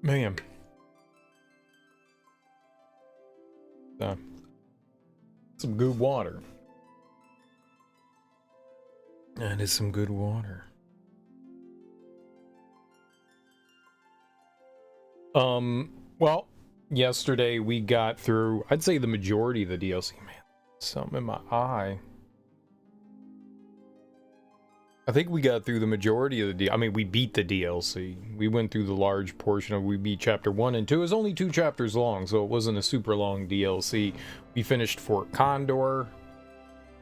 Man. Some good water. That is some good water. Well, yesterday we got through, I'd say, the majority of the DLC. Man, something in my eye. I think we got through the majority of the I mean, we beat the DLC. We went through the large portion of, we beat chapter 1 and 2. It was only 2 chapters long, so it wasn't a super long DLC. We finished Fort Condor.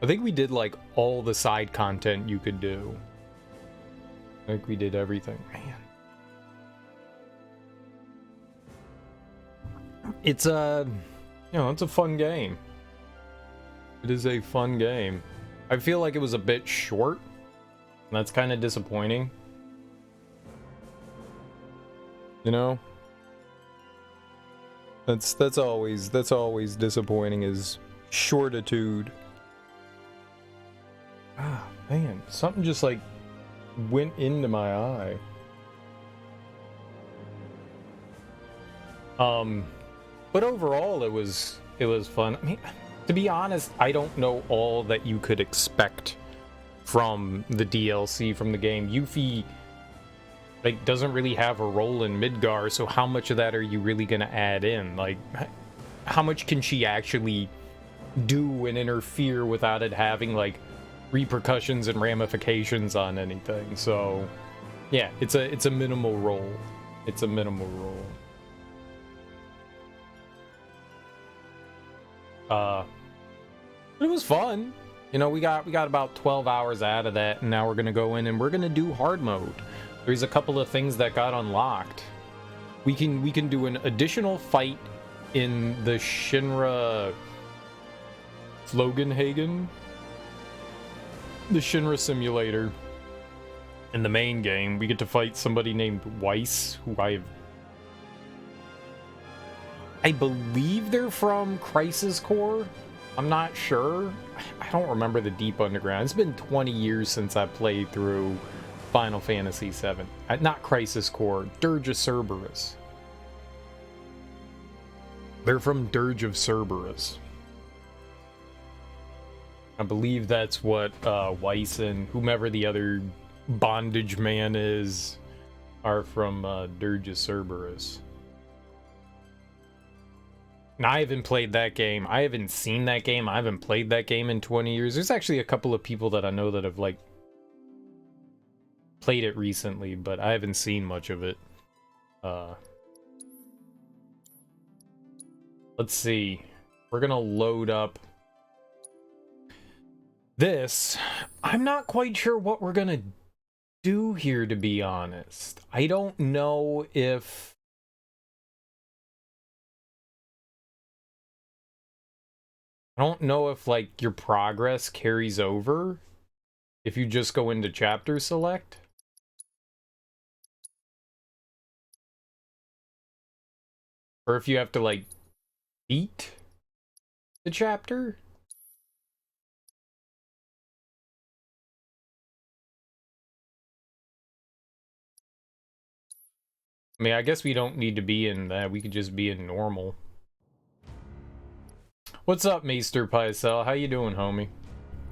I think we did, like, all the side content you could do. I think we did everything. Man. It's a, you know, it's a fun game. It is a fun game. I feel like it was a bit short. That's kind of disappointing. You know? That's always disappointing, is shortitude. Ah, man, something just like went into my eye. But overall it was fun. I mean, to be honest, I don't know all that you could expect from the DLC, from the game. Yuffie, like, doesn't really have a role in Midgar, so how much of that are you really gonna add in? Like, how much can she actually do and interfere without it having, like, repercussions and ramifications on anything? So yeah, it's a minimal role. It's a minimal role. It was fun. You know, we got about 12 hours out of that, and now we're gonna go in and we're gonna do hard mode. There's a couple of things that got unlocked. We can do an additional fight in the Shinra Flogenhagen, the Shinra simulator. In the main game, we get to fight somebody named Weiss, who I believe they're from Crisis Core. I'm not sure. I don't remember the Deep Underground. It's been 20 years since I played through Final Fantasy VII. Not Crisis Core, Dirge of Cerberus. They're from Dirge of Cerberus. I believe that's what Weiss and whomever the other bondage man is are from Dirge of Cerberus. Now, I haven't played that game. I haven't seen that game. I haven't played that game in 20 years. There's actually a couple of people that I know that have, like, played it recently, but I haven't seen much of it. Let's see. We're gonna load up this. I'm not quite sure what we're gonna do here, to be honest. I don't know if... I don't know if, like, your progress carries over if you just go into chapter select. Or if you have to, like, beat the chapter. I mean, I guess we don't need to be in that. We could just be in normal. What's up, Maester Pycelle? How you doing, homie?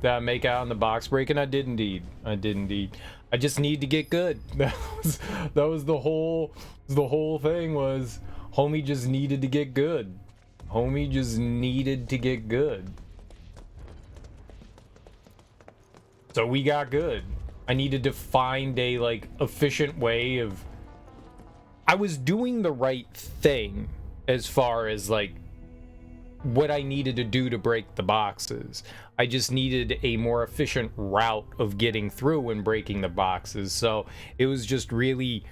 Did I make out on the box breaking? I did indeed. I did indeed. I just need to get good. That was the whole thing, was homie just needed to get good. Homie just needed to get good. So we got good. I needed to find a, like, efficient way of... I was doing the right thing as far as, like, what I needed to do to break the boxes. I just needed a more efficient route of getting through and breaking the boxes. So it was just really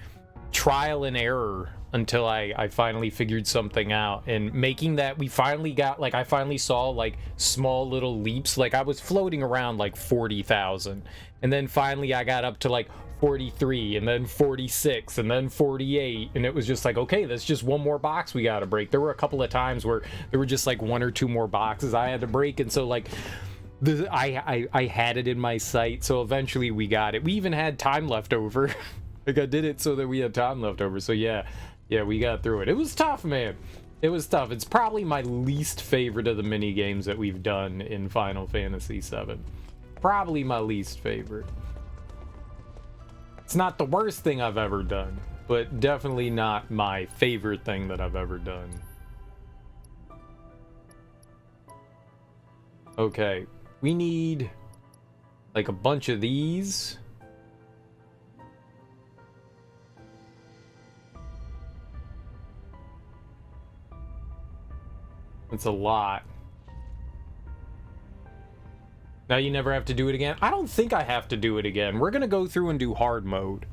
trial and error until I finally figured something out. And making that, we finally got, like, I finally saw, like, small little leaps. Like, I was floating around, like, 40,000. And then finally I got up to, like, 43, and then 46, and then 48, and it was just like, okay, that's just one more box we gotta break. There were a couple of times where there were just like 1 or 2 more boxes I had to break, and so, like, I had it in my sight, so eventually we got it. We even had time left over. Like, I did it so that we had time left over, so yeah. Yeah, we got through it. It was tough, man. It was tough. It's probably my least favorite of the mini games that we've done in Final Fantasy VII. Probably my least favorite. It's not the worst thing I've ever done, but definitely not my favorite thing that I've ever done. Okay, we need like a bunch of these. It's a lot. Now you never have to do it again? I don't think I have to do it again. We're gonna go through and do hard mode.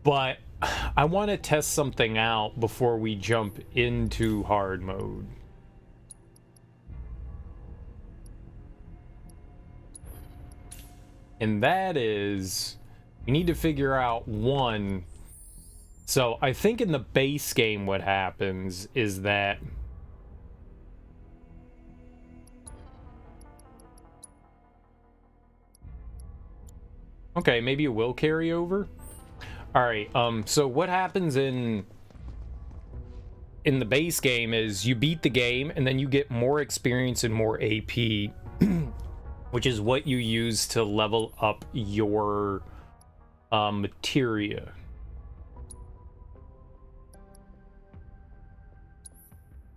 But I want to test something out before we jump into hard mode. And that is, we need to figure out one. So I think in the base game what happens is that okay, maybe it will carry over. All right, so what happens in the base game is you beat the game and then you get more experience and more AP, which is what you use to level up your materia.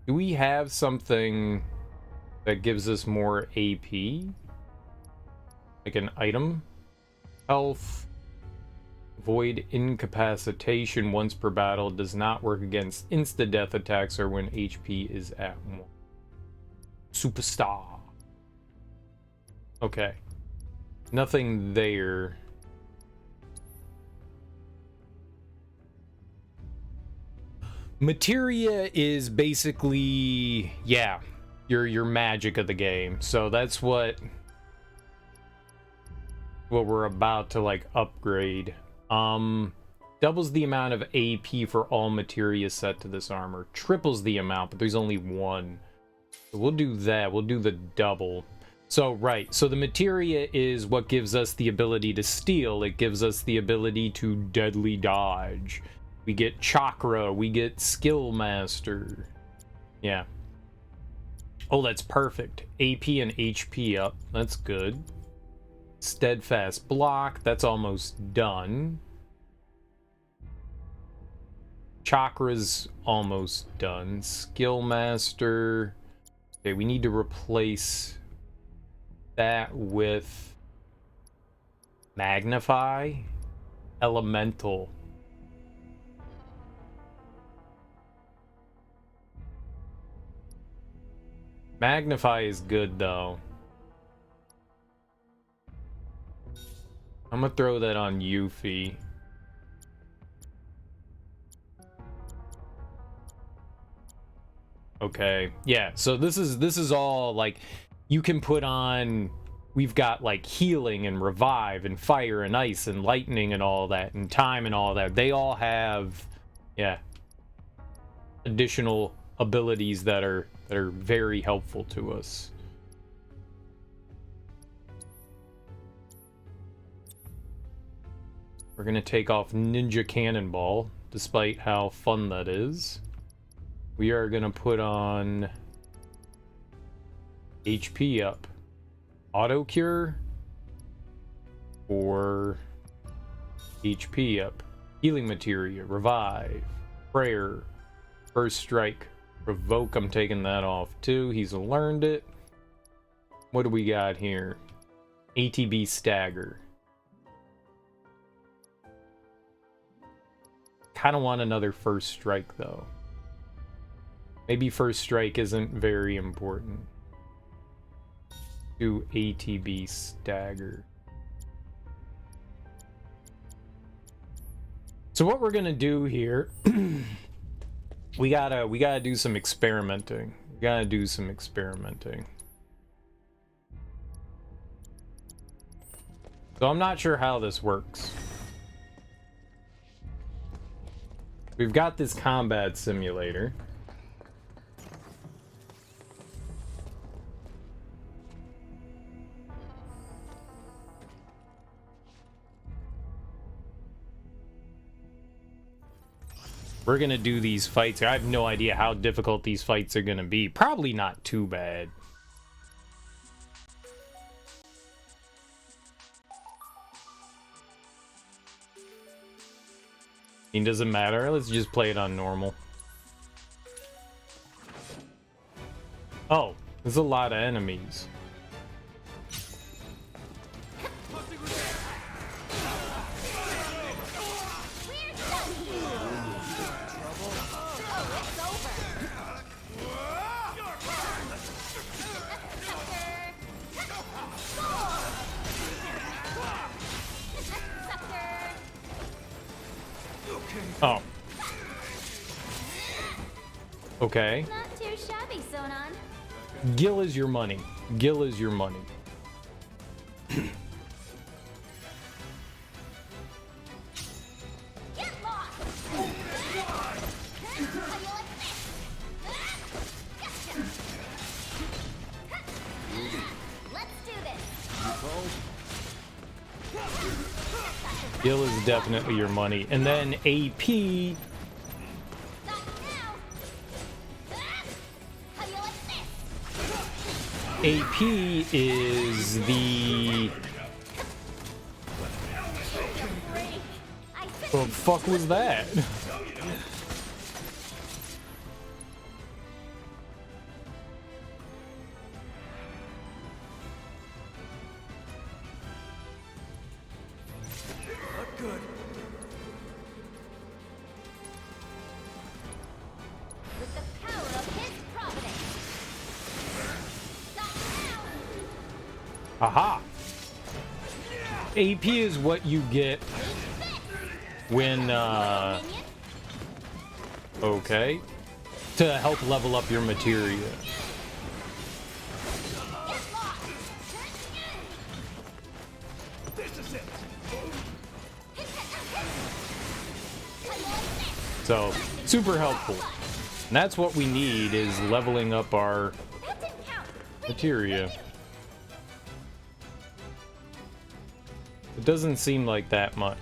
Do we have something that gives us more AP? Like an item? Health. Void incapacitation once per battle does not work against insta-death attacks or when HP is at 1. Superstar. Okay. Nothing there. Materia is basically, yeah, your magic of the game. So that's what we're about to like upgrade. Doubles the amount of AP for all materia set to this armor. Triples the amount, but there's only one. So we'll do that. We'll do the double. So, right. So the materia is what gives us the ability to steal. It gives us the ability to deadly dodge. We get chakra. We get skill master. Yeah. Oh, that's perfect. AP and HP up. That's good. Steadfast block. That's almost done. Chakra's almost done. Skill master. Okay, we need to replace that with magnify. Elemental. Magnify is good though. I'm gonna throw that on Yuffie. Okay, yeah, so this is all like you can put on, we've got like healing and revive and fire and ice and lightning and all that and time and all that. They all have, yeah, additional abilities that are very helpful to us. We're gonna take off Ninja Cannonball, despite how fun that is. We are gonna put on HP up. Auto cure or HP up. Healing materia, revive, prayer, first strike, provoke. I'm taking that off too. He's learned it. What do we got here? ATB stagger. Kind of want another first strike though. Maybe first strike isn't very important. Do ATB stagger. So what we're gonna do here, we gotta do some experimenting. We gotta do some experimenting. So I'm not sure how this works. We've got this combat simulator. We're gonna do these fights. I have no idea how difficult these fights are gonna be. Probably not too bad. It doesn't matter. Let's just play it on normal. Oh, there's a lot of enemies. Oh. Okay. Not too shabby, Sonon. Gil is your money. Gil is your money. Get lost. Let's do this. Gil is definitely your money. And then AP. AP is the... What the fuck was that? Aha! AP is what you get when, okay. To help level up your materia. So, super helpful. And that's what we need, is leveling up our materia. It doesn't seem like that much.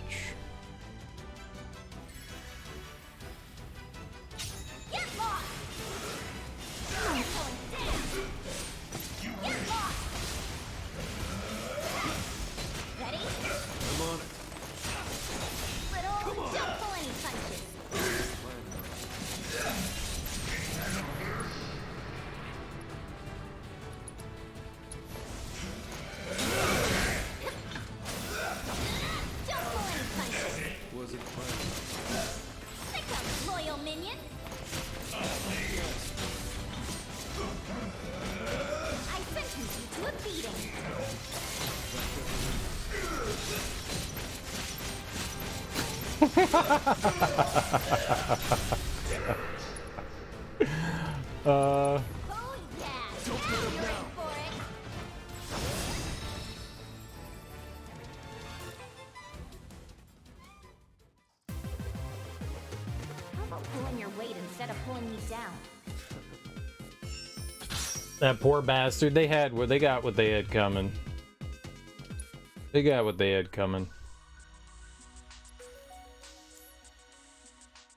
That poor bastard. They got what they had coming. They got what they had coming.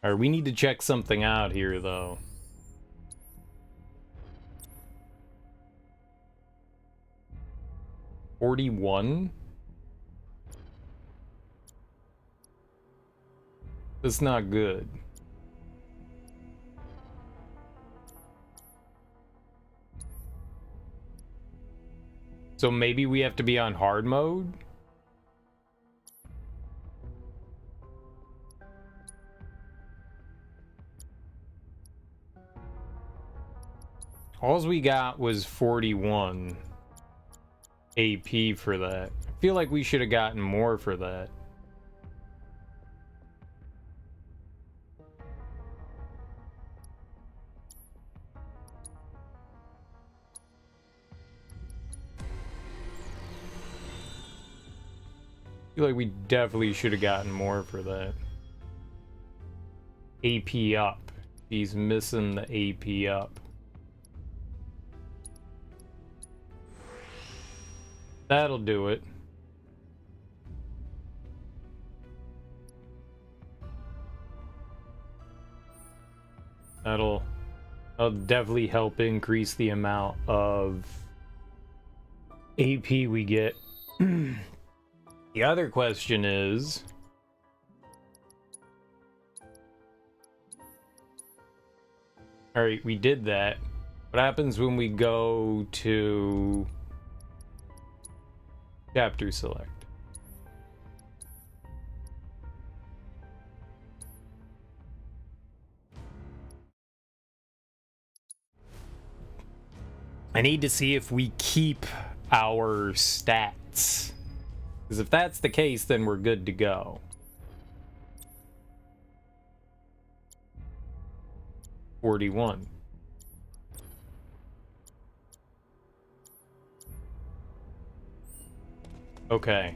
Alright, we need to check something out here, though. $41? That's not good. So maybe we have to be on hard mode? All we got was 41 AP for that. I feel like we should have gotten more for that. I feel like we definitely should have gotten more for that. AP up. He's missing the AP up. That'll do it. That'll definitely help increase the amount of AP we get. The other question is, all right, we did that. What happens when we go to chapter select? I need to see if we keep our stats. Because if that's the case, then we're good to go. 41. Okay.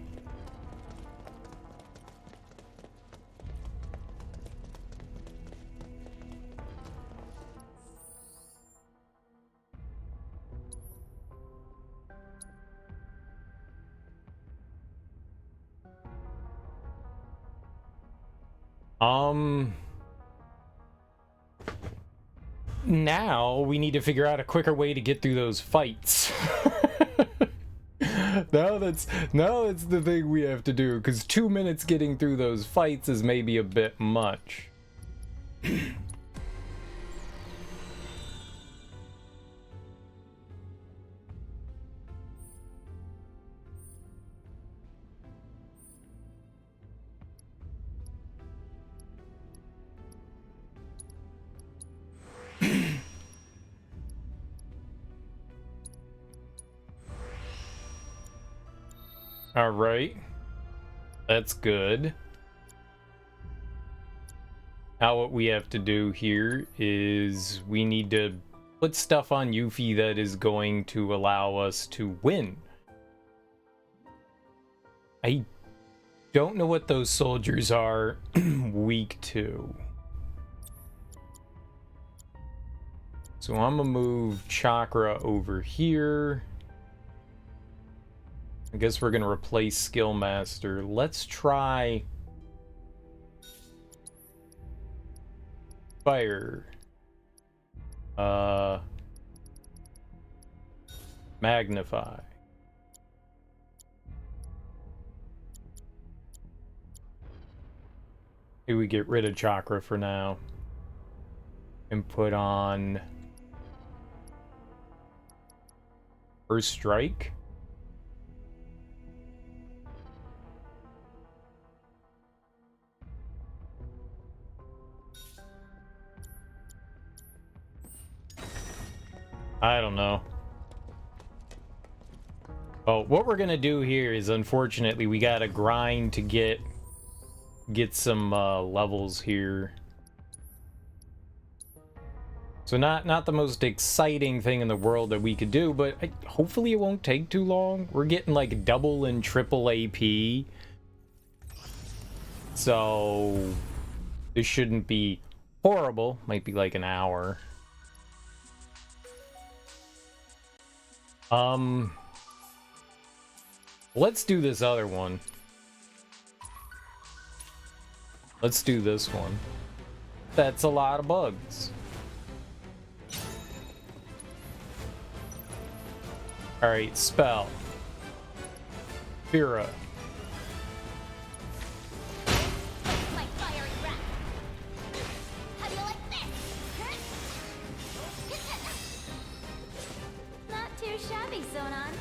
Now we need to figure out a quicker way to get through those fights. Now that's the thing we have to do, because 2 minutes getting through those fights is maybe a bit much. All right, that's good. Now what we have to do here is we need to put stuff on Yuffie that is going to allow us to win. I don't know what those soldiers are weak to. So I'm gonna move Chakra over here. I guess we're gonna replace Skill Master. Let's try Fire. Magnify. Maybe we get rid of Chakra for now and put on First Strike. I don't know. Oh, what we're gonna do here is, unfortunately, we gotta grind to get some levels here. So not the most exciting thing in the world that we could do, but hopefully it won't take too long. We're getting like double and triple AP, so this shouldn't be horrible. Might be like an hour. Let's do this other one. Let's do this one. That's a lot of bugs. Alright, spell. Fira. My fiery breath. How do you like this? Not too shabby, Sonon.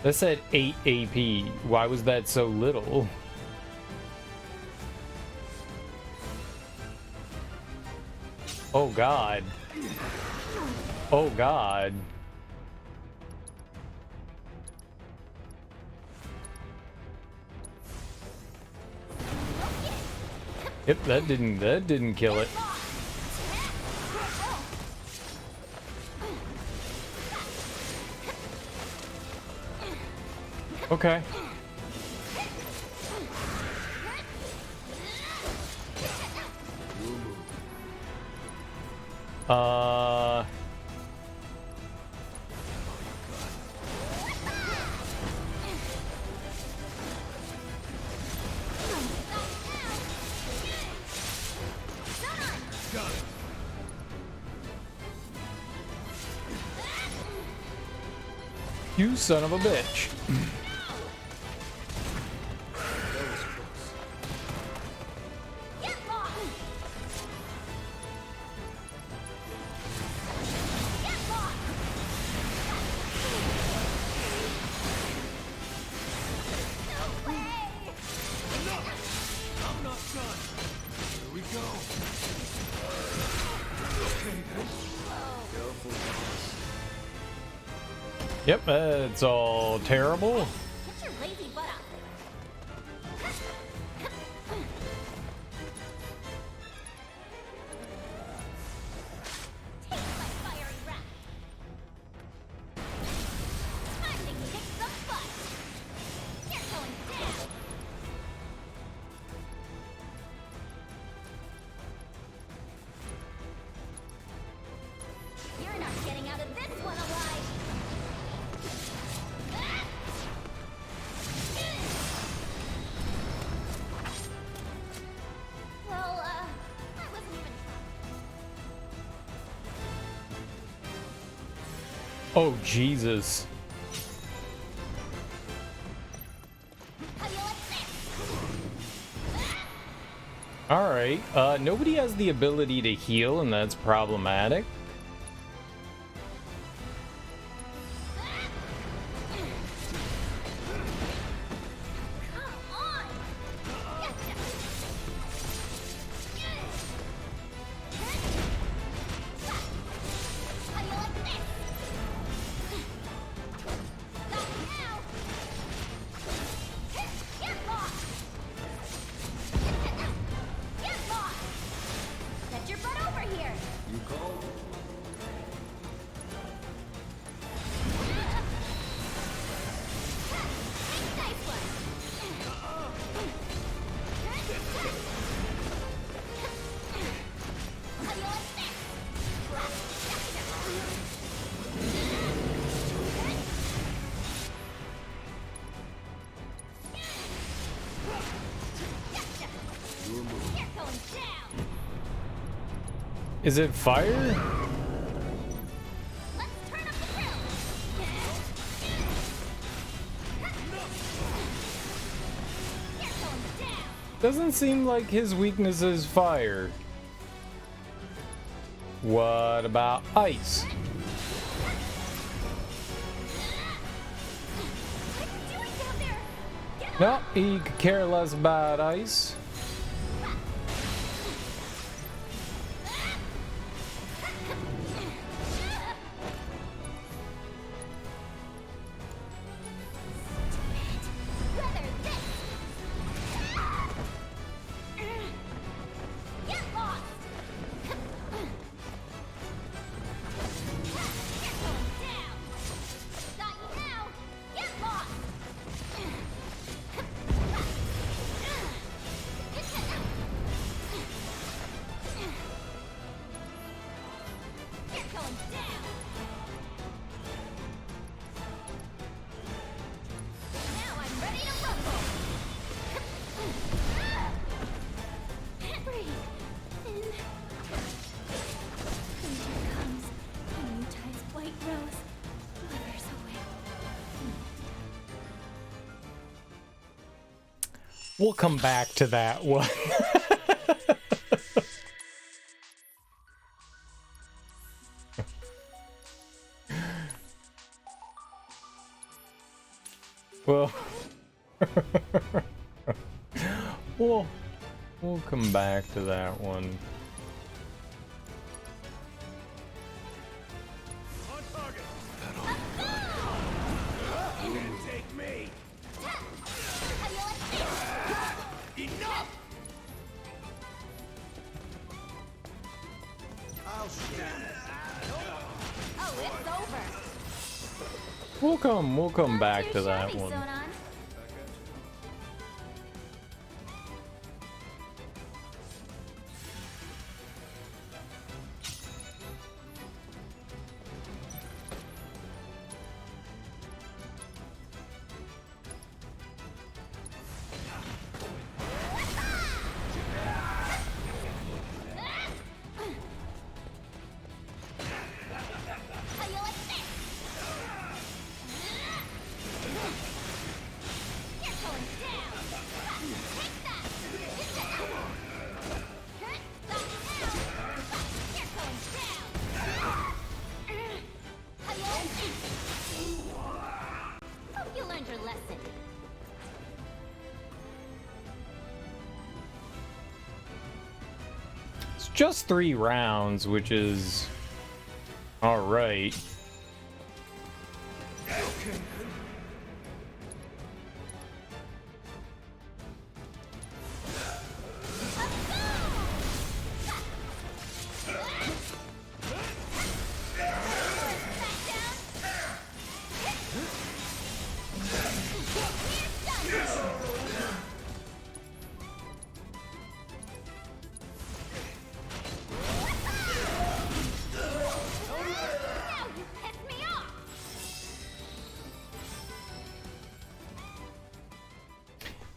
That said 8 AP. Why was that so little? Oh god. Oh god. Yep, that didn't kill it. Okay. You son of a bitch. Yep, it's all terrible. Get your lazy butt up. Take my fiery wrath. Time to kick some butt. You're going down. You're not getting out of this one alive. Well, I wasn't even trying. Oh, Jesus. How do you like this? Alright, nobody has the ability to heal, and that's problematic. Come on! Gotcha! How do you like this? Got you now! Get lost! Get lost! Get your butt over here! You called? Nice one! How do you like this? Gotcha! You're going down! Is it fire? Let's turn up the grill! You're going down! Doesn't seem like his weakness is fire. What about ice? What are you doing down there? Get No, he could care less about ice. Weather this! Get lost! You're going down! Got you now! Get lost! You're going down! Now I'm ready to rumble! Breathe in. Winter comes, and you ties white rose, withers away. We'll come back to that one. Well, we'll come back to that one. On target! You can't take me! How do you like this? Enough! I'll shoot. Oh, it's over. We'll come back to Too that shabby, one. Sonon. How you like this? just 3 rounds, which is all right.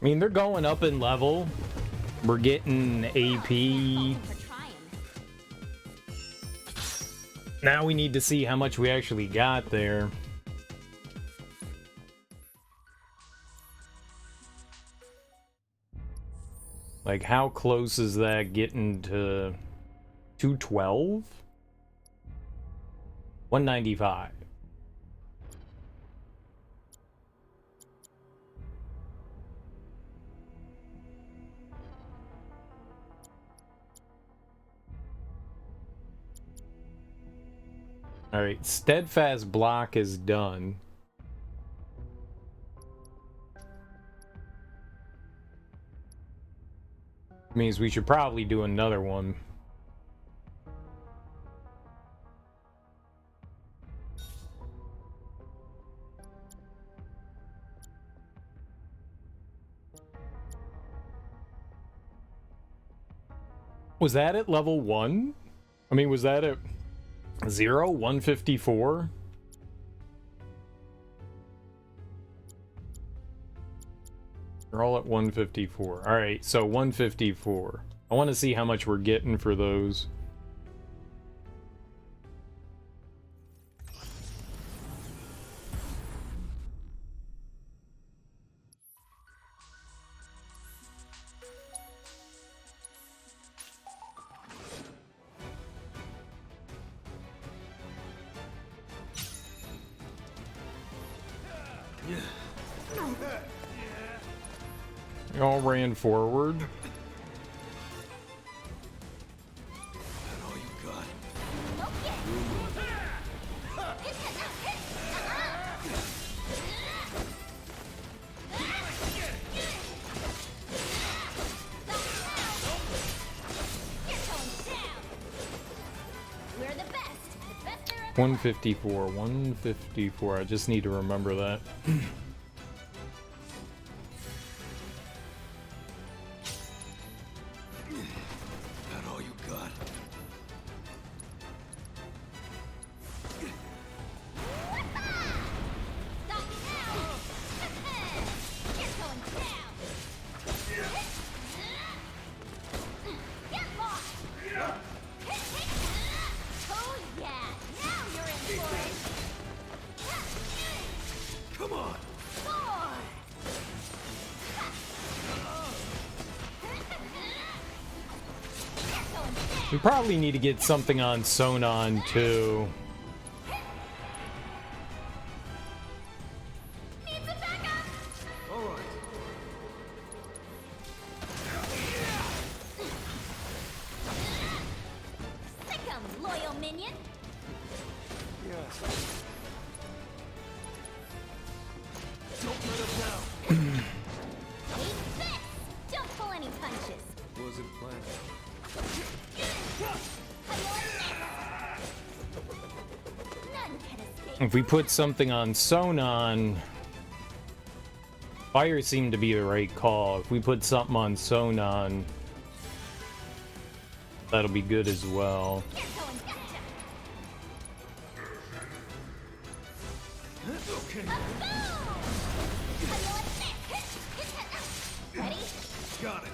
I mean, they're going up in level. We're getting AP. Now we need to see how much we actually got there. Like, how close is that getting to 212? 195. All right, steadfast block is done. Means we should probably do another one. Was that at level 1? I mean, was that at 0? 154? They're all at 154. All right, so 154. I want to see how much we're getting for those. They all ran forward. We're the best. The best there ever. 154, 154. I just need to remember that. We probably need to get something on Sonon too. If we put something on Sonon, fire seemed to be the right call. If we put something on Sonon, that'll be good as well. Got it.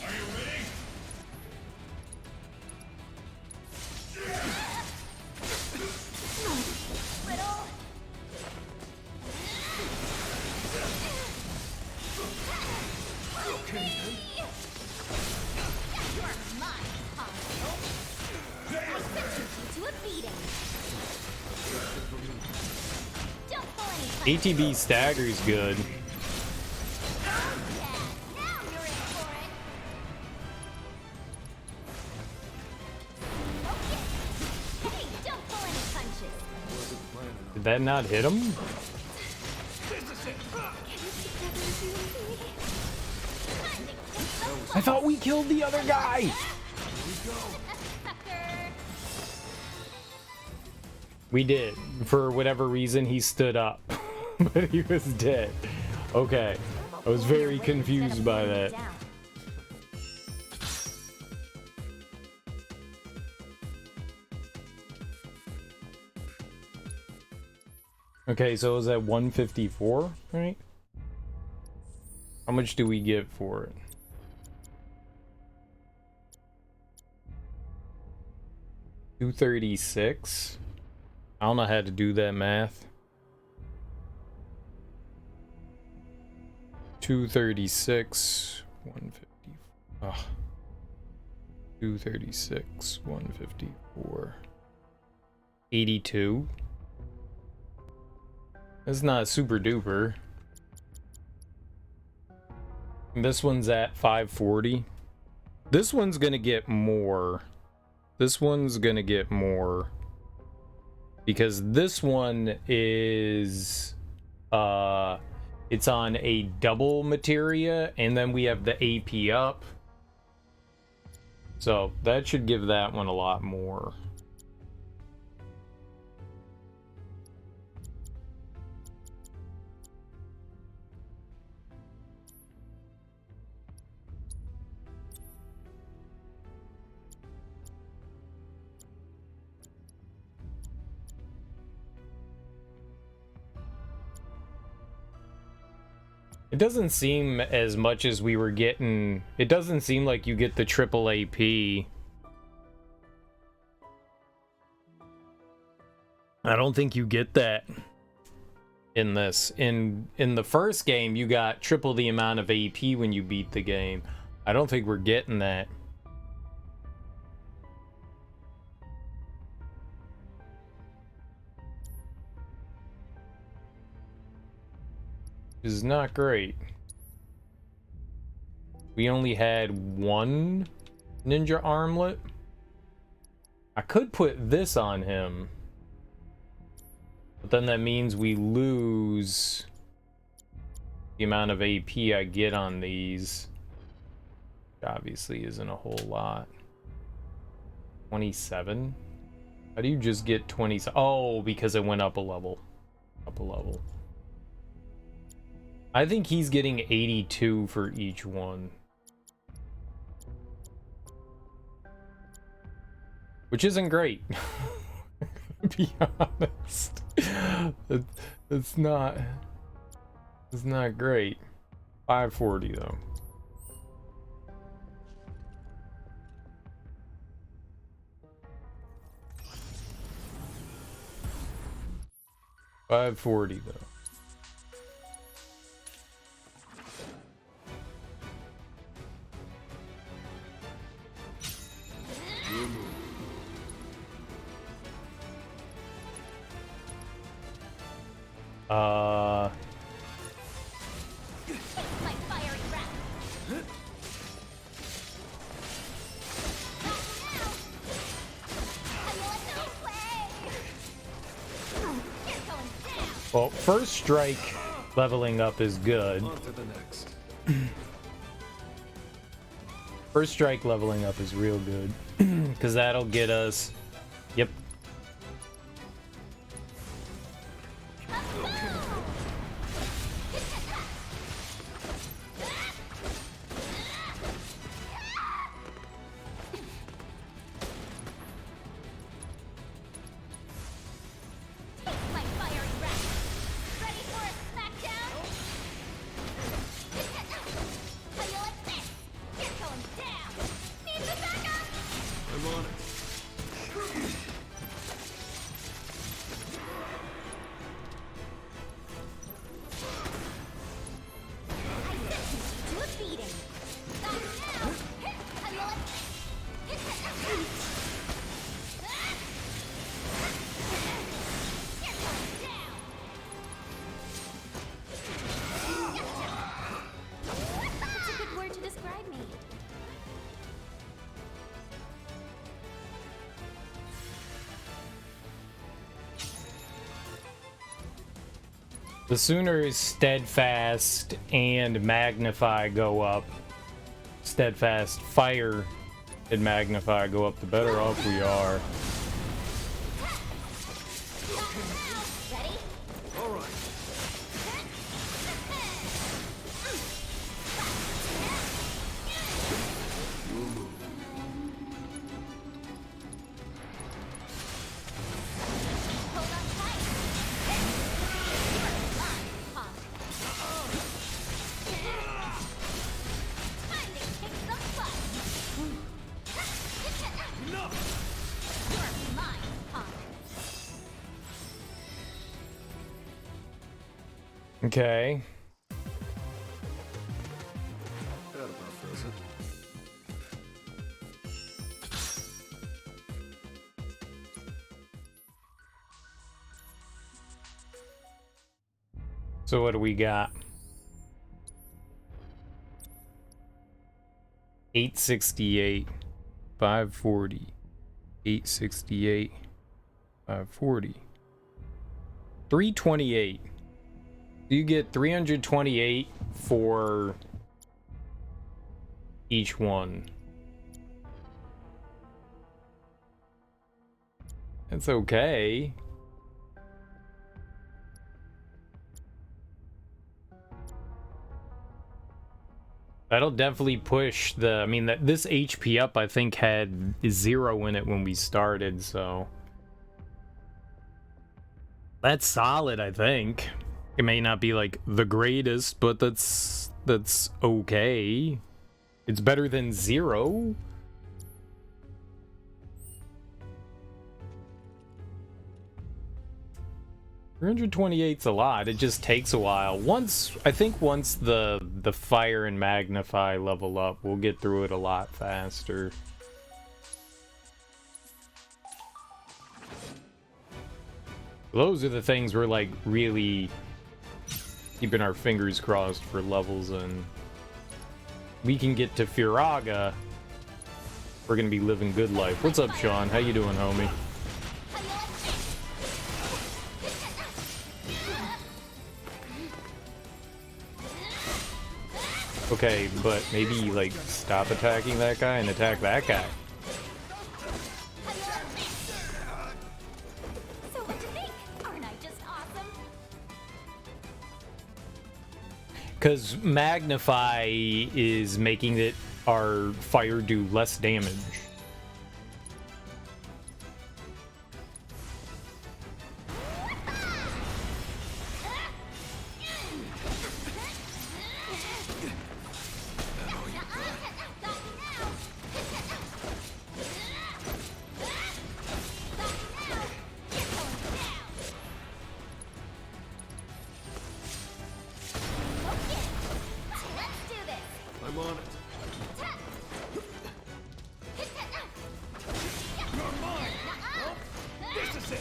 Are you ready? ATB stagger's good. that not hit him? I thought we killed the other guy. We did. For whatever reason, he stood up, but he was dead. Okay, I was very confused by that. Okay, so it was at 154, right? How much do we get for it? $236. I don't know how to do that math. 236, 150. Oh. 236, 154. 82. That's not super duper. And this one's at 540. This one's gonna get more. This one's gonna get more. Because this one is it's on a double materia, and then we have the AP up. So that should give that one a lot more. It doesn't seem as much as we were getting. It doesn't seem like you get the triple AP. I don't think you get that in this. In the first game, you got triple the amount of AP when you beat the game. I don't think we're getting that. Is not great. We only had one ninja armlet. I could put this on him, but then that means we lose the amount of AP I get on these. Which obviously isn't a whole lot. 27? How do you just get 20? Oh, because it went up a level. Up a level. I think he's getting 82 for each one. Which isn't great. To be honest. It's not great. 540 though. $540 though. My fiery breath. Well, first strike leveling up is good. On to the next. First strike leveling up is real good. Because that'll get us... Yep. My fiery breath. Ready for a smackdown? How you like this? You're going down. Need the backup. I'm on it. I sentence you to a beating. Back now. How you like this? You're going down. That's a good word to describe me. The sooner steadfast and magnify go up, steadfast, fire, and magnify go up, the better off we are. Ready? All right. Hold on tight. Punk. Time to kick some butt. Enough. You're mine, punk. Okay. That about does it. So what do we got? 868, 540, 868, 540, 328. You get 328 for each one. That's okay. That'll definitely push the, I mean, that this HP up I think had 0 in it when we started, so that's solid, I think. It may not be like the greatest, but that's okay. It's better than 0. $328's a lot. It just takes a while. I think once the fire and magnify level up, we'll get through it a lot faster. Those are the things we're like really keeping our fingers crossed for levels, and we can get to Firaga. We're gonna be living good life. What's up, Sean? How you doing, homie? Okay, but maybe like stop attacking that guy and attack that guy. So what do you think? Aren't I just awesome? Because magnify is making it our fire do less damage. I'm on it. You're mine. This is it.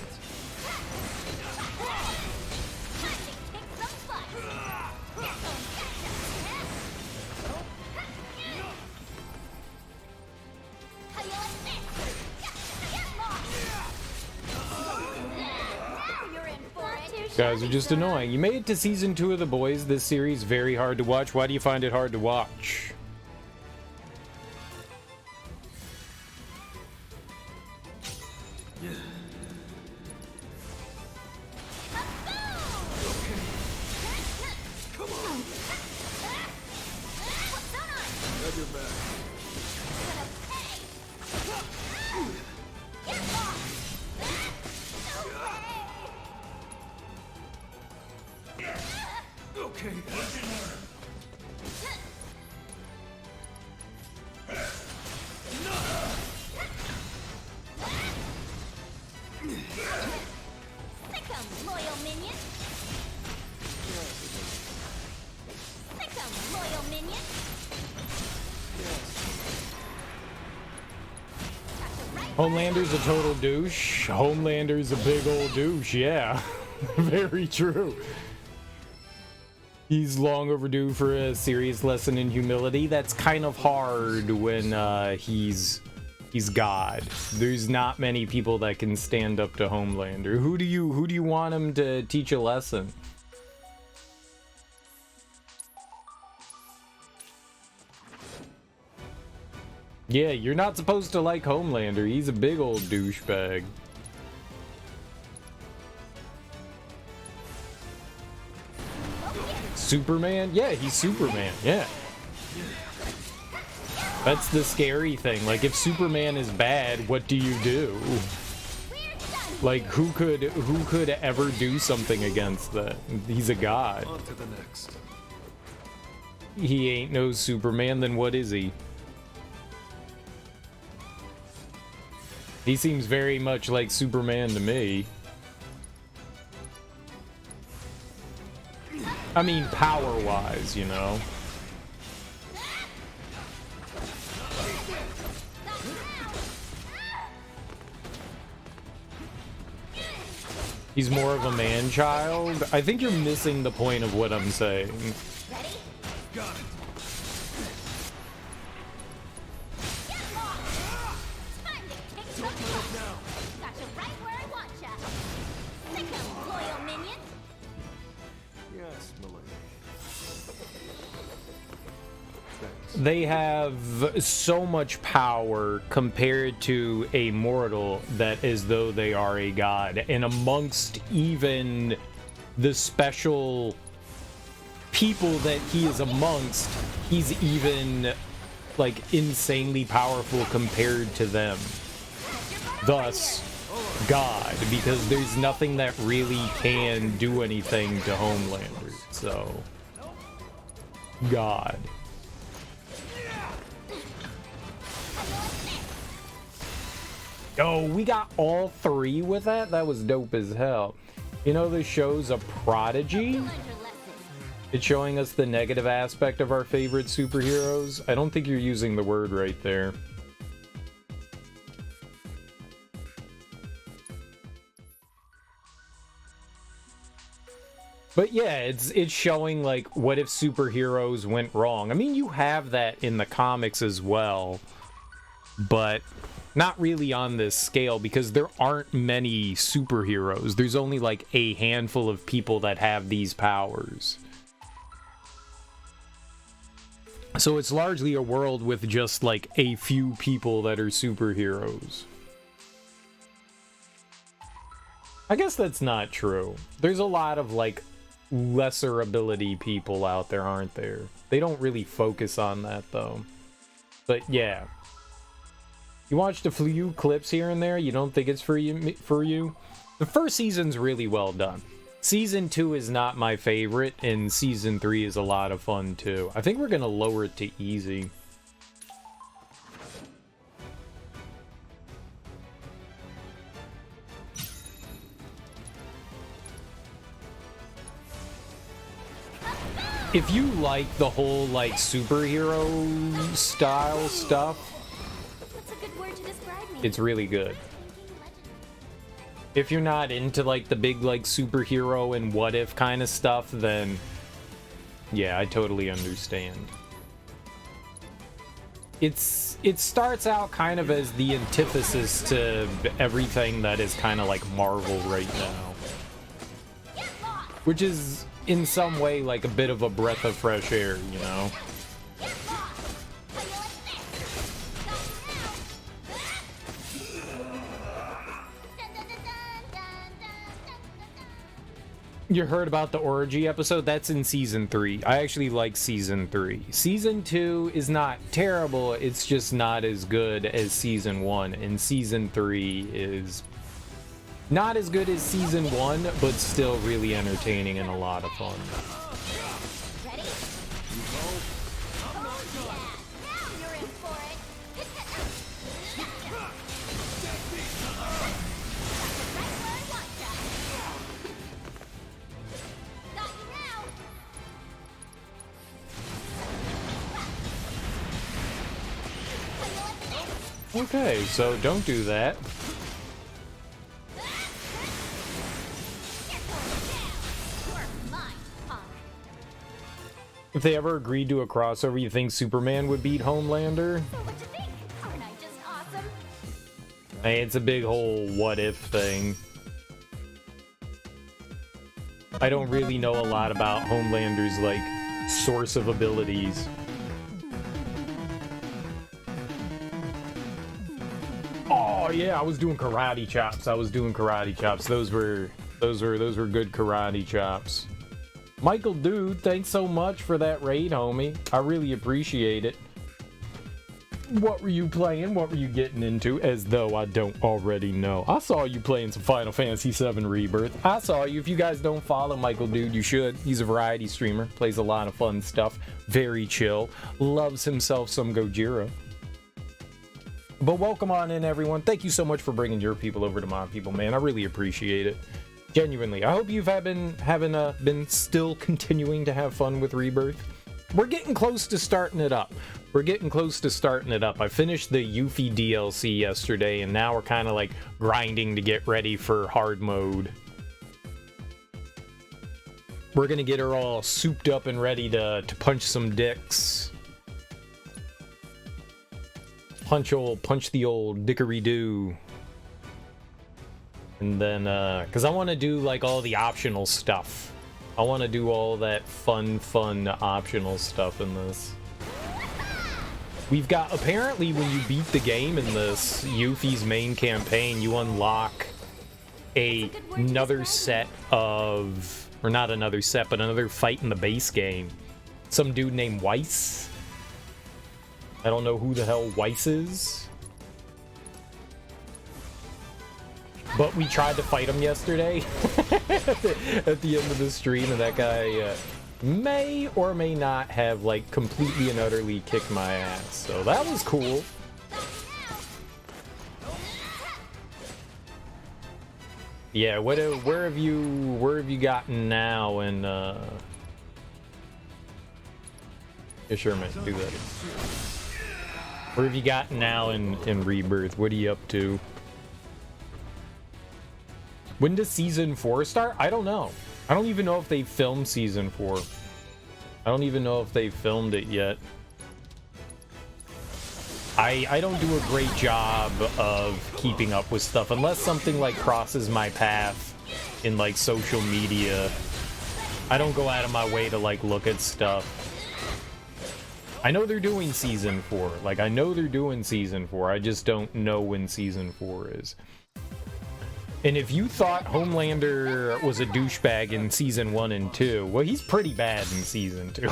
Guys are just annoying. You made it to season 2 of The Boys. This series very hard to watch. Why do you find it hard to watch? Have your back. Okay. Sick 'em, loyal minion. Sick 'em, loyal minion. Homelander's a total douche. Homelander's a big old douche, yeah. Very true. He's long overdue for a serious lesson in humility. That's kind of hard when he's God. There's not many people that can stand up to Homelander. Who do you want him to teach a lesson? Yeah, you're not supposed to like Homelander. He's a big old douchebag. Superman? Yeah, he's Superman. Yeah. That's the scary thing. Like, if Superman is bad, what do you do? Like, who could ever do something against that? He's a god. On to the next. He ain't no Superman, then what is he? He seems very much like Superman to me. I mean, power-wise, you know. He's more of a man-child. I think you're missing the point of what I'm saying. Ready? Got it. Time to kick some butt. Got you right where I want ya. Sick 'em, loyal minions. Yes, milady. Thanks. They have so much power compared to a mortal that as though they are a god. And amongst even the special people that he is amongst, he's even like insanely powerful compared to them. Thus, God, because there's nothing that really can do anything to Homelander. So, God. Oh, we got all three with that? That was dope as hell. You know, the show's a prodigy? Learned your lesson. It's showing us the negative aspect of our favorite superheroes. I don't think you're using the word right there. But yeah, it's showing like what if superheroes went wrong. I mean, you have that in the comics as well, but not really on this scale because there aren't many superheroes. There's only like a handful of people that have these powers. So it's largely a world with just like a few people that are superheroes. I guess that's not true. There's a lot of like lesser ability people out there, aren't there? They don't really focus on that though. But yeah. You watched a few clips here and there, you don't think it's for you? The first season's really well done. Season 2 is not my favorite, and Season 3 is a lot of fun too. I think we're gonna lower it to easy. If you like the whole like superhero style stuff, What's a good word to describe me? it's really good. If you're not into like the big like superhero and what if kind of stuff, then yeah, I totally understand. It starts out kind of as the antithesis to everything that is kind of like Marvel right now, which is in some way like a bit of a breath of fresh air, you know. You heard about the orgy episode? That's in Season 3. I actually like Season 3. Season 2 is not terrible, it's just not as good as Season 1. And Season 3 is not as good as Season 1, but still really entertaining and a lot of fun. Ready? Oh yeah! Now you're in for it! Right where I want ya. Got you now! Okay, so don't do that. If they ever agreed to a crossover, you think Superman would beat Homelander? So what you think? Aren't I just awesome? Hey, it's a big whole what if thing. I don't really know a lot about Homelander's like source of abilities. Oh yeah, I was doing karate chops. I was doing karate chops. Those were good karate chops. Michael, dude, thanks so much for that raid, homie. I really appreciate it. What were you playing? What were you getting into? As though I don't already know. I saw you playing some Final Fantasy VII Rebirth. I saw you. If you guys don't follow Michael, dude, you should. He's a variety streamer. Plays a lot of fun stuff. Very chill. Loves himself some Gojira. But welcome on in, everyone. Thank you so much for bringing your people over to my people, man. I really appreciate it. Genuinely. I hope you've been still continuing to have fun with Rebirth. We're getting close to starting it up. I finished the Yuffie DLC yesterday, and now we're kind of like grinding to get ready for hard mode. We're gonna get her all souped up and ready to punch some dicks. Punch the old dickery-doo. And then, because I want to do, like, all the optional stuff. I want to do all that fun optional stuff in this. We've got, apparently, when you beat the game in this, Yuffie's main campaign, you unlock another set of, or not another set, but another fight in the base game. Some dude named Weiss. I don't know who the hell Weiss is. But we tried to fight him yesterday at the end of the stream, and that guy may or may not have, like, completely and utterly kicked my ass. So that was cool. Yeah, where have you gotten now? And yeah, sure, man, do that. Where have you gotten now in Rebirth? What are you up to? When does season 4 start? I don't know. I don't even know if they filmed season 4. I don't even know if they filmed it yet. I don't do a great job of keeping up with stuff unless something like crosses my path in like social media. I don't go out of my way to like look at stuff. I know they're doing season 4. Like, I know they're doing season 4. I just don't know when season 4 is. And if you thought Homelander was a douchebag in season 1 and 2, well, he's pretty bad in season 2.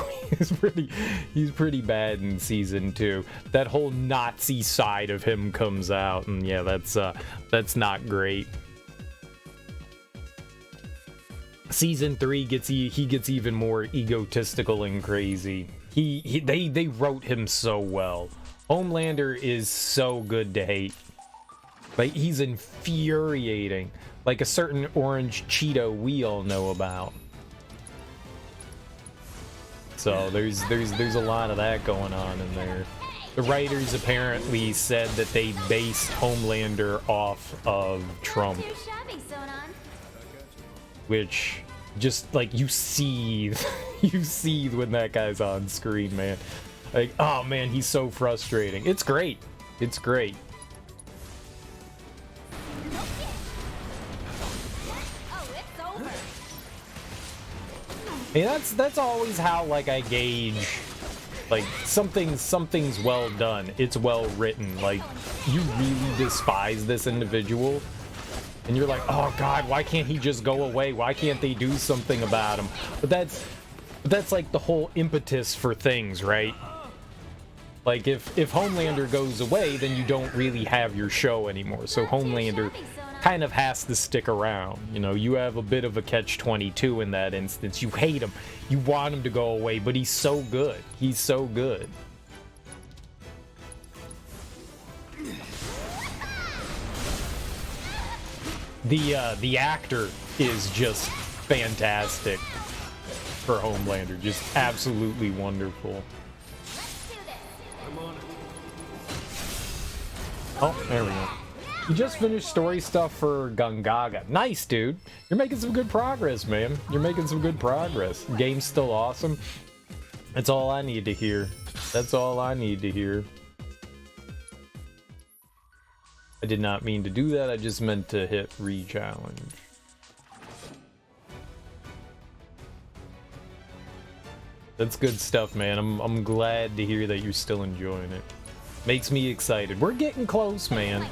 he's pretty bad in season 2. That whole Nazi side of him comes out, and yeah, that's not great. Season 3 gets even more egotistical and crazy. They wrote him so well. Homelander is so good to hate. Like, he's infuriating. Like a certain orange Cheeto we all know about. So there's a lot of that going on in there. The writers apparently said that they based Homelander off of Trump. Which, just like, you seethe. You seethe when that guy's on screen, man. Like, oh man, he's so frustrating. It's great. It's great. Yeah, that's always how, like, I gauge, like, something's well done. It's well written. Like, you really despise this individual, and you're like, oh god, why can't he just go away? Why can't they do something about him? But that's like the whole impetus for things, right? Like, if Homelander goes away, then you don't really have your show anymore. So Homelander kind of has to stick around. You know, you have a bit of a catch-22 in that instance. You hate him. You want him to go away, but he's so good. He's so good. The actor is just fantastic for Homelander. Just absolutely wonderful. Oh, there we go. You just finished story stuff for Gungaga. Nice, dude. You're making some good progress, man. You're making some good progress. Game's still awesome. That's all I need to hear. That's all I need to hear. I did not mean to do that. I just meant to hit re-challenge. That's good stuff, man. I'm glad to hear that you're still enjoying it. Makes me excited. We're getting close, man.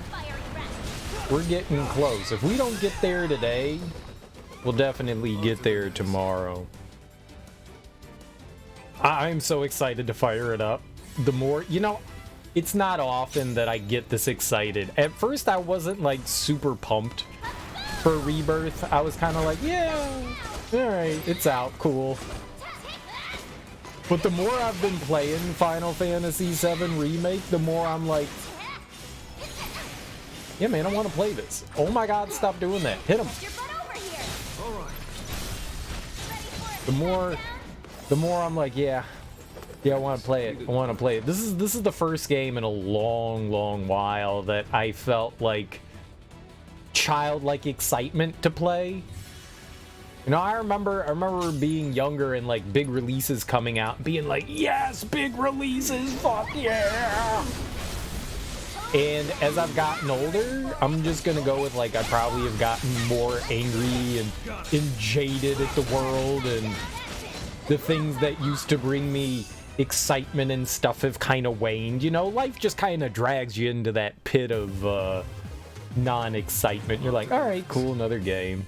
We're getting close. If we don't get there today, we'll definitely get there tomorrow. I'm so excited to fire it up. The more, you know, it's not often that I get this excited. At first, I wasn't like super pumped for Rebirth. I was kind of like, yeah, all right, it's out, cool. But the more I've been playing Final Fantasy VII Remake, the more I'm like, yeah, man, I want to play this. Oh my God, stop doing that. Hit him. The more I'm like, yeah, I want to play it. I want to play it. This is the first game in a long while that I felt like childlike excitement to play. You know, I remember being younger and like big releases coming out and being like, yes, big releases, fuck yeah. And as I've gotten older, I'm just gonna go with like I probably have gotten more angry and jaded at the world, and the things that used to bring me excitement and stuff have kind of waned. You know, life just kind of drags you into that pit of non-excitement. You're like, all right, cool, another game.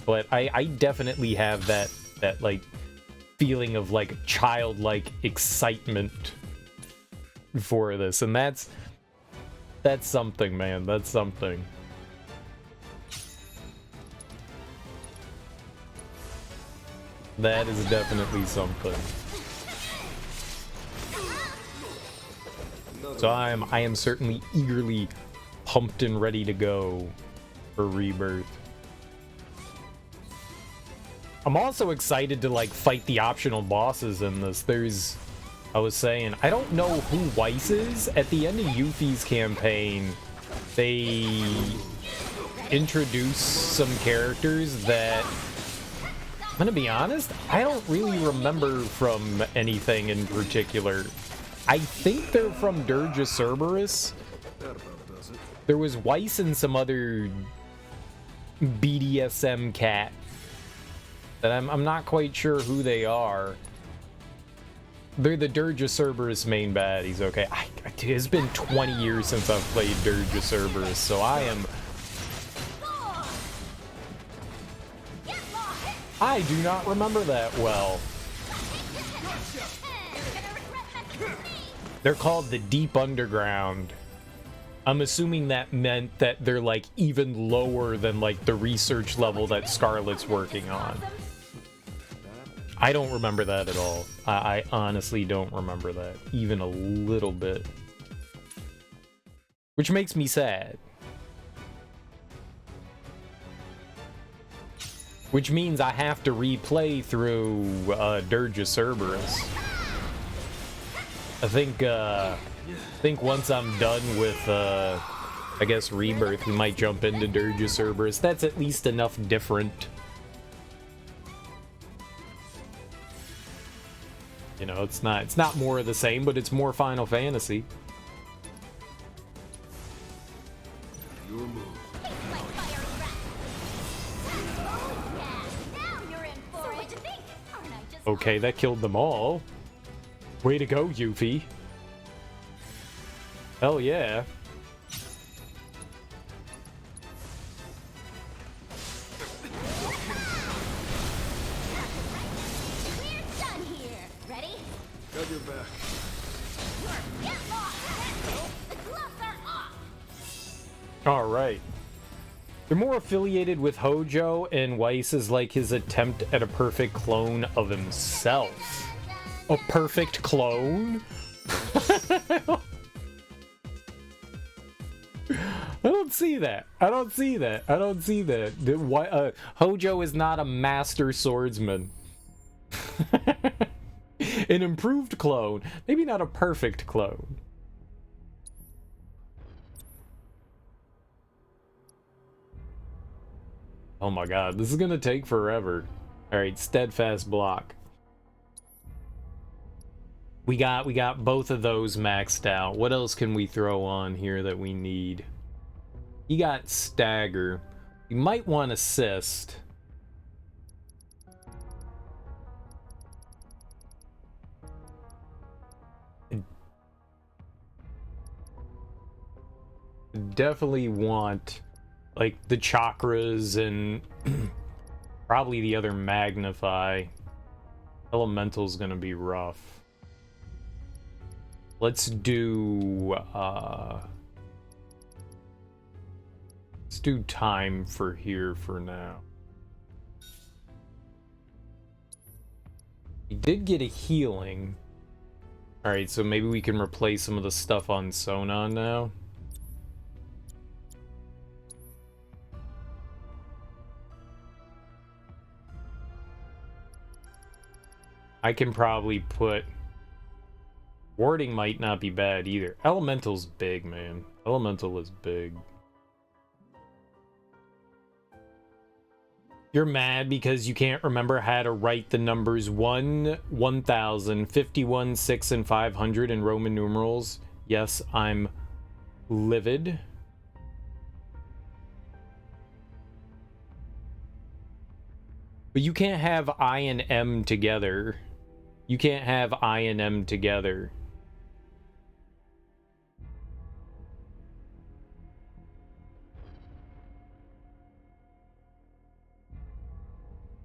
But I definitely have that like feeling of like childlike excitement for this, and that's something, man. That's something. That is definitely something. So I am certainly eagerly pumped and ready to go for Rebirth. I'm also excited to like fight the optional bosses in this. I was saying, I don't know who Weiss is. At the end of Yuffie's campaign, they introduce some characters that, I'm gonna be honest, I don't really remember from anything in particular. I think they're from Dirge Cerberus. That about does it. There was Weiss and some other BDSM cat that I'm not quite sure who they are. They're the Dirge Cerberus main baddies, okay? It's been 20 years since I've played Dirge Cerberus, so I do not remember that well. They're called the Deep Underground. I'm assuming that meant that they're like even lower than like the research level that Scarlet's working on. I don't remember that at all. I honestly don't remember that even a little bit, which makes me sad. Which means I have to replay through Dirge Cerberus. I think once I'm done with I guess Rebirth, we might jump into Dirge Cerberus. That's at least enough different. You know, it's not more of the same, but it's more Final Fantasy. Your move. Okay, that killed them all. Way to go, Yuffie. Hell yeah. Got your back. All right. They're more affiliated with Hojo, and Weiss is like his attempt at a perfect clone of himself. A perfect clone? I don't see that. I don't see that. I don't see that. Hojo is not a master swordsman. An improved clone. Maybe not a perfect clone. Oh my god, this is gonna take forever. Alright, steadfast block. We got both of those maxed out. What else can we throw on here that we need? You got stagger. You might want assist. Definitely want like the chakras and probably the other magnify. Elemental's gonna be rough. Let's do time for here for now. We did get a healing. Alright, so maybe we can replace some of the stuff on Sonon now. I can probably put... Warding might not be bad either. Elemental's big, man. Elemental is big. You're mad because you can't remember how to write the numbers 1, 1000, 51, 6, and 500 in Roman numerals. Yes, I'm livid. But you can't have I and M together. You can't have I and M together.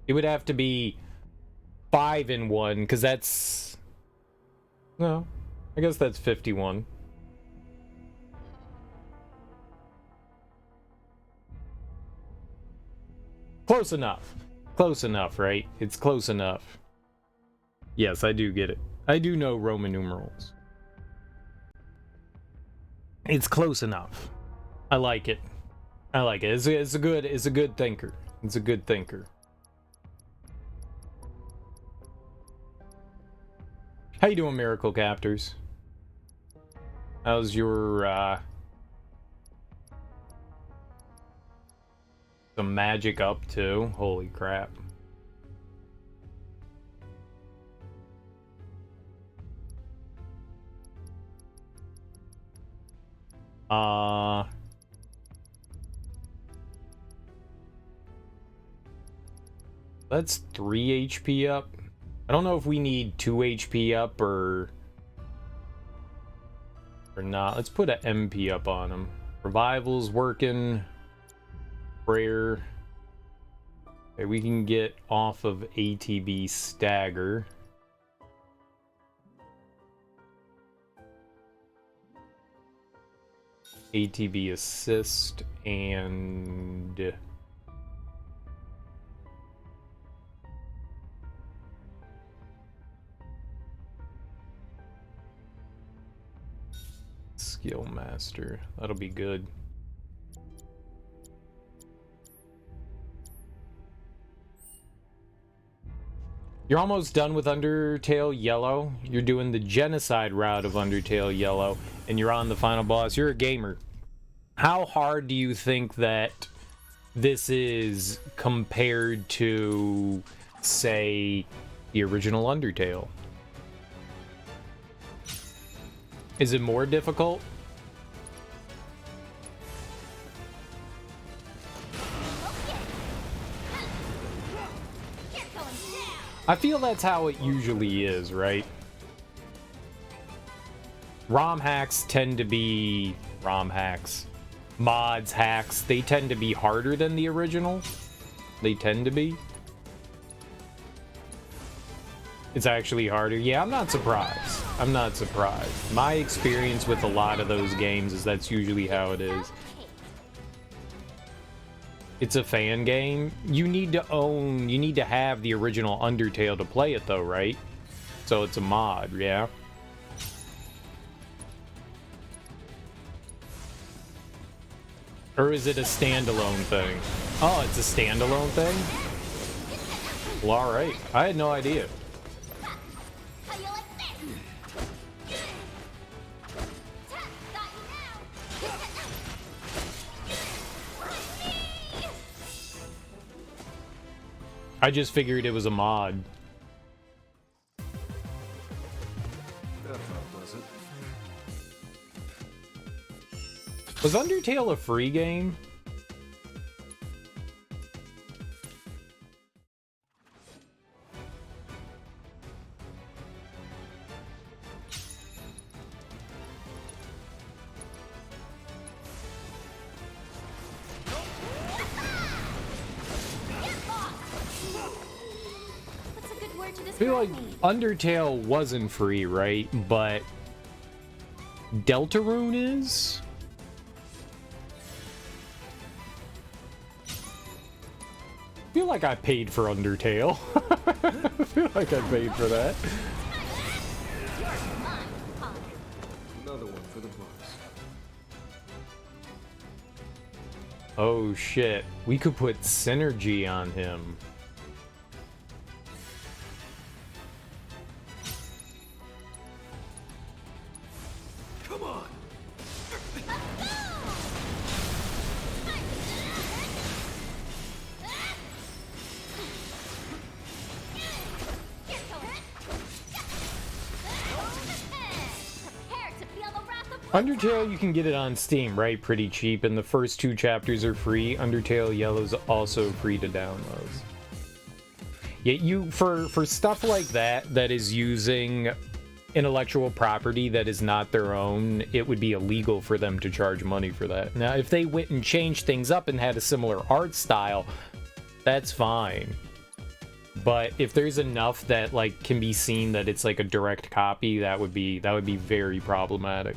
It would have to be 5 and 1, because that's... No, I guess that's 51. Close enough. Close enough, right? It's close enough. Yes, I do get it. I do know Roman numerals. It's close enough. I like it. I like it. It's a good thinker. It's a good thinker. How you doing, Miracle Captors? How's your, some magic up too? Holy crap. That's 3 HP up. I don't know if we need 2 HP up or not. Let's put an MP up on him. Revival's working. Prayer. Okay, we can get off of ATB stagger. ATB assist and skill master. That'll be good. You're almost done with Undertale Yellow. You're doing the genocide route of Undertale Yellow, and you're on the final boss. You're a gamer. How hard do you think that this is compared to, say, the original Undertale? Is it more difficult? I feel that's how it usually is, right? ROM hacks tend to be... ROM hacks. Mods, hacks, they tend to be harder than the original. They tend to be. It's actually harder. Yeah, I'm not surprised. I'm not surprised. My experience with a lot of those games is that's usually how it is. It's a fan game. You need to have the original Undertale to play it though, right? So it's a mod, yeah. Or is it a standalone thing? Oh, it's a standalone thing? Well, alright. I had no idea. I just figured it was a mod. That about does it. Was Undertale a free game? feel like Undertale wasn't free, right? But Deltarune is? I feel like I paid for Undertale. I feel like I paid for that. Another one for the books. Oh shit. We could put synergy on him. Come on. Undertale, you can get it on Steam, right? Pretty cheap, and the first 2 chapters are free. Undertale Yellow's also free to download. Yeah, for stuff like that is using intellectual property that is not their own, it would be illegal for them to charge money for that. Now, if they went and changed things up and had a similar art style, that's fine. But if there's enough that like can be seen that it's like a direct copy, that would be very problematic.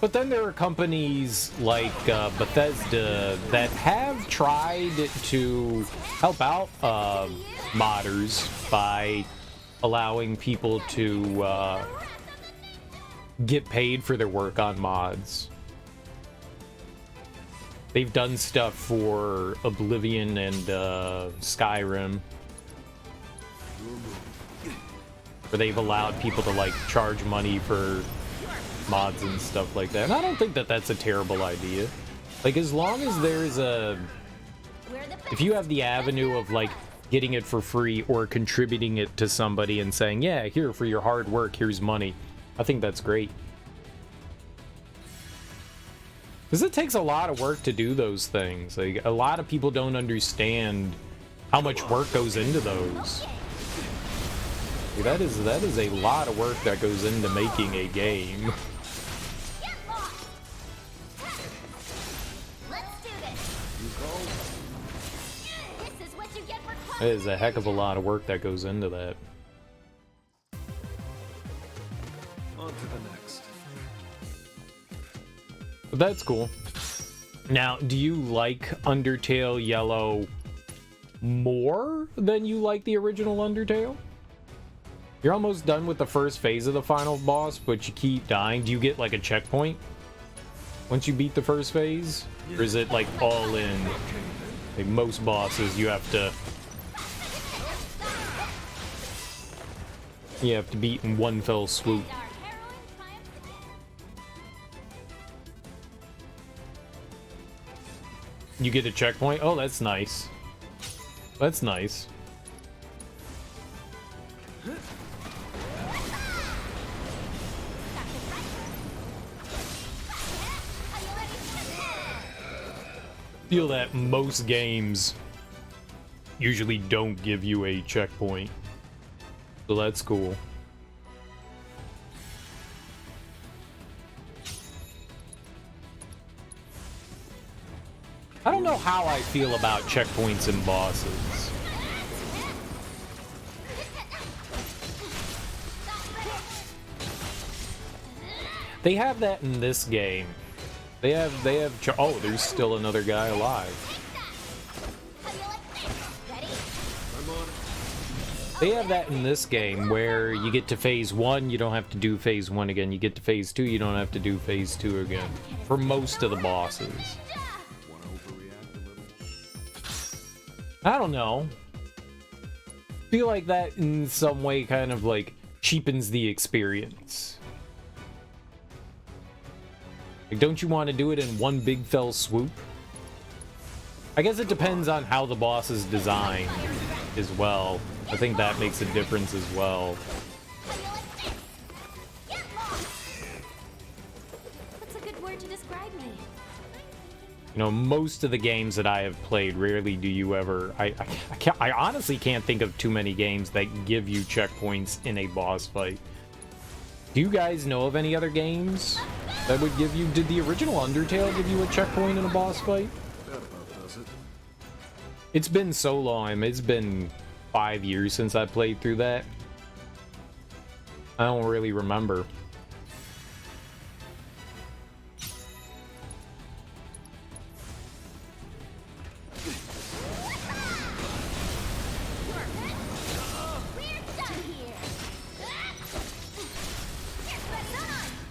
But then there are companies like Bethesda that have tried to help out modders by allowing people to get paid for their work on mods. They've done stuff for Oblivion and Skyrim, where they've allowed people to like charge money for mods and stuff like that. And I don't think that that's a terrible idea. Like, as long as there's if you have the avenue of like getting it for free or contributing it to somebody and saying, yeah, here for your hard work, here's money, I think that's great. Because it takes a lot of work to do those things. Like, a lot of people don't understand how much work goes into those. Like, that is a lot of work that goes into making a game. That is a heck of a lot of work that goes into that. On to the next. But that's cool. Now, do you like Undertale Yellow more than you like the original Undertale? You're almost done with the first phase of the final boss, but you keep dying. Do you get like a checkpoint once you beat the first phase? Or is it like all in? Like most bosses, you have to beat in one fell swoop. You get a checkpoint? Oh, that's nice. That's nice. Feel that most games usually don't give you a checkpoint. So that's cool. I don't know how I feel about checkpoints and bosses. They have that in this game. They have oh, there's still another guy alive. They have that in this game where you get to phase 1, you don't have to do phase 1 again. You get to phase 2, you don't have to do phase 2 again. For most of the bosses. I don't know. Feel like that in some way kind of like cheapens the experience. Like, don't you want to do it in one big fell swoop? I guess it depends on how the boss is designed as well. I think that makes a difference as well. That's a good word to describe me. You know, most of the games that I have played, rarely do you ever... I honestly can't think of too many games that give you checkpoints in a boss fight. Do you guys know of any other games that would give you... Did the original Undertale give you a checkpoint in a boss fight? That about does it. It's been so long. It's been 5 years since I played through that. I don't really remember.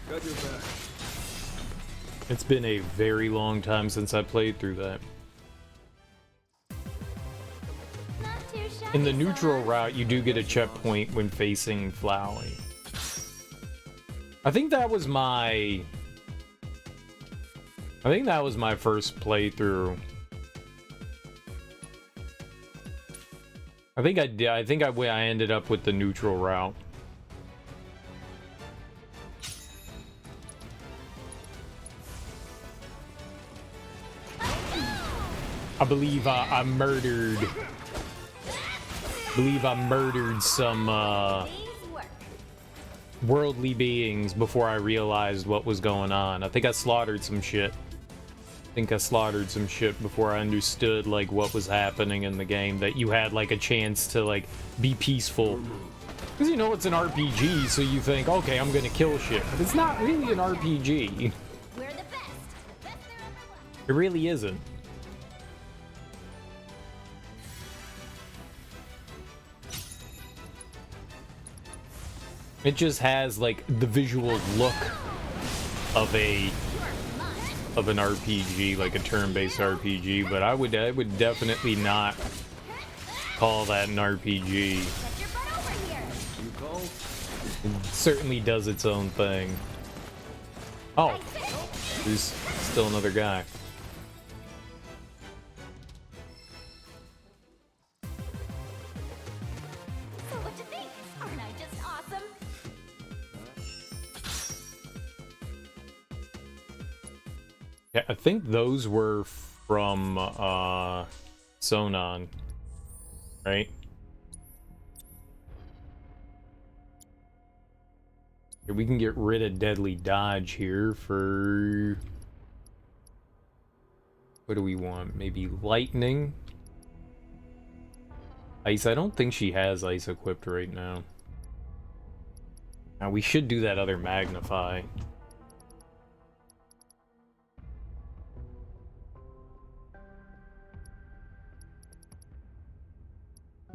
Got your back. It's been a very long time since I played through that. In the neutral route, you do get a checkpoint when facing Flowey. I think that was my first playthrough. I ended up with the neutral route. I believe I murdered some worldly beings before I realized what was going on. I think I slaughtered some shit. Before I understood like what was happening in the game, that you had like a chance to like be peaceful. Because you know it's an RPG, so you think, okay, I'm gonna kill shit. But it's not really an RPG. We're the best there ever was. It really isn't. It just has like the visual look of an RPG, like a turn-based RPG, but I would definitely not call that an RPG. Get your butt over here. You call? It certainly does its own thing. Oh, there's still another guy. So what you think? Aren't I just awesome? Yeah, I think those were from Sonon, right? Okay, we can get rid of Deadly Dodge here for... What do we want? Maybe Lightning? Ice, I don't think she has Ice equipped right now. Now we should do that other Magnify.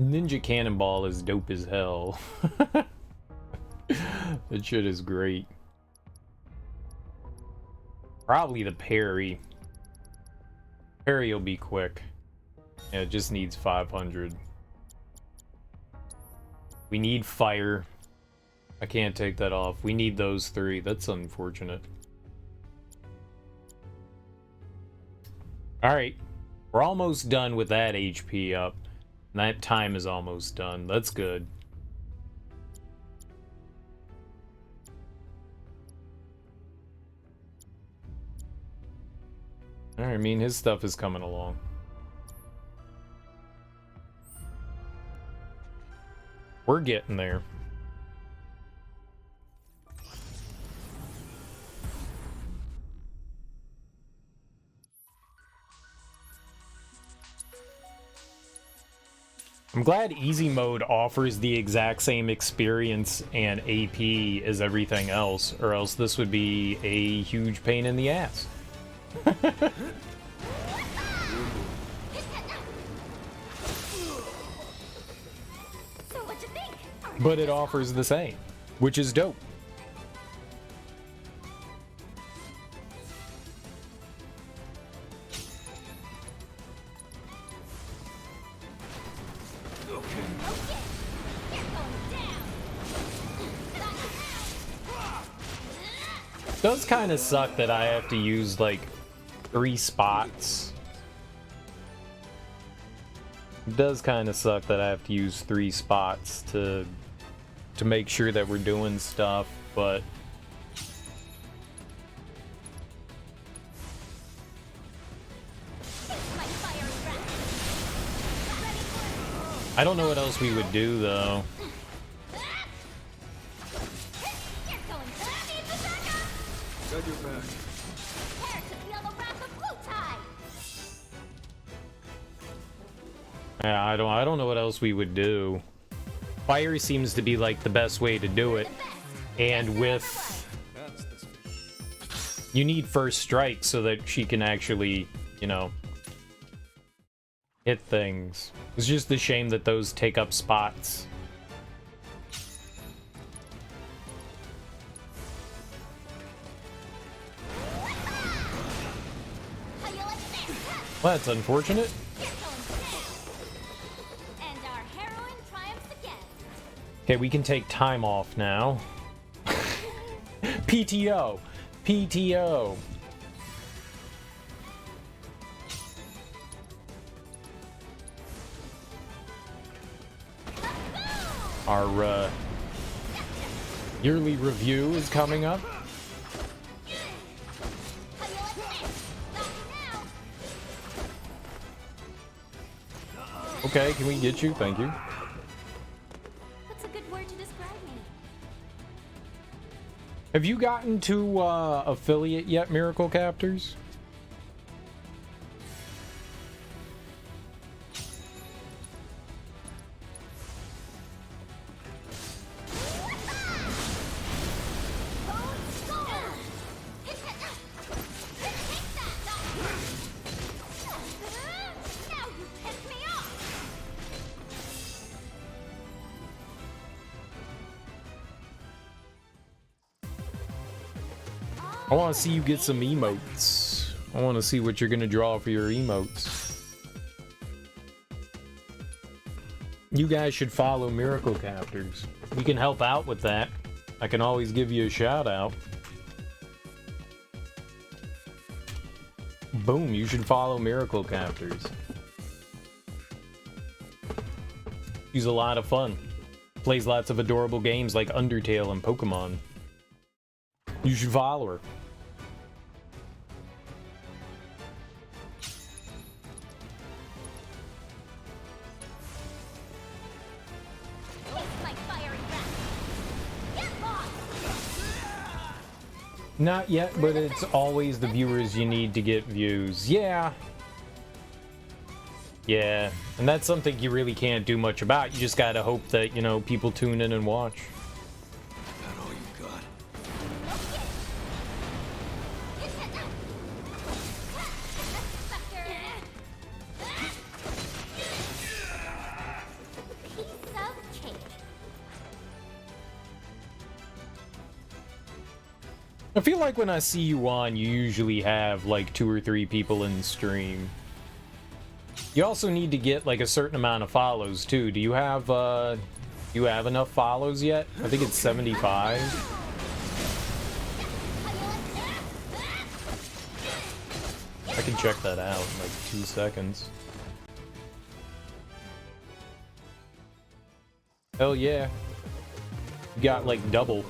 Ninja Cannonball is dope as hell. That shit is great. Probably the parry. Parry will be quick. Yeah, it just needs 500. We need fire. I can't take that off. We need those three. That's unfortunate. Alright. We're almost done with that HP up. And that time is almost done. That's good. Alright, I mean, his stuff is coming along. We're getting there. I'm glad easy mode offers the exact same experience and AP as everything else, or else this would be a huge pain in the ass. So what you think? Aren't But it offers the same, which is dope. Does kind of suck that I have to use like 3 spots. It does kind of suck that I have to use 3 spots to make sure that we're doing stuff, but I don't know what else we would do though. Got your back. I don't know what else we would do. Fire seems to be like the best way to do it. And with... You need first strike so that she can actually, you know, hit things. It's just a shame that those take up spots. Well, that's unfortunate. And our heroine triumphs again. Okay, we can take time off now. PTO. PTO. Our yearly review is coming up. Okay, can we get you? Thank you. What's a good word to describe me? Have you gotten to affiliate yet, Miracle Captors? I want to see you get some emotes. I want to see what you're going to draw for your emotes. You guys should follow Miracle Captors. We can help out with that. I can always give you a shout out. Boom, you should follow Miracle Captors. She's a lot of fun. Plays lots of adorable games like Undertale and Pokemon. You should follow her. Not yet, but it's always the viewers you need to get views. Yeah. Yeah, and that's something you really can't do much about. You just gotta hope that, you know, people tune in and watch. That all you got? Piece of cake. I feel like when I see you on, you usually have like 2 or 3 people in the stream. You also need to get like a certain amount of follows too. Do you have enough follows yet? I think it's 75. I can check that out in like 2 seconds. Hell yeah. You got like double.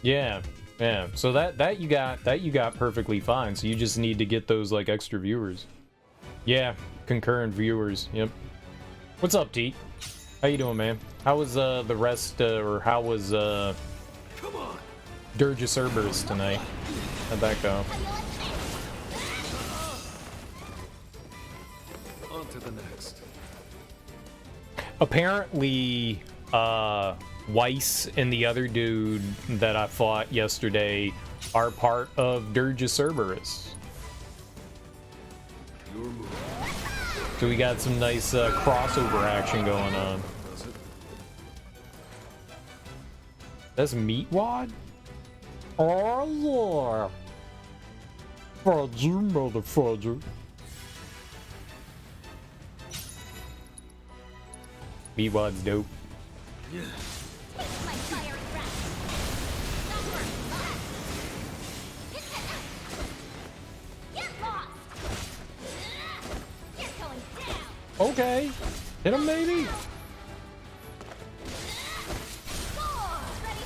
Yeah, yeah. So that you got perfectly fine. So you just need to get those like extra viewers. Yeah, concurrent viewers. Yep. What's up, Teet? How you doing, man? How was the rest or how was Come on. Dirge of Cerberus tonight? How'd that go? On to the next. Apparently, Weiss and the other dude that I fought yesterday are part of Dirge of Cerberus. Your move. So we got some nice crossover action going on. Does it? That's Meatwad? Oh yeah. Fudge you, motherfucker. Meatwad's dope. Yeah. Taste my fiery breath. Get lost. You're going down. Okay. Hit him, maybe? Ready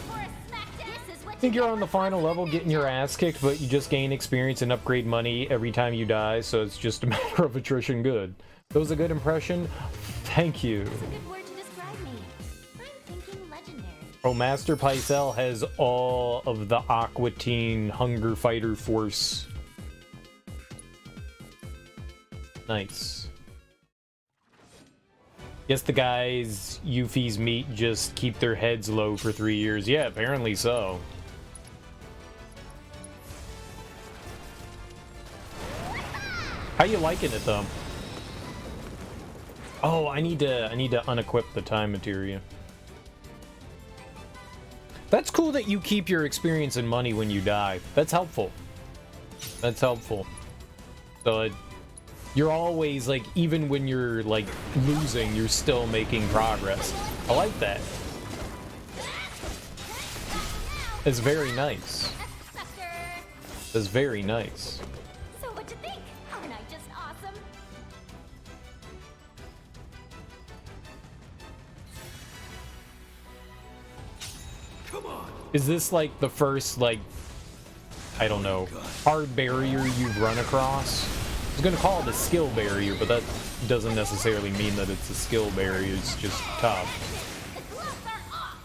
for a smackdown? This is what I think you're on the final level getting your ass kicked, but you just gain experience and upgrade money every time you die, so it's just a matter of attrition. Good. That was a good impression. Thank you. That's a good word to describe me. I'm thinking legendary. Oh, Master Pycelle has all of the Aqua Teen Hunger Fighter Force. Nice. Guess the guys Yuffie's meet just keep their heads low for 3 years. Yeah, apparently so. How you liking it though? Oh, I need to unequip the time materia. That's cool that you keep your experience and money when you die. That's helpful. That's helpful. So you're always like, even when you're like losing, you're still making progress. I like that. It's very nice. It's very nice. So what'd you think? Aren't I just awesome? Come on. Is this like the first, like, I don't know, hard barrier you've run across? I was gonna call it a skill barrier, but that doesn't necessarily mean that it's a skill barrier, it's just tough. The gloves are off.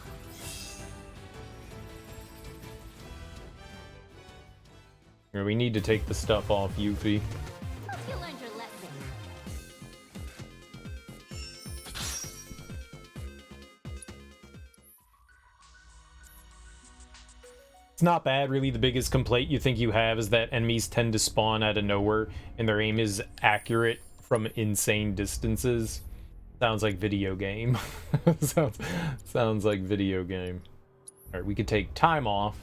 Here, we need to take the stuff off Yuffie. Hope you learned your lesson. It's not bad, really. The biggest complaint you think you have is that enemies tend to spawn out of nowhere, and their aim is accurate from insane distances. Sounds like video game. sounds like video game. Alright, we could take time off.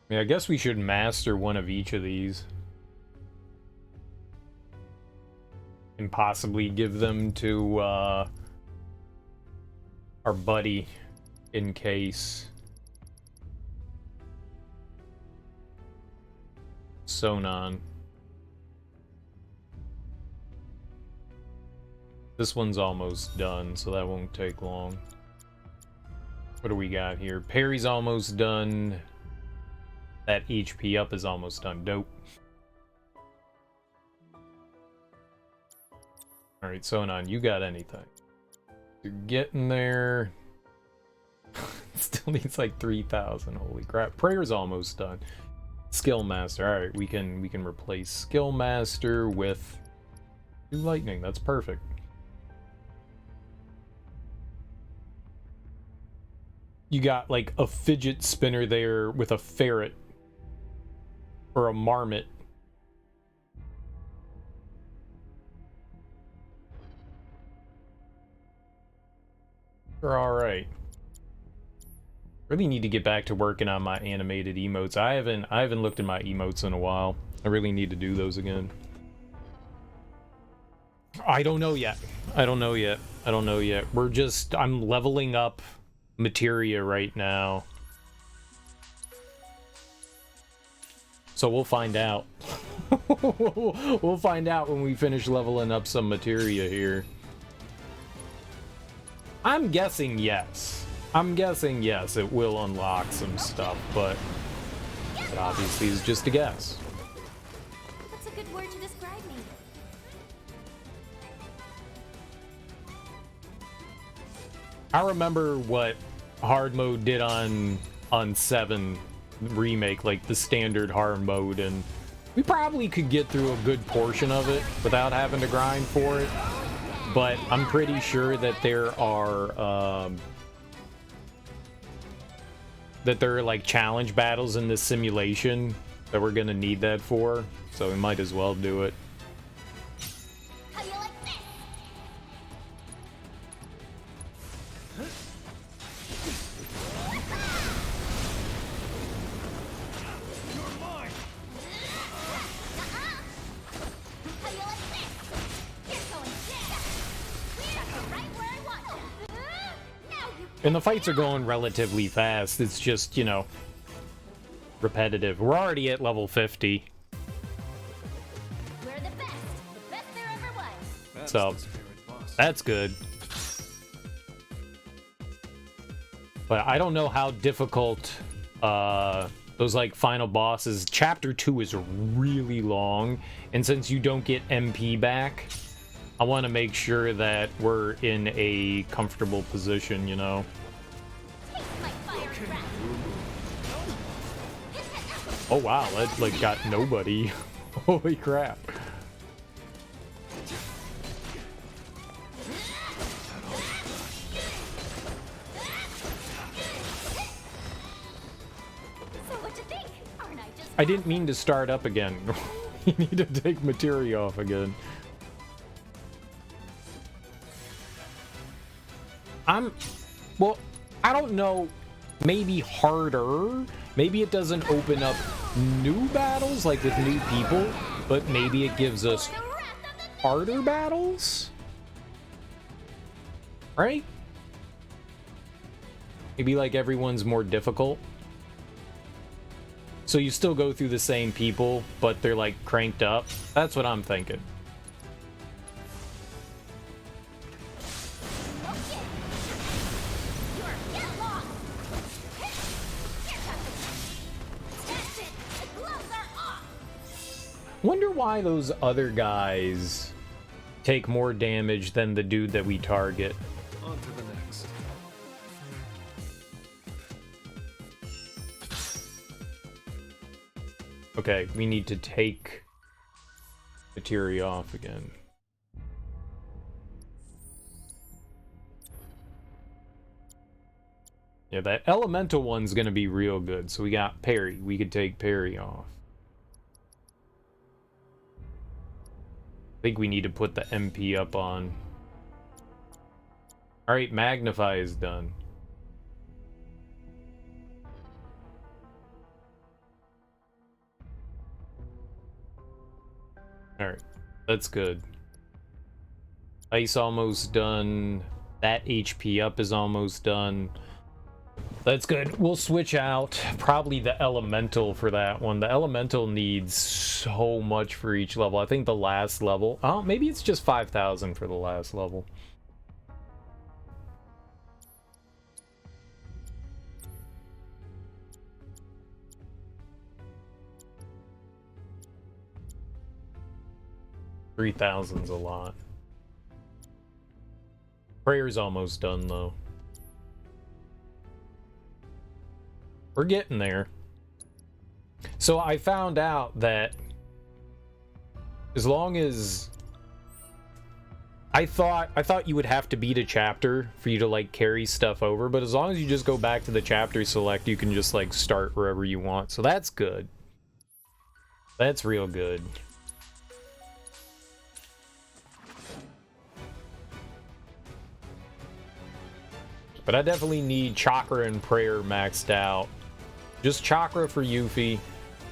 Yeah, I guess we should master one of each of these. And possibly give them to, our buddy, in case. Sonon. This one's almost done, so that won't take long. What do we got here? Parry's almost done. That HP up is almost done. Dope. Alright, Sonon, you got anything? You're getting there. Still needs like 3,000. Holy crap. Prayer's almost done. Skill Master. Alright, we can replace Skill Master with New Lightning. That's perfect. You got like a fidget spinner there with a ferret. Or a marmot. They're alright. Really need to get back to working on my animated emotes. I haven't looked at my emotes in a while. I really need to do those again. I don't know yet. I don't know yet. I'm leveling up materia right now. So we'll find out. We'll find out when we finish leveling up some materia here. I'm guessing yes. It will unlock some stuff, but it obviously is just a guess. That's a good word to describe me. I remember what hard mode did on 7 Remake, like the standard hard mode, and we probably could get through a good portion of it without having to grind for it, but I'm pretty sure that there are like challenge battles in this simulation that we're gonna need that for, so we might as well do it. How you like this? How you like this? You're going down. And the fights are going relatively fast. It's just, you know, repetitive. We're already at level 50. We're the best there ever was. That's So, the spirit, boss. that's good. But I don't know how difficult those like final bosses. Chapter 2 is really long, and since you don't get MP back, I want to make sure that we're in a comfortable position, you know. Taste my fire breath. Oh wow, that like got nobody. Holy crap. So what you think? Aren't I just I didn't mean to start up again. You need to take materia off again. Well, I don't know, maybe harder. Maybe it doesn't open up new battles, like with new people, but maybe it gives us the wrath of the harder battles? Right? Maybe like everyone's more difficult. So you still go through the same people, but they're like cranked up. That's what I'm thinking. Okay. You're get lost. That's it. The gloves are off. Wonder why those other guys take more damage than the dude that we target. On to the next. Okay, we need to take materia off again. Yeah, that elemental one's gonna be real good. So we got parry. We could take parry off. I think we need to put the MP up on. Alright, magnify is done. Alright, that's good. Ice almost done. That HP up is almost done. That's good. We'll switch out probably the elemental for that one. The elemental needs so much for each level. I think the last level... Oh, maybe it's just 5,000 for the last level. $3,000's a lot. Prayer's almost done, though. We're getting there. So I found out that as long as... I thought you would have to beat a chapter for you to, like, carry stuff over, but as long as you just go back to the chapter select, you can just, like, start wherever you want. So that's good. That's real good. But I definitely need chakra and prayer maxed out. Just chakra for Yuffie,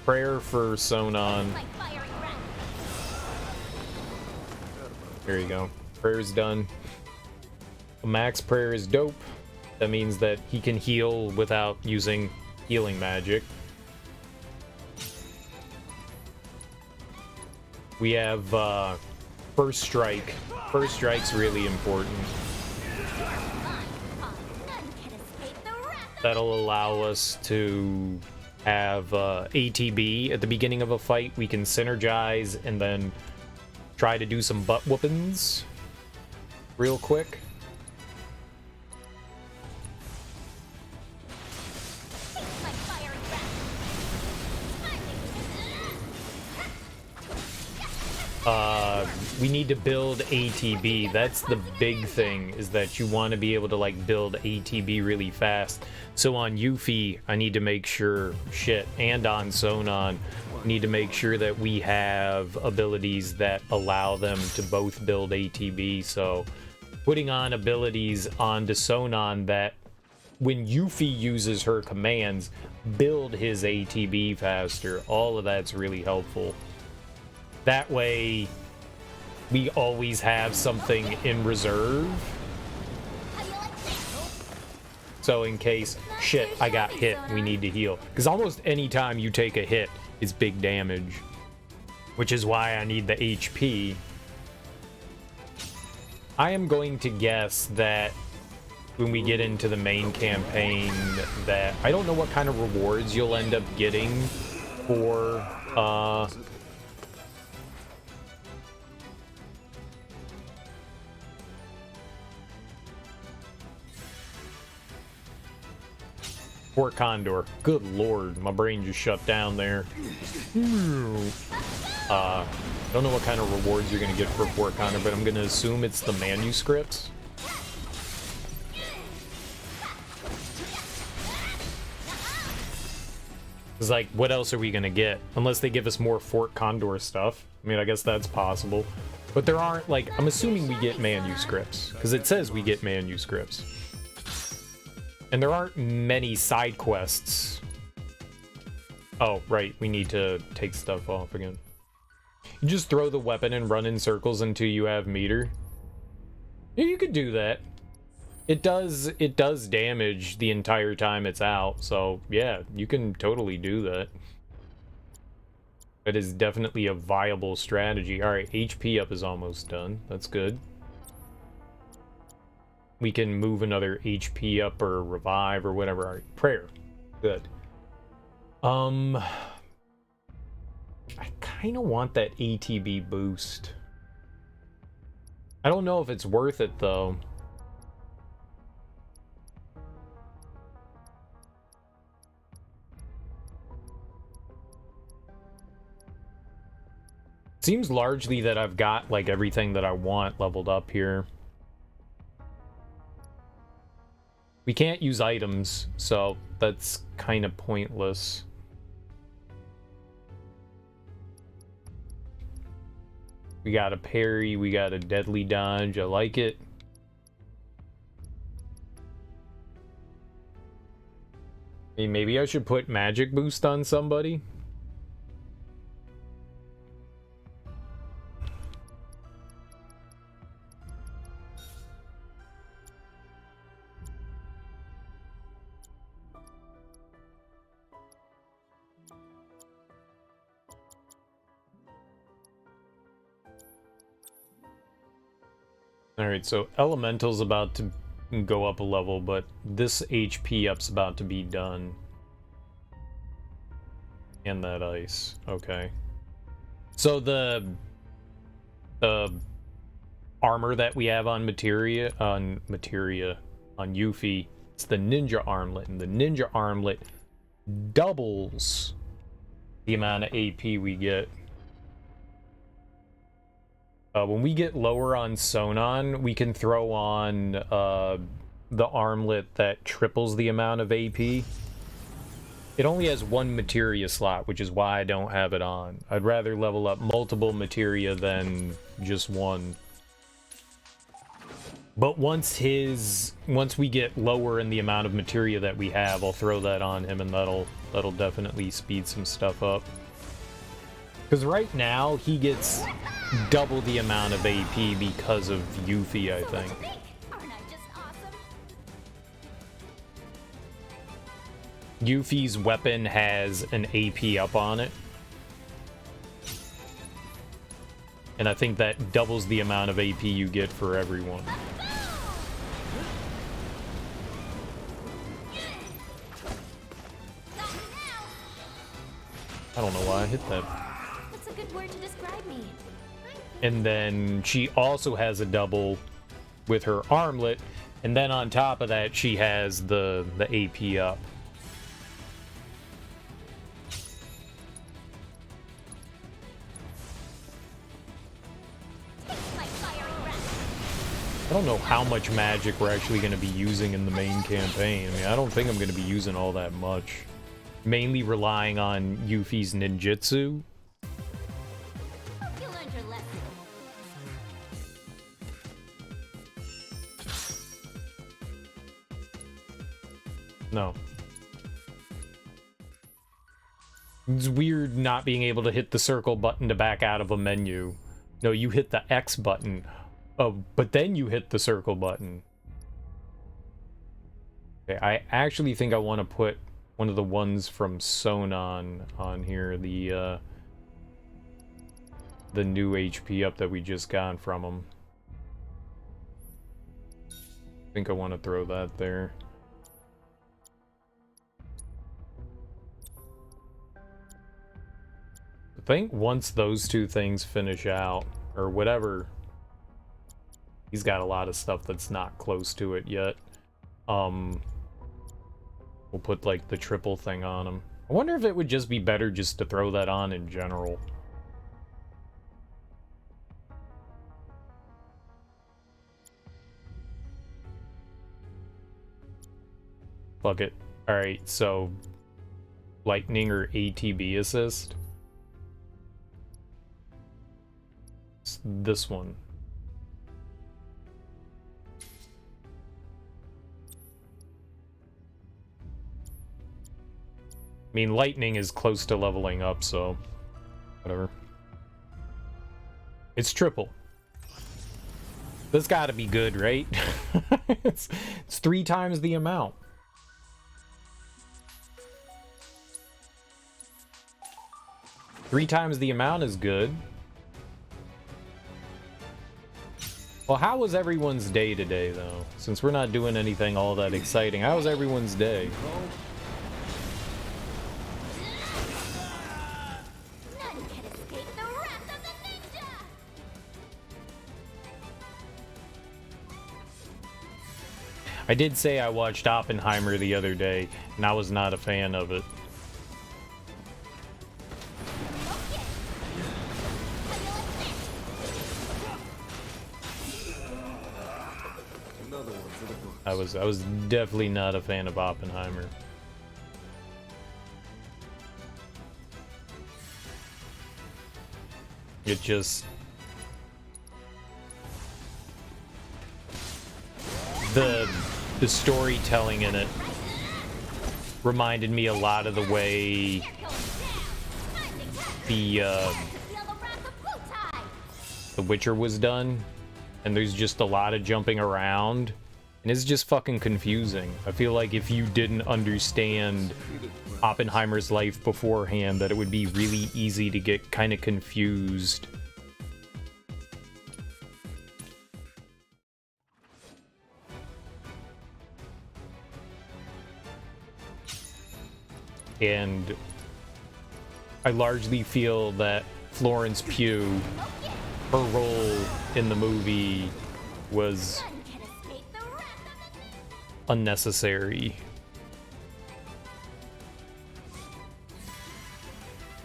prayer for Sonon. My fiery breath. There you go. Prayer's done. A max prayer is dope. That means that he can heal without using healing magic. We have first strike. First strike's really important. That'll allow us to have ATB at the beginning of a fight. We can synergize and then try to do some butt whoopings real quick. We need to build ATB. That's the big thing, is that you want to be able to like build ATB really fast. So on Yuffie, I need to make sure, and on Sonon, I need to make sure that we have abilities that allow them to both build ATB. So putting on abilities onto Sonon that when Yuffie uses her commands, build his ATB faster. All of that's really helpful. That way, we always have something in reserve. So in case, shit, I got hit, we need to heal. Because almost any time you take a hit is big damage. Which is why I need the HP. I am going to guess that when we get into the main campaign that... I don't know what kind of rewards you'll end up getting for... Fort Condor. Good lord, my brain just shut down there. Don't know what kind of rewards you're gonna get for Fort Condor, but I'm gonna assume it's the manuscripts. It's like, what else are we gonna get? Unless they give us more Fort Condor stuff. I mean, I guess that's possible. But there aren't, like, I'm assuming we get manuscripts. Because it says we get manuscripts. And there aren't many side quests. Oh, right. We need to take stuff off again. You just throw the weapon and run in circles until you have meter. Yeah, you could do that. It does damage the entire time it's out. So, yeah, you can totally do that. That is definitely a viable strategy. All right, HP up is almost done. That's good. We can move another HP up or revive or whatever. All right, prayer. Good. I kind of want that ATB boost. I don't know if it's worth it, though. Seems largely that I've got, like, everything that I want leveled up here. We can't use items, so that's kind of pointless. We got a parry, we got a deadly dodge, I like it. Hey, maybe I should put magic boost on somebody? Alright, so Elemental's about to go up a level, but this HP up's about to be done. And that ice. Okay. So the armor that we have on materia, on Yuffie, it's the ninja armlet, and the ninja armlet doubles the amount of AP we get. When we get lower on Sonon, we can throw on the armlet that triples the amount of AP. It only has one materia slot, which is why I don't have it on. I'd rather level up multiple materia than just one. But once we get lower in the amount of materia that we have, I'll throw that on him, and that'll definitely speed some stuff up. Because right now, he gets double the amount of AP because of Yuffie, I think. Yuffie's weapon has an AP up on it. And I think that doubles the amount of AP you get for everyone. I don't know why I hit that. What's a good word to describe me? And then she also has a double with her armlet, and then on top of that she has the AP up. I don't know how much magic we're actually going to be using in the main campaign. I mean, I don't think I'm going to be using all that much. Mainly relying on Yuffie's ninjutsu. No. It's weird not being able to hit the circle button to back out of a menu. No, you hit the X button. Oh, but then you hit the circle button. Okay, I actually think I want to put one of the ones from Sonon on here, the new HP up that we just got from him. I think I want to throw that there. I think once those two things finish out, or whatever, he's got a lot of stuff that's not close to it yet. We'll put like the triple thing on him. I wonder if it would just be better just to throw that on in general. Fuck it. Alright, so lightning or ATB assist. It's this one. I mean, lightning is close to leveling up, so whatever. It's triple. That's gotta be good, right? it's 3 times the amount. Three times the amount is good. Well, how was everyone's day today, though? Since we're not doing anything all that exciting, how was everyone's day? None can escape the wrath of the ninja! I did say I watched Oppenheimer the other day, and I was not a fan of it. I was definitely not a fan of Oppenheimer. It just... The storytelling in it reminded me a lot of the way The Witcher was done, and there's just a lot of jumping around, and it's just fucking confusing. I feel like if you didn't understand Oppenheimer's life beforehand, that it would be really easy to get kind of confused. And I largely feel that Florence Pugh, her role in the movie was unnecessary.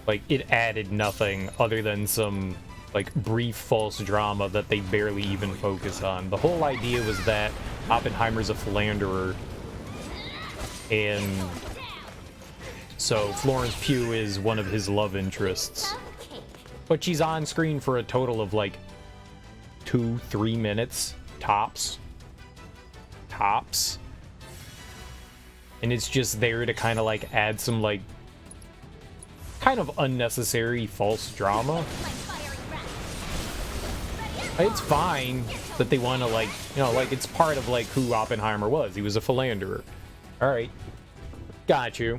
Like, it added nothing other than some, like, brief false drama that they barely even focus on. The whole idea was that Oppenheimer's a philanderer, and so Florence Pugh is one of his love interests. But she's on screen for a total of like 2-3 minutes tops. And it's just there to kind of like add some like kind of unnecessary false drama. It's fine that they want to, like, you know, like, it's part of like who Oppenheimer was. He was a philanderer. All right, got you.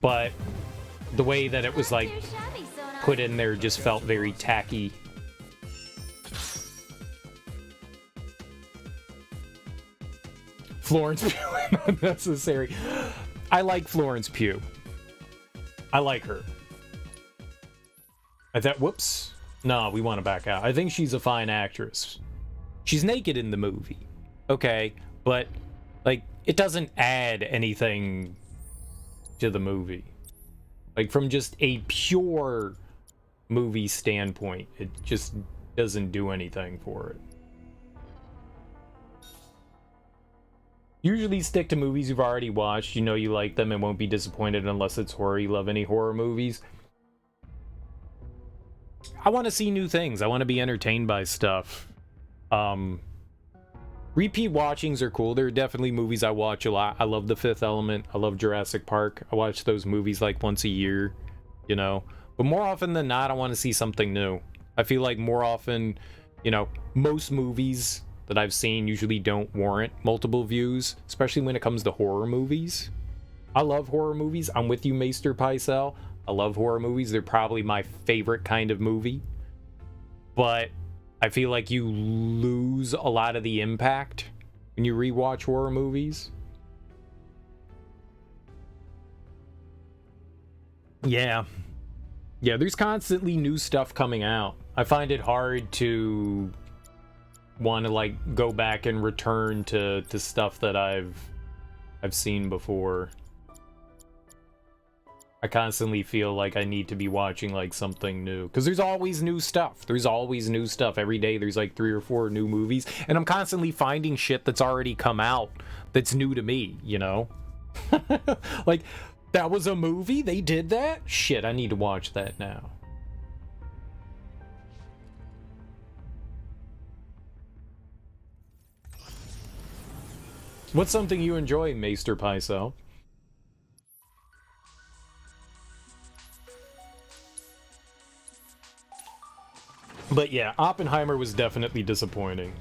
But the way that it was like put in there just felt very tacky. Florence Pugh, unnecessary. I like Florence Pugh. I like her. I thought, whoops. No, we want to back out. I think she's a fine actress. She's naked in the movie. Okay, but like it doesn't add anything to the movie. Like, from just a pure movie standpoint, it just doesn't do anything for it. Usually stick to movies you've already watched. You know you like them and won't be disappointed unless it's horror. You love any horror movies. I want to see new things. I want to be entertained by stuff. Repeat watchings are cool. There are definitely movies I watch a lot. I love The Fifth Element. I love Jurassic Park. I watch those movies like once a year, you know. But more often than not, I want to see something new. I feel like more often, you know, most movies that I've seen usually don't warrant multiple views, especially when it comes to horror movies. I love horror movies. I'm with you, Maester Pycelle. I love horror movies. They're probably my favorite kind of movie. But I feel like you lose a lot of the impact when you rewatch horror movies. Yeah. Yeah, there's constantly new stuff coming out. I find it hard to want to like go back and return to stuff that I've seen before. I constantly feel like I need to be watching like something new because there's always new stuff. There's always new stuff every day. There's like 3 or 4 new movies, and I'm constantly finding shit that's already come out that's new to me, you know? Like, that was a movie? They did that? Shit, I need to watch that now. What's something you enjoy, Maester Pycelle? But yeah, Oppenheimer was definitely disappointing.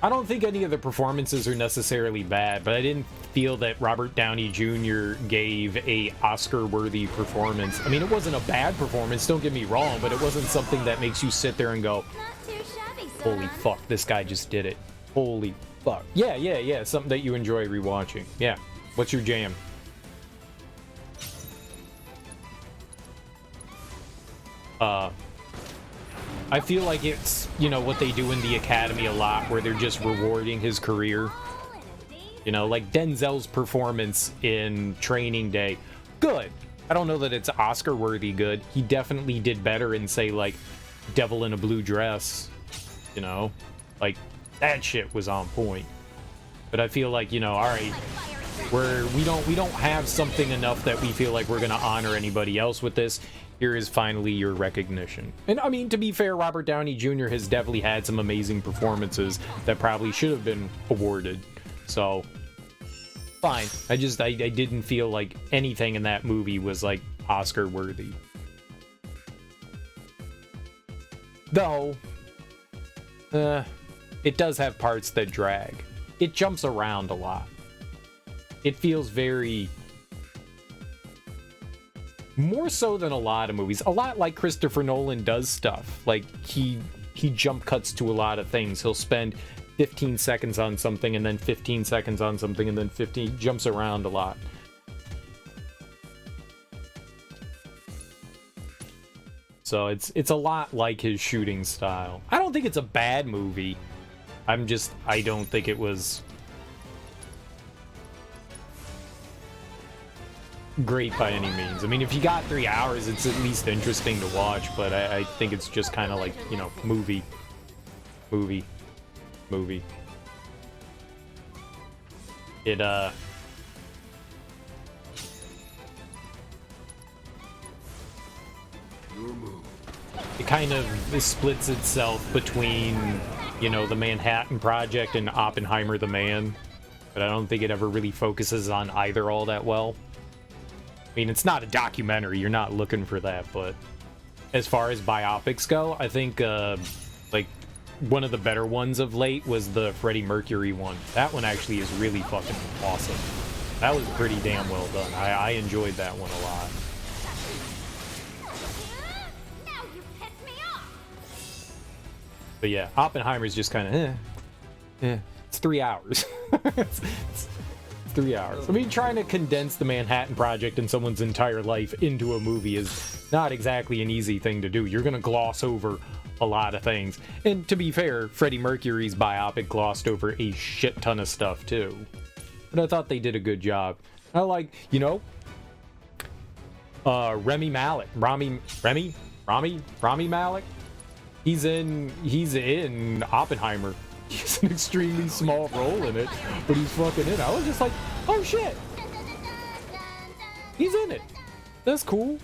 I don't think any of the performances are necessarily bad, but I didn't feel that Robert Downey Jr. gave a Oscar-worthy performance. I mean, it wasn't a bad performance, don't get me wrong, but it wasn't something that makes you sit there and go, Not too shabby, holy fuck, this guy just did it. Holy fuck. Yeah, something that you enjoy rewatching. Yeah. What's your jam? I feel like it's, you know, what they do in the Academy a lot, where they're just rewarding his career. You know, like Denzel's performance in Training Day. Good. I don't know that it's Oscar-worthy good. He definitely did better in, say, like, Devil in a Blue Dress. You know? Like, that shit was on point. But I feel like, you know, alright, we don't have something enough that we feel like we're gonna honor anybody else with this. Here is finally your recognition. And I mean, to be fair, Robert Downey Jr. has definitely had some amazing performances that probably should have been awarded. So, fine. I didn't feel like anything in that movie was like Oscar worthy. Though, it does have parts that drag. It jumps around a lot. It feels very... more so than a lot of movies. A lot like Christopher Nolan does stuff. Like, he jump cuts to a lot of things. He'll spend 15 seconds on something, and then 15 seconds on something, and then 15... jumps around a lot. So it's a lot like his shooting style. I don't think it's a bad movie. I don't think it was great by any means. I mean, if you got 3 hours, it's at least interesting to watch, but I think it's just kind of like, you know, movie. It kind of splits itself between, you know, the Manhattan Project and Oppenheimer the Man, but I don't think it ever really focuses on either all that well. I mean, it's not a documentary, you're not looking for that, but as far as biopics go, I think, like, one of the better ones of late was the Freddie Mercury one. That one actually is really fucking awesome. That was pretty damn well done. I enjoyed that one a lot. Now you pissed me off. But yeah, Oppenheimer's just kind of, it's 3 hours. it's 3 hours. I mean, trying to condense the Manhattan Project and someone's entire life into a movie is not exactly an easy thing to do. You're going to gloss over a lot of things. And to be fair, Freddie Mercury's biopic glossed over a shit ton of stuff too. But I thought they did a good job. I like, you know, Rami Malek. Rami Malek? He's in Oppenheimer. He's an extremely small role in it, but he's fucking in it. I was just like, oh shit, he's in it. That's cool.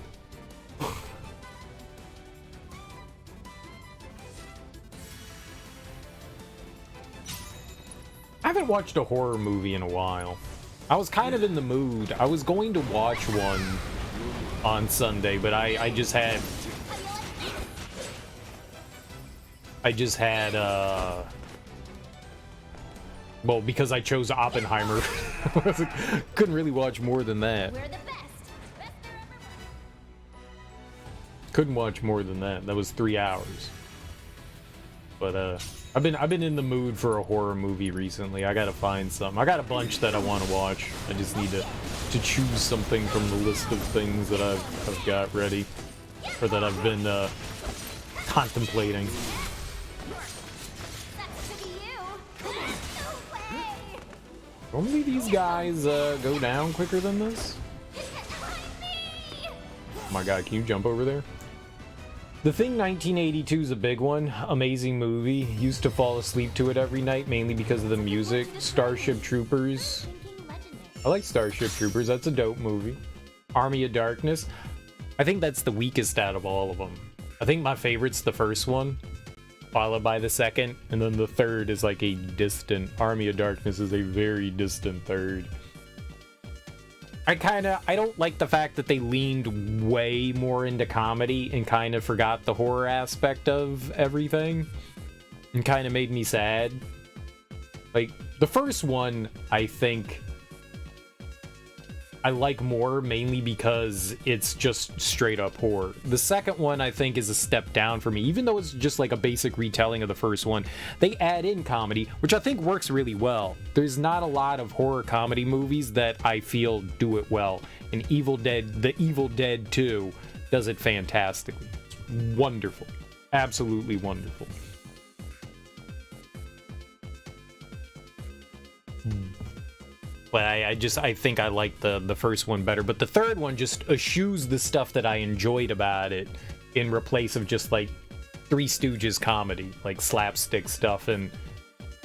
I haven't watched a horror movie in a while. I was kind of in the mood. I was going to watch one on Sunday, but I just had Well, because I chose Oppenheimer. Couldn't really watch more than that. We're the best. Best there ever was. Couldn't watch more than that. That was 3 hours. But I've been in the mood for a horror movie recently. I gotta find some. I got a bunch that I want to watch. I just need to choose something from the list of things that I've got ready, or that I've been contemplating. That's to be you. No way. Normally these guys go down quicker than this. Oh my god, can you jump over there? The Thing 1982 is a big one. Amazing movie. Used to fall asleep to it every night, mainly because of the music. Starship Troopers. Thinking legendary. I like Starship Troopers. That's a dope movie. Army of Darkness. I think that's the weakest out of all of them. I think my favorite's the first one, followed by the second, and then the third is like a distant. Army of Darkness is a very distant third. I don't like the fact that they leaned way more into comedy and kind of forgot the horror aspect of everything, and kind of made me sad. Like, the first one, I think I like more, mainly because it's just straight up horror. The second one, I think, is a step down for me. Even though it's just like a basic retelling of the first one, they add in comedy, which I think works really well. There's not a lot of horror comedy movies that I feel do it well. And The Evil Dead 2 does it fantastically. It's wonderful. Absolutely wonderful. But I think I like the first one better. But the third one just eschews the stuff that I enjoyed about it in replace of just like Three Stooges comedy, like slapstick stuff. And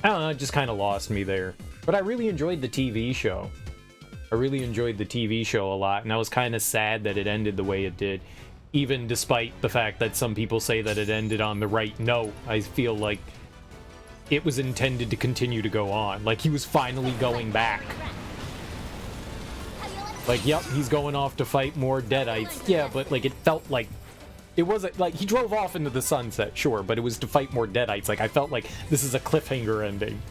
I don't know, it just kind of lost me there. But I really enjoyed the TV show. I really enjoyed the TV show a lot. And I was kind of sad that it ended the way it did. Even despite the fact that some people say that it ended on the right note, I feel like it was intended to continue to go on. Like, he was finally going back. Like, yep, he's going off to fight more Deadites. Yeah, but, like, it felt like... It wasn't... Like, he drove off into the sunset, sure, but it was to fight more Deadites. Like, I felt like this is a cliffhanger ending.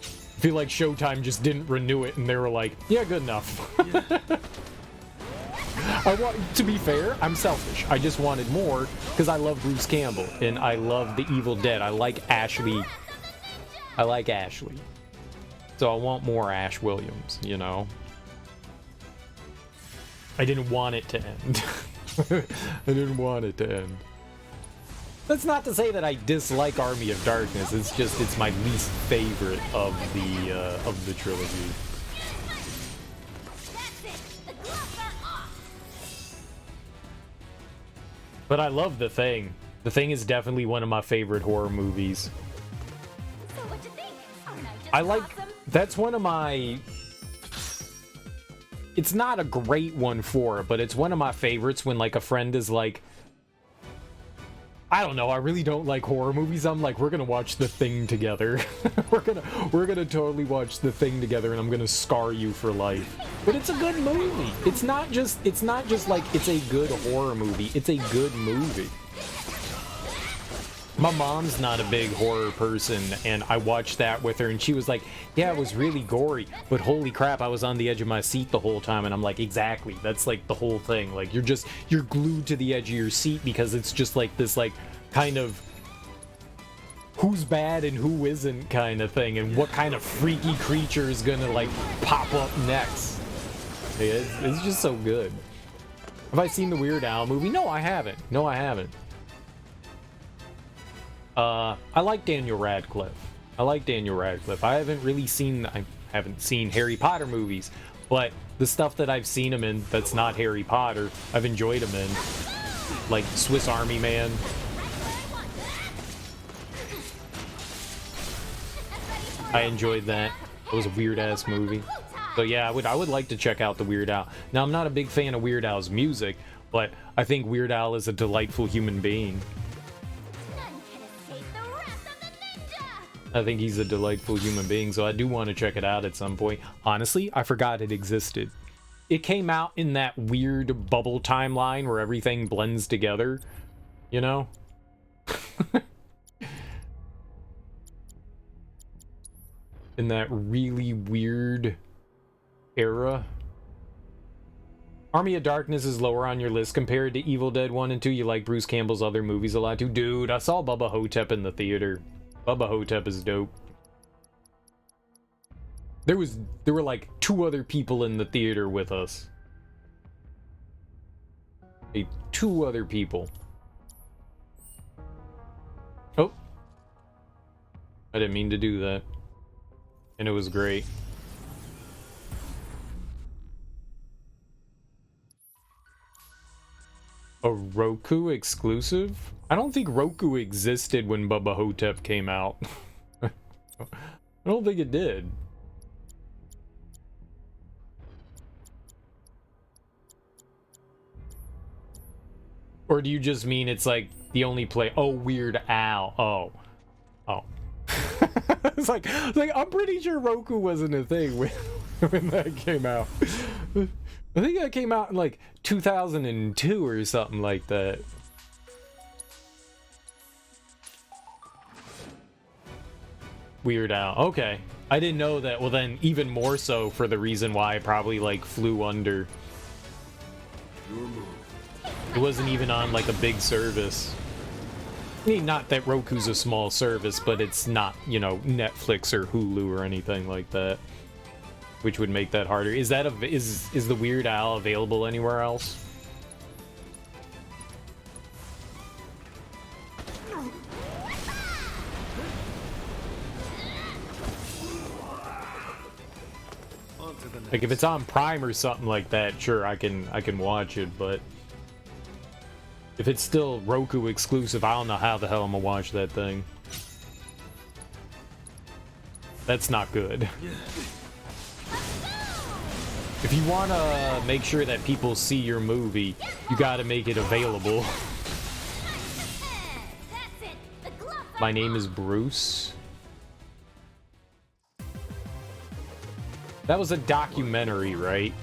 I feel like Showtime just didn't renew it, and they were like, yeah, good enough. To be fair, I'm selfish. I just wanted more, because I love Bruce Campbell, and I love The Evil Dead. I like Ashley. I like Ashley. So I want more Ash Williams, you know? I didn't want it to end. I didn't want it to end. That's not to say that I dislike Army of Darkness. It's just, it's my least favorite of the trilogy. That's it. The gloves are off. But I love The Thing. The Thing is definitely one of my favorite horror movies. So what you think? Aren't I just I like... awesome? That's one of my... It's not a great one for it, but it's one of my favorites when, like, a friend is like, I don't know, I really don't like horror movies. I'm like, we're gonna watch The Thing together. we're gonna totally watch The Thing together, and I'm gonna scar you for life. But it's a good movie. It's not just like it's a good horror movie. It's a good movie. My mom's not a big horror person, and I watched that with her, and she was like, yeah, it was really gory, but holy crap, I was on the edge of my seat the whole time. And I'm like, exactly, that's like the whole thing. Like, you're glued to the edge of your seat, because it's just like this, like, kind of who's bad and who isn't kind of thing, and what kind of freaky creature is gonna, like, pop up next. Yeah, it's just so good. Have I seen the Weird Al movie? No, I haven't. No, I haven't. I like Daniel Radcliffe. I haven't seen Harry Potter movies, but the stuff that I've seen him in that's not Harry Potter, I've enjoyed him in. Like Swiss Army Man. I enjoyed that. It was a weird-ass movie. So yeah, I would like to check out the Weird Al. Now, I'm not a big fan of Weird Al's music, but I think Weird Al is a delightful human being. I think he's a delightful human being, so I do want to check it out at some point. Honestly, I forgot it existed. It came out in that weird bubble timeline where everything blends together, you know? in that really weird era. Army of Darkness is lower on your list compared to Evil Dead 1 and 2. You like Bruce Campbell's other movies a lot too. Dude, I saw Bubba Hotep in the theater. Bubba Hotep is dope. There were like 2 other people in the theater with us. 2 other people. Oh. I didn't mean to do that. And it was great. A Roku exclusive? I don't think Roku existed when Bubba Hotep came out. I don't think it did. Or do you just mean it's like the only play? Oh, Weird Al. Oh. Oh. it's like I'm pretty sure Roku wasn't a thing when that came out. I think that came out in like 2002 or something like that. Weird Al. Okay. I didn't know that. Well, then even more so for the reason why I probably like flew under. It wasn't even on like a big service. I mean, not that Roku's a small service, but it's not, you know, Netflix or Hulu or anything like that, which would make that harder. Is that is the Weird Al available anywhere else? Like if it's on Prime or something like that, sure, I can watch it, but if it's still Roku exclusive, I don't know how the hell I'm gonna watch that thing. That's not good. If you want to make sure that people see your movie, you got to make it available. My name is Bruce. That was a documentary, right?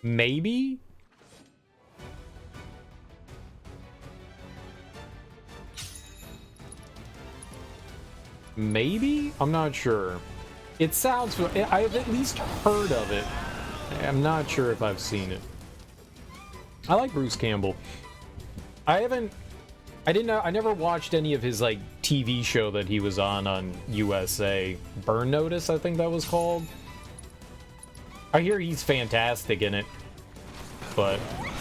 Maybe? Maybe? I'm not sure. It sounds... I've at least heard of it. I'm not sure if I've seen it. I like Bruce Campbell. I never watched any of his, like, TV show that he was on USA. Burn Notice, I think that was called. I hear he's fantastic in it, but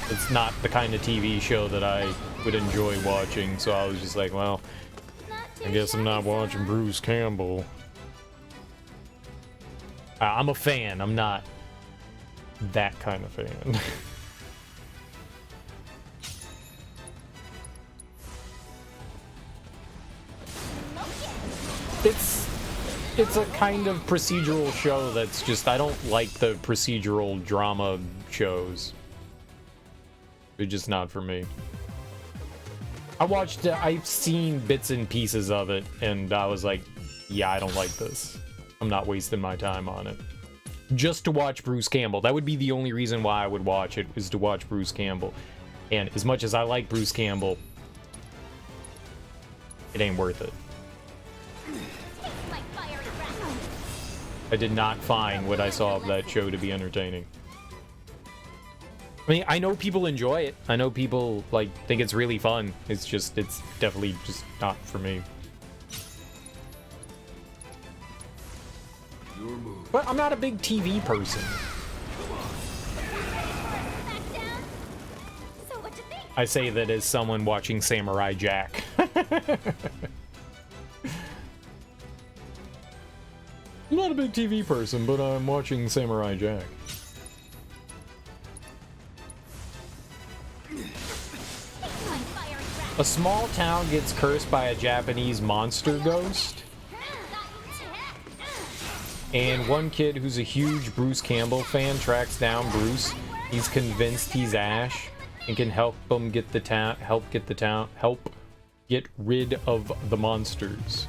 it's not the kind of TV show that I would enjoy watching, so I was just like, well, I guess I'm not watching Bruce Campbell. I'm a fan, I'm not that kind of fan. It's a kind of procedural show that's just, I don't like the procedural drama shows. They're just not for me. I've seen bits and pieces of it, and I was like, yeah, I don't like this. I'm not wasting my time on it. Just to watch Bruce Campbell. That would be the only reason why I would watch it, is to watch Bruce Campbell. And as much as I like Bruce Campbell, it ain't worth it. I did not find what I saw of that show to be entertaining. I mean, I know people enjoy it. I know people, like, think it's really fun. It's definitely just not for me. But I'm not a big TV person. I say that as someone watching Samurai Jack. I'm not a big TV person, but I'm watching Samurai Jack. A small town gets cursed by a Japanese monster ghost. And one kid who's a huge Bruce Campbell fan tracks down Bruce. He's convinced he's Ash and can help get rid of the monsters.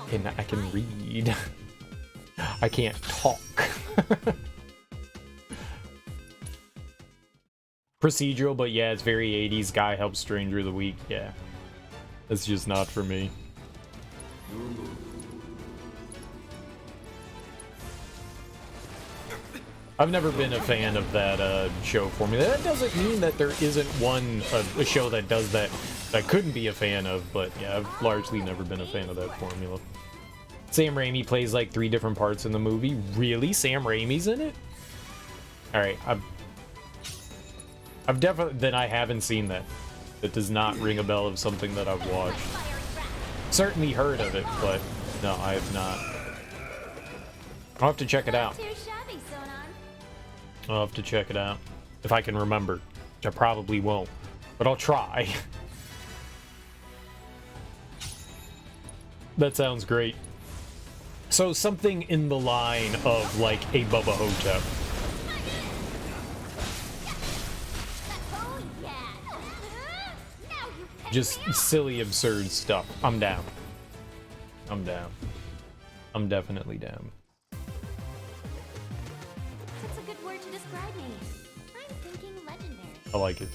And I can read. I can't talk. procedural, but yeah, it's very 80s. Guy helps stranger of the week. Yeah, that's just not for me. I've never been a fan of that show formula. That doesn't mean that there isn't one a show that does that I couldn't be a fan of, but yeah, I've largely never been a fan of that formula. Sam Raimi plays like 3 different parts in the movie. Really? Sam Raimi's in it? Alright, I've definitely... Then I haven't seen that. That does not ring a bell of something that I've watched. Certainly heard of it, but no, I have not. I'll have to check it out. I'll have to check it out. If I can remember. Which I probably won't. But I'll try. That sounds great. So something in the line of like a Bubba Hotep. Just silly, absurd stuff. I'm down. I'm down. I'm definitely down. That's a good word to describe me. I'm thinking legendary. I like it.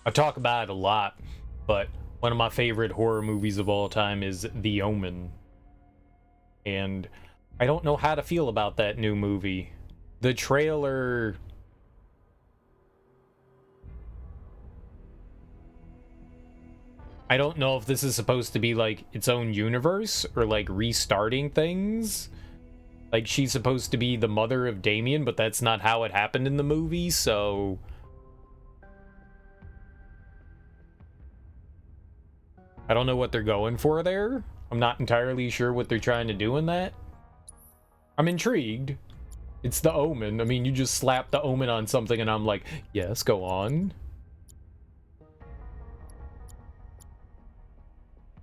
I talk about it a lot, but one of my favorite horror movies of all time is The Omen. And I don't know how to feel about that new movie. The trailer... I don't know if this is supposed to be like its own universe or like restarting things. Like she's supposed to be the mother of Damien, but that's not how it happened in the movie, so... I don't know what they're going for there. I'm not entirely sure what they're trying to do in that. I'm intrigued. It's The Omen. I mean, you just slap The Omen on something and I'm like, yes, go on.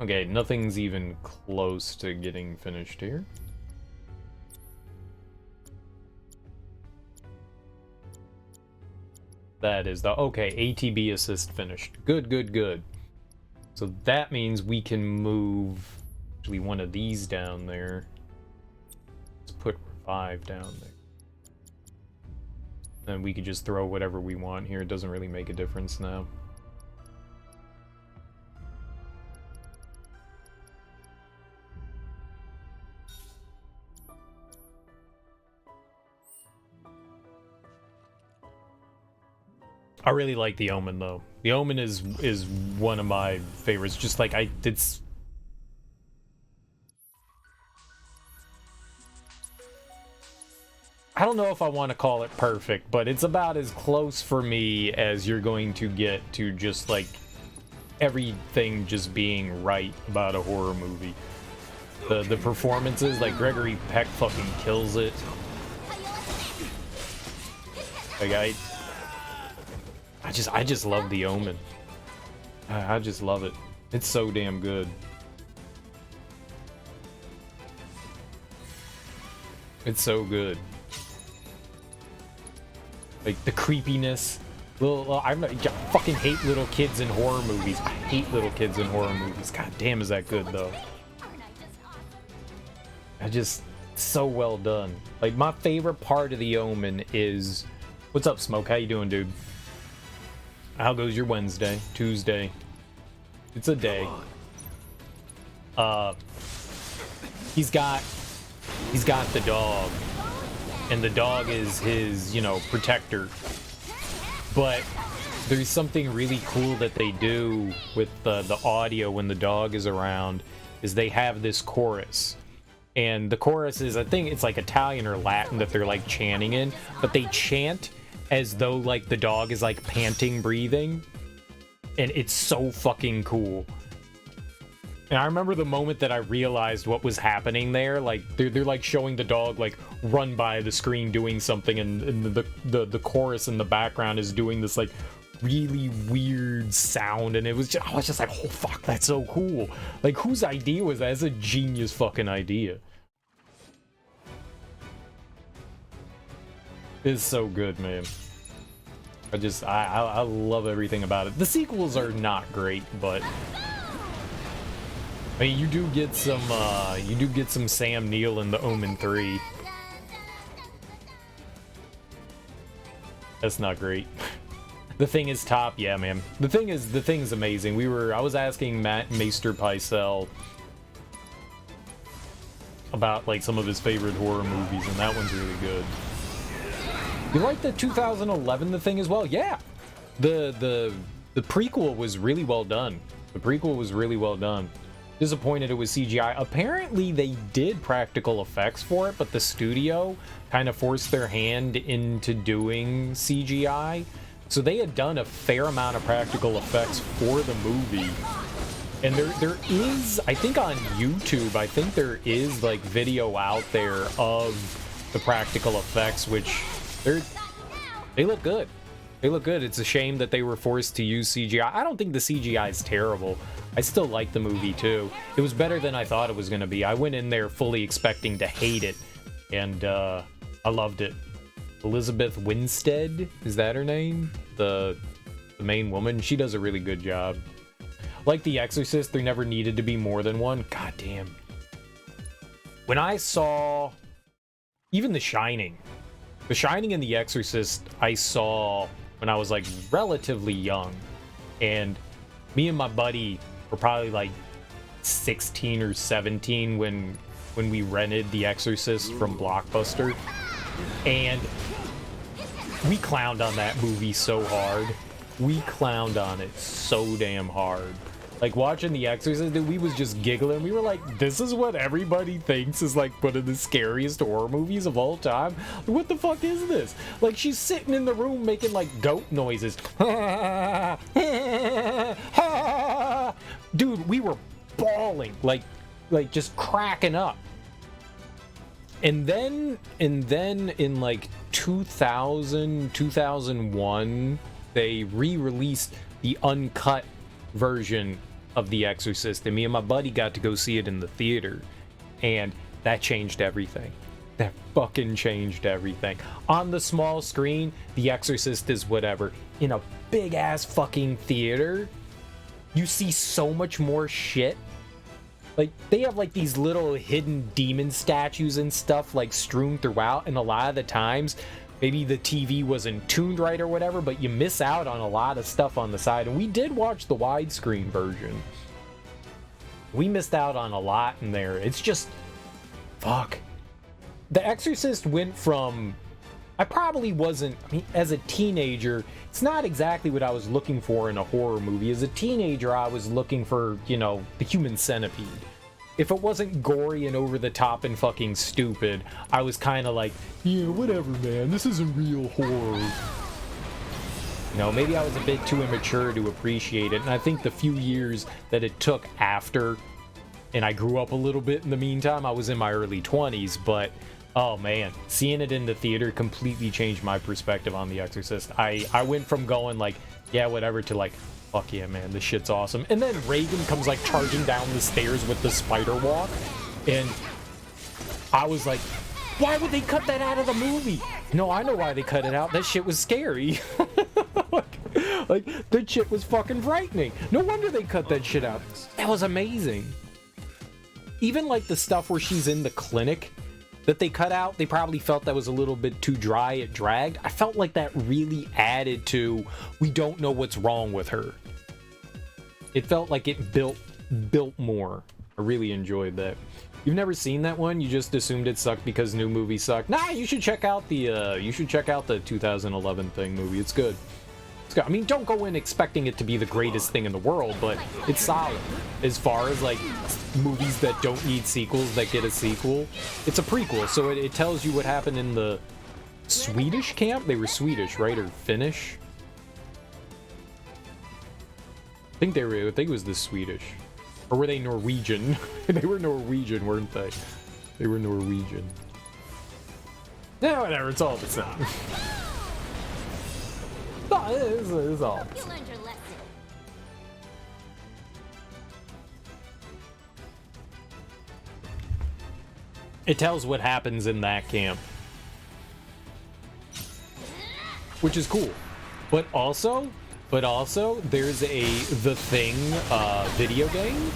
Okay, nothing's even close to getting finished here. That is the... Okay, ATB assist finished. Good, good, good. So that means we can move actually one of these down there. Let's put 5 down there. And we could just throw whatever we want here. It doesn't really make a difference now. I really like The Omen though. The Omen is one of my favorites. Just like it's I don't know if I want to call it perfect, but it's about as close for me as you're going to get to just like everything just being right about a horror movie. The performances, like Gregory Peck fucking kills it. Like I just love The Omen. I just love it. It's so damn good. It's so good. Like the creepiness. I fucking hate little kids in horror movies. I hate little kids in horror movies. God damn, is that good though? So well done. Like my favorite part of The Omen is, what's up, Smoke? How you doing, dude? How goes your Wednesday? Tuesday? It's a day. He's got the dog, and the dog is his, you know, protector. But there's something really cool that they do with the audio when the dog is around, is they have this chorus. And the chorus is, I think it's like Italian or Latin that they're like chanting in, but they chant as though like the dog is like panting, breathing, and it's so fucking cool. And I remember the moment that I realized what was happening there. Like they're like showing the dog like run by the screen doing something, and the chorus in the background is doing this like really weird sound, and I was just like, oh fuck, that's so cool. Like whose idea was that? It's a genius fucking idea. It's so good, man. I love everything about it. The sequels are not great, but I mean, you do get some Sam Neill in The Omen 3. That's not great. The Thing is top, yeah, man. The Thing's amazing. I was asking Matt Maester Picel about like some of his favorite horror movies, and that one's really good. You like the 2011 The Thing as well? Yeah. The prequel was really well done. The prequel was really well done. Disappointed it was CGI. Apparently they did practical effects for it, but the studio kind of forced their hand into doing CGI. So they had done a fair amount of practical effects for the movie. And there is, I think on YouTube, I think there is like video out there of the practical effects, which they look good. They look good. It's a shame that they were forced to use CGI. I don't think the CGI is terrible. I still like the movie too. It was better than I thought it was going to be. I went in there fully expecting to hate it, and I loved it. Elizabeth Winstead, is that her name? The main woman? She does a really good job. Like The Exorcist, there never needed to be more than one. God damn. When I saw even The Shining and The Exorcist, I saw when I was like relatively young, and me and my buddy were probably like 16 or 17 when we rented The Exorcist from Blockbuster, and we clowned on that movie so hard. We clowned on it so damn hard. Like, watching The Exorcist, we was just giggling. We were like, this is what everybody thinks is like one of the scariest horror movies of all time. What the fuck is this? Like, she's sitting in the room making like goat noises. Dude, we were bawling, like just cracking up. And then in like 2001, they re-released the uncut version of The Exorcist, and me and my buddy got to go see it in the theater, and that changed everything. That fucking changed everything. On the small screen, The Exorcist is whatever. In a big ass fucking theater, you see so much more shit. Like, they have like these little hidden demon statues and stuff like strewn throughout, and a lot of the times maybe the TV wasn't tuned right or whatever, but you miss out on a lot of stuff on the side. And we did watch the widescreen version. We missed out on a lot in there. It's just, fuck. The Exorcist went from, I probably wasn't, I mean, as a teenager, it's not exactly what I was looking for in a horror movie. As a teenager, I was looking for, you know, the human centipede. If it wasn't gory and over the top and fucking stupid, I was kind of like, yeah, whatever, man. This isn't real horror. You know, maybe I was a bit too immature to appreciate it. And I think the few years that it took after, and I grew up a little bit in the meantime, I was in my early 20s, but oh man, seeing it in the theater completely changed my perspective on The Exorcist. I went from going like, yeah, whatever, to like, fuck yeah, man, this shit's awesome. And then Reagan comes like charging down the stairs with the spider walk, and I was like, why would they cut that out of the movie? No, I know why they cut it out. That shit was scary. like that shit was fucking frightening. No wonder they cut that shit out. That was amazing. Even like the stuff where she's in the clinic that they cut out, they probably felt that was a little bit too dry, it dragged. I felt like that really added to, we don't know what's wrong with her. It felt like it built more. I really enjoyed that. You've never seen that one? You just assumed it sucked because new movies suck? Nah, you should check out the 2011 Thing movie. It's good. It's good. I mean, don't go in expecting it to be the greatest thing in the world, but it's solid. As far as like movies that don't need sequels that get a sequel, it's a prequel, so it tells you what happened in the Swedish camp. They were Swedish, right? Or Finnish? I think it was the Swedish. Or were they Norwegian? They were Norwegian, weren't they? They were Norwegian. Yeah, whatever, it's all the same. No, it's all the You same. learned your lesson. It tells what happens in that camp, which is cool. But also, there's a The Thing video game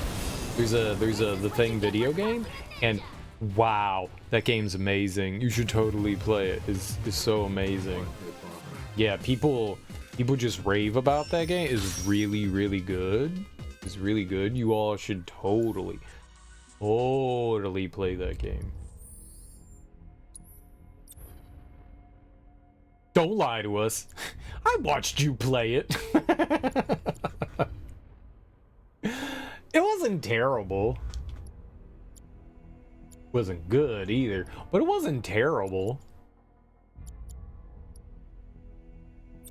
There's a The Thing video game, and wow, that game's amazing. You should totally play it. It's so amazing. Yeah, people just rave about that game. It's really, really good. It's really good. You all should totally play that game. Don't lie to us. I watched you play it. It wasn't terrible. Wasn't good either, but it wasn't terrible.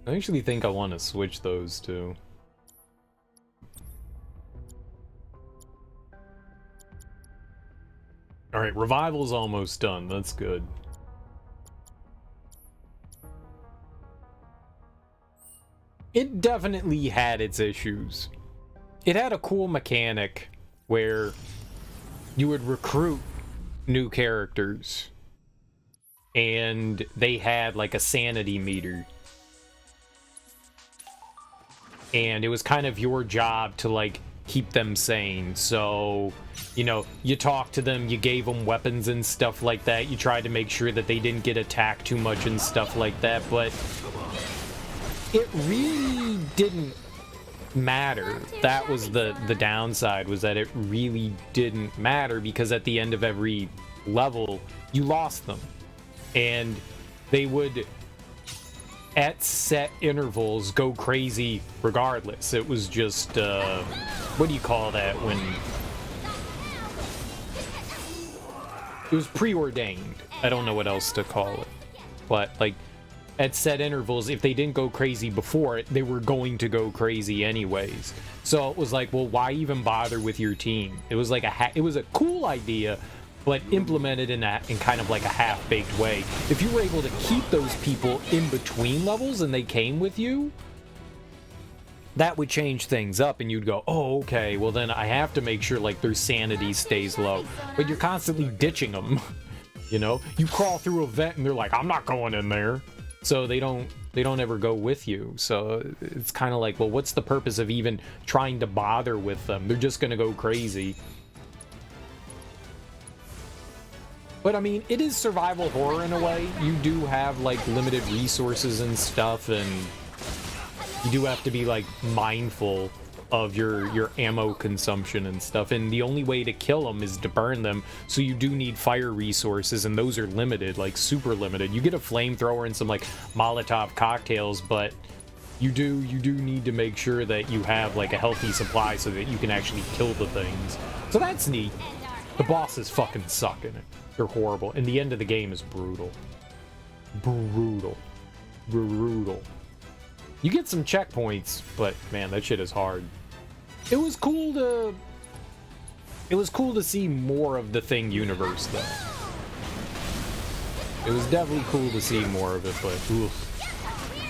I actually think I want to switch those two. All right, revival's almost done. That's good. It definitely had its issues. It had a cool mechanic where you would recruit new characters and they had like a sanity meter. And it was kind of your job to like keep them sane. So, you know, you talked to them, you gave them weapons and stuff like that. You tried to make sure that they didn't get attacked too much and stuff like that, but it really didn't matter. That was the downside, was that it really didn't matter, because at the end of every level you lost them, and they would at set intervals go crazy regardless. It was just what do you call that, when it was preordained? I don't know what else to call it, but like at set intervals, if they didn't go crazy before it, they were going to go crazy anyways. So it was like, well, why even bother with your team? It was like it was a cool idea, but implemented in kind of like a half-baked way. If you were able to keep those people in between levels and they came with you, that would change things up, and you'd go, oh, okay, well then I have to make sure like their sanity stays low. But you're constantly ditching them. You know, you crawl through a vent and they're like, I'm not going in there. So they don't ever go with you. So it's kind of like, well, what's the purpose of even trying to bother with them? They're just gonna go crazy. But I mean, it is survival horror in a way. You do have like limited resources and stuff, and you do have to be like mindful of your ammo consumption and stuff, and the only way to kill them is to burn them, so you do need fire resources, and those are limited, like super limited. You get a flamethrower and some like Molotov cocktails, but you do need to make sure that you have like a healthy supply so that you can actually kill the things. So that's neat. The bosses fucking suck in it. They're horrible, and the end of the game is brutal. Brutal. You get some checkpoints, but man, that shit is hard. It was cool to see more of the Thing universe, though. It was definitely cool to see more of it, but oof.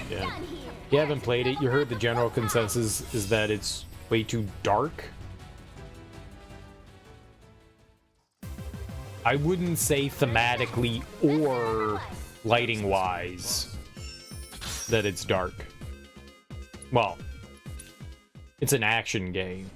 Yeah. If you haven't played it, you heard the general consensus is that it's way too dark. I wouldn't say thematically or lighting-wise that it's dark. Well, it's an action game.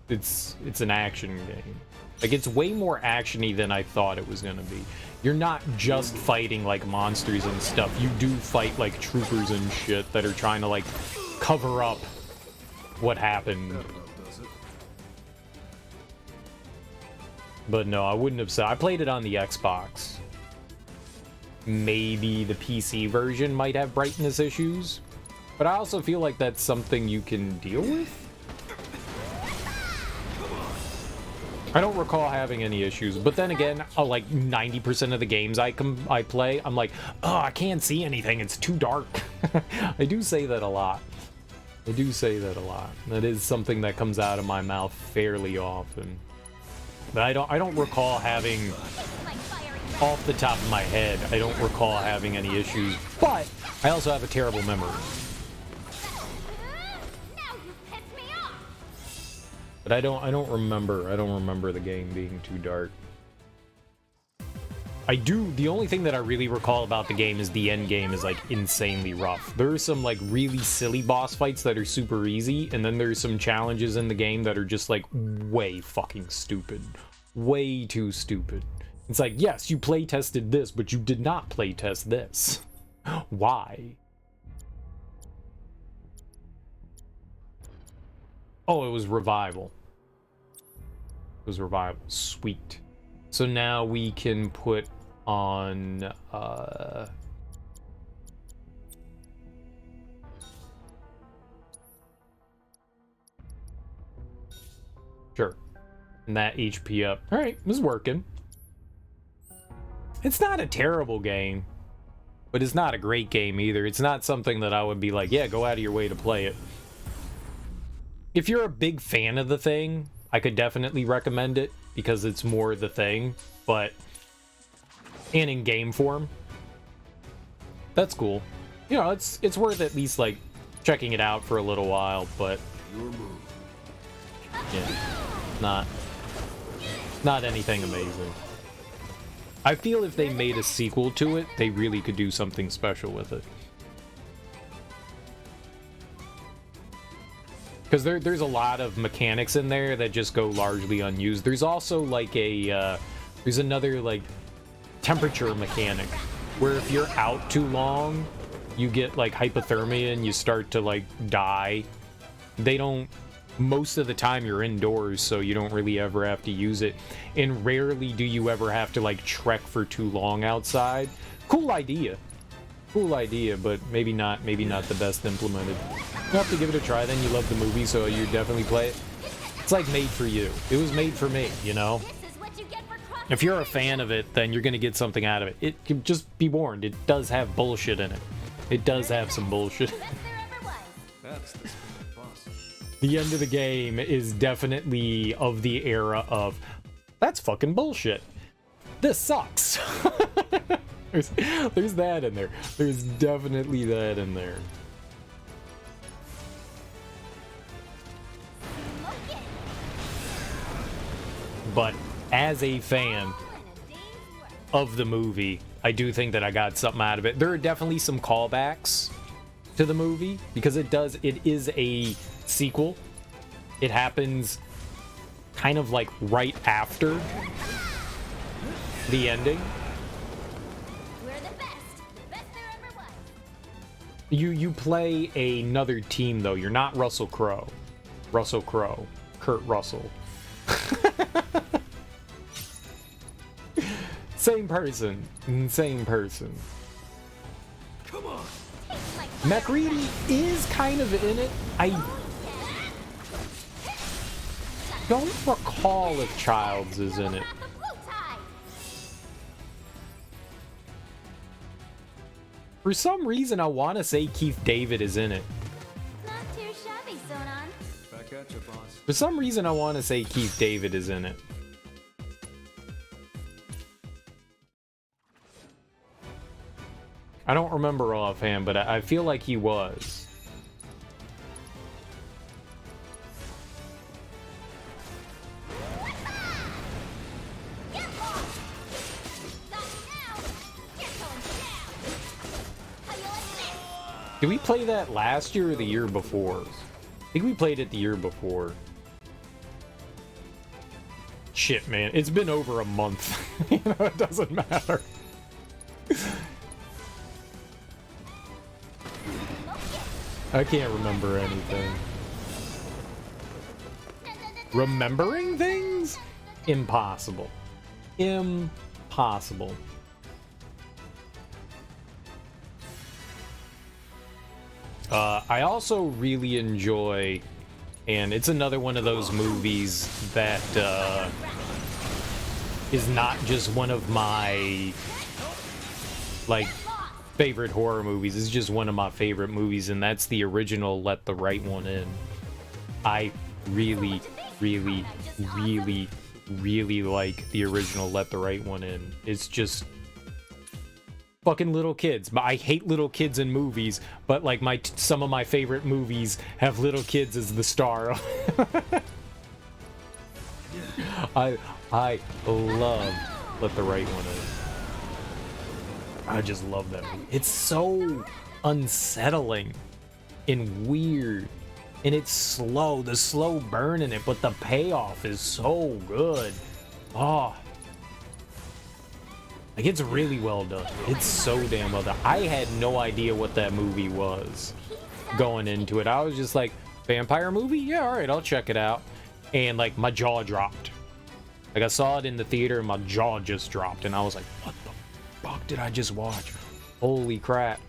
It's an action game. Like, it's way more action-y than I thought it was gonna be. You're not just fighting like monsters and stuff. You do fight like troopers and shit that are trying to like cover up what happened. But no, I wouldn't have said. I played it on the Xbox. Maybe the PC version might have brightness issues, but I also feel like that's something you can deal with. I don't recall having any issues, but then again, like 90% of the games I play, I'm like, oh, I can't see anything, it's too dark. I do say that a lot. That is something that comes out of my mouth fairly often. But I don't recall having, off the top of my head, I don't recall having any issues, but I also have a terrible memory. But I don't remember the game being too dark. The only thing that I really recall about the game is the end game is like insanely rough. There are some like really silly boss fights that are super easy, and then there's some challenges in the game that are just like way fucking stupid. Way too stupid. It's like, yes, you play tested this, but you did not play test this. Why? Oh, it was revival. It was revival. Sweet. So now we can put on sure. And that HP up. All right, this is working. It's not a terrible game, but it's not a great game either. It's not something that I would be like, yeah, go out of your way to play it. If you're a big fan of the thing, I could definitely recommend it because it's more the thing, but and in game form, that's cool. You know, it's worth at least like checking it out for a little while, but yeah, not anything amazing. I feel if they made a sequel to it, they really could do something special with it. Because there's a lot of mechanics in there that just go largely unused. There's also like there's another like temperature mechanic where if you're out too long, you get like hypothermia and you start to like die. Most of the time you're indoors, so you don't really ever have to use it. And rarely do you ever have to like trek for too long outside. Cool idea, but maybe not the best implemented. You have to give it a try then. You love the movie, so you definitely play it. It's like made for you. It was made for me, you know? If you're a fan of it, then you're gonna get something out of it. It can just be warned, it does have bullshit in it. It does have some bullshit. That's the spin boss. The end of the game is definitely of the era of, that's fucking bullshit. This sucks. There's that in there. There's definitely that in there. But as a fan of the movie, I do think that I got something out of it. There are definitely some callbacks to the movie because it is a sequel. It happens kind of like right after the ending. We're the best there ever was. You play another team though. You're not Russell Crowe. Kurt Russell. Same person. Come on. MacReady is kind of in it. I don't recall if Childs is in it. For some reason, I want to say Keith David is in it. Not too shabby, Sonon. Back at you, boss. For some reason, I want to say Keith David is in it. I don't remember offhand, but I feel like he was. Did we play that last year or the year before? I think we played it the year before. Shit, man. It's been over a month. You know, it doesn't matter. I can't remember anything. Remembering things? Impossible. Impossible. I also really enjoy, and it's another one of those movies that is not just one of my like favorite horror movies. It's just one of my favorite movies, and that's the original Let the Right One In. I really, really, really, really like the original Let the Right One In. It's just fucking little kids. I hate little kids in movies, but like some of my favorite movies have little kids as the star. I love Let the Right One In. I just love that movie. It's so unsettling and weird. And it's slow, the slow burn in it, but the payoff is so good. Oh. Like, it's really well done. It's so damn well done. I had no idea what that movie was going into it. I was just like, vampire movie? Yeah, alright, I'll check it out. And, like, my jaw dropped. Like, I saw it in the theater and my jaw just dropped. And I was like, what the fuck did I just watch? Holy crap.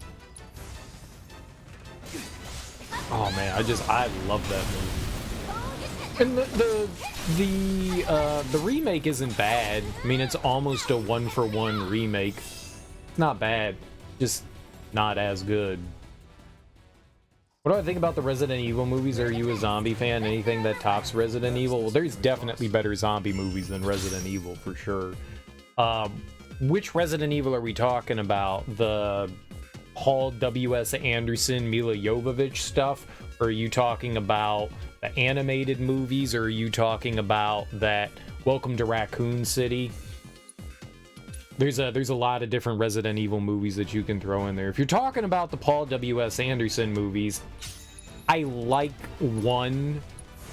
Oh man, I love that movie. And the remake isn't bad. I mean, it's almost a 1-for-1 remake. It's not bad, just not as good. What do I think about the Resident Evil movies? Are you a zombie fan? Anything that tops Resident Evil? Well, there's definitely better zombie movies than Resident Evil, for sure. Which Resident Evil are we talking about? The Paul W.S. Anderson, Mila Jovovich stuff? Or are you talking about the animated movies? Or are you talking about that Welcome to Raccoon City? There's a lot of different Resident Evil movies that you can throw in there. If you're talking about the Paul W.S. Anderson movies, I like 1,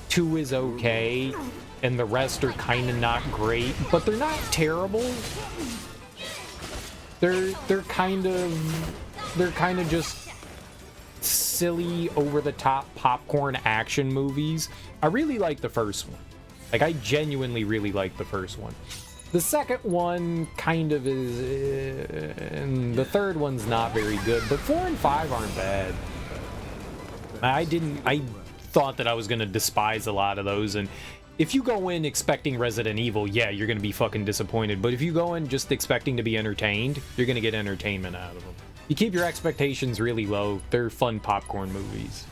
2 is okay, and the rest are kind of not great, but they're not terrible. They're kind of just silly, over-the-top popcorn action movies. I really like the first one. Like, I genuinely really like the first one. The second one kind of is, and the third one's not very good, but 4 and 5 aren't bad. I thought that I was gonna despise a lot of those, and if you go in expecting Resident Evil, yeah, you're gonna be fucking disappointed, but if you go in just expecting to be entertained, you're gonna get entertainment out of them. You keep your expectations really low, they're fun popcorn movies.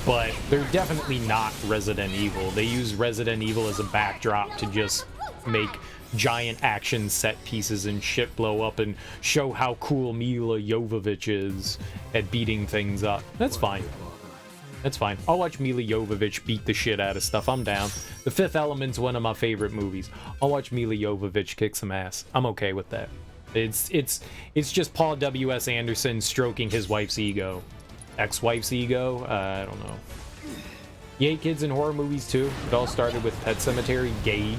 But they're definitely not Resident Evil. They use Resident Evil as a backdrop to just make giant action set pieces and shit blow up and show how cool Mila Jovovich is at beating things up. That's fine. That's fine. I'll watch Mila Jovovich beat the shit out of stuff. I'm down. The Fifth Element's one of my favorite movies. I'll watch Mila Jovovich kick some ass. I'm okay with that. It's just Paul W.S. Anderson stroking his wife's ego. Ex-wife's ego? I don't know. You hate kids in horror movies too? It all started with Pet Sematary. Gage.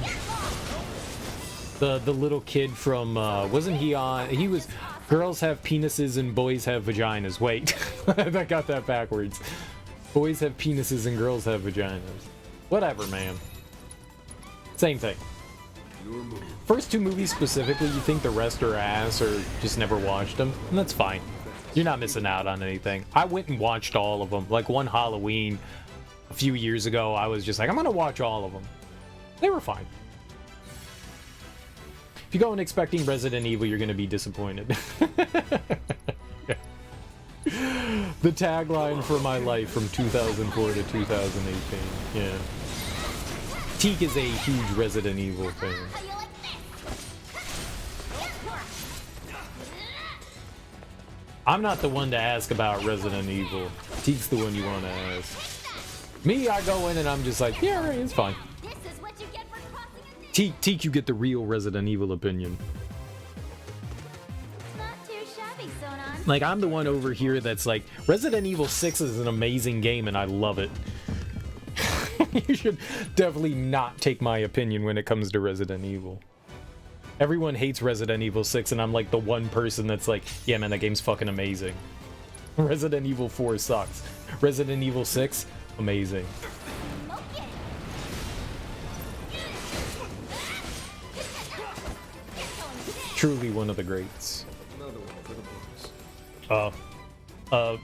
The little kid from, wasn't he on, he was, girls have penises and boys have vaginas. Wait, I got that backwards. Boys have penises and girls have vaginas. Whatever, man. Same thing. First 2 movies specifically, you think the rest are ass or just never watched them, and that's fine. You're not missing out on anything. I went and watched all of them. Like one Halloween a few years ago, I was just like, I'm gonna watch all of them. They were fine. If you go in expecting Resident Evil, you're gonna be disappointed. The tagline for my life from 2004 to 2018. Yeah. Teak is a huge Resident Evil fan. I'm not the one to ask about Resident Evil. Teak's the one you want to ask. Me, I go in and I'm just like, yeah, right, it's fine. Teak, you get the real Resident Evil opinion. Like, I'm the one over here that's like, Resident Evil 6 is an amazing game and I love it. You should definitely not take my opinion when it comes to Resident Evil. Everyone hates Resident Evil 6 and I'm like the one person that's like, yeah man, that game's fucking amazing. Resident Evil 4 sucks. Resident Evil 6, amazing. Truly one of the greats.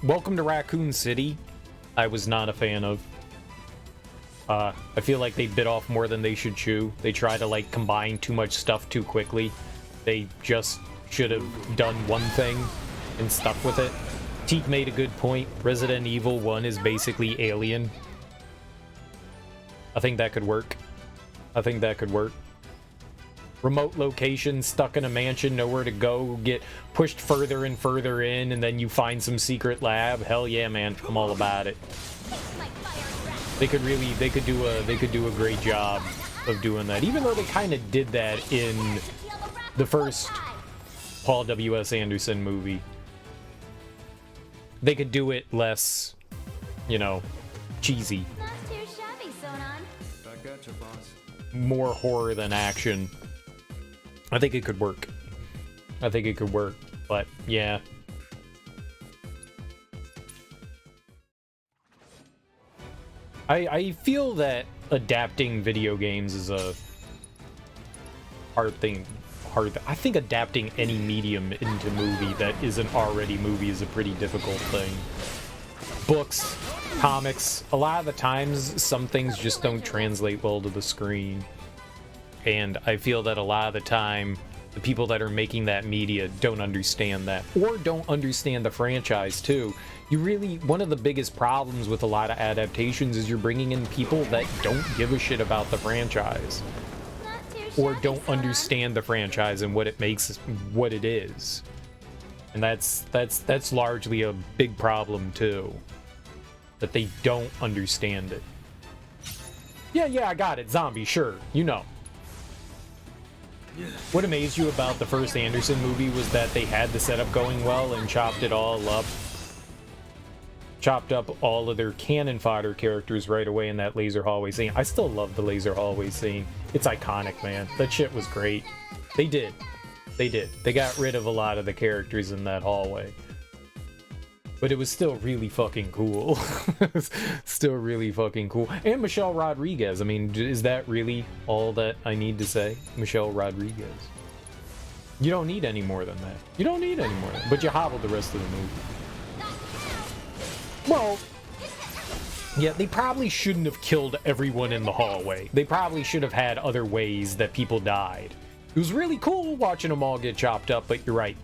Welcome to Raccoon City, I was not a fan of. I feel like they bit off more than they should chew. They try to like combine too much stuff too quickly. They just should have done one thing and stuck with it. Teak made a good point. Resident Evil 1 is basically Alien. I think that could work. I think that could work. Remote location, stuck in a mansion, nowhere to go, get pushed further and further in, and then you find some secret lab. Hell yeah, man, I'm all about it. They could do a great job of doing that. Even though they kind of did that in The first Paul W.S. Anderson movie. They could do it less, you know, cheesy. Not too shabby, Sonon. Back at you, boss. More horror than action. I think it could work. I think it could work, but yeah. I feel that adapting video games is a hard thing. I think adapting any medium into movie that isn't already movie is a pretty difficult thing. Books, comics, a lot of the times some things just don't translate well to the screen. And I feel that a lot of the time the people that are making that media don't understand that, or don't understand the franchise too. You really, one of the biggest problems with a lot of adaptations is you're bringing in people that don't give a shit about the franchise, Not too or shabby, don't Sonon. understand the franchise and what it makes what it is. And that's largely a big problem too, that they don't understand it. Yeah, I got it. Zombie, sure, you know. What amazed you about the first Anderson movie was that they had the setup going well and chopped it all up. Chopped up all of their cannon fodder characters right away in that laser hallway scene. I still love the laser hallway scene. It's iconic, man. That shit was great. They did. They got rid of a lot of the characters in that hallway. But it was still really fucking cool. Still really fucking cool. And Michelle Rodriguez. I mean, is that really all that I need to say? Michelle Rodriguez. You don't need any more than that. You don't need any more than that. But you hobbled the rest of the movie. Well, yeah, they probably shouldn't have killed everyone in the hallway. They probably should have had other ways that people died. It was really cool watching them all get chopped up, but you're right.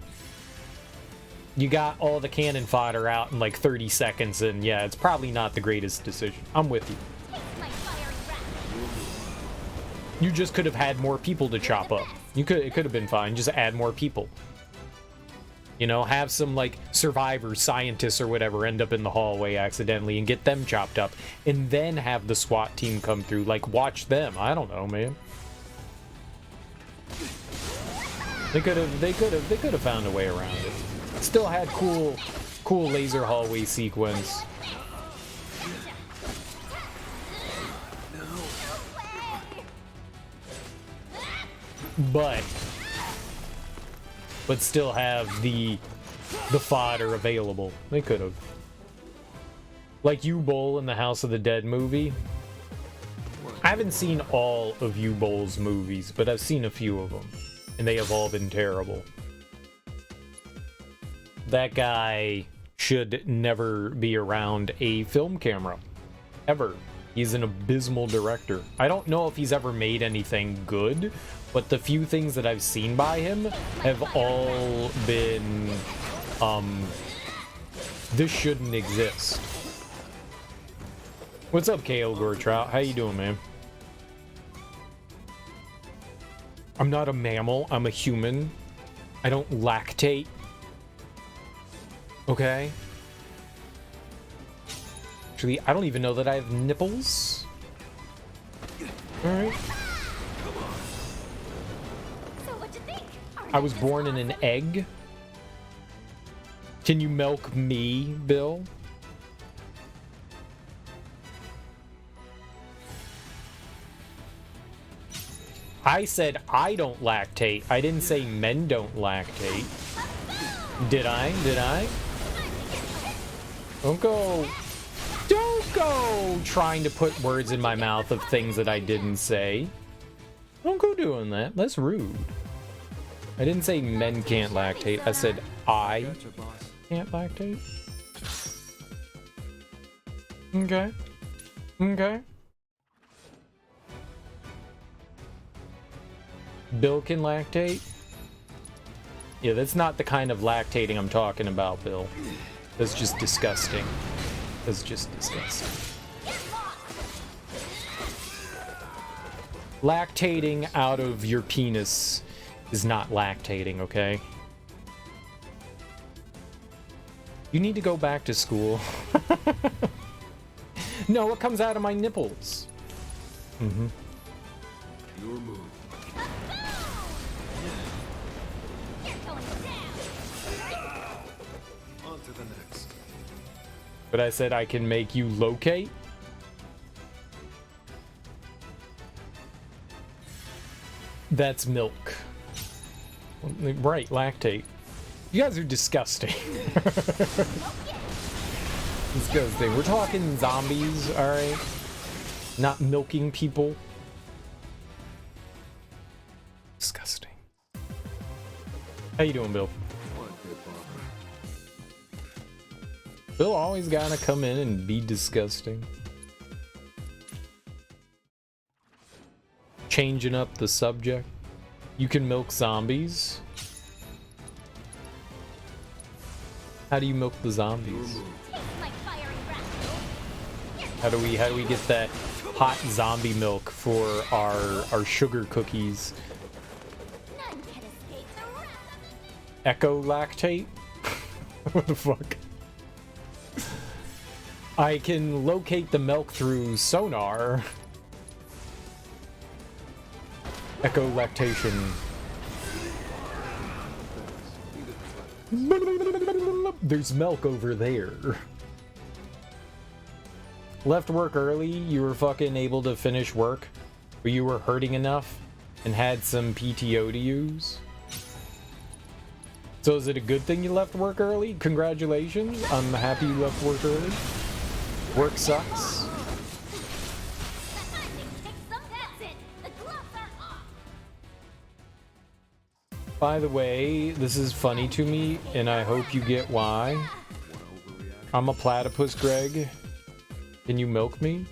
You got all the cannon fodder out in like 30 seconds, and yeah, it's probably not the greatest decision. I'm with you. My fiery breath. You just could have had more people to chop up. It could have been fine. Just add more people. You know, have some like survivors, scientists or whatever end up in the hallway accidentally and get them chopped up, and then have the SWAT team come through. Like, watch them. I don't know, man. They could have found a way around it. Still had cool laser hallway sequence. But still have the fodder available. They could have. Like U-Bowl in the House of the Dead movie. I haven't seen all of U-Bowl's movies, but I've seen a few of them, and they have all been terrible. That guy should never be around a film camera. Ever. He's an abysmal director. I don't know if he's ever made anything good, but the few things that I've seen by him have all been, this shouldn't exist. What's up, Kale Gortrout? How you doing, man? I'm not a mammal. I'm a human. I don't lactate. Okay. Actually, I don't even know that I have nipples. Alright. So what you think? I was born in an egg. Can you milk me, Bill? I said I don't lactate. I didn't say men don't lactate. Did I? Did I? Don't go trying to put words in my mouth of things that I didn't say. Don't go doing that. That's rude. I didn't say men can't lactate. I said I Gotcha, boss. can't lactate. Okay. Okay. Bill can lactate? Yeah, that's not the kind of lactating I'm talking about, Bill. That's just disgusting. That's just disgusting. Lactating out of your penis is not lactating, okay? You need to go back to school. No, it comes out of my nipples. Mm-hmm. Your move. But I said I can make you locate. That's milk. Right, lactate. You guys are disgusting. Disgusting. We're talking zombies, alright? Not milking people. Disgusting. How you doing, Bill? Bill always gotta come in and be disgusting. Changing up the subject. You can milk zombies. How do you milk the zombies? How do we get that hot zombie milk for our sugar cookies? Echo lactate? What the fuck? I can locate the milk through sonar. Echo lactation. There's milk over there. Left work early, you were fucking able to finish work, but you were hurting enough and had some PTO to use. So is it a good thing you left work early? Congratulations, I'm happy you left work early. Work sucks. By the way, this is funny to me, and I hope you get why. I'm a platypus, Greg. Can you milk me?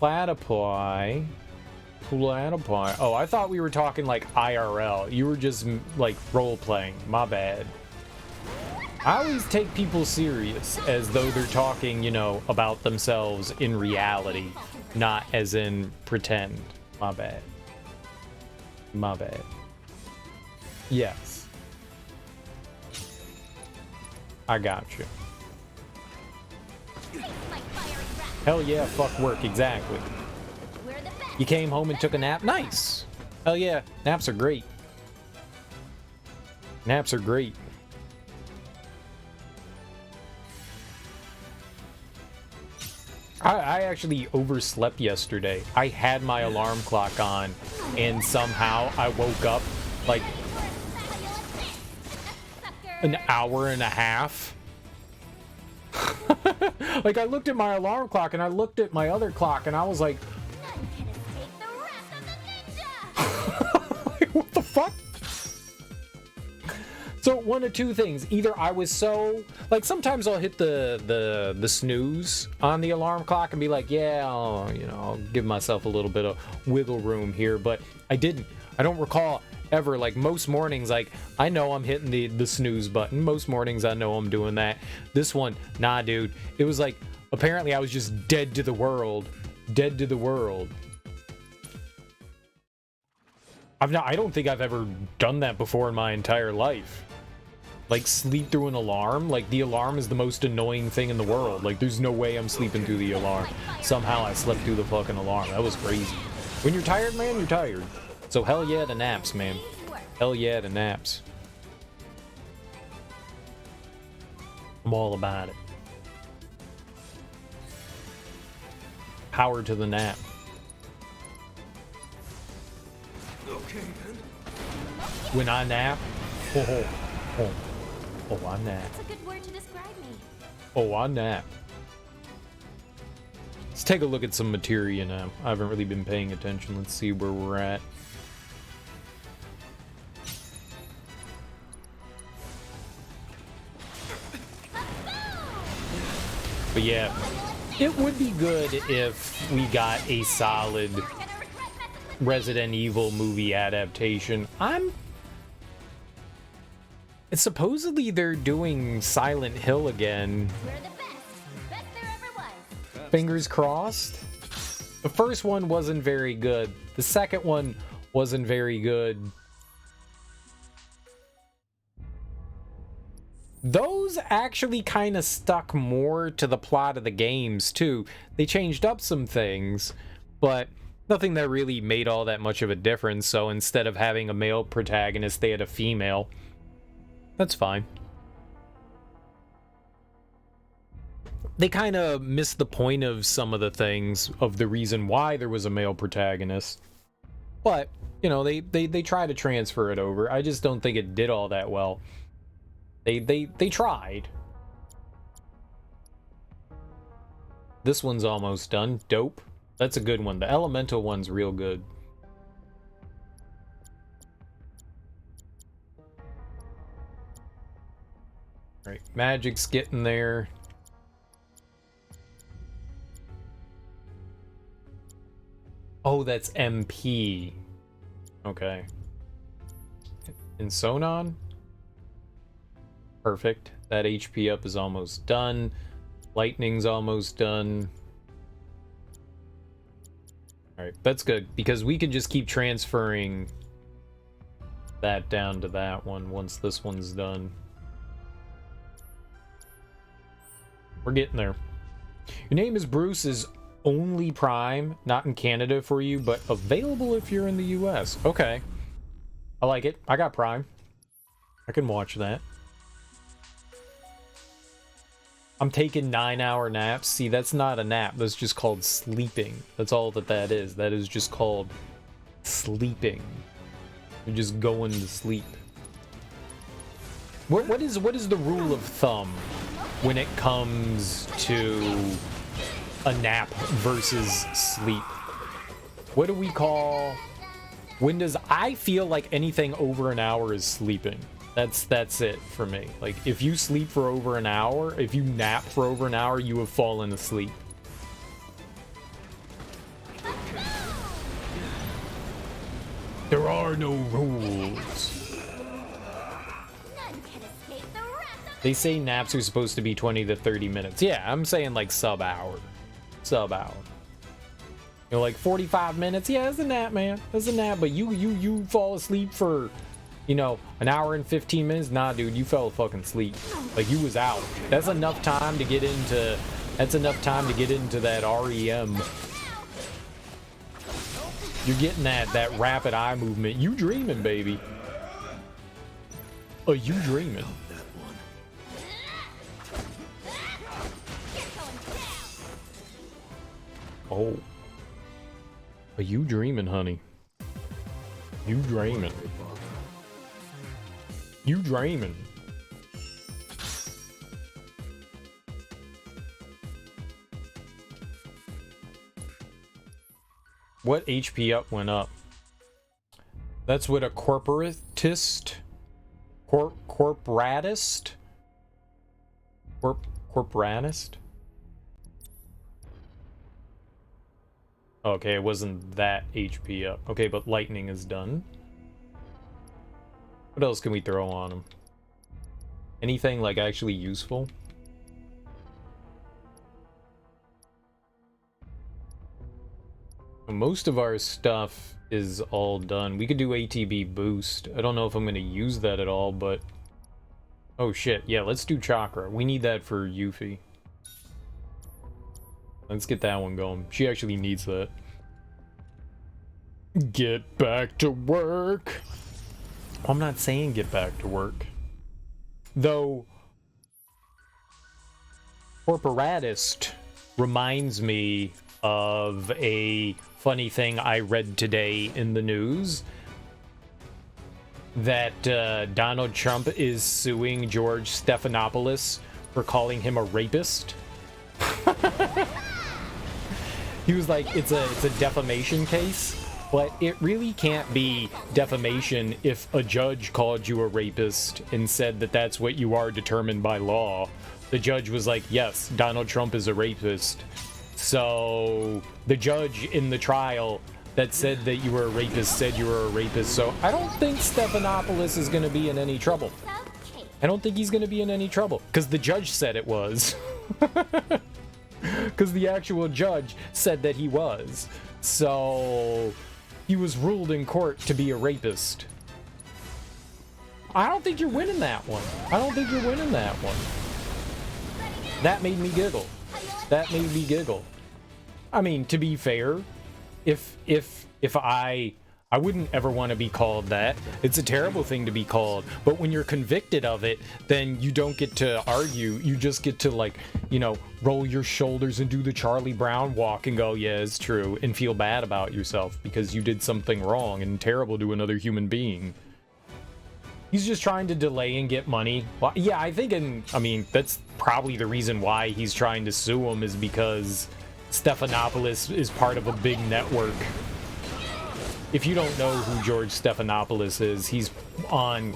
Platypi. Platypi. Oh, I thought we were talking like IRL. You were just like role-playing. My bad. I always take people serious as though they're talking, you know, about themselves in reality, not as in pretend. My bad. My bad. Yes. I got you. Hell yeah, fuck work, exactly. You came home and took a nap? Nice! Hell yeah, naps are great. Naps are great. I actually overslept yesterday. I had my alarm clock on, and somehow I woke up like an hour and a half. Like, I looked at my alarm clock and I looked at my other clock and I was like, what the fuck? So one of two things. Either I was so, like, sometimes I'll hit the snooze on the alarm clock and be like, yeah, I'll give myself a little bit of wiggle room here, but I didn't. I don't recall ever, like, most mornings, like, I know I'm hitting the snooze button. Most mornings I know I'm doing that. This one, nah, dude. It was like, apparently I was just dead to the world. Dead to the world. I don't think I've ever done that before in my entire life. Like, sleep through an alarm. Like, the alarm is the most annoying thing in the world. Like, there's no way I'm sleeping through the alarm. Somehow I slept through the fucking alarm. That was crazy. When you're tired, man, you're tired. So hell yeah to naps, man. Hell yeah to naps. I'm all about it. Power to the nap. Okay, then. When I nap, I nap. That's a good word to describe me. Oh, I nap. Let's take a look at some materia now. I haven't really been paying attention. Let's see where we're at. But yeah, it would be good if we got a solid Resident Evil movie adaptation. Supposedly they're doing Silent Hill again. We're the best. Best there ever was. Fingers crossed. The first one wasn't very good. The second one wasn't very good. Those actually kind of stuck more to the plot of the games, too. They changed up some things, but nothing that really made all that much of a difference. So instead of having a male protagonist, they had a female. That's fine. they kind of missed the point of some of the things, of the reason why there was a male protagonist. But, you know, they try to transfer it over. I just don't think it did all that well. They tried. This one's almost done. Dope. That's a good one. The elemental one's real good. Right, magic's getting there. Oh, that's MP. Okay. And Sonon? Perfect. That HP up is almost done. Lightning's almost done. Alright, that's good, because we can just keep transferring that down to that one once this one's done. We're getting there. Your name is Bruce is only Prime, not in Canada for you, but available if you're in the US. Okay. I like it. I got Prime. I can watch that. I'm taking 9-hour naps. See, that's not a nap. That's just called sleeping. That's all that is. That is just called sleeping. You're just going to sleep. What is the rule of thumb when it comes to a nap versus sleep? What do we call... When does... I feel like anything over an hour is sleeping. That's it for me. Like, if you sleep for over an hour, if you nap for over an hour, you have fallen asleep. There are no rules. They say naps are supposed to be 20 to 30 minutes. Yeah, I'm saying like sub-hour. Sub-hour. You know, like 45 minutes. Yeah, that's a nap, man. That's a nap. But you fall asleep for... You know, an hour and 15 minutes? Nah, dude, you fell fucking asleep. Like, you was out. That's enough time to get into... That's enough time to get into that REM. You're getting that rapid eye movement. You dreaming, baby. Oh, you dreaming. Oh. Are you dreaming, honey? You dreaming. You dreaming. What HP up went up? That's what a corporatist? Corporatist? Corporatist? Okay, it wasn't that HP up. Okay, but lightning is done. What else can we throw on him? Anything, like, actually useful? Most of our stuff is all done. We could do ATB boost. I don't know if I'm going to use that at all, but... Oh, shit. Yeah, let's do chakra. We need that for Yuffie. Let's get that one going. She actually needs that. Get back to work. I'm not saying get back to work. Though, corporatist reminds me of a funny thing I read today in the news. That Donald Trump is suing George Stephanopoulos for calling him a rapist. He was like, it's a defamation case. But it really can't be defamation if a judge called you a rapist and said that that's what you are determined by law. The judge was like, yes, Donald Trump is a rapist. So the judge in the trial that said that you were a rapist said you were a rapist. So I don't think Stephanopoulos is going to be in any trouble. I don't think he's going to be in any trouble because the judge said it was. Because the actual judge said that he was. So... He was ruled in court to be a rapist. I don't think you're winning that one. I don't think you're winning that one. That made me giggle. That made me giggle. I mean, to be fair, if I I wouldn't ever want to be called that. It's a terrible thing to be called. But when you're convicted of it, then you don't get to argue. You just get to, like, you know, roll your shoulders and do the Charlie Brown walk and go, yeah, it's true, and feel bad about yourself because you did something wrong and terrible to another human being. He's just trying to delay and get money. Well, yeah, I mean, that's probably the reason why he's trying to sue him, is because Stephanopoulos is part of a big network. If you don't know who George Stephanopoulos is, he's on,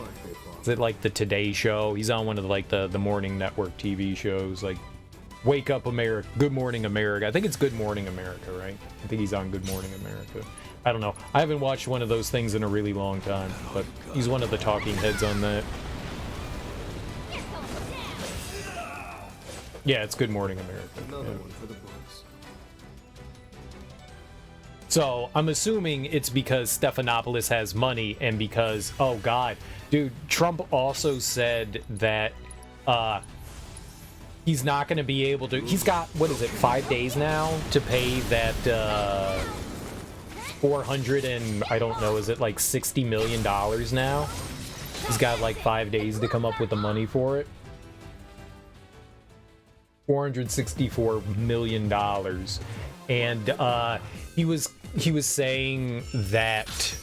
is it like the Today Show? He's on one of the morning network TV shows, like Wake Up America, Good Morning America. I think it's Good Morning America, right? I think he's on Good Morning America. I don't know. I haven't watched one of those things in a really long time, but he's one of the talking heads on that. Yeah, it's Good Morning America. Another Yeah. one for the books. So I'm assuming it's because Stephanopoulos has money and because, oh god, dude, Trump also said that he's not going to be able to, he's got, what is it, 5 days now to pay that 400 and, I don't know, is it like $60 million now? He's got like 5 days to come up with the money for it. $464 million. And he was saying that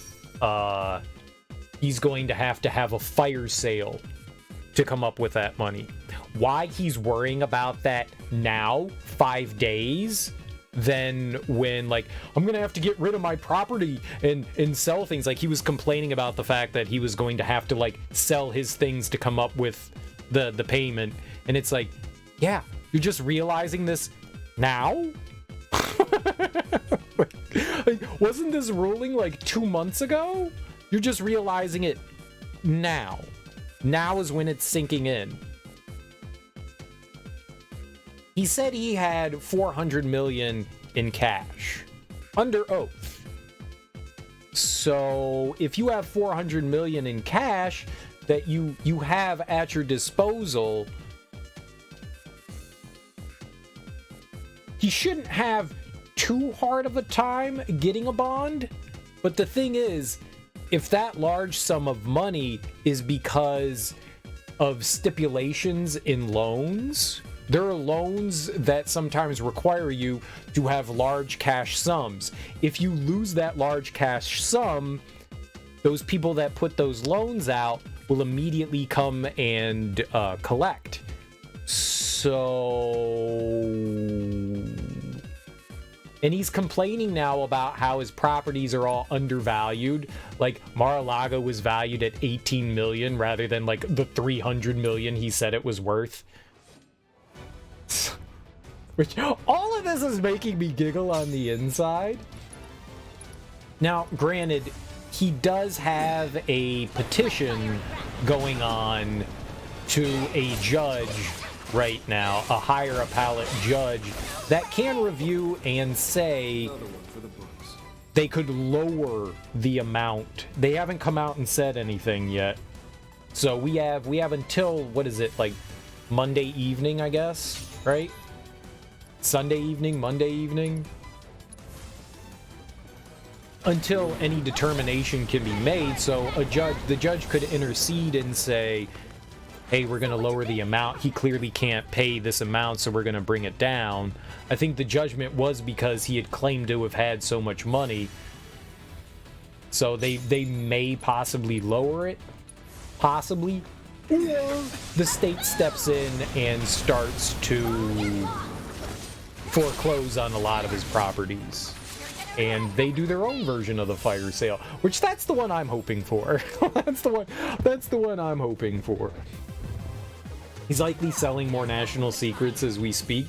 he's going to have a fire sale to come up with that money. Why he's worrying about that now, 5 days, than when, like, I'm gonna have to get rid of my property and sell things. Like, he was complaining about the fact that he was going to have to, like, sell his things to come up with the payment. And it's like, yeah, you're just realizing this now? Like, wasn't this ruling like 2 months ago? You're just realizing it now. Now is when it's sinking in. He said he had 400 million in cash under oath. So if you have 400 million in cash that you have at your disposal, he shouldn't have too hard of a time getting a bond. But the thing is, if that large sum of money is because of stipulations in loans, there are loans that sometimes require you to have large cash sums. If you lose that large cash sum, those people that put those loans out will immediately come and collect. And he's complaining now about how his properties are all undervalued. Like, Mar-a-Lago was valued at 18 million rather than like the 300 million he said it was worth. Which, all of this is making me giggle on the inside. Now, granted, he does have a petition going on to a judge right now, a higher appellate judge, that can review and say they could lower the amount. They haven't come out and said anything yet. So we have until, what is it, like Monday evening, I guess, right? Sunday evening, Monday evening, until any determination can be made. So the judge could intercede and say, hey, we're going to lower the amount. He clearly can't pay this amount, so we're going to bring it down. I think the judgment was because he had claimed to have had so much money. So they may possibly lower it. Possibly. Or the state steps in and starts to foreclose on a lot of his properties. And they do their own version of the fire sale, which that's the one I'm hoping for. That's the one I'm hoping for. He's likely selling more national secrets as we speak.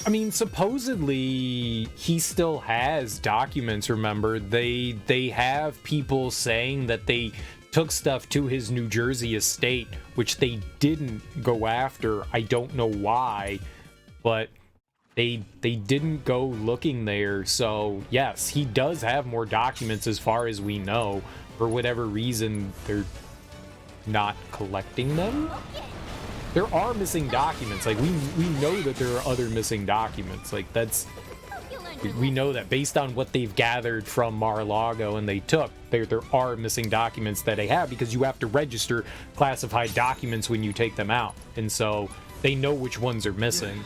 I mean, supposedly he still has documents, remember? They have people saying that they took stuff to his New Jersey estate, which they didn't go after. I don't know why, but they didn't go looking there. So yes, he does have more documents as far as we know. For whatever reason, they're not collecting them. There are missing documents. Like, we know that there are other missing documents. Like, that's, We know that based on what they've gathered from Mar-a-Lago and they took, there are missing documents that they have because you have to register classified documents when you take them out. And so they know which ones are missing.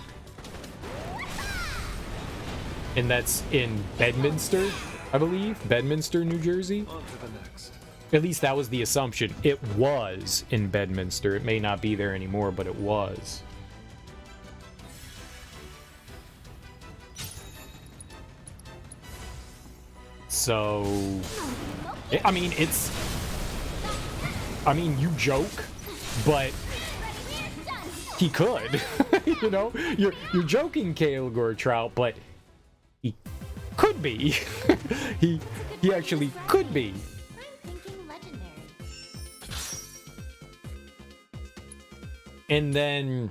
And that's in Bedminster, I believe. Bedminster, New Jersey. On to the next. At least that was the assumption. It was in Bedminster. It may not be there anymore, but it was. So, I mean, you joke, but he could. You know, you're joking, Caligor Trout, but he could be. he actually could be. I'm thinking legendary. And then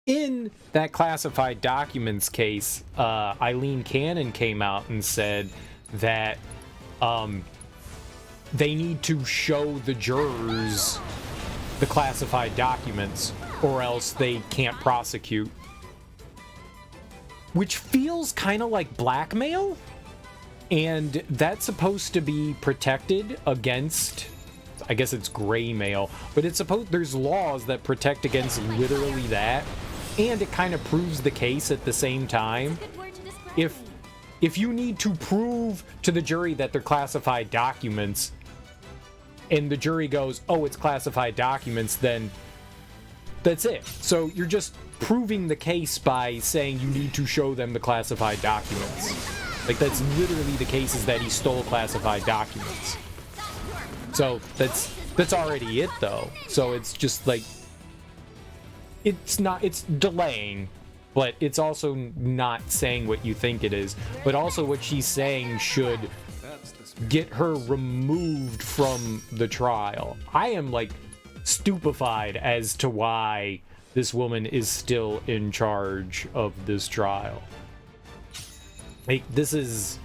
in that classified documents case, Eileen Cannon came out and said that they need to show the jurors the classified documents or else they can't prosecute. Which feels kind of like blackmail, and that's supposed to be protected against, I guess it's gray mail, but it's supposed, there's laws that protect against literally that, and it kind of proves the case at the same time. Good word to describe If you need to prove to the jury that they're classified documents, and the jury goes, oh, it's classified documents, then that's it. So you're just proving the case by saying you need to show them the classified documents. Like, that's literally the case, is that he stole classified documents. So that's already it, though. So it's just like, it's delaying, but it's also not saying what you think it is. But also what she's saying should get her removed from the trial. I am, like, stupefied as to why this woman is still in charge of this trial. Like, this is...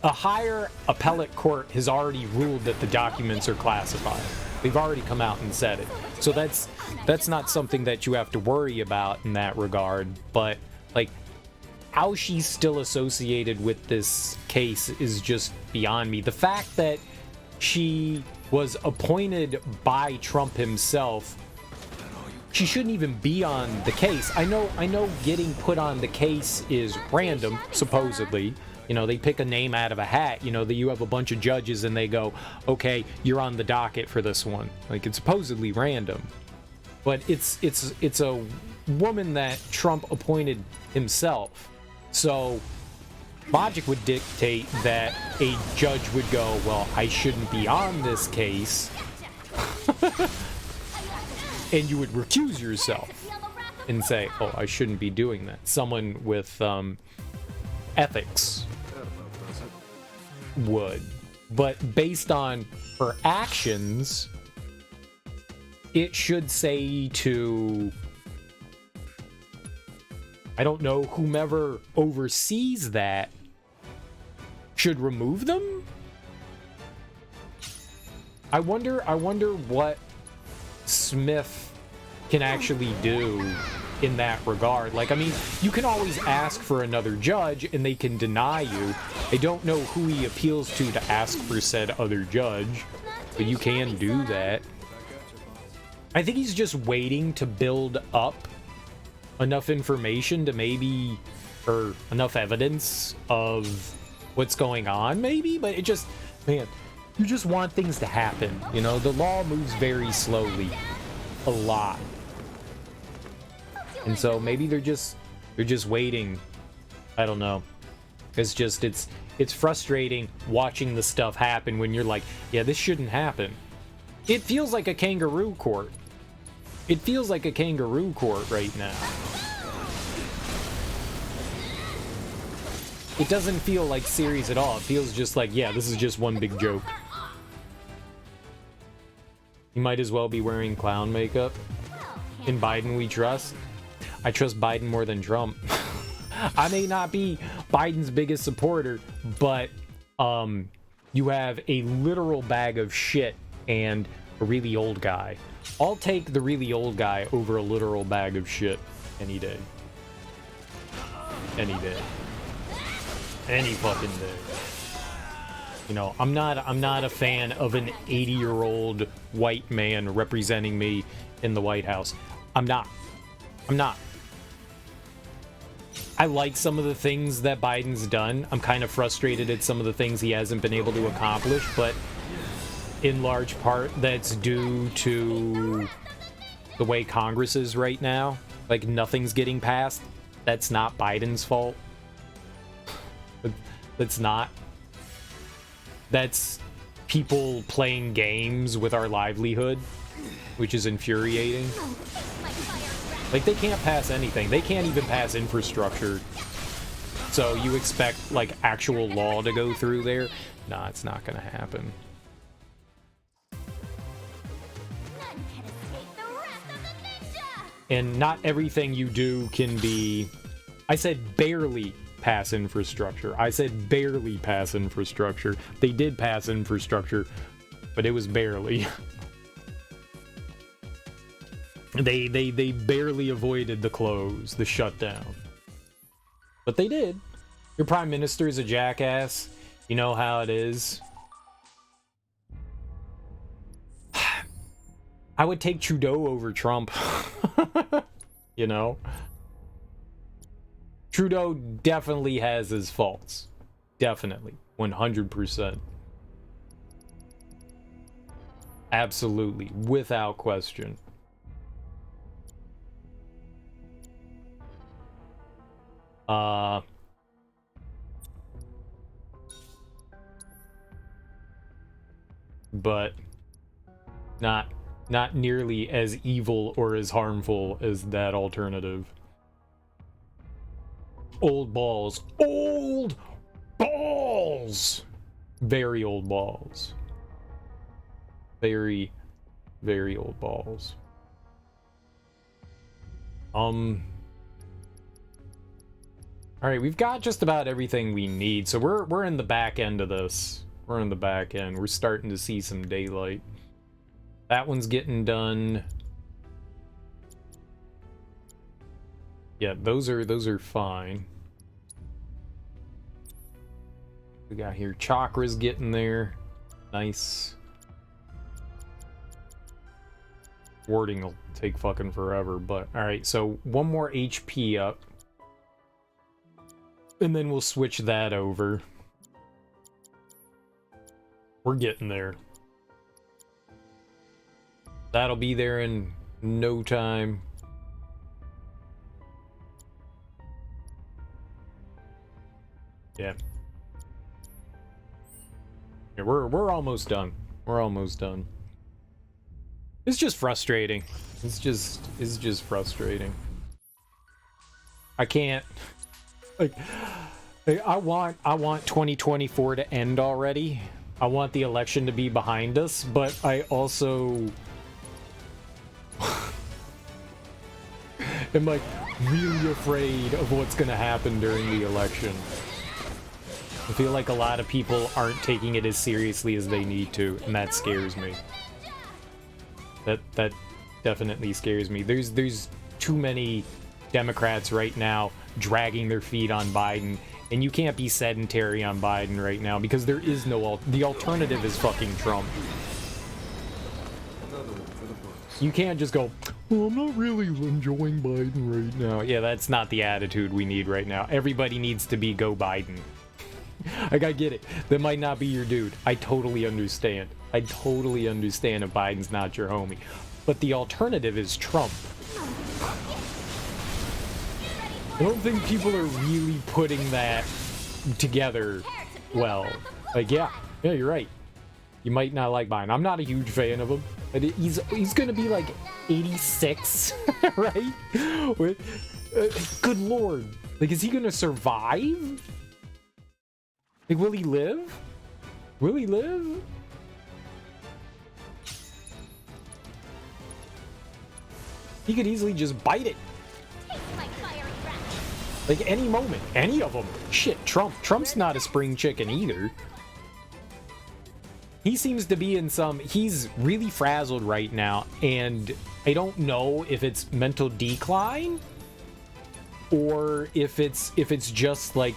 A higher appellate court has already ruled that the documents are classified. They've already come out and said it. So that's not something that you have to worry about in that regard. But, like, how she's still associated with this case is just beyond me. The fact that she was appointed by Trump himself, she shouldn't even be on the case. I know getting put on the case is random, supposedly. You know, they pick a name out of a hat. You know, that you have a bunch of judges and they go, okay, you're on the docket for this one. Like, it's supposedly random. But it's a woman that Trump appointed himself. So logic would dictate that a judge would go, well, I shouldn't be on this case. And you would recuse yourself and say, oh, I shouldn't be doing that. Someone with ethics would. But based on her actions, it should say to, I don't know, whomever oversees that should remove them? I wonder what Smith can actually do in that regard. Like, I mean, you can always ask for another judge and they can deny you. I don't know who he appeals to ask for said other judge, but you can do that. I think he's just waiting to build up enough information to maybe, or enough evidence of what's going on, maybe, but it just, man, you just want things to happen, you know? The law moves very slowly, a lot. And so maybe they're just waiting. I don't know. It's just, it's frustrating watching the stuff happen when you're like, yeah, this shouldn't happen. It feels like a kangaroo court. It feels like a kangaroo court right now. It doesn't feel like serious at all. It feels just like, yeah, this is just one big joke. You might as well be wearing clown makeup. In Biden we trust. I trust Biden more than Trump. I may not be Biden's biggest supporter, but you have a literal bag of shit and a really old guy. I'll take the really old guy over a literal bag of shit any day. Any day. Any fucking day. You know, I'm not a fan of an 80-year-old white man representing me in the White House. I'm not. I like some of the things that Biden's done. I'm kind of frustrated at some of the things he hasn't been able to accomplish, but in large part that's due to the way Congress is right now. Like, nothing's getting passed. That's not Biden's fault. That's not. That's people playing games with our livelihood, which is infuriating. Like, they can't pass anything. They can't even pass infrastructure. So you expect, like, actual law to go through there? Nah, it's not gonna happen. And not everything you do can be... I said barely pass infrastructure. I said barely pass infrastructure. They did pass infrastructure, but it was barely. They barely avoided the close, the shutdown. But they did. Your prime minister is a jackass. You know how it is. I would take Trudeau over Trump. You know? Trudeau definitely has his faults. Definitely. 100%. Absolutely. Without question. But not nearly as evil or as harmful as that alternative. Old balls. Old balls! Very old balls. Very, very old balls. Alright, we've got just about everything we need. So we're in the back end of this. We're in the back end. We're starting to see some daylight. That one's getting done. Yeah, those are fine. We got here Chakra's getting there. Nice. Wording will take fucking forever, but alright, so one more HP up. And then we'll switch that over. We're getting there. That'll be there in no time. Yeah. Yeah, we're almost done. We're almost done. It's just frustrating. It's just frustrating. I can't, like, I want 2024 to end already. I want the election to be behind us, but I also am, like, really afraid of what's gonna happen during the election. I feel like a lot of people aren't taking it as seriously as they need to, and that scares me. That definitely scares me. There's too many Democrats right now dragging their feet on Biden, and you can't be sedentary on Biden right now because there is no the alternative is fucking Trump. You can't just go, oh, I'm not really enjoying Biden right now. Yeah, that's not the attitude we need right now. Everybody needs to be go Biden. Like, I get it. That might not be your dude. I totally understand. I totally understand if Biden's not your homie. But the alternative is Trump. I don't think people are really putting that together well. Like, yeah, you're right. You might not like Biden. I'm not a huge fan of him. But he's gonna be like 86, right? Good lord. Like, is he gonna survive? Like, will he live? Will he live? He could easily just bite it. Like, any moment. Any of them. Shit, Trump. Trump's not a spring chicken either. He seems to be in some... He's really frazzled right now, and I don't know if it's mental decline or if it's just, like,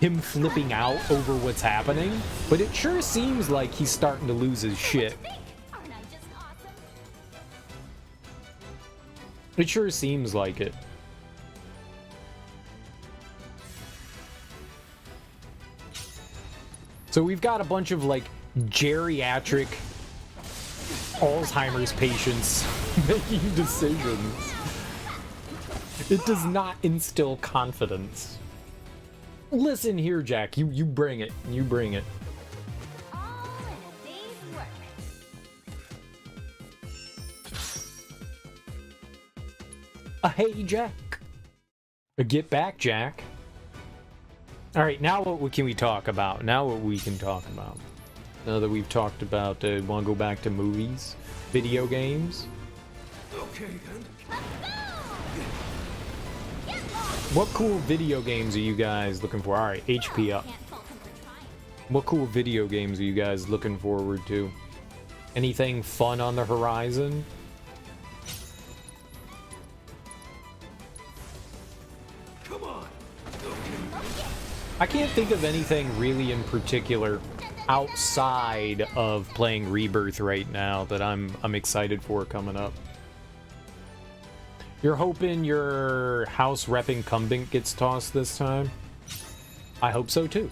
him flipping out over what's happening, but it sure seems like he's starting to lose his shit. Aren't I just awesome? It sure seems like it. So we've got a bunch of like geriatric Alzheimer's patients making decisions. It does not instill confidence. Listen here, Jack. You bring it. You bring it. All in a day's work. Hey, Jack. Get back, Jack. All right, now what can we talk about? Now what we can talk about? Now that we've talked about, want to go back to movies, video games? Okay, then. What cool video games are you guys looking for? All right, HP up. Can't fault him for trying. What cool video games are you guys looking forward to? Anything fun on the horizon? Come on. Okay. I can't think of anything really in particular outside of playing Rebirth right now that I'm excited for coming up. You're hoping your House Rep incumbent gets tossed this time? I hope so too.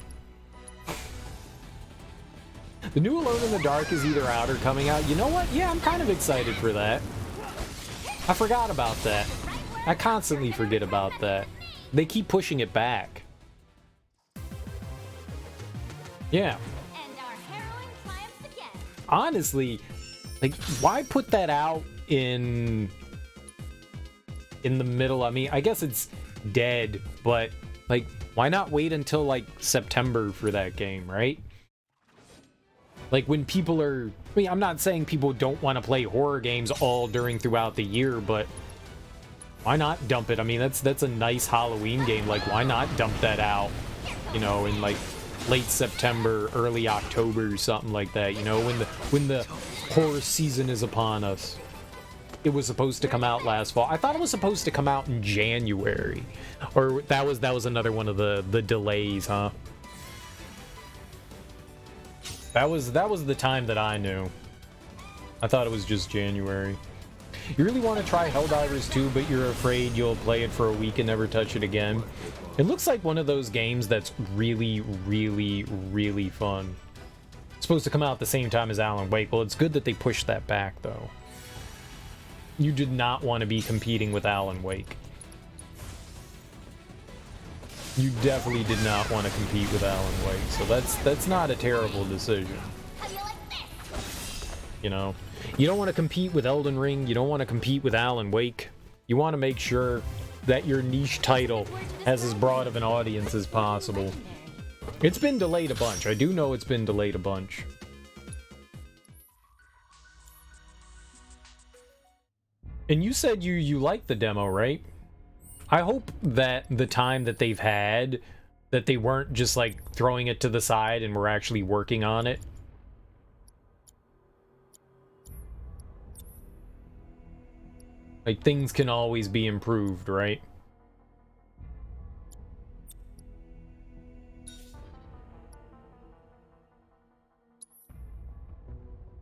The new Alone in the Dark is either out or coming out. You know what? Yeah, I'm kind of excited for that. I forgot about that. I constantly forget about that. They keep pushing it back. Yeah. And our heroine triumphs again. Honestly, like, why put that out in the middle? I mean, I guess it's dead, but like, why not wait until like September for that game, right? Like when people are, I mean, I'm not saying people don't want to play horror games all throughout the year, but why not dump it? I mean, that's a nice Halloween game. Like, why not dump that out, you know, in like late September, early October or something like that, you know, when the horror season is upon us. It was supposed to come out last fall. I thought it was supposed to come out in January. Or that was another one of the delays, huh? That was the time that I knew. I thought it was just January. You really want to try Helldivers 2, but you're afraid you'll play it for a week and never touch it again. It looks like one of those games that's really, really, really fun. It's supposed to come out at the same time as Alan Wake. Well, it's good that they pushed that back, though. You did not want to be competing with Alan Wake. You definitely did not want to compete with Alan Wake, so that's not a terrible decision. How do you like this? You know, you don't want to compete with Elden Ring, you don't want to compete with Alan Wake. You want to make sure that your niche title has as broad of an audience as possible. It's been delayed a bunch. I do know it's been delayed a bunch. And you said you liked the demo, right? I hope that the time that they've had, that they weren't just like throwing it to the side and were actually working on it. Like, things can always be improved, right?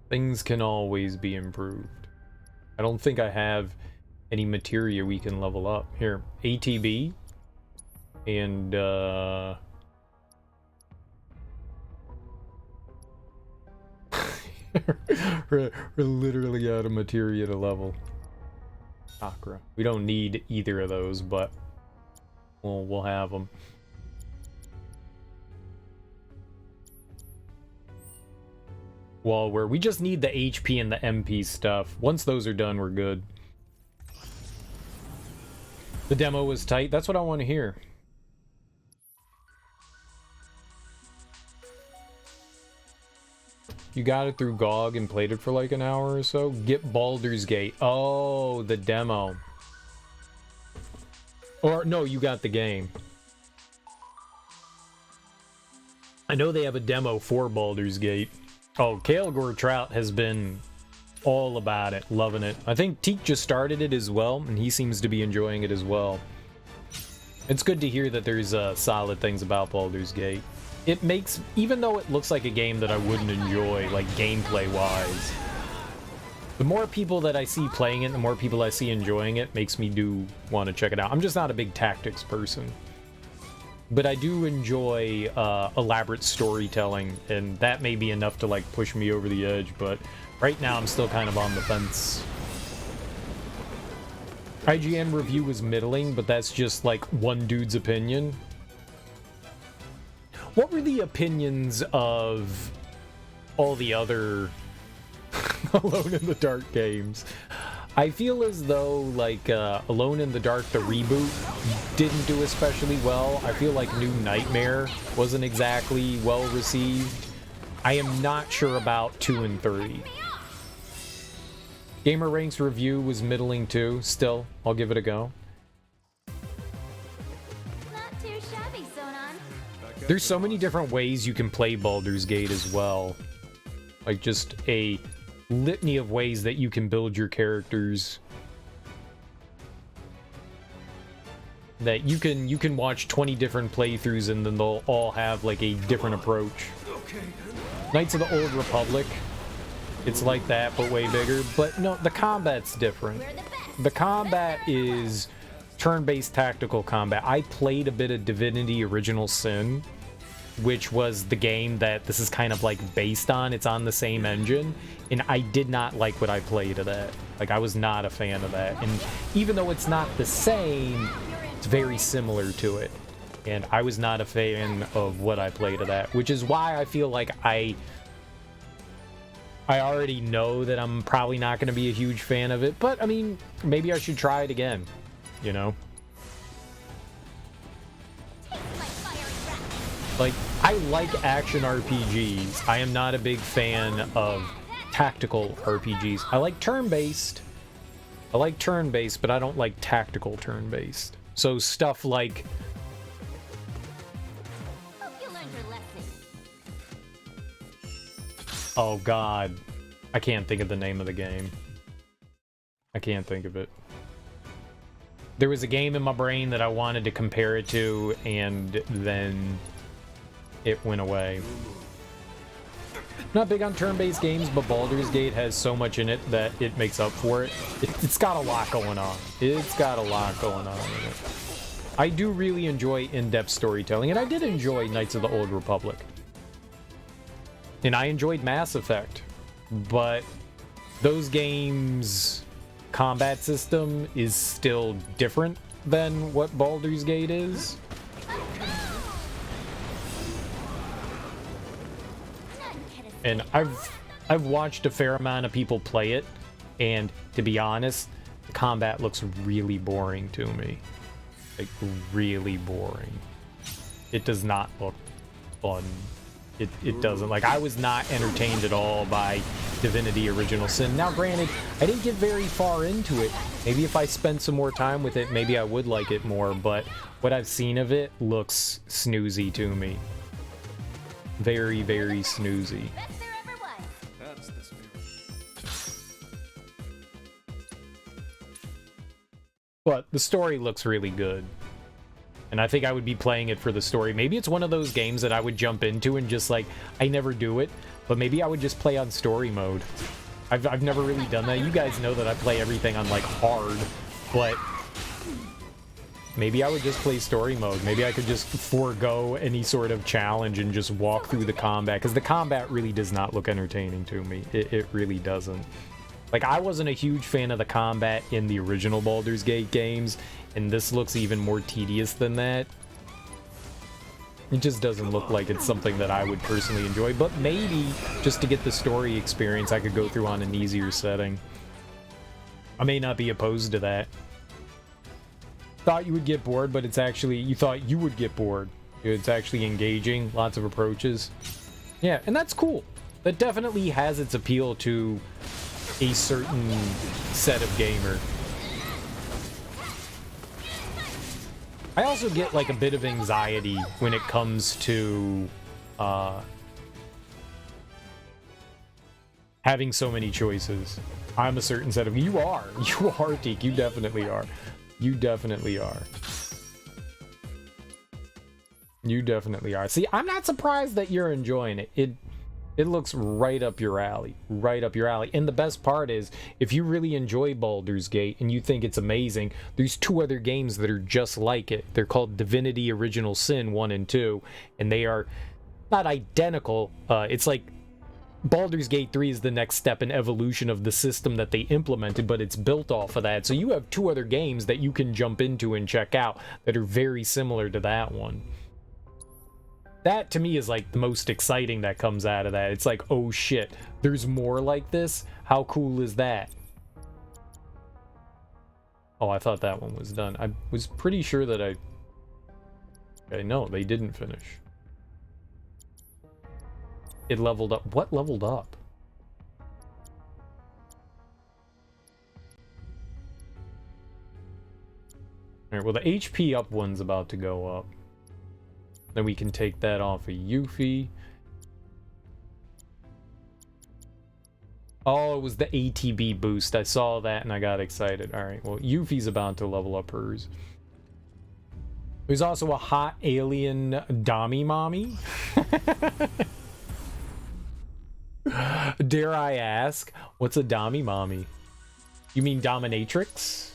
Things can always be improved. I don't think I have any materia we can level up. Here, ATB. And, we're literally out of materia to level. Chakra. We don't need either of those, but we'll have them. Well, we just need the HP and the MP stuff. Once those are done, we're good. The demo was tight. That's what I want to hear. You got it through GOG and played it for like an hour or so? Get Baldur's Gate. Oh, the demo. Or, no, you got the game. I know they have a demo for Baldur's Gate. Oh, Kael'gor Trout has been all about it, loving it. I think Teak just started it as well, and he seems to be enjoying it as well. It's good to hear that there's solid things about Baldur's Gate. It makes, even though it looks like a game that I wouldn't enjoy, like gameplay-wise, the more people that I see playing it, the more people I see enjoying it, makes me do want to check it out. I'm just not a big tactics person. But I do enjoy elaborate storytelling, and that may be enough to like push me over the edge, but right now I'm still kind of on the fence. IGN review was middling, but that's just like one dude's opinion. What were the opinions of all the other Alone in the Dark games? I feel as though like Alone in the Dark, the reboot, didn't do especially well. I feel like New Nightmare wasn't exactly well received. I am not sure about 2 and 3. Gamer Ranks review was middling too. Still, I'll give it a go. Not too shabby, Sonon. There's so many different ways you can play Baldur's Gate as well. Like just a litany of ways that you can build your characters. That you can watch 20 different playthroughs and then they'll all have like a different approach. Knights of the Old Republic, it's like that but way bigger. But no, the combat's different. The combat is turn-based tactical combat. I played a bit of Divinity Original Sin, which was the game that this is kind of like based on. It's on the same engine, and I did not like what I played of that. Like, I was not a fan of that. And even though it's not the same, it's very similar to it. And I was not a fan of what I played of that, which is why I feel like I already know that I'm probably not going to be a huge fan of it. But, I mean, maybe I should try it again, you know? Like, I like action RPGs. I am not a big fan of tactical RPGs. I like turn-based. But I don't like tactical turn-based. So stuff like... Hope you learned your lesson. Oh, God. I can't think of the name of the game. I can't think of it. There was a game in my brain that I wanted to compare it to, and then... it went away. Not big on turn-based games, but Baldur's Gate has so much in it that it makes up for it. It's got a lot going on. It's got a lot going on in it. I do really enjoy in-depth storytelling, and I did enjoy Knights of the Old Republic. And I enjoyed Mass Effect, but those games' combat system is still different than what Baldur's Gate is. And I've watched a fair amount of people play it, and to be honest, the combat looks really boring to me. Like, really boring. It does not look fun. It doesn't. Like, I was not entertained at all by Divinity Original Sin. Now, granted, I didn't get very far into it. Maybe if I spent some more time with it, maybe I would like it more, but what I've seen of it looks snoozy to me. Very, very snoozy. Best there ever was. That's the spirit. But the story looks really good. And I think I would be playing it for the story. Maybe it's one of those games that I would jump into and just like, I never do it, but maybe I would just play on story mode. I've never really done that. You guys know that I play everything on like hard, but maybe I would just play story mode. Maybe I could just forego any sort of challenge and just walk through the combat, because the combat really does not look entertaining to me. It really doesn't. Like, I wasn't a huge fan of the combat in the original Baldur's Gate games, and this looks even more tedious than that. It just doesn't look like it's something that I would personally enjoy, but maybe just to get the story experience I could go through on an easier setting. I may not be opposed to that. Thought you would get bored, but it's actually, you thought you would get bored. It's actually engaging, lots of approaches. Yeah, and that's cool. That definitely has its appeal to a certain set of gamer. I also get like a bit of anxiety when it comes to having so many choices. I'm a certain set of... You are, Teak. You definitely are. You definitely are. You definitely are. See, I'm not surprised that you're enjoying it. It looks right up your alley. Right up your alley. And the best part is, if you really enjoy Baldur's Gate and you think it's amazing, there's 2 other games that are just like it. They're called Divinity Original Sin 1 and 2, and they are not identical. It's like Baldur's Gate 3 is the next step in evolution of the system that they implemented, but it's built off of that. So you have 2 other games that you can jump into and check out that are very similar to that one. That, to me, is like the most exciting that comes out of that. It's like, oh shit, there's more like this? How cool is that? Oh, I thought that one was done. I was pretty sure that Okay, no, they didn't finish. It leveled up. What leveled up? Alright, well, the HP up one's about to go up. Then we can take that off of Yuffie. Oh, it was the ATB boost. I saw that and I got excited. Alright, well, Yuffie's about to level up hers. There's also a hot alien Dami Mommy. Dare I ask, what's a Dami Mommy? You mean dominatrix?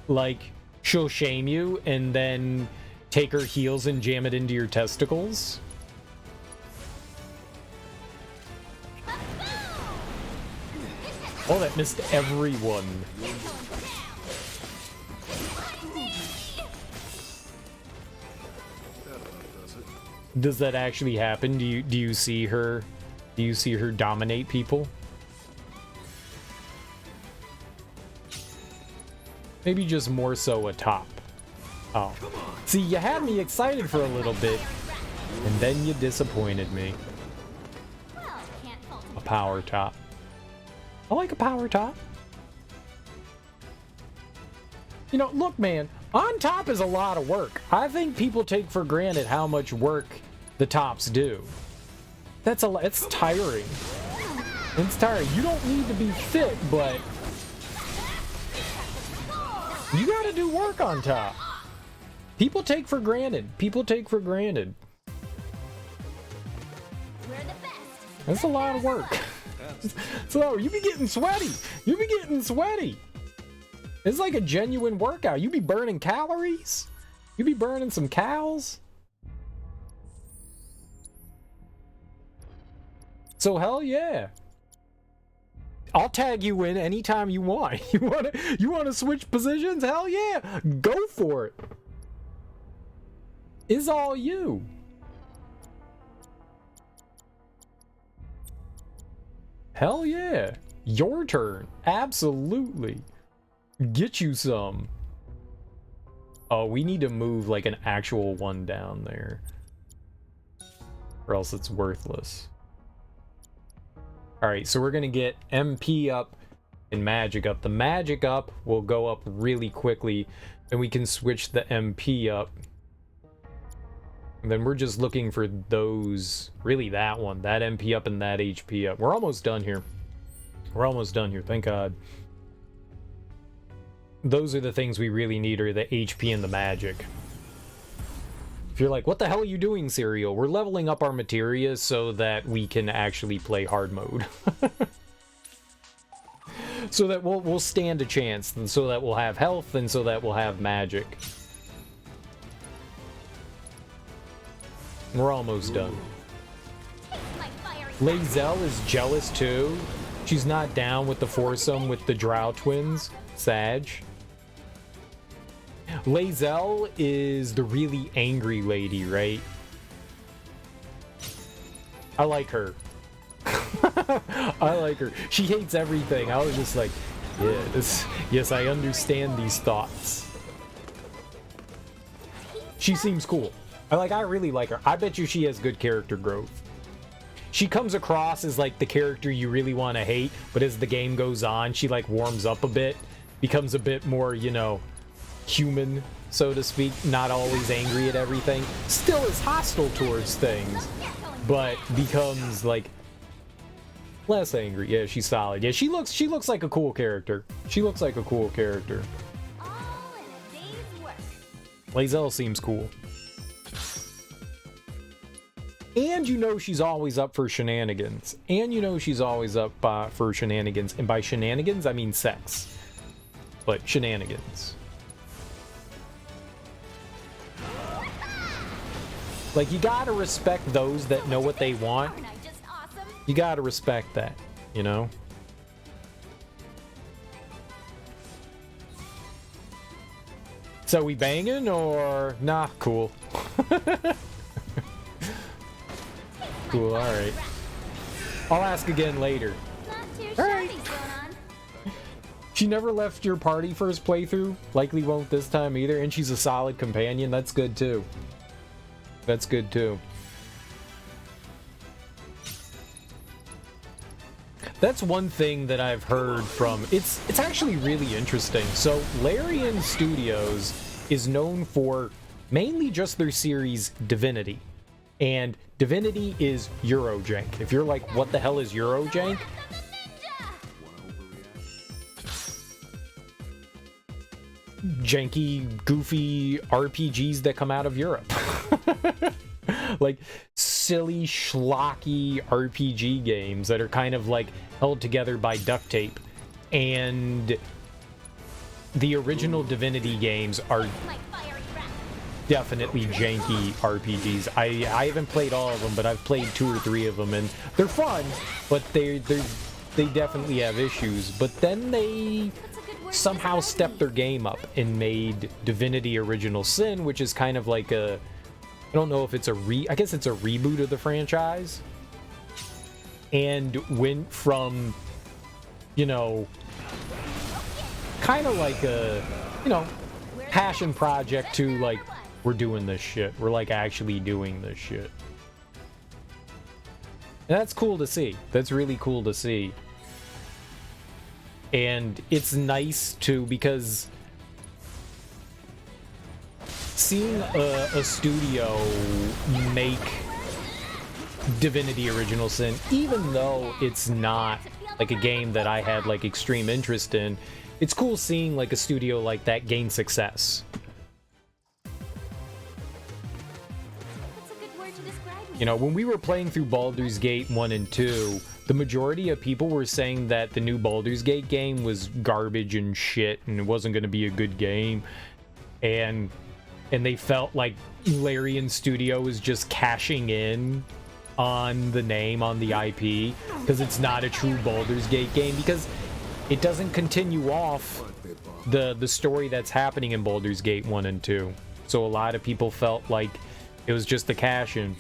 Like, she'll shame you and then take her heels and jam it into your testicles? Oh, that missed everyone. Does that actually happen? Do you see her? Do you see her dominate people? Maybe just more so a top. Oh. See, you had me excited for a little bit, and then you disappointed me. A power top. I like a power top. You know, look, man, on top is a lot of work. I think people take for granted how much work the tops do. That's a lot. It's tiring. It's tiring. You don't need to be fit, but you gotta do work on top. People take for granted. People take for granted. That's a lot of work. So you be getting sweaty. You be getting sweaty. It's like a genuine workout. You be burning calories. You be burning some cows. So hell yeah. I'll tag you in anytime you want. You wanna switch positions? Hell yeah. Go for it. It's all you. Hell yeah. Your turn. Absolutely. Get you some. Oh, we need to move like an actual one down there, or else it's worthless. Alright, so we're gonna get MP up and magic up. The magic up will go up really quickly, and we can switch the MP up. And then we're just looking for those, really that one, that MP up and that HP up. We're almost done here. We're almost done here, thank God. Those are the things we really need, are the HP and the magic. If you're like, what the hell are you doing, Serial? We're leveling up our materia so that we can actually play hard mode. So that we'll stand a chance, and so that we'll have health, and so that we'll have magic. We're almost done. Lae'zel is jealous too. She's not down with the foursome with the Drow twins. Sag. Lae'zel is the really angry lady, right? I like her. I like her. She hates everything. I was just like, yeah, yes, I understand these thoughts. She seems cool. I really like her. I bet you she has good character growth. She comes across as like the character you really want to hate, but as the game goes on, she like warms up a bit, becomes a bit more, you know, human, so to speak, not always angry at everything. Still is hostile towards things, but becomes like less angry. Yeah, she's solid. Yeah, she looks like a cool character. She looks like a cool character. Lae'zel seems cool. And you know she's always up for shenanigans. And you know she's always up for shenanigans. And by shenanigans, I mean sex. But shenanigans. Like, you gotta respect those that know what they want. You gotta respect that, you know? So we banging or nah? Cool. Cool. All right. I'll ask again later. All right. She never left your party first playthrough. Likely won't this time either. And she's a solid companion. That's good too. That's good too. That's one thing that I've heard from. It's actually really interesting. So Larian Studios is known for mainly just their series Divinity. And Divinity is Eurojank. If you're like, what the hell is Eurojank? Janky, goofy RPGs that come out of Europe. Like silly, schlocky RPG games that are kind of like held together by duct tape. And the original Divinity games are definitely janky RPGs. I haven't played all of them, but I've played 2 or 3 of them, and they're fun, but they definitely have issues. But then they somehow stepped their game up and made Divinity Original Sin, which is kind of like a, I don't know if it's I guess it's a reboot of the franchise, and went from, you know, kind of like a, you know, passion project to like, we're doing this shit. We're like actually doing this shit. And that's cool to see. That's really cool to see. And it's nice too, because seeing a studio make Divinity Original Sin, even though it's not like a game that I had like extreme interest in, it's cool seeing like a studio like that gain success. You know, when we were playing through Baldur's Gate 1 and 2, the majority of people were saying that the new Baldur's Gate game was garbage and shit and it wasn't going to be a good game. And they felt like Larian Studio was just cashing in on the name, on the IP, because it's not a true Baldur's Gate game, because it doesn't continue off the story that's happening in Baldur's Gate 1 and 2. So a lot of people felt like it was just a cash-in.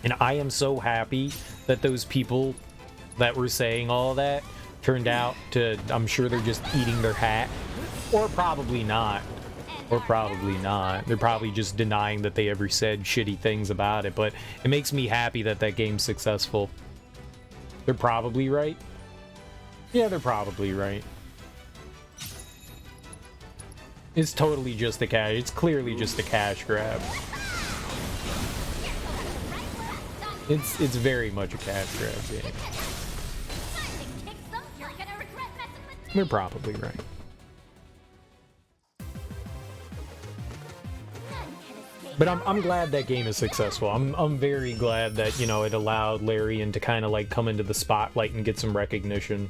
And I am so happy that those people that were saying all that turned out to, I'm sure they're just eating their hat. Or probably not. Or probably not. They're probably just denying that they ever said shitty things about it. But it makes me happy that that game's successful. They're probably right. Yeah, they're probably right. It's totally just a cash. It's clearly just a cash grab. It's very much a cash grab game. We're probably right. But I'm glad that game is successful. I'm very glad that, you know, it allowed Larian to kind of like come into the spotlight and get some recognition.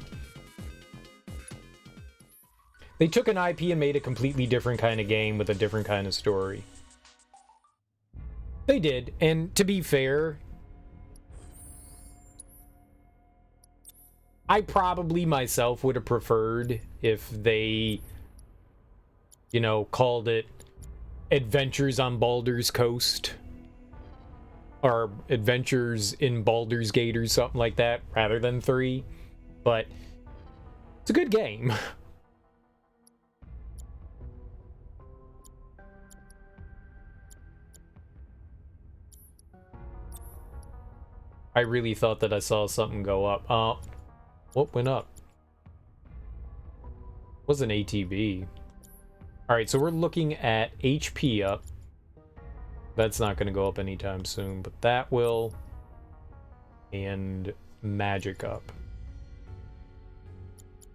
They took an IP and made a completely different kind of game with a different kind of story. They did, and to be fair, I probably myself would have preferred if they, you know, called it Adventures on Baldur's Coast or Adventures in Baldur's Gate or something like that rather than 3. But it's a good game. I really thought that I saw something go up. What went up? It was an ATV. Alright, so we're looking at HP up. That's not going to go up anytime soon, but that will. And magic up.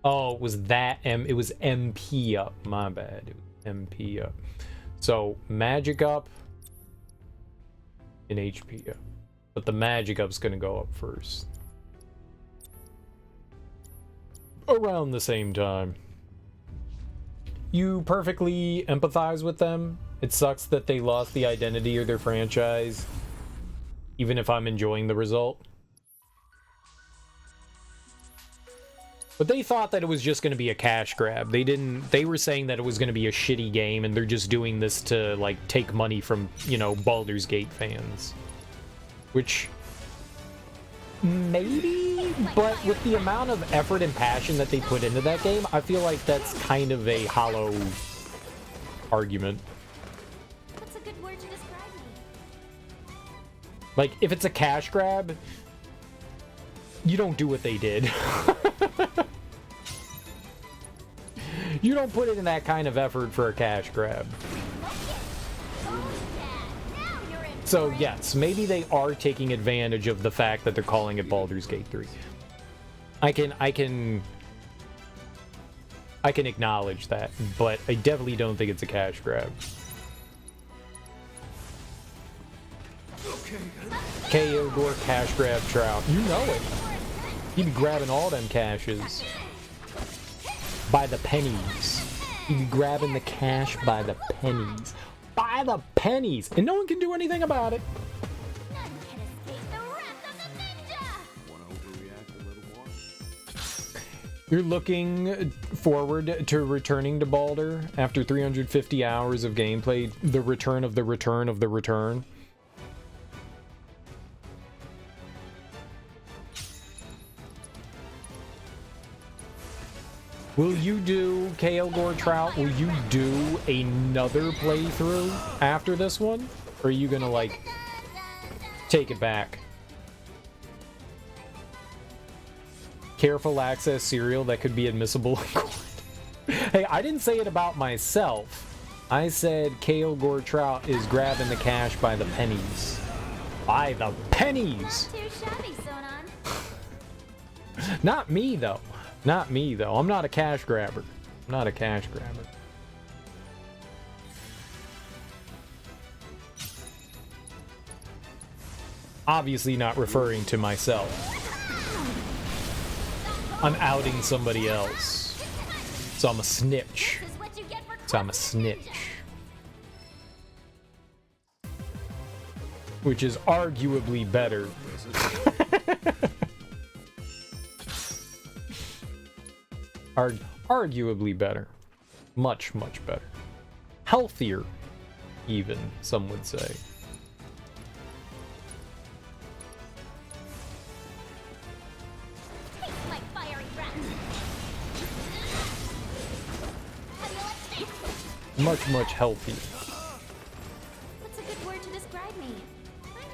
Oh, it was that it was MP up. My bad. It was MP up. So, magic up and HP up. But the magic up's gonna go up first. Around the same time. You perfectly empathize with them. It sucks that they lost the identity of their franchise, even if I'm enjoying the result. But they thought that it was just going to be a cash grab. They were saying that it was going to be a shitty game, and they're just doing this to, like, take money from, you know, Baldur's Gate fans. Which, maybe, but with the amount of effort and passion that they put into that game, I feel like that's kind of a hollow argument. What's a good word to describe me? Like, if it's a cash grab, you don't do what they did. You don't put in that kind of effort for a cash grab. So yes, maybe they are taking advantage of the fact that they're calling it Baldur's Gate 3. I can acknowledge that, but I definitely don't think it's a cash grab. KO Gore cash grab Trout. You know it. He'd be grabbing all them cashes. By the pennies. He'd be grabbing the cash by the pennies. By the pennies! And no one can do anything about it. None can escape the wrath of the ninja! Want to overreact a little more? You're looking forward to returning to Baldur after 350 hours of gameplay. The return of the return of the return. Will you do, KL Gore Trout, will you do another playthrough after this one? Or are you gonna, like, take it back? Careful access serial that could be admissible in court. Hey, I didn't say it about myself. I said KL Gore Trout is grabbing the cash by the pennies. By the pennies! Not too shabby, Sonon. Not me, though. Not me, though. I'm not a cash grabber. I'm not a cash grabber. Obviously not referring to myself. I'm outing somebody else. So I'm a snitch. This is what you get for So I'm a snitch. Which is arguably better. Arguably better. Much, much better. Healthier, even, some would say. Taste my fiery breath. How do you like that? Much, much healthier. What's a good word to describe me?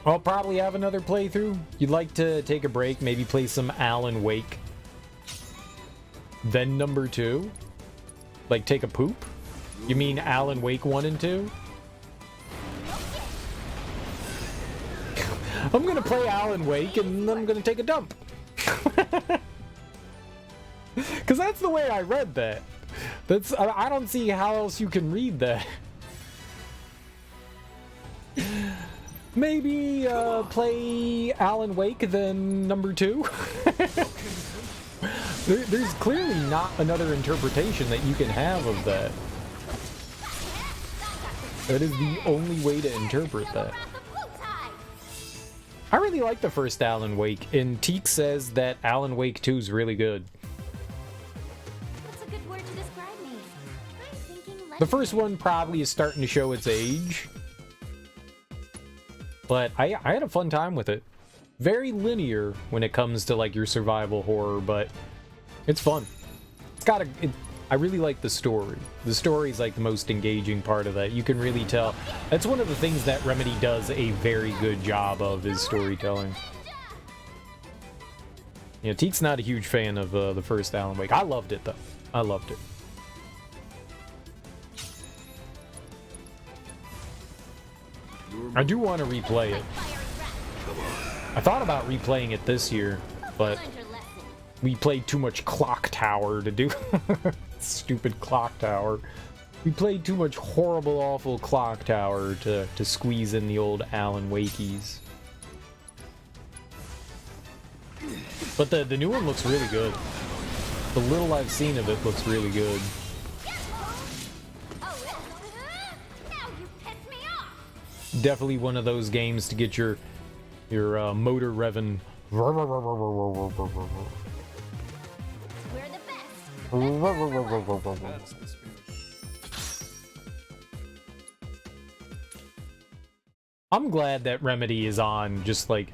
I'll probably have another playthrough. You'd like to take a break, maybe play some Alan Wake. Then number 2? Like take a poop? You mean Alan Wake 1 and 2? I'm gonna play Alan Wake and then I'm gonna take a dump. Cause that's the way I read that. I don't see how else you can read that. Maybe play Alan Wake then number 2? There's clearly not another interpretation that you can have of that. That is the only way to interpret that. I really like the first Alan Wake, and Teak says that Alan Wake 2 is really good. What's a good word to describe me? I'm thinking The first one probably is starting to show its age. But I had a fun time with it. Very linear when it comes to like your survival horror, but it's fun. It's got I really like the story. The story is like the most engaging part of that. You can really tell. That's one of the things that Remedy does a very good job of, is storytelling. You know, Teek's not a huge fan of the first Alan Wake. I loved it though. I loved it. I do want to replay it. I thought about replaying it this year, but we played too much Clock Tower to do. Stupid Clock Tower. We played too much horrible, awful Clock Tower to squeeze in the old Alan Wakeys. But the new one looks really good. The little I've seen of it looks really good. Now you piss me off. Definitely one of those games to get your motor revving. We're the best. That's the spirit. I'm glad that Remedy is on just like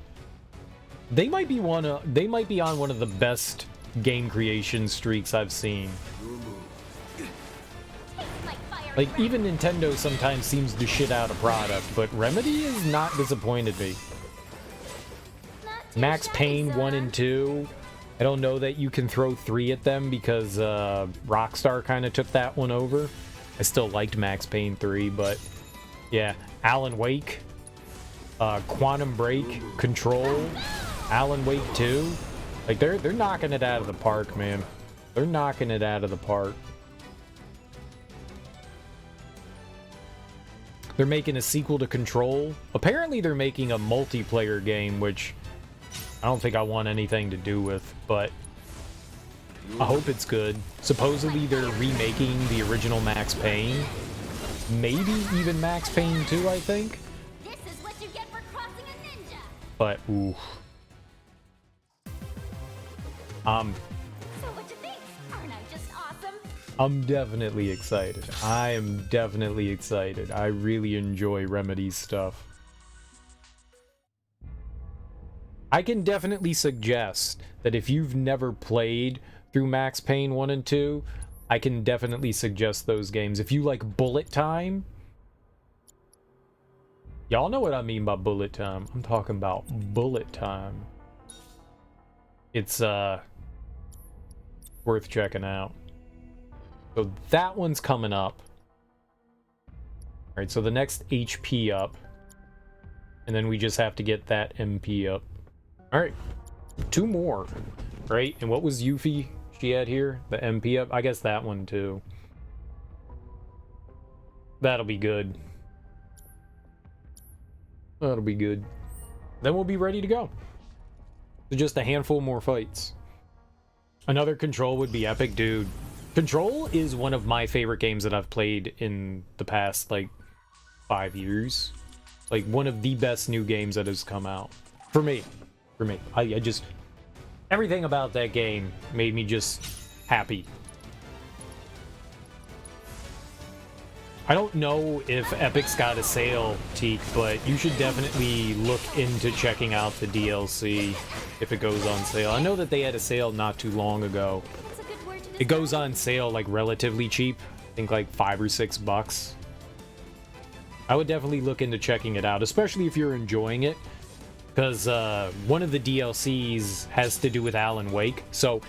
they might be on one of the best game creation streaks I've seen. Like even Nintendo sometimes seems to shit out a product, but Remedy has not disappointed me. Max Payne 1 and 2. I don't know that you can throw 3 at them because Rockstar kind of took that one over. I still liked Max Payne 3, but yeah, Alan Wake, Quantum Break, Control, Alan Wake 2. Like they're knocking it out of the park, man. They're knocking it out of the park. They're making a sequel to Control. Apparently they're making a multiplayer game, which I don't think I want anything to do with, but I hope it's good. Supposedly they're remaking the original Max Payne. Maybe even Max Payne 2, I think. This is what you get for crossing a ninja. But, ooh. So what you think? Aren't I just awesome? I'm definitely excited. I am definitely excited. I really enjoy Remedy's stuff. I can definitely suggest that if you've never played through Max Payne 1 and 2, I can definitely suggest those games. If you like bullet time, y'all know what I mean by bullet time. I'm talking about bullet time. It's worth checking out. So that one's coming up. Alright, so the next HP up. And then we just have to get that MP up. Alright, 2 more. Right, and what was Yuffie she had here? The MP up? I guess that one too. That'll be good. That'll be good. Then we'll be ready to go. So just a handful more fights. Another Control would be epic, dude. Control is one of my favorite games that I've played in the past, like, 5 years. Like, one of the best new games that has come out. For me. For me. I just... Everything about that game made me just happy. I don't know if Epic's got a sale, Teak, but you should definitely look into checking out the DLC if it goes on sale. I know that they had a sale not too long ago. That's a good word to It goes on sale like relatively cheap. I think like $5 or $6. I would definitely look into checking it out, especially if you're enjoying it. Because one of the DLCs has to do with Alan Wake, so...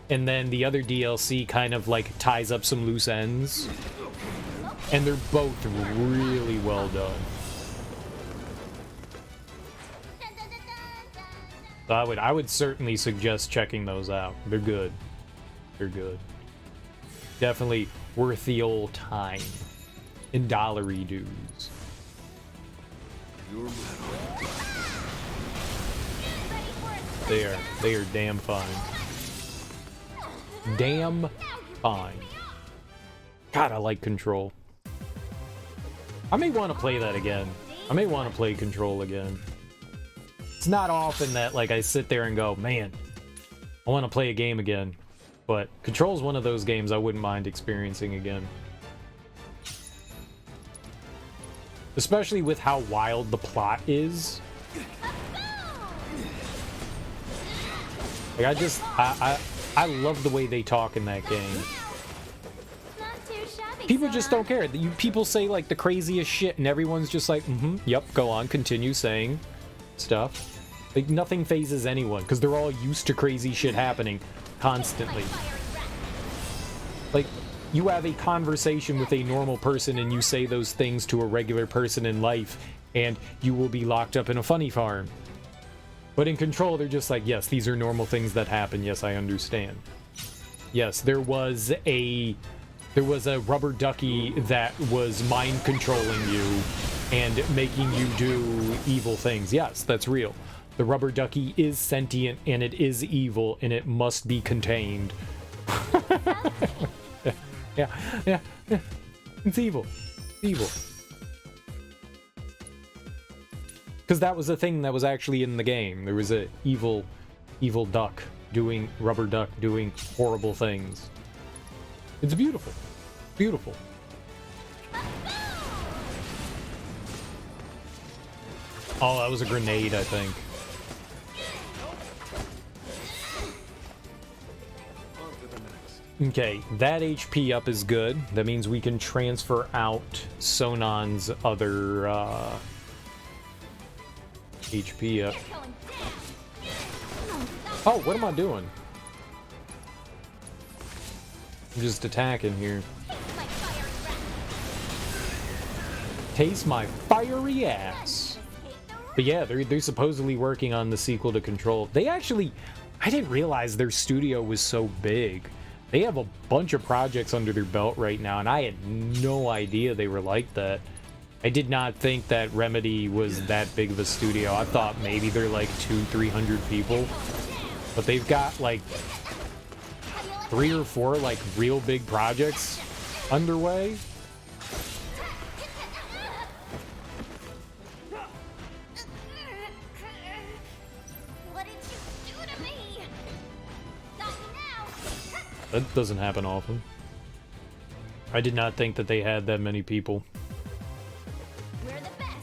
And then the other DLC kind of like ties up some loose ends. And they're both really well done. So I would certainly suggest checking those out. They're good. They're good. Definitely worth the old time. In dollary dues. They are damn fine. Damn fine. God, I like Control. I may want to play that again. I may want to play Control again. It's not often that like I sit there and go, man, I want to play a game again. But Control is one of those games I wouldn't mind experiencing again. Especially with how wild the plot is. Like I love the way they talk in that game. People just don't care. People say like the craziest shit and everyone's just like, yep, go on, continue saying stuff. Like nothing phases anyone because they're all used to crazy shit happening constantly. Like you have a conversation with a normal person and you say those things to a regular person in life and you will be locked up in a funny farm. But in Control, they're just like, yes, these are normal things that happen. Yes, I understand. Yes, there was a There was a rubber ducky that was mind controlling you and making you do evil things. Yes, that's real. The rubber ducky is sentient and it is evil and it must be contained. yeah. It's evil. It's evil. Because that was a thing that was actually in the game. There was a evil duck doing, rubber duck doing horrible things. It's beautiful. Beautiful. Oh, that was a grenade, I think. Okay, that HP up is good. That means we can transfer out Sonon's other HP up. Oh, what am I doing? I'm just attacking here. Taste my fiery ass. But yeah, they're supposedly working on the sequel to Control. They actually, I didn't realize their studio was so big. They have a bunch of projects under their belt right now, and I had no idea they were like that. I did not think that Remedy was that big of a studio. I thought maybe they're like 200-300 people. But they've got like 3 or 4 like real big projects underway. What did you do to me? Not now. That doesn't happen often. I did not think that they had that many people. We're the best.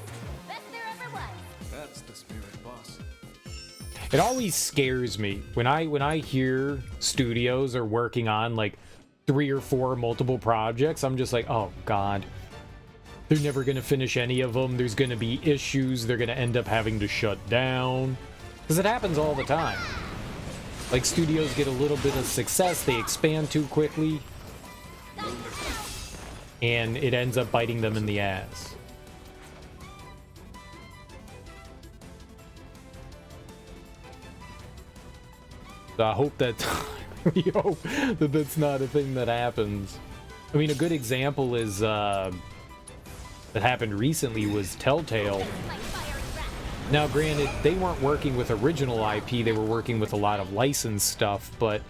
Best there ever was. That's the spirit, boss. It always scares me when I hear studios are working on like 3 or 4 multiple projects. I'm just like, oh god, they're never gonna finish any of them. There's gonna be issues. They're gonna end up having to shut down, because it happens all the time. Like studios get a little bit of success, they expand too quickly, and it ends up biting them in the ass. So I hope that we hope that that's not a thing that happens. I mean, a good example is that happened recently was Telltale. Now, granted, they weren't working with original IP; they were working with a lot of licensed stuff, but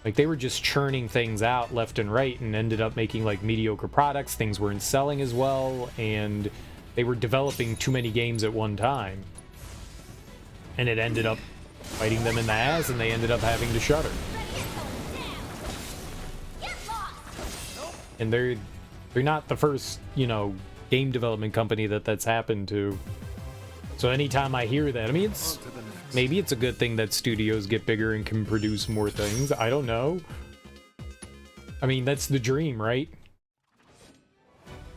like they were just churning things out left and right, and ended up making like mediocre products. Things weren't selling as well, and they were developing too many games at one time, and it ended up biting them in the ass, and they ended up having to shutter. And they're not the first, you know, game development company that's happened to. So anytime I hear that, I mean, it's maybe it's a good thing that studios get bigger and can produce more things. I don't know. I mean, that's the dream, right?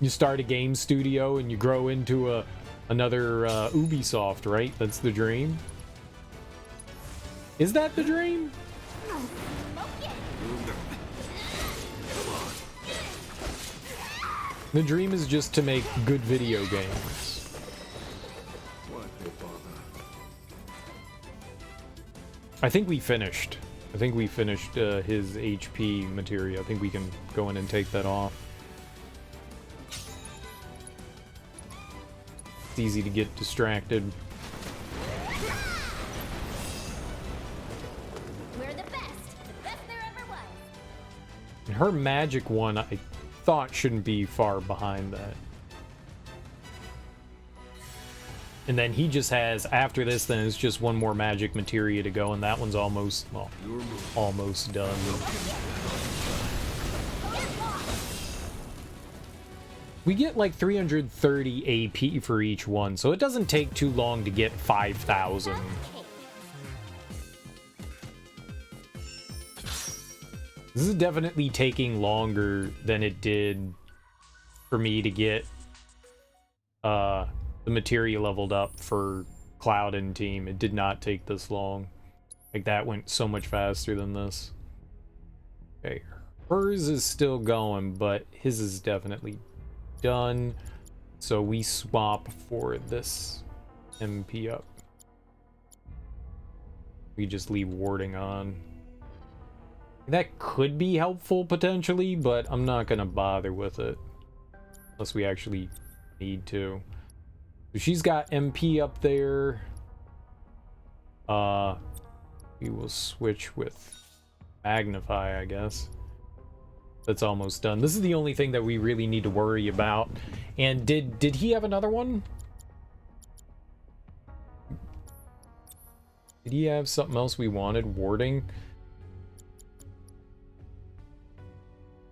You start a game studio and you grow into another Ubisoft, right? That's the dream. Is that the dream? The dream is just to make good video games. I think we finished. I think we finished his HP materia. I think we can go in and take that off. It's easy to get distracted. We're the best. The best there ever was. And her magic one, I thought shouldn't be far behind that. And then he just has, after this, then it's just one more magic materia to go, and that one's almost, well, almost done. We get like 330 AP for each one, so it doesn't take too long to get 5,000. This is definitely taking longer than it did for me to get the materia leveled up for Cloud and team. It did not take this long. Like, that went so much faster than this. Okay, hers is still going, but his is definitely done. So we swap for this MP up. We just leave warding on. That could be helpful potentially, but I'm not gonna bother with it unless we actually need to. So she's got MP up there. We will switch with Magnify, I guess. That's almost done. This is the only thing that we really need to worry about. And did he have another one? Did he have something else we wanted? Warding?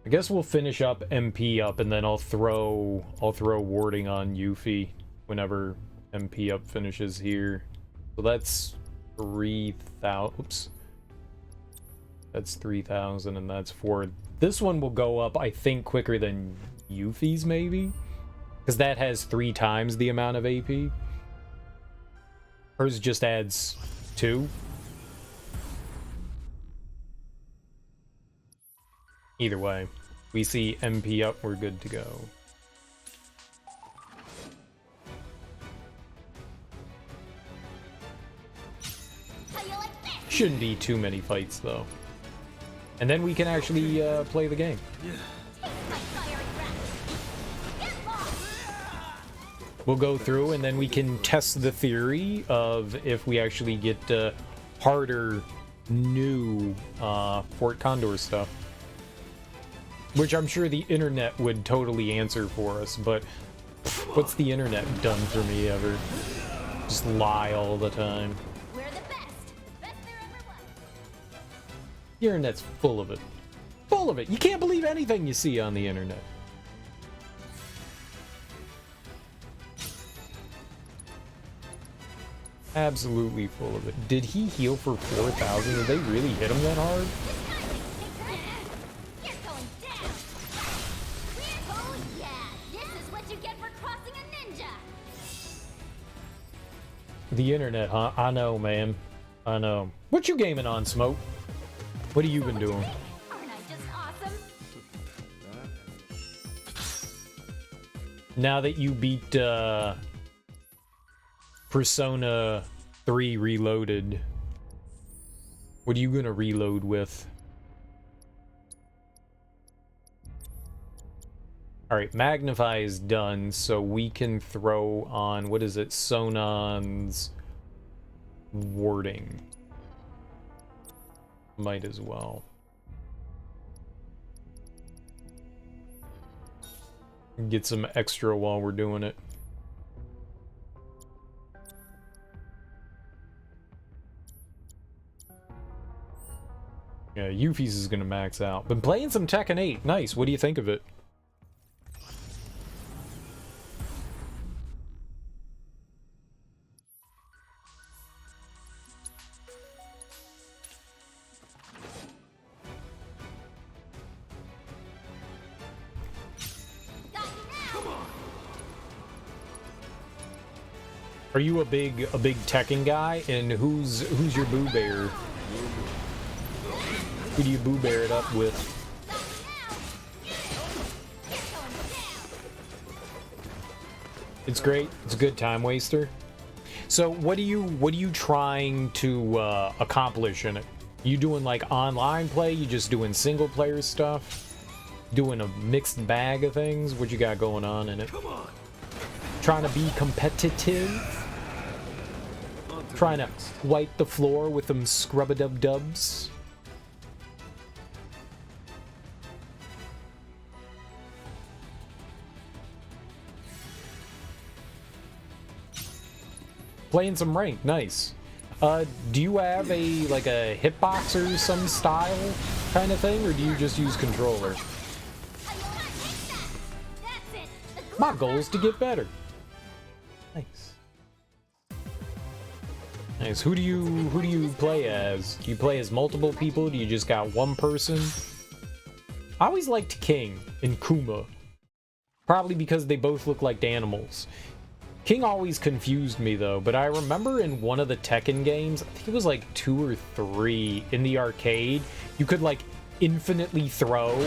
I guess we'll finish up MP up, and then I'll throw warding on Yuffie whenever MP up finishes here. So that's 3,000. Oops. That's 3,000, and that's 4. This one will go up, I think, quicker than Yuffie's, maybe? Because that has 3 times the amount of AP. Hers just adds 2. Either way, we see MP up, we're good to go. Shouldn't be too many fights, though. And then we can actually play the game. We'll go through, and then we can test the theory of if we actually get harder, new Fort Condor stuff. Which I'm sure the internet would totally answer for us, but what's the internet done for me ever? Just lie all the time. The internet's full of it. Full of it. You can't believe anything you see on the internet. Absolutely full of it. Did he heal for 4,000? Did they really hit him that hard? The internet, huh? I know, man. I know. What you gaming on, Smoke? What have you been doing? Aren't I just awesome? Now that you beat Persona 3 Reloaded, what are you gonna reload with? Alright, Magnify is done, so we can throw on, what is it, Sonon's Warding. Might as well. Get some extra while we're doing it. Yeah, Yuffie's is gonna max out. Been playing some Tekken 8. Nice. What do you think of it? Are you a big Tekken guy? And who's your Boo Bear? Who do you Boo Bear it up with? It's great. It's a good time waster. So what are you trying to accomplish in it? You doing like online play? You just doing single player stuff? Doing a mixed bag of things? What you got going on in it? Trying to be competitive? Trying to wipe the floor with them scrub-a-dub-dubs? Playing some rank, nice. Do you have a like a hitbox or some style kind of thing, or do you just use controller? My goal is to get better. Nice. Nice. Who do you play as? Do you play as multiple people? Do you just got one person? I always liked King and Kuma. Probably because they both look like animals. King always confused me though, but I remember in one of the Tekken games, I think it was like 2 or 3 in the arcade, you could like infinitely throw.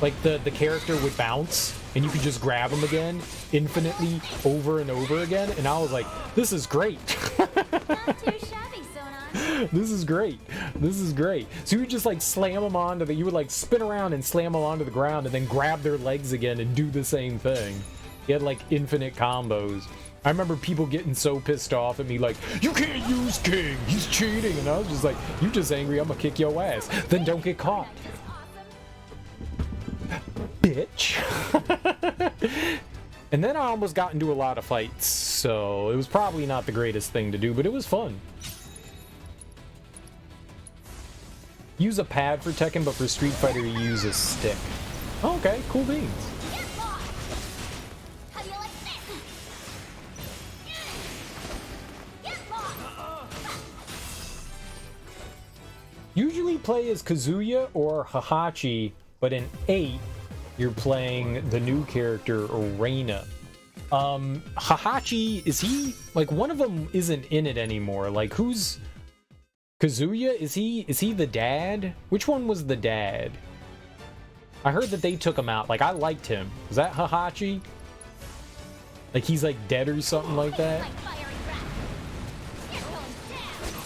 Like the character would bounce and you could just grab him again infinitely over and over again, and I was like, this is great. Not too shabby, Sonon. This is great. This is great. So you would just like slam them onto the, you would like spin around and slam them onto the ground and then grab their legs again and do the same thing. You had like infinite combos. I remember people getting so pissed off at me like, you can't use King, he's cheating. And I was just like, you just angry, I'm gonna kick your ass. Then don't get caught. Bitch. And then I almost got into a lot of fights, so it was probably not the greatest thing to do, but it was fun. Use a pad for Tekken, but for Street Fighter you use a stick. Okay, cool beans. Usually play as Kazuya or Heihachi, but in 8, you're playing the new character, Reina. Heihachi, is he, like, one of them isn't in it anymore. Like, who's... Kazuya? Is he the dad? Which one was the dad? I heard that they took him out. Like, I liked him. Was that Heihachi? Like, he's, like, dead or something like that?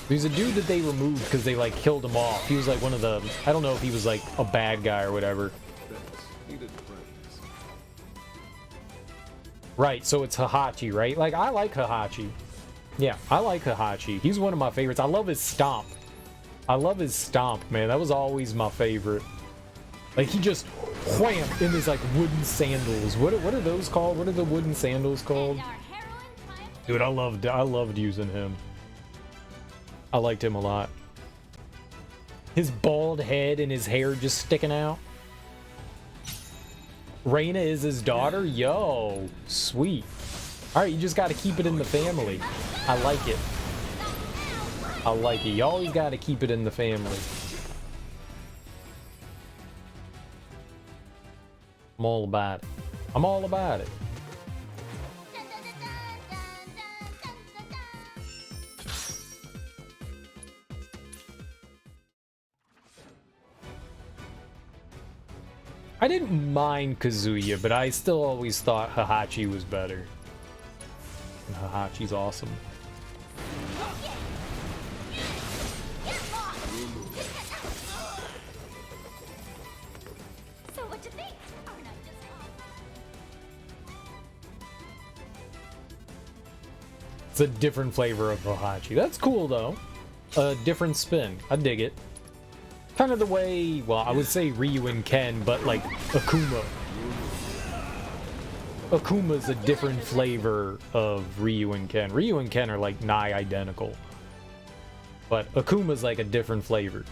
There's a dude that they removed because they, like, killed him off. He was, like, one of the... I don't know if he was, like, a bad guy or whatever. Right, so it's Heihachi, right? Like, I like Heihachi. Yeah, I like Heihachi. He's one of my favorites. I love his stomp. I love his stomp, man. That was always my favorite. Like, he just wham in his, like, wooden sandals. What are those called? What are the wooden sandals called? Dude, I loved using him. I liked him a lot. His bald head and his hair just sticking out. Reina is his daughter? Yo, sweet. Alright, you just gotta keep it in the family. I like it. I like it. You always gotta keep it in the family. I'm all about it. I'm all about it. I didn't mind Kazuya, but I still always thought Heihachi was better. And Heihachi's awesome. So what you think? It's a different flavor of Heihachi. That's cool though. A different spin. I dig it. Kind of the way, well, I would say Ryu and Ken, but like Akuma. Akuma's a different flavor of Ryu and Ken. Ryu and Ken are like nigh identical. But Akuma's like a different flavor.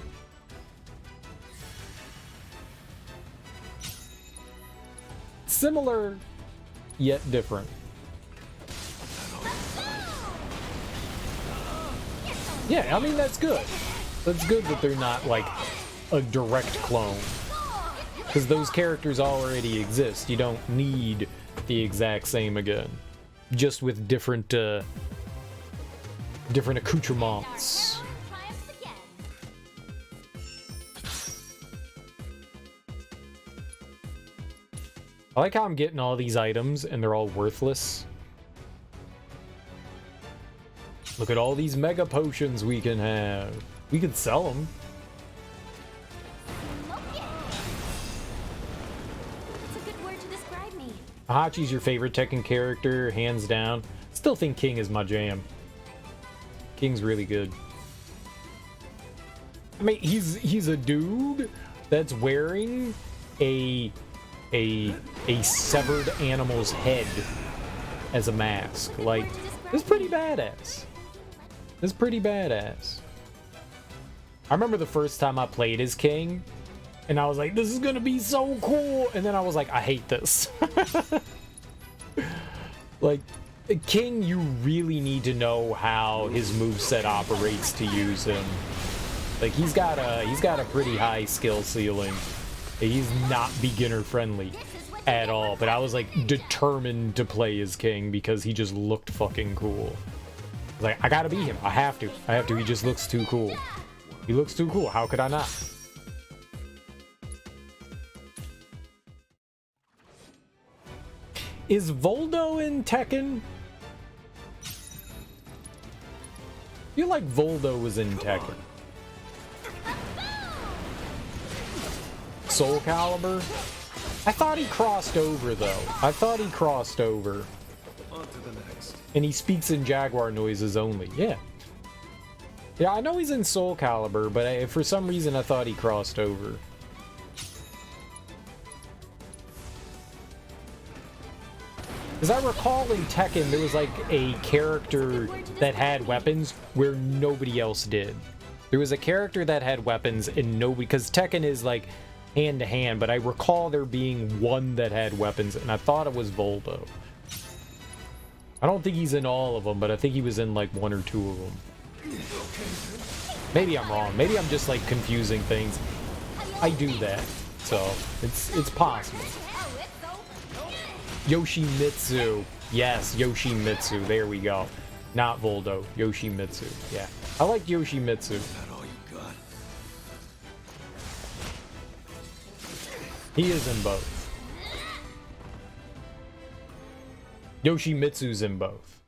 Similar, yet different. Yeah, I mean, that's good. That's good that they're not like a direct clone. Because those characters already exist. You don't need the exact same again. Just with different, different accoutrements. I like how I'm getting all these items and they're all worthless. Look at all these mega potions we can have. We could sell them. Heihachi's your favorite Tekken character, hands down. Still think King is my jam. King's really good. I mean, he's a dude that's wearing a severed animal's head as a mask. Like, it's pretty badass. It's pretty badass. I remember the first time I played as King, and I was like, this is gonna be so cool, and then I was like, I hate this. Like, King, you really need to know how his moveset operates to use him. Like, he's got a pretty high skill ceiling. He's not beginner friendly at all, but I was like determined to play as King because he just looked fucking cool. Like, I gotta be him. I have to. He just looks too cool. He looks too cool. How could I not? Is Voldo in Tekken? feel like Voldo was in Tekken. Soul Calibur? I thought he crossed over, though. I thought he crossed over. On to the next. And he speaks in Jaguar noises only. Yeah. Yeah, I know he's in Soul Calibur, but for some reason I thought he crossed over. Because I recall in Tekken, there was like a character that had weapons where nobody else did. There was a character that had weapons and nobody, because Tekken is like hand to hand, but I recall there being one that had weapons, and I thought it was Voldo. I don't think he's in all of them, but I think he was in like one or two of them. Maybe I'm wrong. Maybe I'm just like confusing things. I do that, so it's possible. Yoshimitsu. Yes, Yoshimitsu. There we go. Not Voldo. Yoshimitsu. Yeah. I like Yoshimitsu. Is that all you got? He is in both. Yoshimitsu's in both.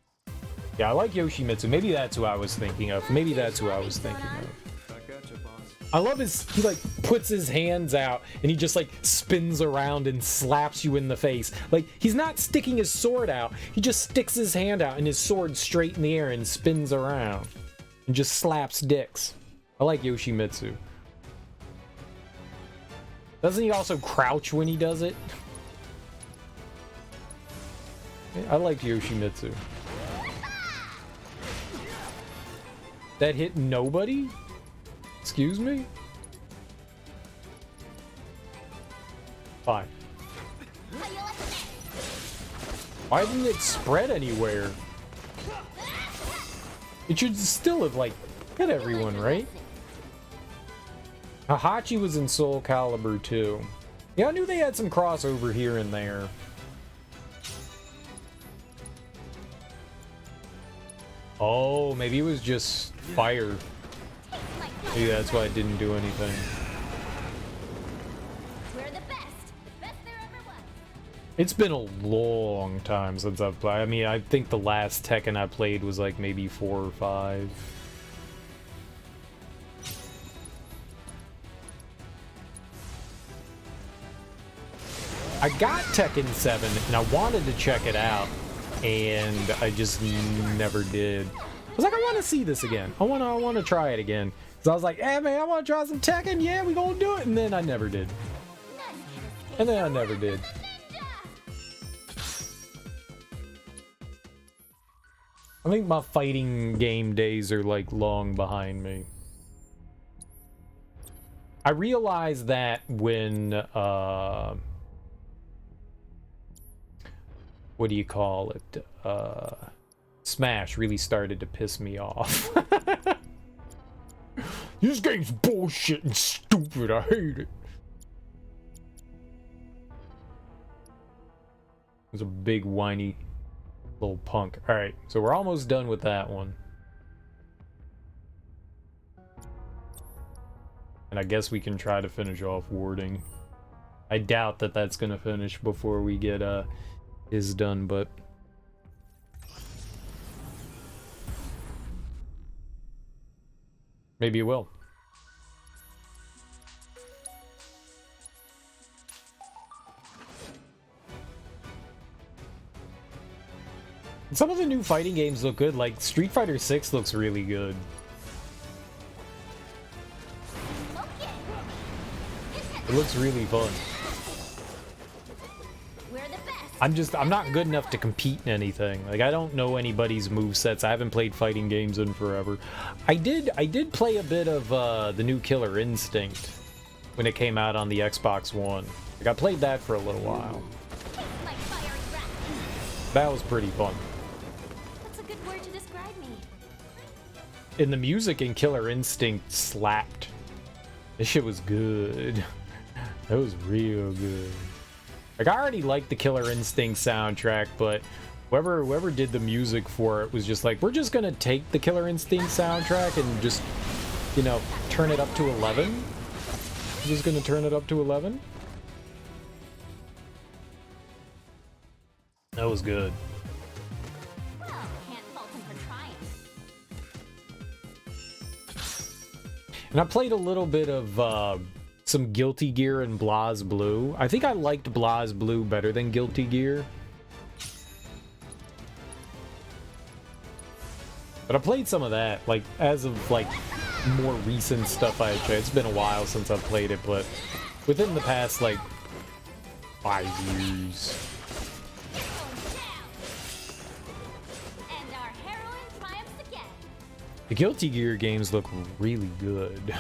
Yeah, I like Yoshimitsu. Maybe that's who I was thinking of. Maybe that's who I was thinking of. Back at you, boss. I love he like puts his hands out and he just like spins around and slaps you in the face. Like, he's not sticking his sword out, he just sticks his hand out and his sword straight in the air and spins around and just slaps dicks. I like Yoshimitsu. Doesn't he also crouch when he does it? I like Yoshimitsu. That hit nobody? Excuse me? Fine. Why didn't it spread anywhere? It should still have, like, hit everyone, right? Hahachi was in Soul Calibur too. Yeah, I knew they had some crossover here and there. Oh, maybe it was just fire. Maybe that's why it didn't do anything. We're the best there ever was. It's been a long time since I've played. I mean, I think the last Tekken I played was like maybe 4 or 5. I got Tekken 7 and I wanted to check it out, and I just never did. I was like, I want to see this again. I want to try it again. So I was like, hey man, I want to try some Tekken. Yeah, we gonna do it. And then I never did. And then I never did. I think my fighting game days are like long behind me. I realized that when what do you call it? Smash really started to piss me off. This game's bullshit and stupid. I hate it. It's a big whiny little punk. Alright, so we're almost done with that one. And I guess we can try to finish off warding. I doubt that that's gonna finish before we get his done, but maybe it will. Some of the new fighting games look good, like Street Fighter 6 looks really good. It looks really fun. I'm not good enough to compete in anything. Like, I don't know anybody's movesets. I haven't played fighting games in forever. I did play a bit of the new Killer Instinct when it came out on the Xbox One. Like, I played that for a little while. That was pretty fun. That's a good word to describe me. And the music in Killer Instinct slapped. This shit was good. That was real good. Like, I already liked the Killer Instinct soundtrack, but whoever did the music for it was just like, we're just gonna take the Killer Instinct soundtrack and just, you know, turn it up to 11. We're just gonna turn it up to 11. That was good. Well, can't fault him for trying. And I played a little bit of some Guilty Gear and Blaz Blue. I think I liked Blaz Blue better than Guilty Gear. But I played some of that, like, as of, like, more recent stuff I had tried. It's been a while since I've played it, but within the past, like, 5 years. And our heroine triumphs again. The Guilty Gear games look really good.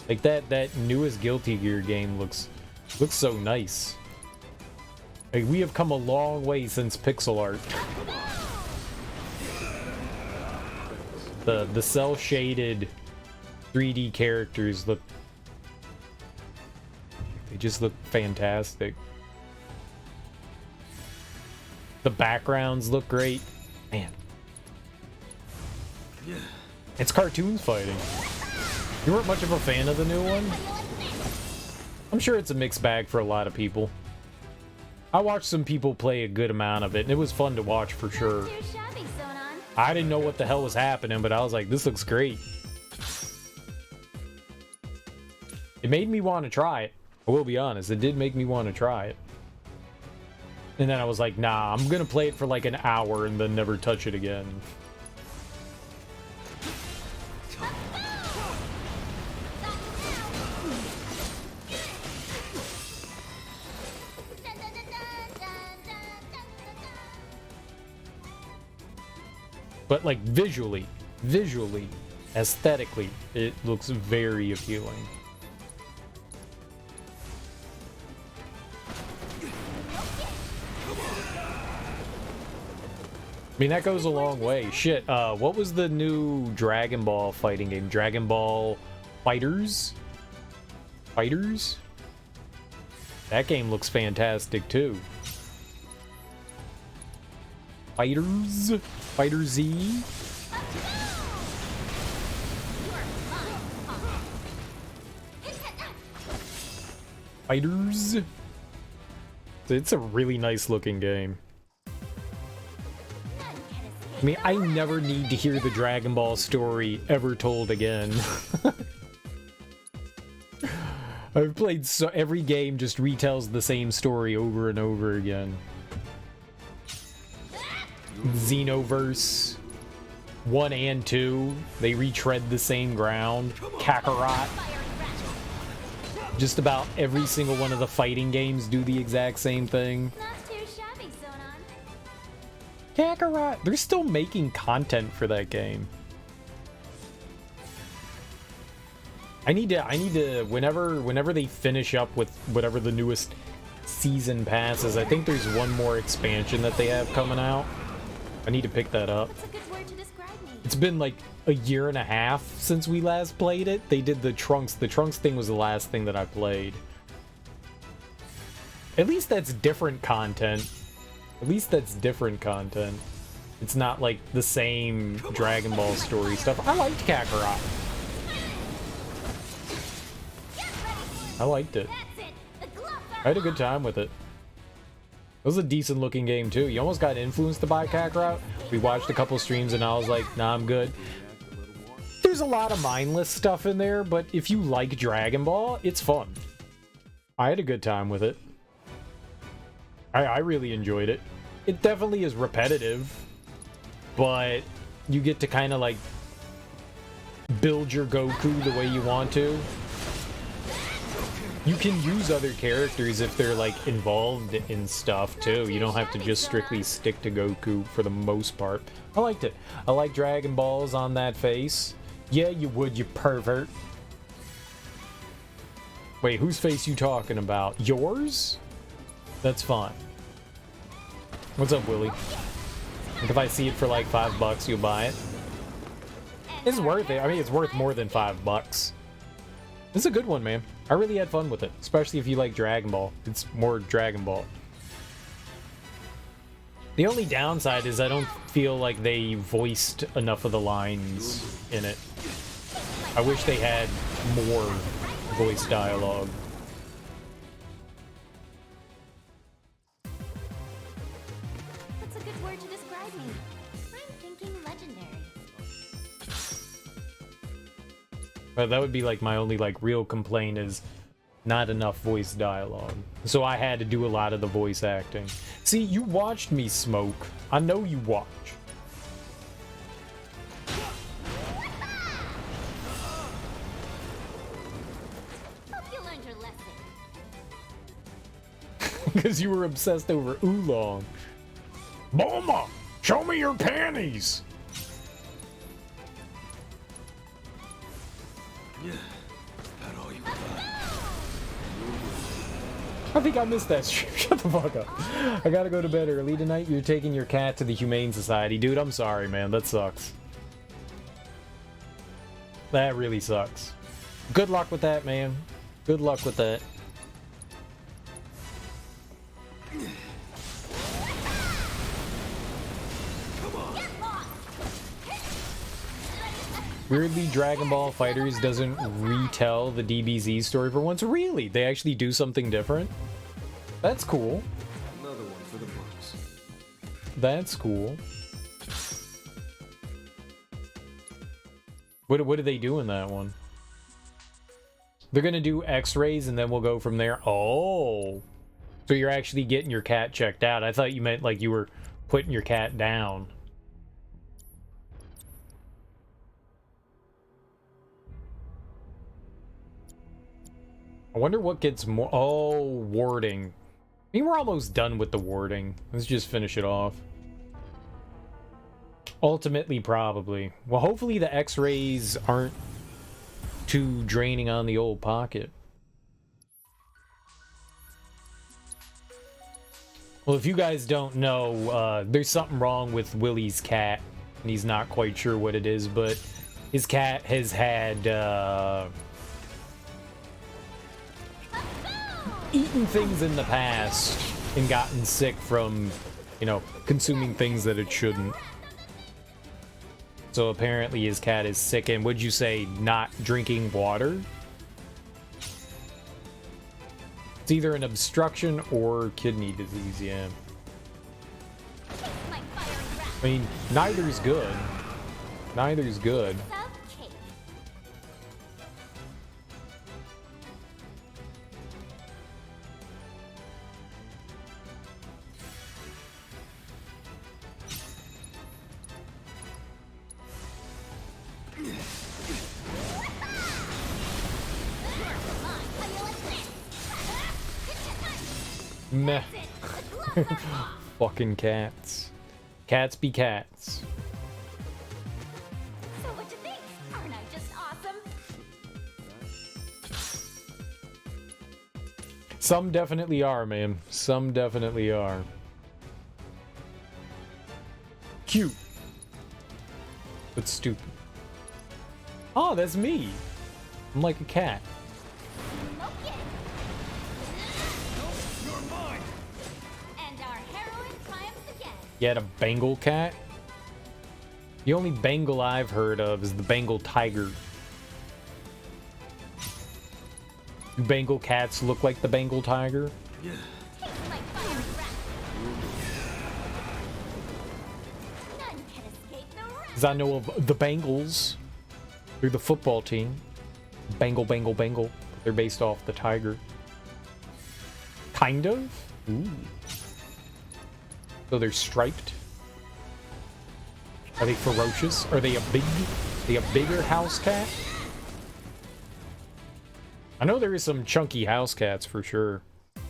Like, that newest Guilty Gear game looks so nice. Like, we have come a long way since pixel art. The cel-shaded 3D characters look... They just look fantastic. The backgrounds look great. Man. It's cartoons fighting. You weren't much of a fan of the new one? I'm sure it's a mixed bag for a lot of people. I watched some people play a good amount of it, and it was fun to watch for sure. Too shabby, Sonon. I didn't know what the hell was happening, but I was like, this looks great. It made me want to try it. I will be honest, it did make me want to try it. And then I was like, nah, I'm gonna play it for like an hour and then never touch it again. But like visually, aesthetically, it looks very appealing. I mean, that goes a long way. Shit, what was the new Dragon Ball fighting game? Dragon Ball Fighters? Fighters? That game looks fantastic too. Fighters? Fighter Z? Fighters? It's a really nice looking game. I mean, I never need to hear the Dragon Ball story ever told again. I've played every game just retells the same story over and over again. Xenoverse 1 and 2, they retread the same ground. Kakarot. Just about every single one of the fighting games do the exact same thing. Not too shabby, Sonon. Kakarot. They're still making content for that game. I need to whenever they finish up with whatever the newest season pass is, I think there's one more expansion that they have coming out. I need to pick that up. What's a good word to describe me? It's been like a year and a half since we last played it. They did the Trunks. The Trunks thing was the last thing that I played. At least that's different content. It's not like the same Dragon Ball story stuff. I liked Kakarot. I liked it. That's it. The gloves are I had a good time with it. It was a decent looking game too. You almost got influenced to buy Kakarot. We watched a couple streams and I was like, nah, I'm good. There's a lot of mindless stuff in there, but if you like Dragon Ball, it's fun. I had a good time with it. I really enjoyed it. It definitely is repetitive, but you get to kind of like build your Goku the way you want to. You can use other characters if they're like involved in stuff too. You don't have to just strictly stick to Goku for the most part. I liked it. I like Dragon Balls on that face. Yeah, you would, you pervert. Wait, whose face you talking about? Yours? That's fine. What's up, Willie? Like if I see it for like $5, you'll buy it. It's worth it. I mean, it's worth more than $5. It's a good one, man. I really had fun with it, especially if you like Dragon Ball. It's more Dragon Ball. The only downside is I don't feel like they voiced enough of the lines in it. I wish they had more voice dialogue. What's a good word to describe me? I'm thinking legendary. That would be like my only like real complaint is not enough voice dialogue. So I had to do a lot of the voice acting. See, you watched me smoke. I know you watch. Hope you learned your lesson. Because you were obsessed over oolong. Bulma, show me your panties. Yeah. That all you got? I think I missed that stream. Shut the fuck up. I gotta go to bed early tonight. You're taking your cat to the Humane Society. Dude, I'm sorry, man. That sucks. That really sucks. Good luck with that, man. Good luck with that. Weirdly, Dragon Ball Fighters doesn't retell the DBZ story for once. Really? They actually do something different? That's cool. Another one for the books. That's cool. What do they do in that one? They're gonna do x-rays and then we'll go from there. Oh. So you're actually getting your cat checked out. I thought you meant like you were putting your cat down. I wonder what gets more... Oh, warding. I mean, we're almost done with the warding. Let's just finish it off. Ultimately, probably. Well, hopefully the x-rays aren't too draining on the old pocket. Well, if you guys don't know, there's something wrong with Willie's cat. And he's not quite sure what it is, but his cat has had... eaten things in the past and gotten sick from, you know, consuming things that it shouldn't. So apparently his cat is sick and, would you say, not drinking water? It's either an obstruction or kidney disease, yeah. I mean, neither's good. Neither's good. Meh. Fucking cats. Cats be cats. So what you think? Aren't I just awesome? Some definitely are, man. Some definitely are. Cute. But stupid. Oh, that's me. I'm like a cat. Smoke it. You're mine. And our heroine triumphs again. You had a Bengal cat? The only Bengal I've heard of is the Bengal tiger. Do Bengal cats look like the Bengal tiger? Yeah. Taste my fiery breath. None can escape the wrath. Because I know of the Bengals. They're the football team. Bengal, Bengal, Bengal. They're based off the tiger. Kind of? Ooh. So they're striped? Are they ferocious? Are they a bigger house cat? I know there is some chunky house cats for sure. None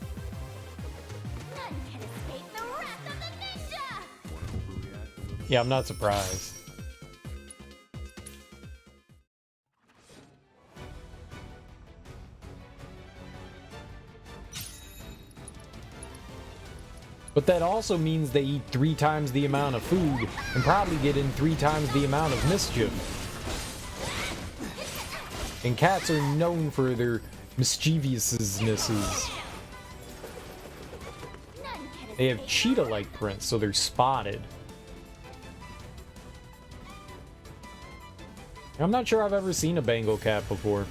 can escape the wrath of the ninja. Yeah, I'm not surprised. But that also means they eat 3 times the amount of food and probably get in 3 times the amount of mischief. And cats are known for their mischievousnesses. They have cheetah-like prints, so they're spotted. I'm not sure I've ever seen a Bengal cat before.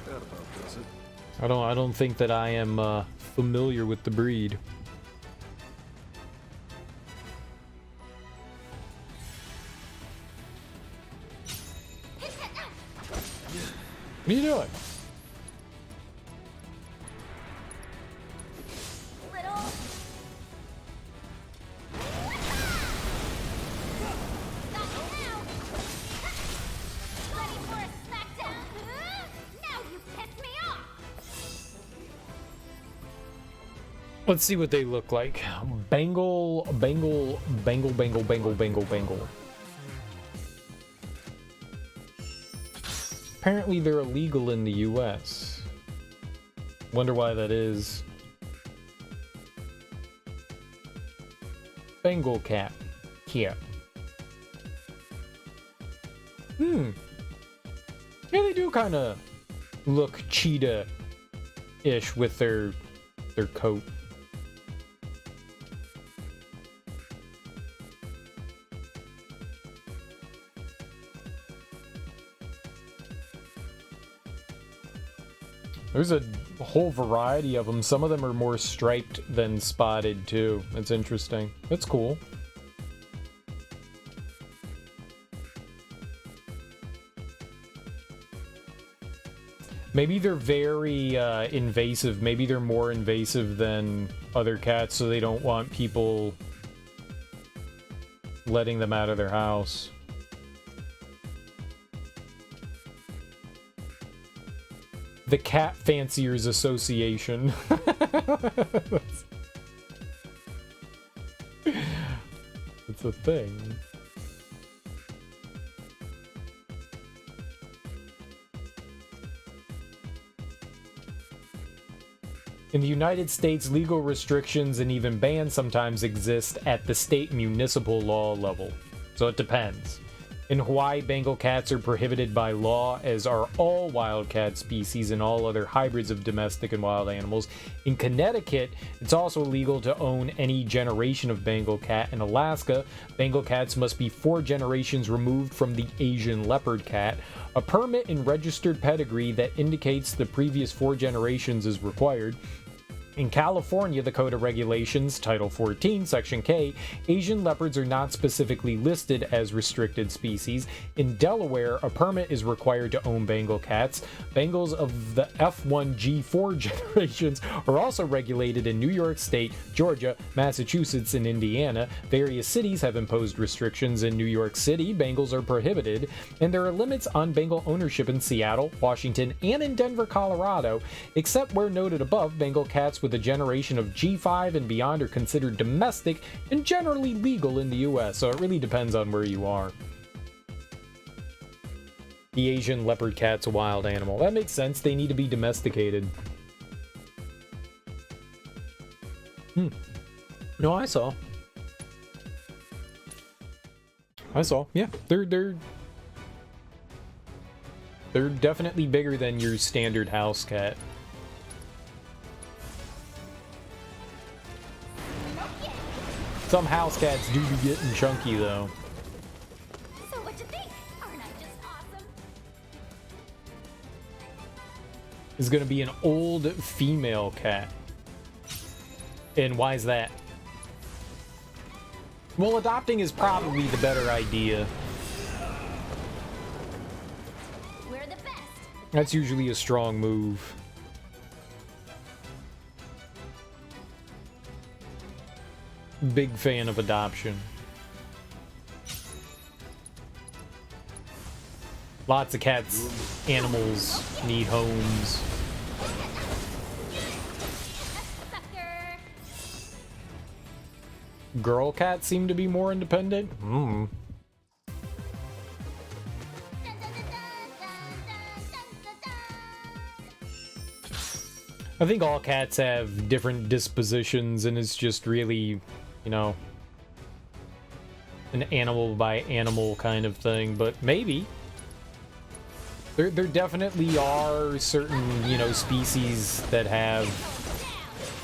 That about does it. I don't think that I am familiar with the breed. What are you doing? Little. Got you now. Ready for a smackdown? Now you pissed me off. Let's see what they look like. Bangle. Apparently they're illegal in the US. Wonder why that is. Bengal cat. Here. Yeah, they do kind of look cheetah-ish with their coat. There's a whole variety of them. Some of them are more striped than spotted, too. That's interesting. That's cool. Maybe they're very invasive. Maybe they're more invasive than other cats, so they don't want people letting them out of their house. The Cat Fanciers Association. It's a thing. In the United States, legal restrictions and even bans sometimes exist at the state municipal law level. So it depends. In Hawaii, Bengal cats are prohibited by law, as are all wild cat species and all other hybrids of domestic and wild animals. In Connecticut, it's also illegal to own any generation of Bengal cat. In Alaska, Bengal cats must be 4 generations removed from the Asian leopard cat. A permit and registered pedigree that indicates the previous 4 generations is required. In California, the Code of Regulations, Title 14, Section K, Asian leopards are not specifically listed as restricted species. In Delaware, a permit is required to own Bengal cats. Bengals of the F1G4 generations are also regulated in New York State, Georgia, Massachusetts, and Indiana. Various cities have imposed restrictions. In New York City, Bengals are prohibited, and there are limits on Bengal ownership in Seattle, Washington, and in Denver, Colorado. Except where noted above, Bengal cats with a generation of G5 and beyond are considered domestic and generally legal in the US, so it really depends on where you are. The Asian leopard cat's a wild animal. That makes sense. They need to be domesticated. No, I saw. Yeah, they're definitely bigger than your standard house cat. Some house cats do be getting chunky, though. So what you think? Aren't I just awesome? Is gonna be an old female cat. And why is that? Well, adopting is probably the better idea. We're the best. That's usually a strong move. Big fan of adoption. Lots of cats, animals need homes. Sucker. Girl cats seem to be more independent. Dun, dun, dun, dun, dun, dun, dun, dun. I think all cats have different dispositions, and it's just really, you know, an animal by animal kind of thing. But maybe there definitely are certain, you know, species that have,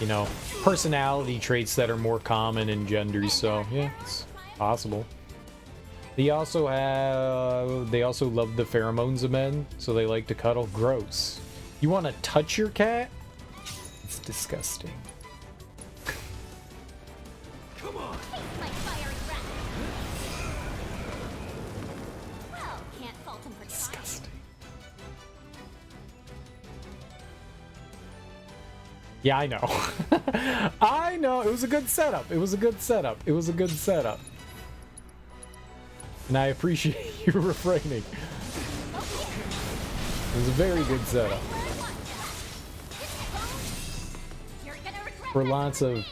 you know, personality traits that are more common in genders. So yeah, it's possible. They also love the pheromones of men, so they like to cuddle. Gross. You want to touch your cat? It's disgusting. Come on. Taste my fiery breath. Well, can't fault him for trying. Disgusting. Yeah, I know. I know. It was a good setup. It was a good setup. It was a good setup. And I appreciate you refraining. It was a very good setup. For lots of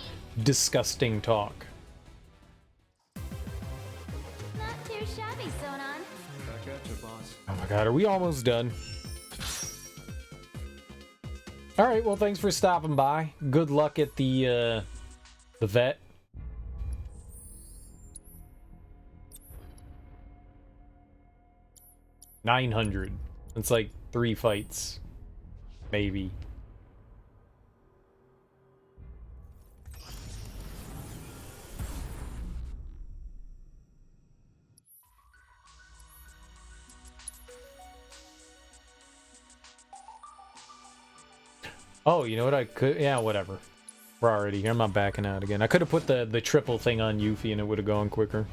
disgusting talk. Not too shabby, Sonon. Back at you, boss. Oh my god, are we almost done? Alright, well thanks for stopping by. Good luck at the vet. $900. It's like 3 fights. Maybe. Oh, you know what I could... Yeah, whatever. We're already here. I'm not backing out again. I could have put the triple thing on Yuffie and it would have gone quicker.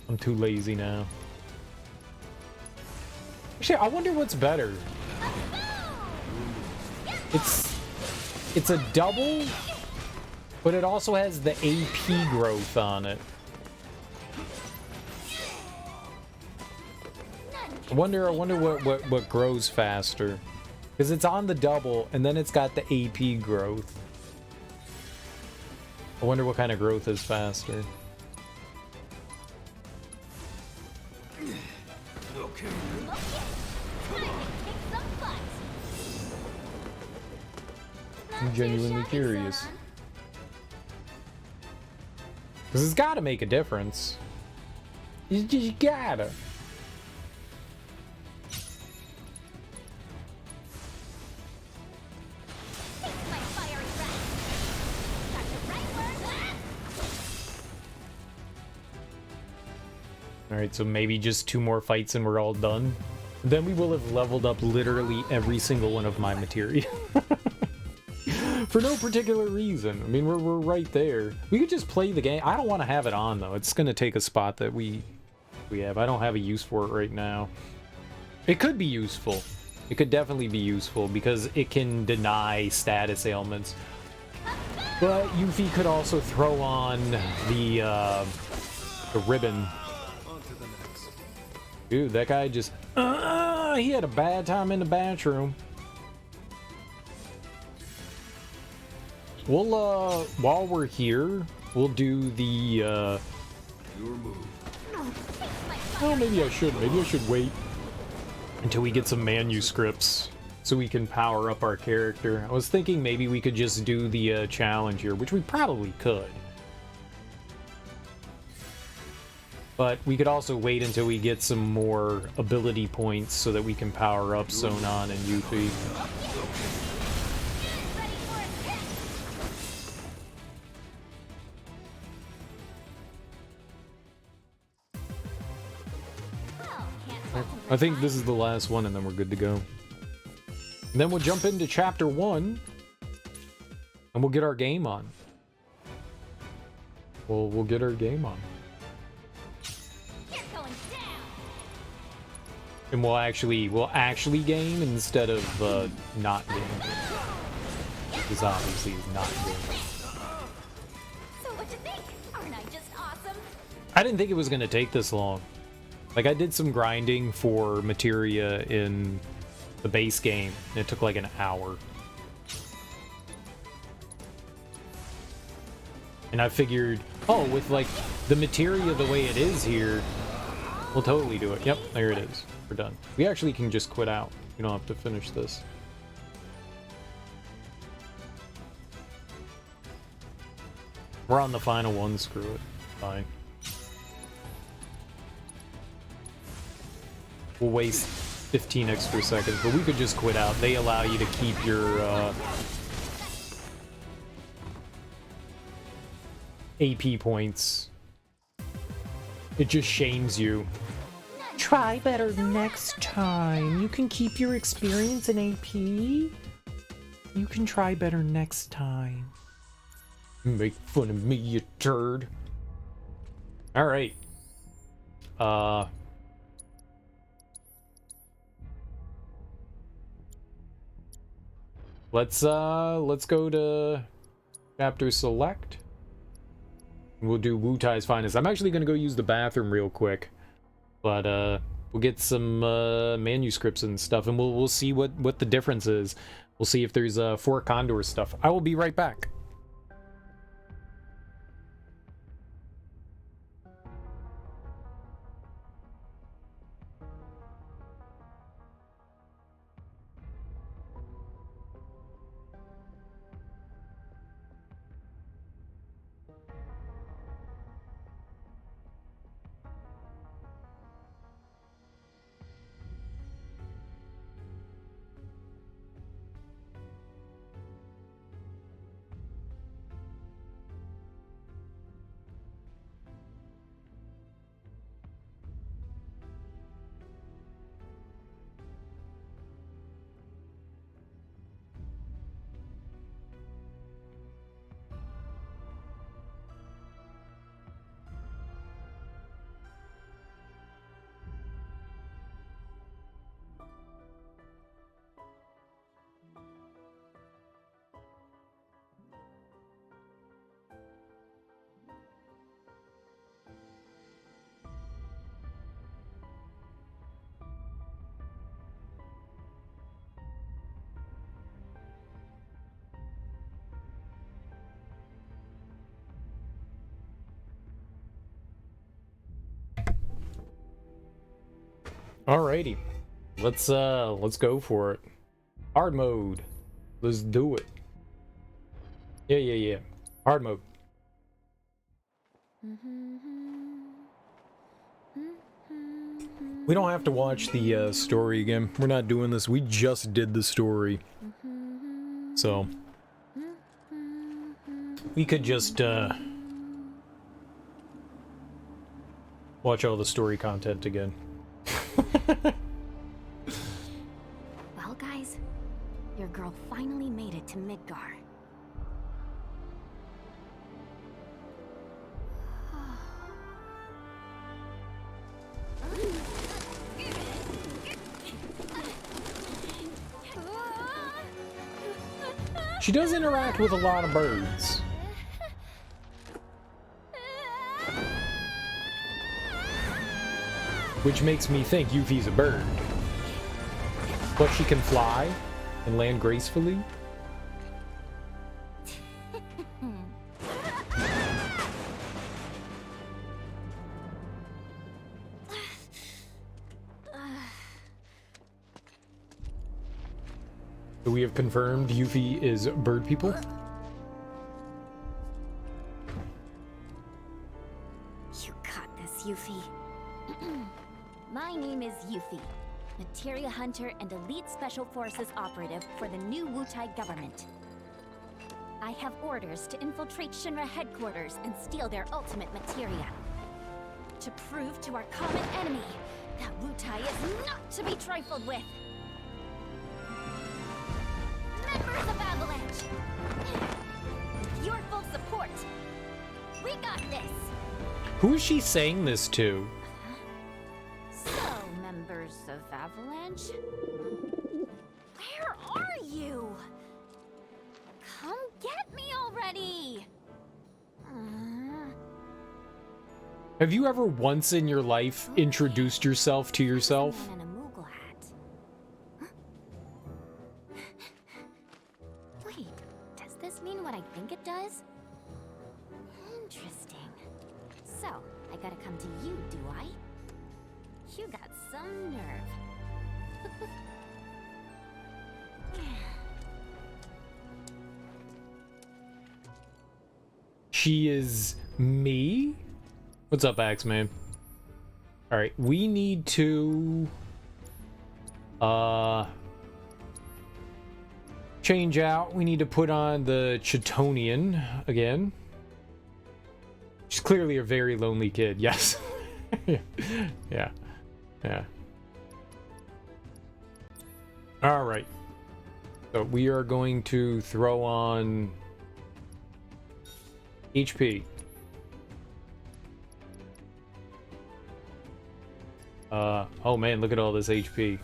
I'm too lazy now. Actually, I wonder what's better. It's a double, but it also has the AP growth on it. I wonder what grows faster. Because it's on the double, and then it's got the AP growth. I wonder what kind of growth is faster. Okay. I'm genuinely curious. Because it's got to make a difference. You gotta. Alright, so maybe just 2 more fights and we're all done. Then we will have leveled up literally every single one of my materia. For no particular reason. I mean, we're right there. We could just play the game. I don't want to have it on, though. It's going to take a spot that we have. I don't have a use for it right now. It could be useful. It could definitely be useful because it can deny status ailments. But Yuffie could also throw on the ribbon. Dude, that guy just... he had a bad time in the bathroom. We'll, while we're here, we'll do the, Your move. well, maybe I should. Maybe I should wait until we get some manuscripts so we can power up our character. I was thinking maybe we could just do the challenge here, which we probably could. But we could also wait until we get some more ability points so that we can power up Sonon and Yuffie. I think this is the last one and then we're good to go. And then we'll jump into chapter 1 and we'll get our game on. We'll get our game on. And we'll actually game instead of not game. Because obviously it's not game. So what you think? Aren't I just awesome? I didn't think it was gonna take this long. Like, I did some grinding for materia in the base game, and it took like an hour. And I figured, oh, with like the materia the way it is here, we'll totally do it. Yep, there it is. We're done. We actually can just quit out. We don't have to finish this. We're on the final one, screw it. Fine. We'll waste 15 extra seconds, but we could just quit out. They allow you to keep your AP points. It just shames you. Try better next time. You can keep your experience in AP. You can try better next time. Make fun of me, you turd. Alright. let's go to chapter select. We'll do Wu Tai's finest. I'm actually gonna go use the bathroom real quick, but we'll get some manuscripts and stuff, and we'll see what the difference is. We'll see if there's Fort Condor stuff. I will be right back. Alrighty, let's go for it. Hard mode. Let's do it. Yeah. Hard mode. We don't have to watch the story again. We're not doing this. We just did the story. So we could just watch all the story content again. Well, guys, your girl finally made it to Midgar. She does interact with a lot of birds, which makes me think Yuffie's a bird. But she can fly and land gracefully. So we have confirmed Yuffie is bird people. You got this, Yuffie. My name is Yuffie, materia hunter and elite special forces operative for the new Wutai government. I have orders to infiltrate Shinra headquarters and steal their ultimate materia. To prove to our common enemy that Wutai is not to be trifled with. Members of Avalanche! With your full support, we got this! Who is she saying this to? So, members of Avalanche, where are you? Come get me already! Have you ever once in your life introduced yourself to yourself? Someone in a Moogle hat. Wait, does this mean what I think it does? Interesting. So, I gotta come to you, do I? You got some nerve. She is me? What's up, Axeman? Alright, we need to change out. We need to put on the Chitonian again. She's clearly a very lonely kid, yes. Yeah. Alright. So we are going to throw on HP. Oh man, look at all this HP.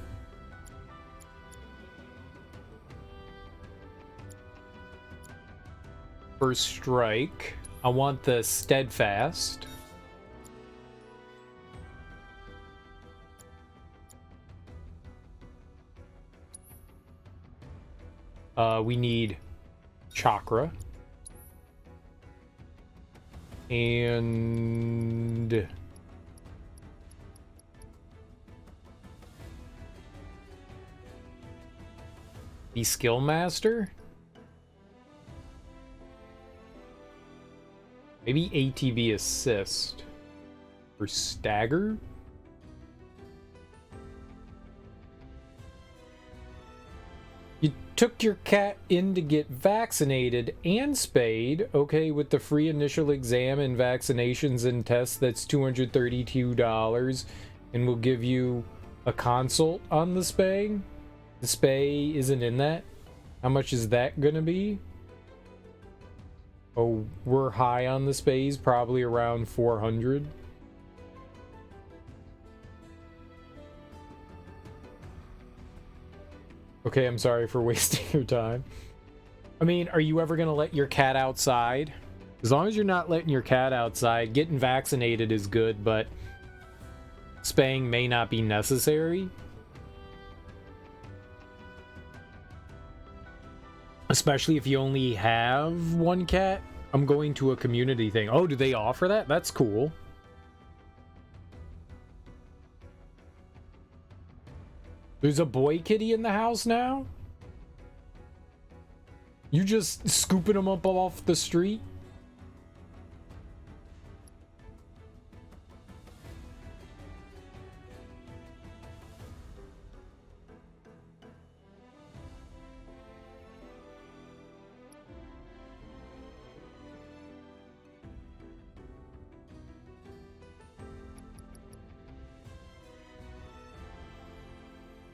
First strike. I want the steadfast. We need chakra. And the skill master. Maybe ATB assist or stagger. You took your cat in to get vaccinated and spayed. Okay, with the free initial exam and vaccinations and tests, that's $232. And we'll give you a consult on the spay. The spay isn't in that. How much is that gonna be? Oh, we're high on the spays, probably around 400. Okay, I'm sorry for wasting your time. I mean, are you ever gonna let your cat outside? As long as you're not letting your cat outside, getting vaccinated is good, but spaying may not be necessary. Especially if you only have one cat. I'm going to a community thing. Oh, do they offer that? That's cool. There's a boy kitty in the house now? You just scooping them up off the street?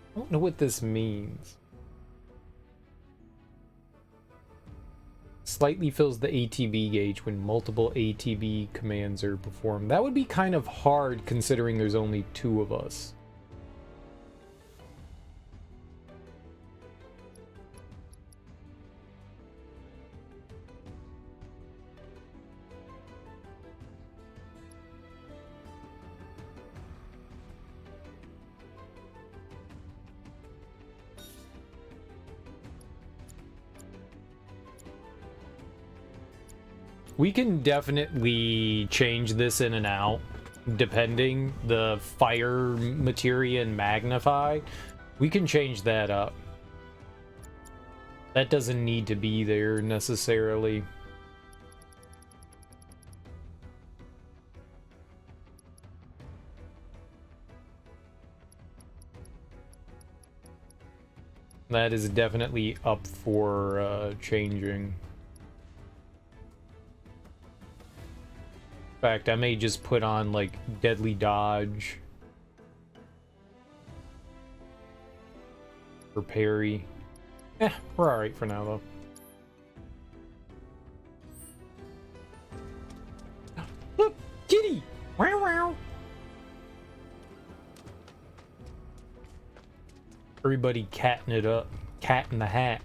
I don't know what this means. Slightly fills the ATB gauge when multiple ATB commands are performed. That would be kind of hard considering there's only 2 of us. We can definitely change this in and out, depending. The fire, materia, and magnify. We can change that up. That doesn't need to be there necessarily. That is definitely up for changing. In fact, I may just put on like deadly dodge or parry. We're all right for now though. Look, kitty! Wow, wow! Everybody catting it up. Cat in the hat.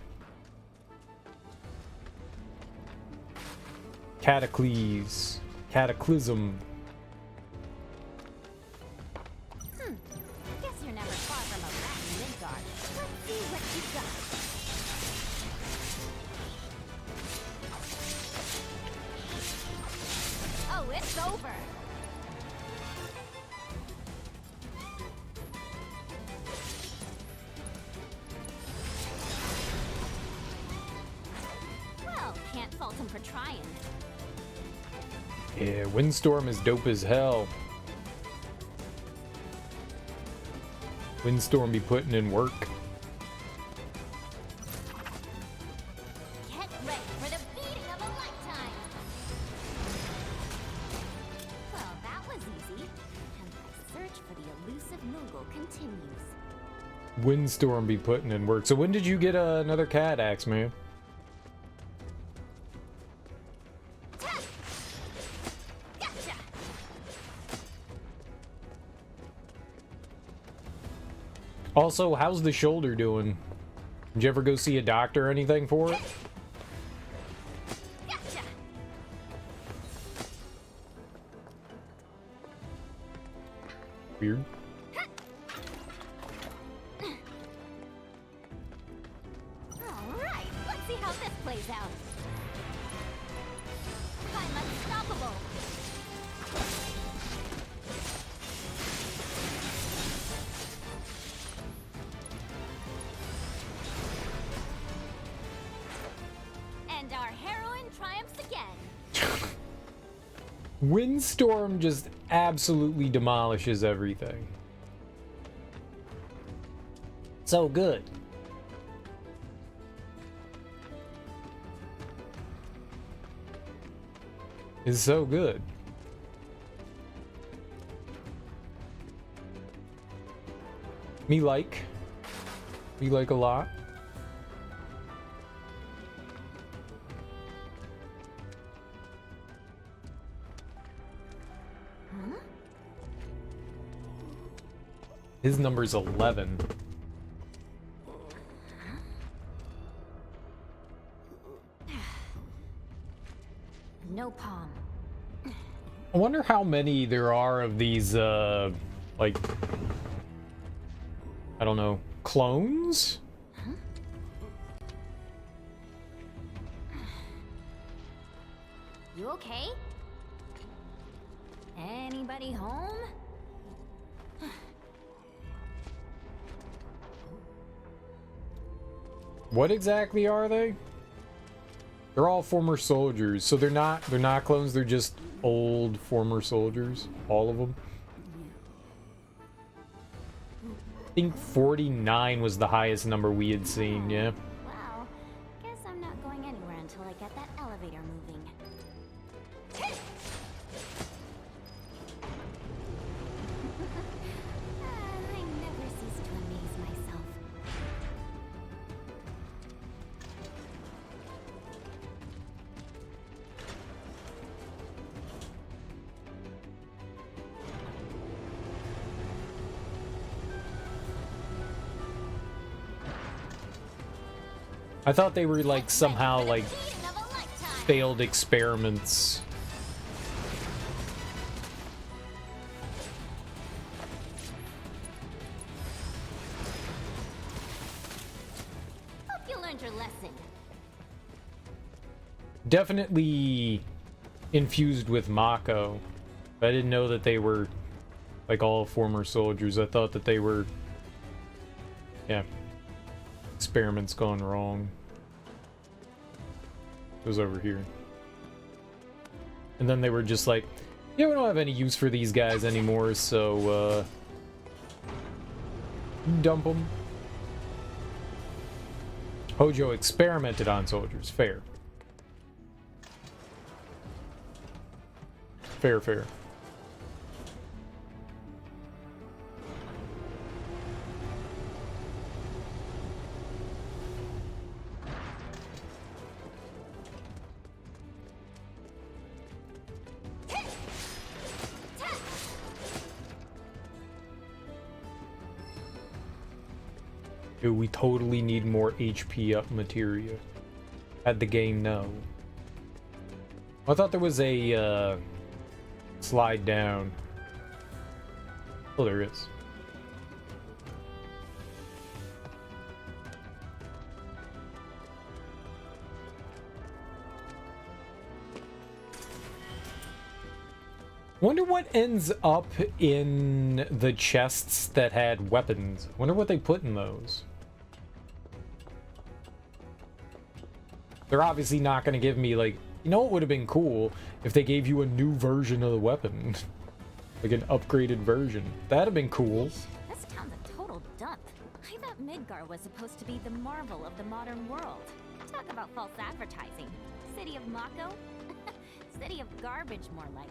Cataclysm. Cataclysm. Guess you're never far from a rat in Midgard. Let's see what you got. Oh, it's over. Well, can't fault him for trying. Yeah, Windstorm is dope as hell. Windstorm be putting in work. Get ready for the beating of a lifetime. Well, that was easy. And my search for the elusive Moogle continues. Windstorm be putting in work. So when did you get another cat, Axeman? Also, how's the shoulder doing? Did you ever go see a doctor or anything for it? Gotcha. Weird. Alright, let's see how this plays out. I'm unstoppable. And our heroine triumphs again. Windstorm just absolutely demolishes everything. So good. It's so good. Me like a lot. His number's 11. No palm. I wonder how many there are of these, like, I don't know, clones? You okay? Anybody home? What exactly are they? They're all former soldiers, so they're not clones, they're just old former soldiers, all of them. I think 49 was the highest number we had seen, yeah. Well, guess I'm not going anywhere until I get that elevator moving. I never cease to amaze myself. I thought they were like somehow like Meeting of a lifetime. failed experiments. Hope you learned your lesson. Definitely infused with Mako. I didn't know that they were like all former soldiers. I thought that they were, yeah, experiments gone wrong. It was over here. And then they were just like, yeah, we don't have any use for these guys anymore, so, dump them. Hojo experimented on soldiers. Fair. Fair, fair. Dude, we totally need more HP up materia. Had the game know. I thought there was a slide down. Oh, there is. Wonder what ends up in the chests that had weapons. Wonder what they put in those. They're obviously not going to give me, like, you know what would have been cool if they gave you a new version of the weapon. Like an upgraded version. That'd have been cool. This town's a total dump. I thought Midgar was supposed to be the marvel of the modern world. Talk about false advertising. City of Mako? City of garbage, more like.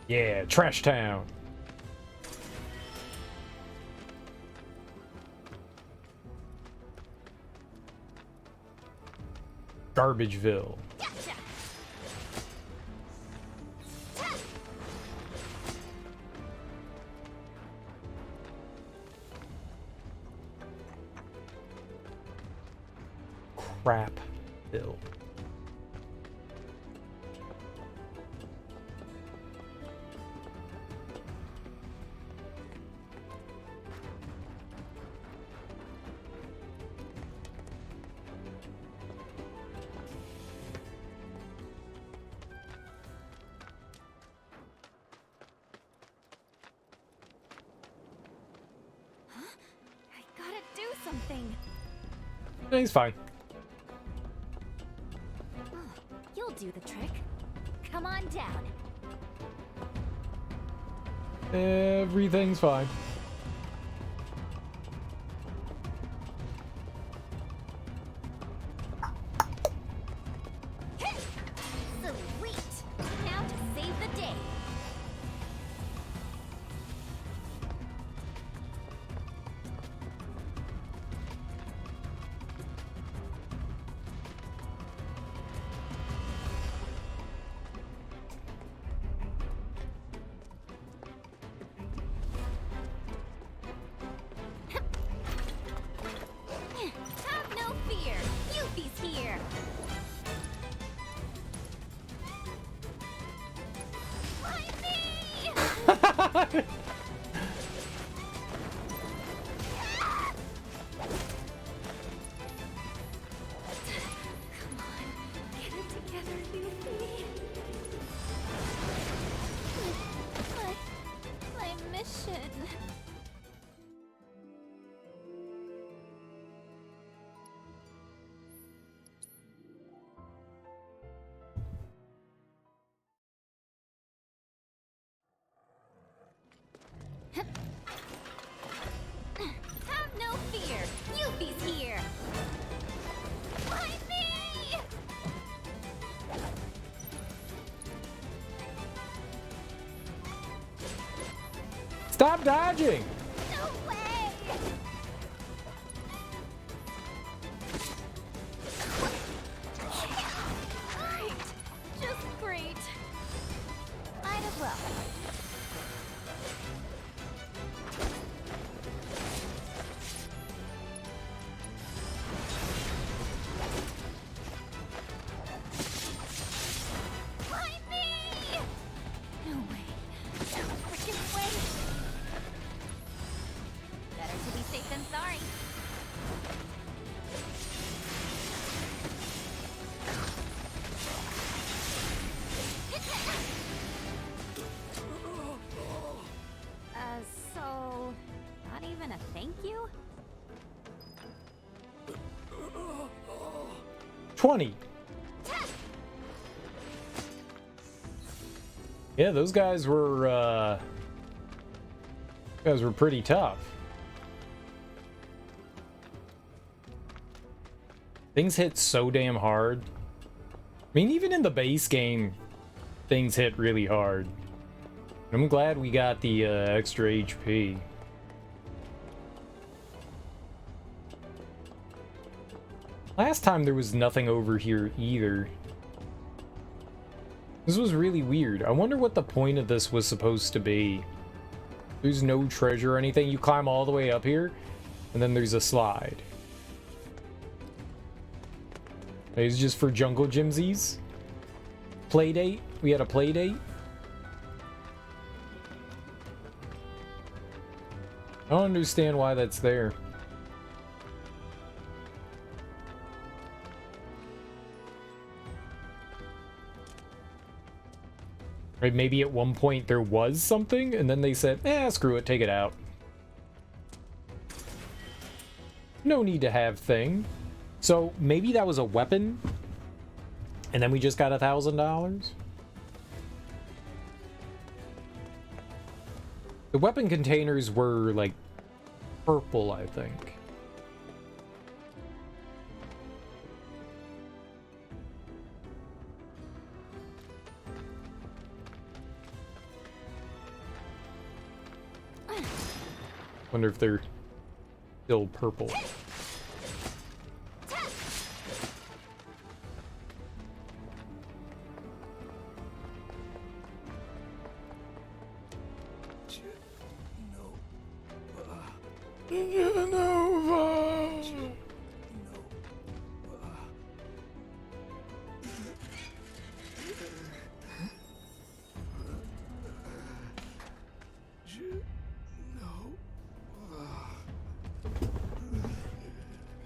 Yeah, Trash Town. Garbageville. Gotcha! Crapville. doing? He's fine. Oh, you'll do the trick. Come on down. Everything's fine. Sweet! Now to save the day. Have no fear. Yuffie's here. Find me! Come on, get it together, Yuffie. My mission. Have no fear. Yuffie's here. Find me! Stop dodging! No way! Great! Just great. Might as well. Find me! No way. No freaking way. Better to be safe than sorry. So, not even a thank you? 20. Yeah, those guys were pretty tough. Things hit so damn hard. I mean, even in the base game, things hit really hard. I'm glad we got the extra HP. Last time there was nothing over here either. This was really weird. I wonder what the point of this was supposed to be. There's no treasure or anything. You climb all the way up here, and then there's a slide. It's just for jungle gymsies. Play date. We had a play date. I don't understand why that's there. Right, maybe at one point there was something, and then they said, screw it, take it out. No need to have thing. So maybe that was a weapon, and then we just got $1,000? The weapon containers were, like, purple, I think. Wonder if they're still purple.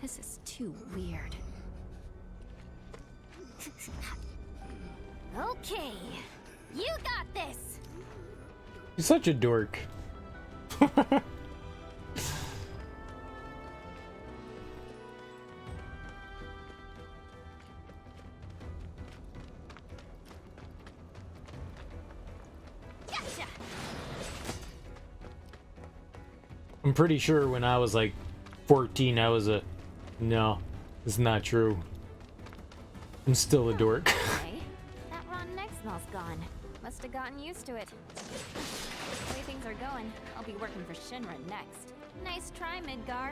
This is too weird. Okay, you got this. You're such a dork. I'm pretty sure when I was like 14, I was a... No, it's not true. I'm still a dork. Okay. That rotten egg smell's gone. Must have gotten used to it. The way things are going, I'll be working for Shinra next. Nice try, Midgar.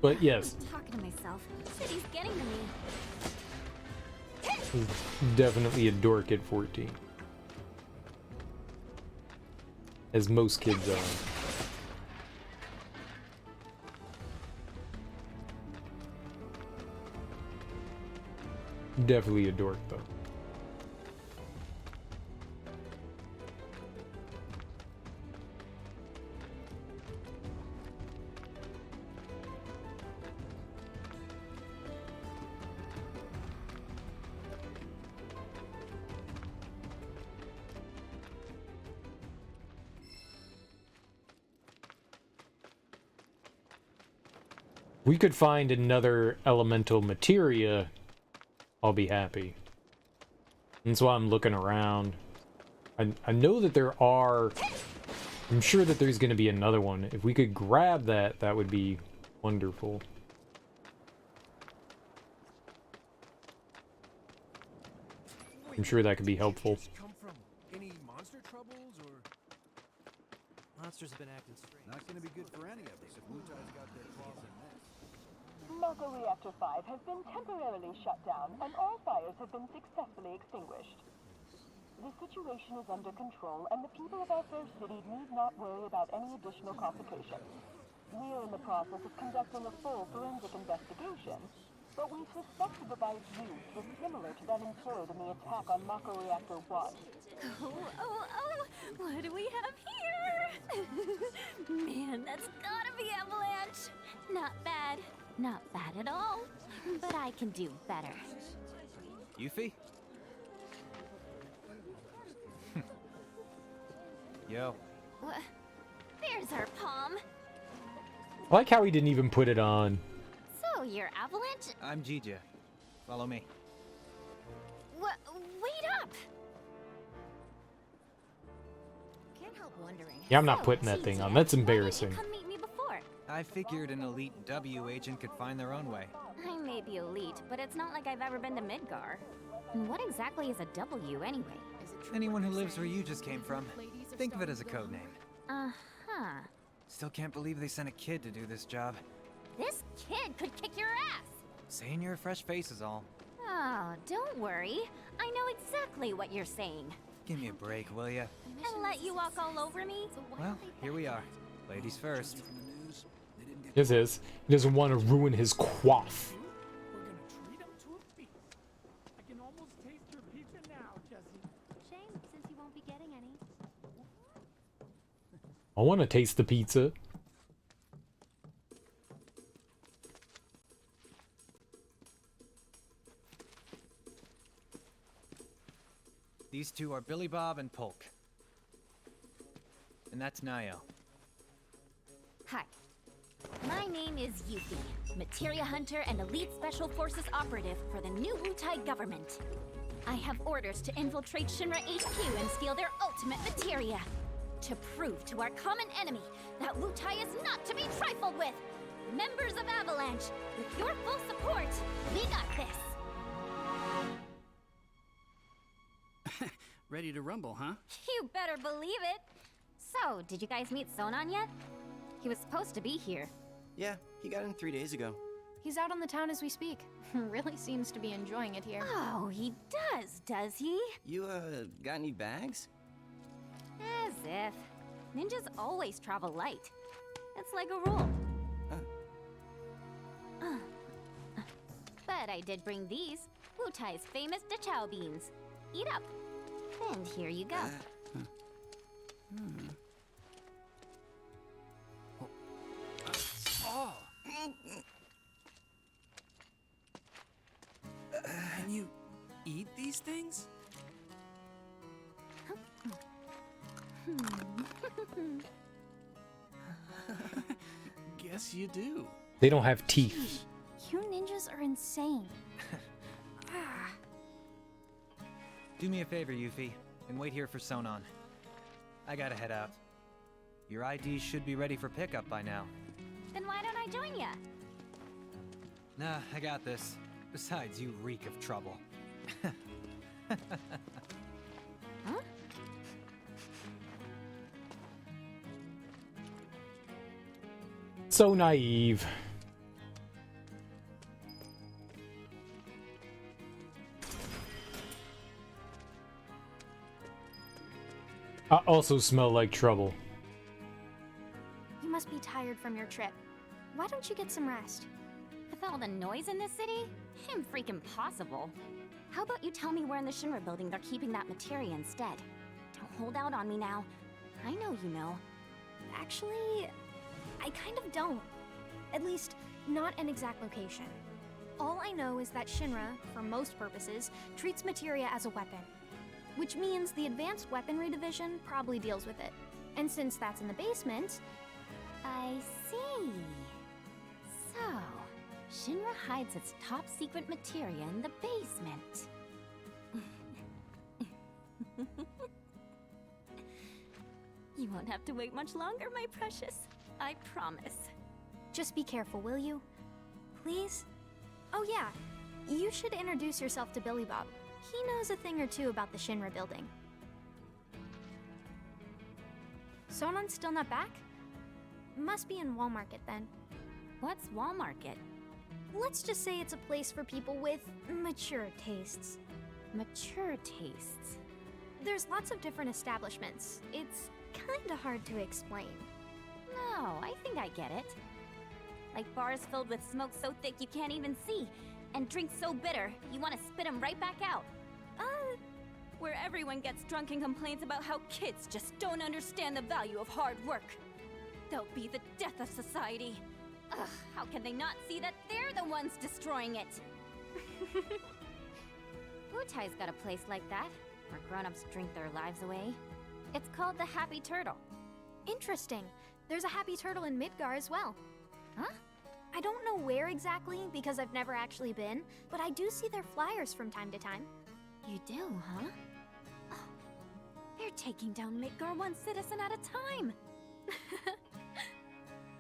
But yes, I'm talking to myself. City's getting to me. I was definitely a dork at 14. As most kids are. Definitely a dork, though. We could find another elemental materia, I'll be happy. That's why I'm looking around. I know that there are... I'm sure that there's going to be another one. If we could grab that, that would be wonderful. I'm sure that could be helpful. Come from any monster troubles or? Monsters have been acting strange. Not gonna be good for any of us if Mutai's got their claws in this. Mako Reactor 5 has been temporarily shut down, and all fires have been successfully extinguished. The situation is under control, and the people of our fair city need not worry about any additional complications. We are in the process of conducting a full forensic investigation, but we suspect the device used was similar to that employed in the attack on Mako Reactor 1. Oh, what do we have here? Man, that's gotta be Avalanche. Not bad. Not bad at all. But I can do better. Yuffie? Yo. There's our palm. I like how he didn't even put it on. So, you're Avalanche? I'm Jija. Follow me. Wait up! Can't help wondering. Yeah, I'm not So, putting that thing Jija, on. That's why didn't embarrassing. you come meet me before? I figured an elite W agent could find their own way. I may be elite, but it's not like I've ever been to Midgar. And what exactly is a W anyway? Anyone who lives where you just came from, think of it as a code name. Uh-huh. Still can't believe they sent a kid to do this job. This kid could kick your ass! Saying you're a fresh face is all. Oh, don't worry. I know exactly what you're saying. Give me a break, will ya? And let you walk all over me? Well, here we are. Ladies first. This is. He doesn't want to ruin his quaff. We're gonna treat him to a feast. I can almost taste your pizza now, Jesse. Shame, since you won't be getting any. I want to taste the pizza. These two are Billy Bob and Polk. And that's Nio. Hi. My name is Yuffie, materia hunter and elite special forces operative for the new Wutai government. I have orders to infiltrate Shinra HQ and steal their ultimate materia. To prove to our common enemy that Wutai is not to be trifled with. Members of Avalanche, with your full support, we got this. Ready to rumble, huh? You better believe it. So, did you guys meet Sonon yet? He was supposed to be here. Yeah, he got in 3 days ago. He's out on the town as we speak. Really seems to be enjoying it here. Oh, he does he? You, got any bags? As if. Ninjas always travel light. It's like a rule. But I did bring these, Wutai's famous Dachau beans. Eat up. And here you go. Oh! Can you eat these things? Guess you do. They don't have teeth. You ninjas are insane. Do me a favor, Yuffie, and wait here for Sonon. I gotta head out. Your ID should be ready for pickup by now. Then why don't I join ya? Nah, I got this. Besides, you reek of trouble. Huh? So naive. I also smell like trouble. You must be tired from your trip. Why don't you get some rest? With all the noise in this city? Freaking possible. How about you tell me where in the Shinra building they're keeping that materia instead? Don't hold out on me now. I know you know. Actually, I kind of don't. At least, not an exact location. All I know is that Shinra, for most purposes, treats materia as a weapon. Which means the Advanced Weaponry Division probably deals with it. And since that's in the basement... I see. So, Shinra hides its top secret materia in the basement. You won't have to wait much longer, my precious. I promise. Just be careful, will you? Please? Oh yeah, you should introduce yourself to Billy Bob. He knows a thing or two about the Shinra building. Sonan's still not back? Must be in Wall Market then. What's Wall Market? Let's just say it's a place for people with mature tastes. Mature tastes? There's lots of different establishments. It's kinda hard to explain. No, I think I get it. Like bars filled with smoke so thick you can't even see, and drinks so bitter you want to spit them right back out. Where everyone gets drunk and complains about how kids just don't understand the value of hard work. They'll be the death of society. Ugh, how can they not see that they're the ones destroying it? Wutai's got a place like that, where grown-ups drink their lives away. It's called the Happy Turtle. Interesting. There's a Happy Turtle in Midgar as well. Huh? I don't know where exactly, because I've never actually been, but I do see their flyers from time to time. You do, huh? Oh, they're taking down Midgar one citizen at a time.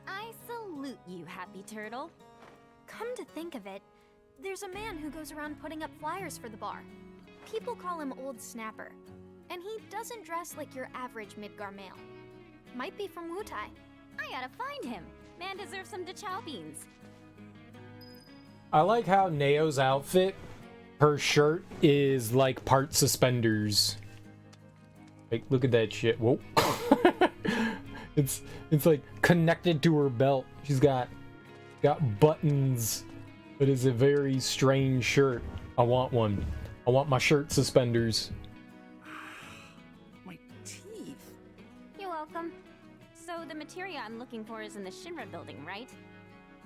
I salute you, Happy Turtle. Come to think of it, there's a man who goes around putting up flyers for the bar. People call him Old Snapper, and he doesn't dress like your average Midgar male. Might be from Wutai. I gotta find him. Man deserves some Dachau beans. I like how Neo's outfit, her shirt is like part suspenders. Like, look at that shit. Whoa. It's like connected to her belt. She's got buttons. It is a very strange shirt. I want one. I want my shirt suspenders. My teeth. You're welcome. So the materia I'm looking for is in the Shinra building, right?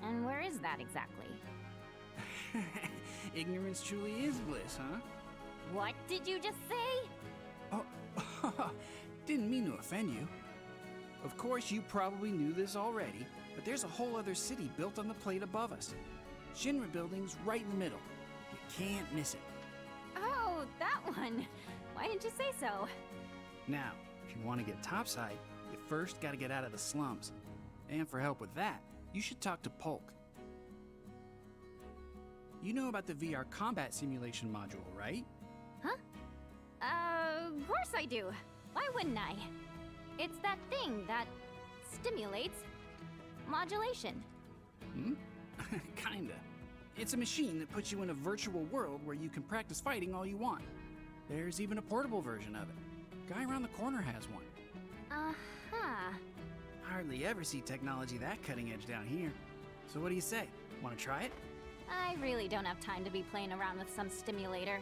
And where is that exactly? Ignorance truly is bliss, huh? What did you just say? Oh, didn't mean to offend you. Of course, you probably knew this already, but there's a whole other city built on the plate above us. Shinra building's right in the middle. You can't miss it. Oh, that one. Why didn't you say so? Now, if you want to get topside, you first gotta get out of the slums. And for help with that, you should talk to Polk. You know about the VR combat simulation module, right? Huh? Of course I do. Why wouldn't I? It's that thing that stimulates modulation. Kinda. It's a machine that puts you in a virtual world where you can practice fighting all you want. There's even a portable version of it. Guy around the corner has one. Uh-huh. Hardly ever see technology that cutting edge down here. So what do you say? Want to try it? I really don't have time to be playing around with some stimulator.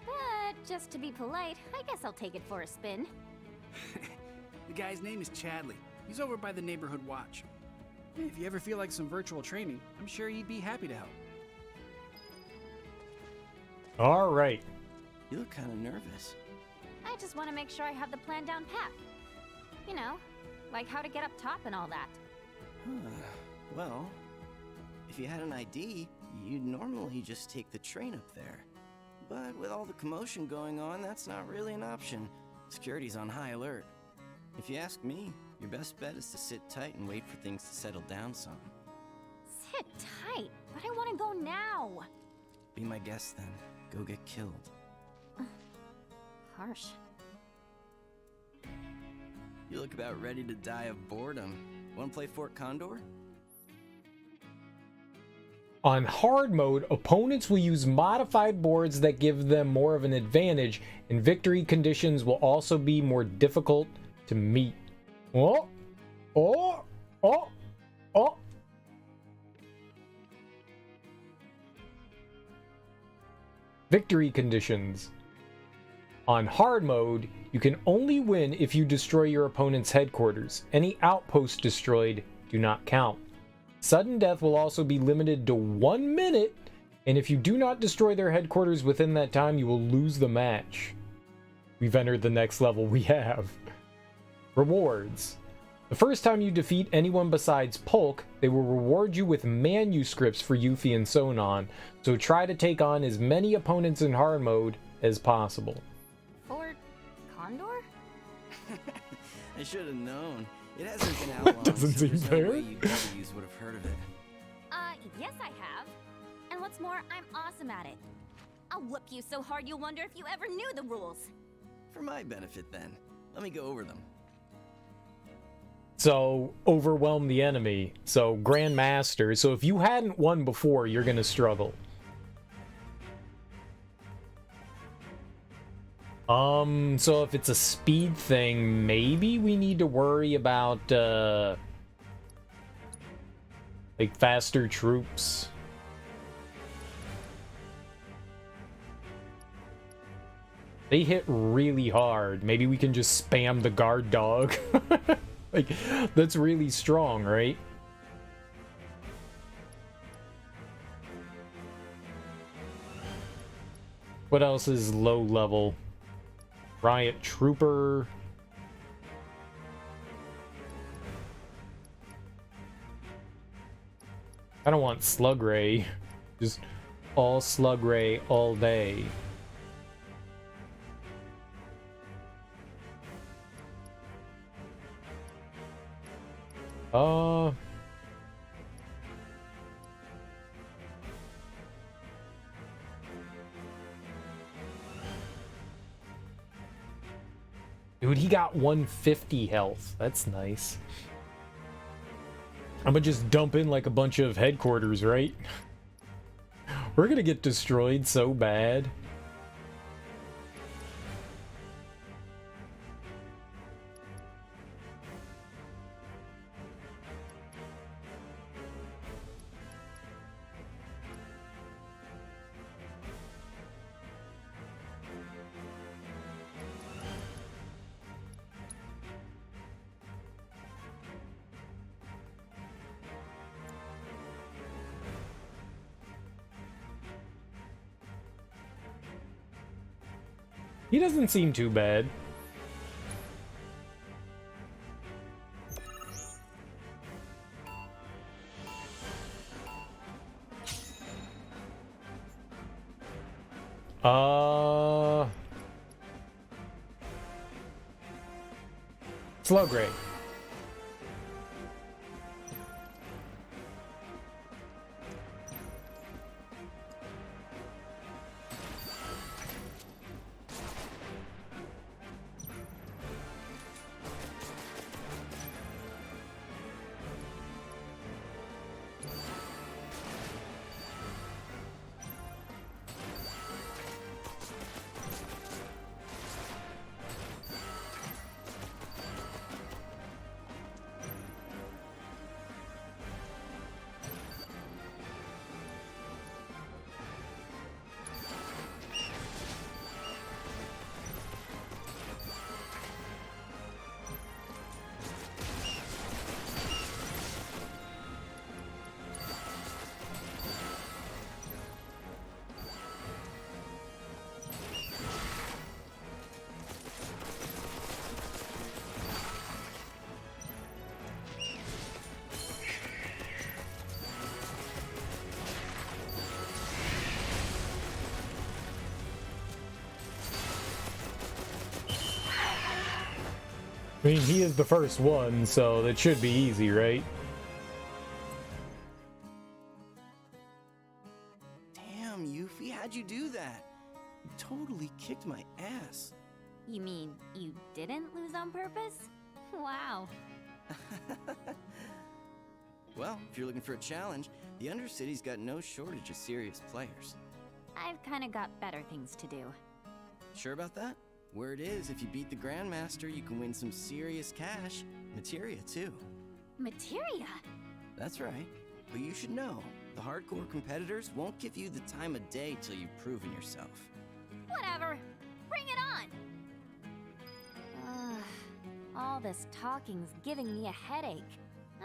But just to be polite, I guess I'll take it for a spin. The guy's name is Chadley. He's over by the neighborhood watch. If you ever feel like some virtual training, I'm sure he'd be happy to help. All right. You look kind of nervous. I just want to make sure I have the plan down pat. You know, like how to get up top and all that. Well, if you had an ID, you'd normally just take the train up there. But with all the commotion going on, that's not really an option. Security's on high alert. If you ask me, Your best bet is to sit tight and wait for things to settle down some. Sit tight, but I want to go now. Be my guest then. Go get killed. Harsh. You look about ready to die of boredom. Want to play Fort Condor? On hard mode, opponents will use modified boards that give them more of an advantage, and victory conditions will also be more difficult to meet. Oh! Oh! Oh! Oh! Victory conditions. On hard mode, you can only win if you destroy your opponent's headquarters. Any outposts destroyed do not count. Sudden death will also be limited to 1 minute, and if you do not destroy their headquarters within that time, you will lose the match. We've entered the next level. We have. Rewards. The first time you defeat anyone besides Polk, they will reward you with manuscripts for Yuffie and Sonon, so try to take on as many opponents in hard mode as possible. Fort Condor? I should have known. It hasn't been out long. Doesn't so seem there's fair. No way you W's would have heard of it. Yes I have. And what's more, I'm awesome at it. I'll whoop you so hard you'll wonder if you ever knew the rules. For my benefit then. Let me go over them. So, overwhelm the enemy. So, Grandmaster. So, if you hadn't won before, you're going to struggle. So if it's a speed thing, maybe we need to worry about, like, faster troops. They hit really hard. Maybe we can just spam the guard dog. Like, that's really strong, right? What else is low level? Riot Trooper. I don't want Slug Ray. Just all Slug Ray all day. Dude, he got 150 health. That's nice. I'm gonna just dump in like a bunch of headquarters, right? We're gonna get destroyed so bad. He doesn't seem too bad. Slug Ray. I mean, he is the first one, so that should be easy, right? Damn, Yuffie, how'd you do that? You totally kicked my ass. You mean you didn't lose on purpose? Wow. Well, if you're looking for a challenge, the Undercity's got no shortage of serious players. I've kinda got better things to do. Sure about that? Word is, if you beat the Grandmaster, you can win some serious cash. Materia, too. Materia? That's right. But you should know, the hardcore competitors won't give you the time of day till you've proven yourself. Whatever. Bring it on! All this talking's giving me a headache.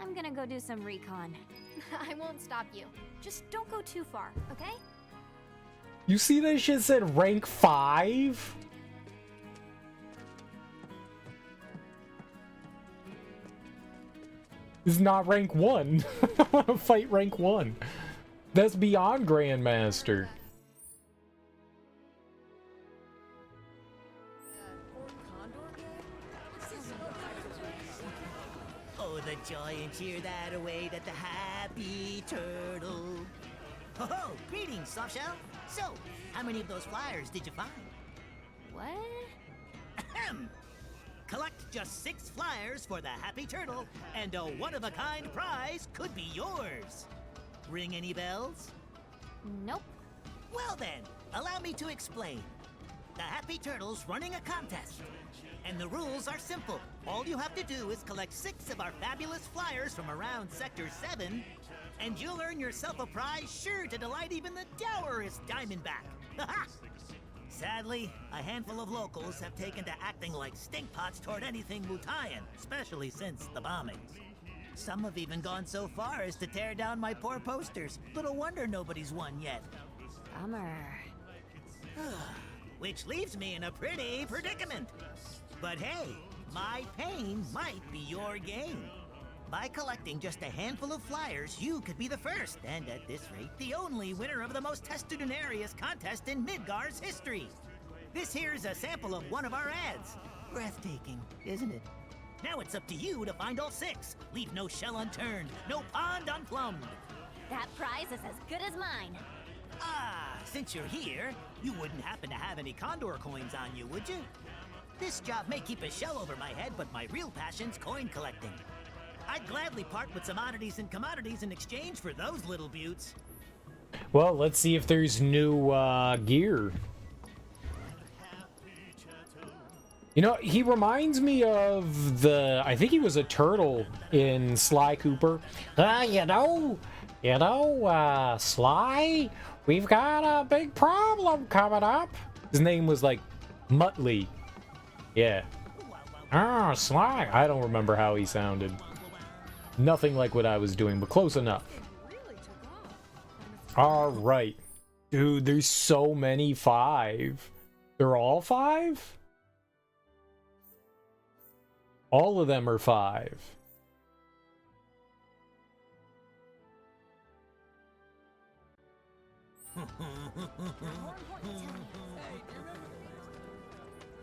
I'm gonna go do some recon. I won't stop you. Just don't go too far, okay? You see that shit said rank 5? This is not rank 1. I want to fight rank 1. That's beyond Grandmaster. Oh, the joy and cheer that await at the Happy Turtle. Ho ho! Greetings, Softshell. So, how many of those flyers did you find? What? Ahem! Collect just 6 flyers for the Happy Turtle, and a one-of-a-kind prize could be yours. Ring any bells? Nope. Well then, allow me to explain. The Happy Turtle's running a contest. And the rules are simple. All you have to do is collect 6 of our fabulous flyers from around Sector 7, and you'll earn yourself a prize sure to delight even the dourest Diamondback. Ha-ha! Sadly, a handful of locals have taken to acting like stinkpots toward anything Mutayan, especially since the bombings. Some have even gone so far as to tear down my poor posters. Little wonder nobody's won yet. Bummer. Which leaves me in a pretty predicament. But hey, my pain might be your gain. By collecting just a handful of flyers, you could be the first, and at this rate, the only winner of the most testudinarious contest in Midgar's history. This here's a sample of one of our ads. Breathtaking, isn't it? Now it's up to you to find all 6. Leave no shell unturned, no pond unplumbed. That prize is as good as mine. Ah, since you're here, you wouldn't happen to have any Condor coins on you, would you? This job may keep a shell over my head, but my real passion's coin collecting. I'd gladly part with some oddities and commodities in exchange for those little beauts. Well, let's see if there's new gear. You know, he reminds me of I think he was a turtle in Sly Cooper. Sly, we've got a big problem coming up. His name was like Muttley. Yeah. Oh, Sly. I don't remember how he sounded. Nothing like what I was doing, but close enough. All right. Dude, there's so many 5. They're all 5? All of them are 5.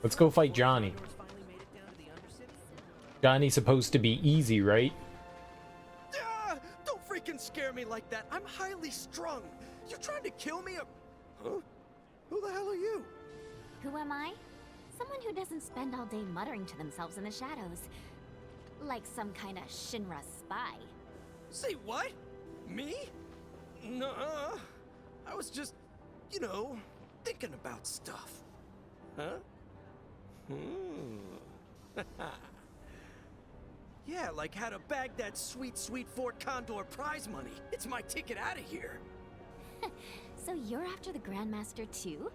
Let's go fight Johnny. Johnny's supposed to be easy, right? Don't freaking scare me like that. I'm highly strung. You trying to kill me or... Huh? Who the hell are you? Who am I? Someone who doesn't spend all day muttering to themselves in the shadows. Like some kind of Shinra spy. Say what? Me? Nuh-uh. I was just, you know, thinking about stuff. Huh? Yeah, like how to bag that sweet, sweet Fort Condor prize money. It's my ticket out of here. So you're after the Grandmaster too?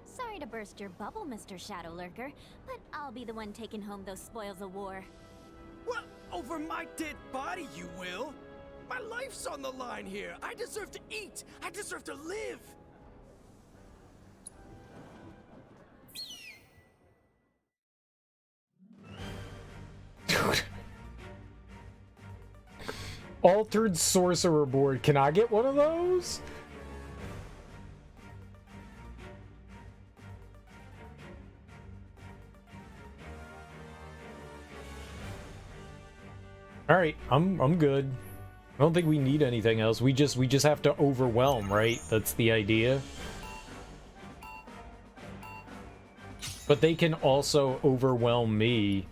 Sorry to burst your bubble, Mr. Shadow Lurker, but I'll be the one taking home those spoils of war. Well, over my dead body, you will. My life's on the line here. I deserve to eat. I deserve to live. Dude. Altered Sorcerer Board. Can I get one of those? All right, I'm good. I don't think we need anything else. We just have to overwhelm, right? That's the idea. But they can also overwhelm me.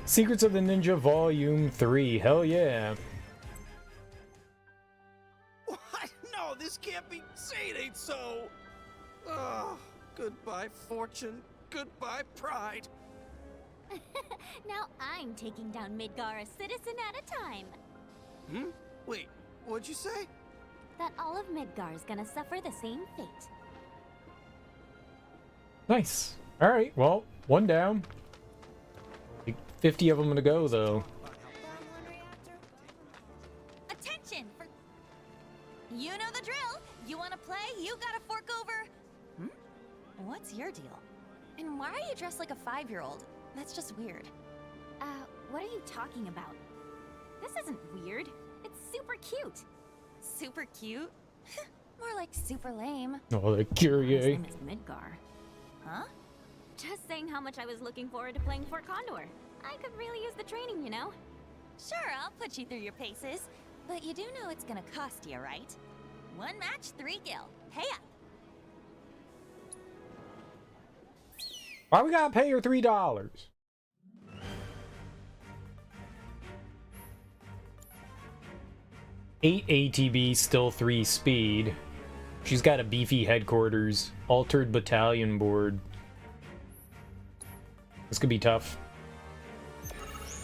Secrets of the Ninja Volume 3. Hell yeah. What? No, this can't be. Say it ain't so. Oh, goodbye, fortune. Goodbye, pride. Now I'm taking down Midgar a citizen at a time. Hmm? Wait, what'd you say? That all of Midgar's gonna suffer the same fate. Nice. Alright, well, one down. Like 50 of them to go, though. Attention! You know the drill. You wanna play? You gotta fork over. What's your deal? And why are you dressed like a 5-year-old? That's just weird. What are you talking about? This isn't weird. It's super cute. Super cute? More like super lame. Oh, the curious. His name is Midgar. Huh? Just saying how much I was looking forward to playing Fort Condor. I could really use the training, you know? Sure, I'll put you through your paces. But you do know it's gonna cost you, right? 1 match, 3 gil. Pay up. Why we gotta pay her $3? Eight ATB, still 3 speed. She's got a beefy headquarters, altered battalion board. This could be tough.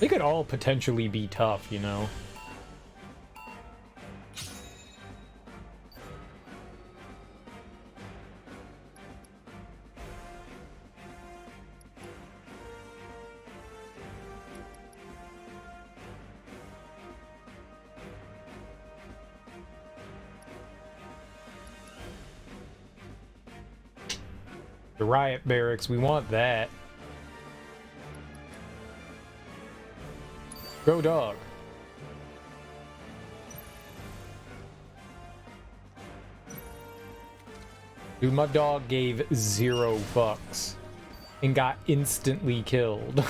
They could all potentially be tough, you know. The riot barracks, we want that. Go dog. Dude, my dog gave 0 fucks and got instantly killed.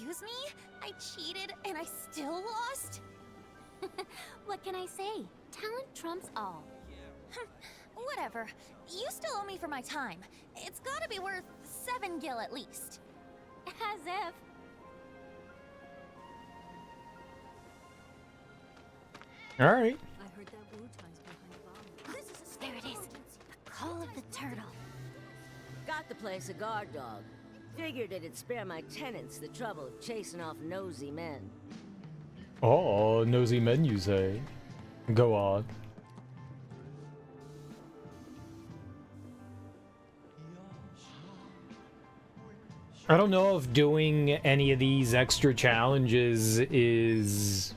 Excuse me? I cheated and I still lost? What can I say? Talent trumps all. Whatever. You still owe me for my time. It's gotta be worth 7 gil at least. As if. All right. I heard that Wu-Tai's behind the bomb. There it is. The call of the turtle. Got to play cigar dog. Figured it'd spare my tenants the trouble of chasing off nosy men. Oh, nosy men, you say? Go on. I don't know if doing any of these extra challenges is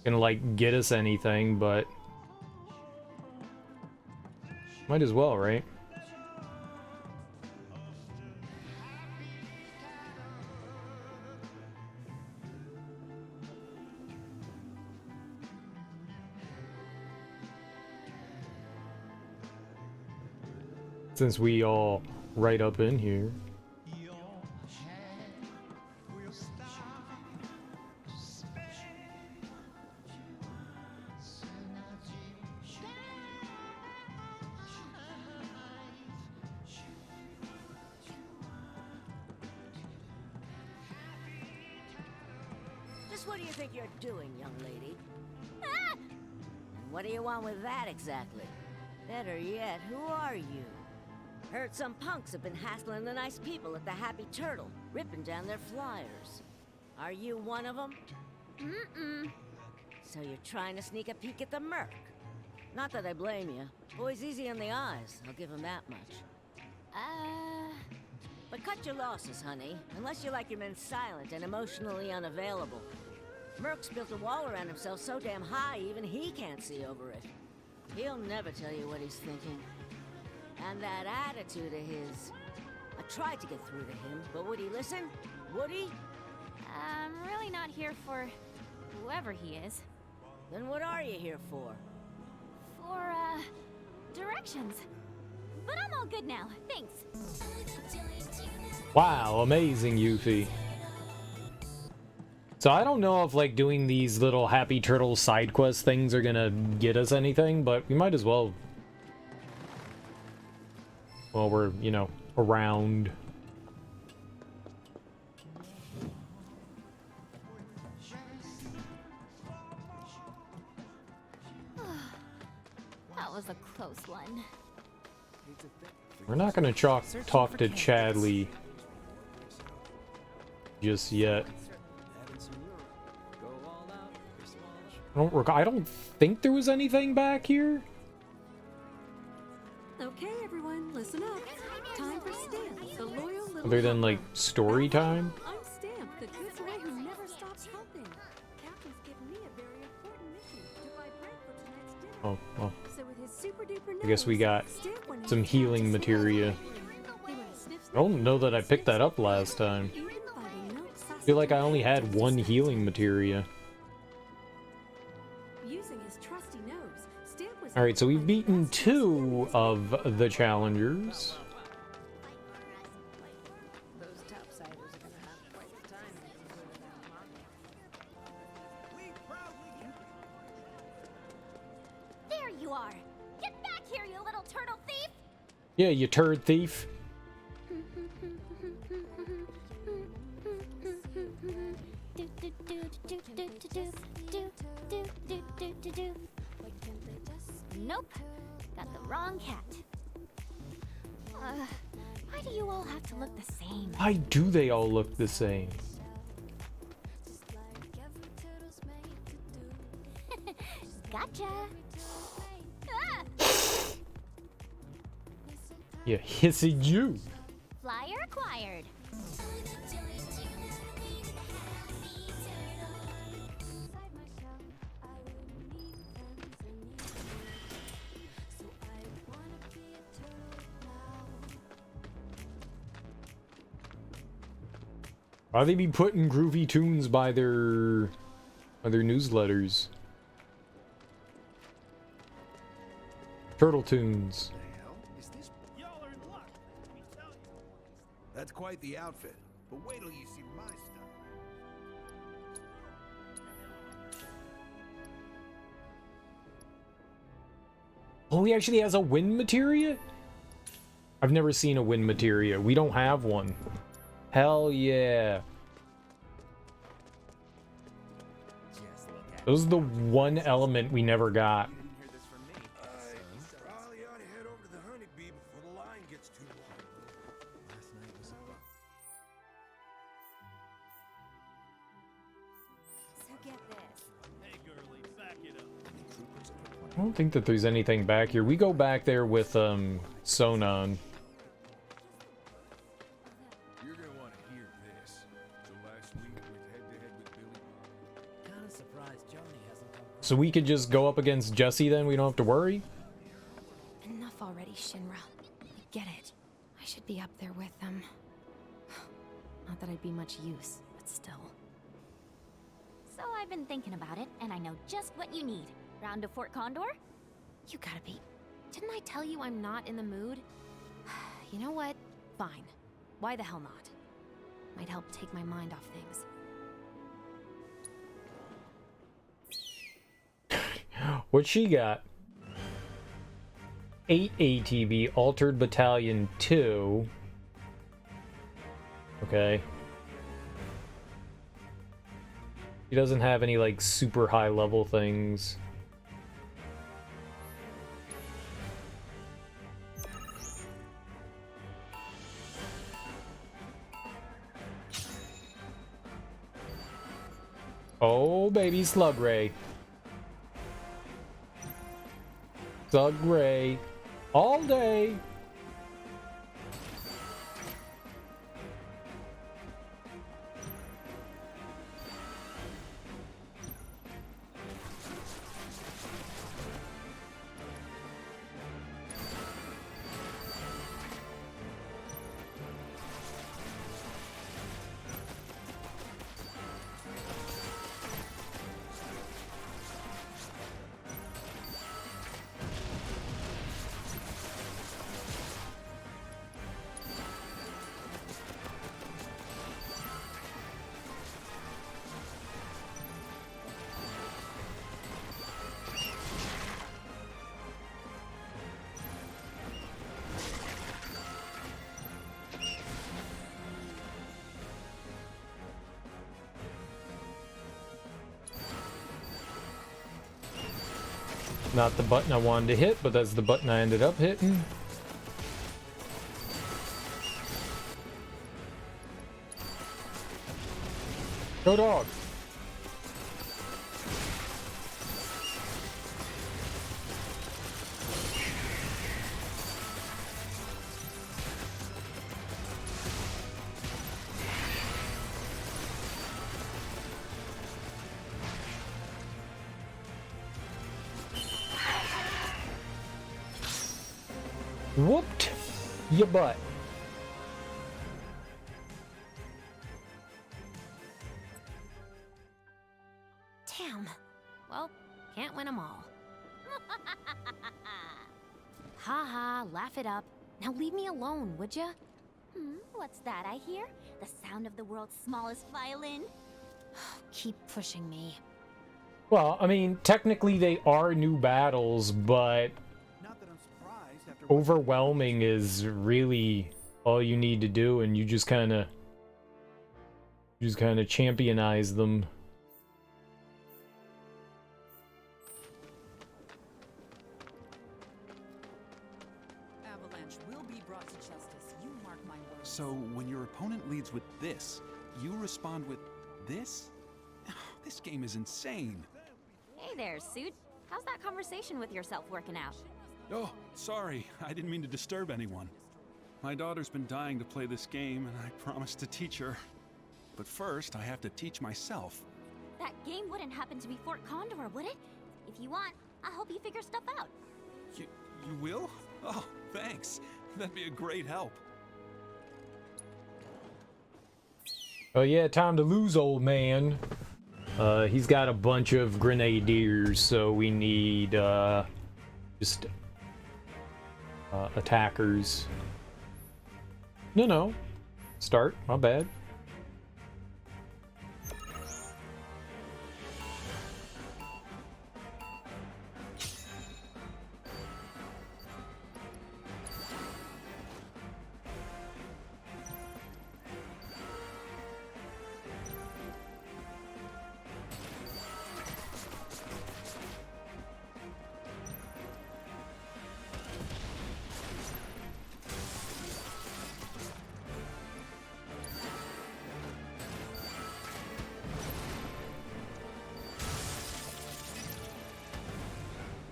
gonna like get us anything, but might as well, right? Since we all right up in here. Just what do you think you're doing, young lady? Ah! And what do you want with that exactly? Better yet, who are you? Heard some punks have been hassling the nice people at the Happy Turtle, ripping down their flyers. Are you one of them? Mm-mm. So you're trying to sneak a peek at the Merc? Not that I blame you. Boy's easy on the eyes, I'll give him that much. But cut your losses, honey. Unless you like your men silent and emotionally unavailable. Merc's built a wall around himself so damn high, even he can't see over it. He'll never tell you what he's thinking. And that attitude of his... I tried to get through to him, but would he listen? Would he? I'm really not here for whoever he is. Then what are you here for? For, directions. But I'm all good now, thanks. Wow, amazing, Yuffie. So I don't know if like doing these little Happy Turtle side quest things are gonna get us anything, but we might as well. Well, we're, you know, around. That was a close one. We're not gonna talk to Chadley just yet. I don't think there was anything back here. Okay, everyone, listen up. Time for Stamp, the loyal little Other than like story time. I'm Stamp, the good boy who never stops helping. Captain's given me a very important mission to buy bread for tonight's dinner. Oh, well. So with his super duper I guess we got some healing materia. I don't know that I picked that up last time. I feel like I only had one healing materia. Alright, so we've beaten 2 of the challengers. There you are! Get back here, you little turtle thief! Yeah, you turd thief. Nope, got the wrong cat. Why do you all have to look the same? Why do they all look the same? Gotcha. Ah! You hissy Jew. Flyer acquired. Why they be putting groovy tunes by their newsletters? Turtle tunes. That's quite the outfit. But wait till you see my stuff. Oh, he actually has a wind materia? I've never seen a wind materia. We don't have one. Hell yeah. This is the one element we never got. Probably ought to head over to the honeybee before the line gets too long. Last night was So get this. Hey, girlie, back it up. I don't think that there's anything back here. We go back there with Sonon. You're gonna want to hear this. So last week went head-to-head with Billy. Kinda surprised Johnny hasn't come. So we could just go up against Jesse then? We don't have to worry? Enough already, Shinra. I get it. I should be up there with them. Not that I'd be much use, but still. So I've been thinking about it, and I know just what you need. Round to Fort Condor? You gotta be. Didn't I tell you I'm not in the mood? You know what? Fine. Why the hell not? Might help take my mind off things. What she got? 8 ATB, Altered Battalion 2. Okay. He doesn't have any, like, super high level things. Oh, baby, Slug Ray. Slug Ray. All day. Not the button I wanted to hit, but that's the button I ended up hitting. Go dog. Whooped your butt. Damn. Well, can't win them all. Ha ha, laugh it up. Now leave me alone, would ya? What's that I hear? The sound of the world's smallest violin? Keep pushing me. Well, I mean, technically they are new battles, but overwhelming is really all you need to do, and you just kind of championize them. Avalanche will be brought to justice. You mark my words. So when your opponent leads with this, you respond with this? This game is insane. Hey there, Suit. How's that conversation with yourself working out? Oh, sorry. I didn't mean to disturb anyone. My daughter's been dying to play this game, and I promised to teach her. But first, I have to teach myself. That game wouldn't happen to be Fort Condor, would it? If you want, I'll help you figure stuff out. You will? Oh, thanks. That'd be a great help. Oh yeah, time to lose, old man. He's got a bunch of grenadiers, so we need just attackers. No. Start, my bad.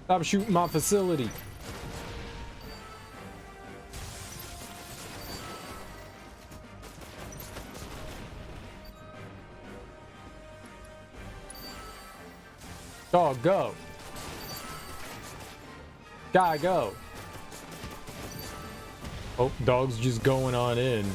Stop shooting my facility. Dog, go. Guy, go. Oh, dog's just going on in.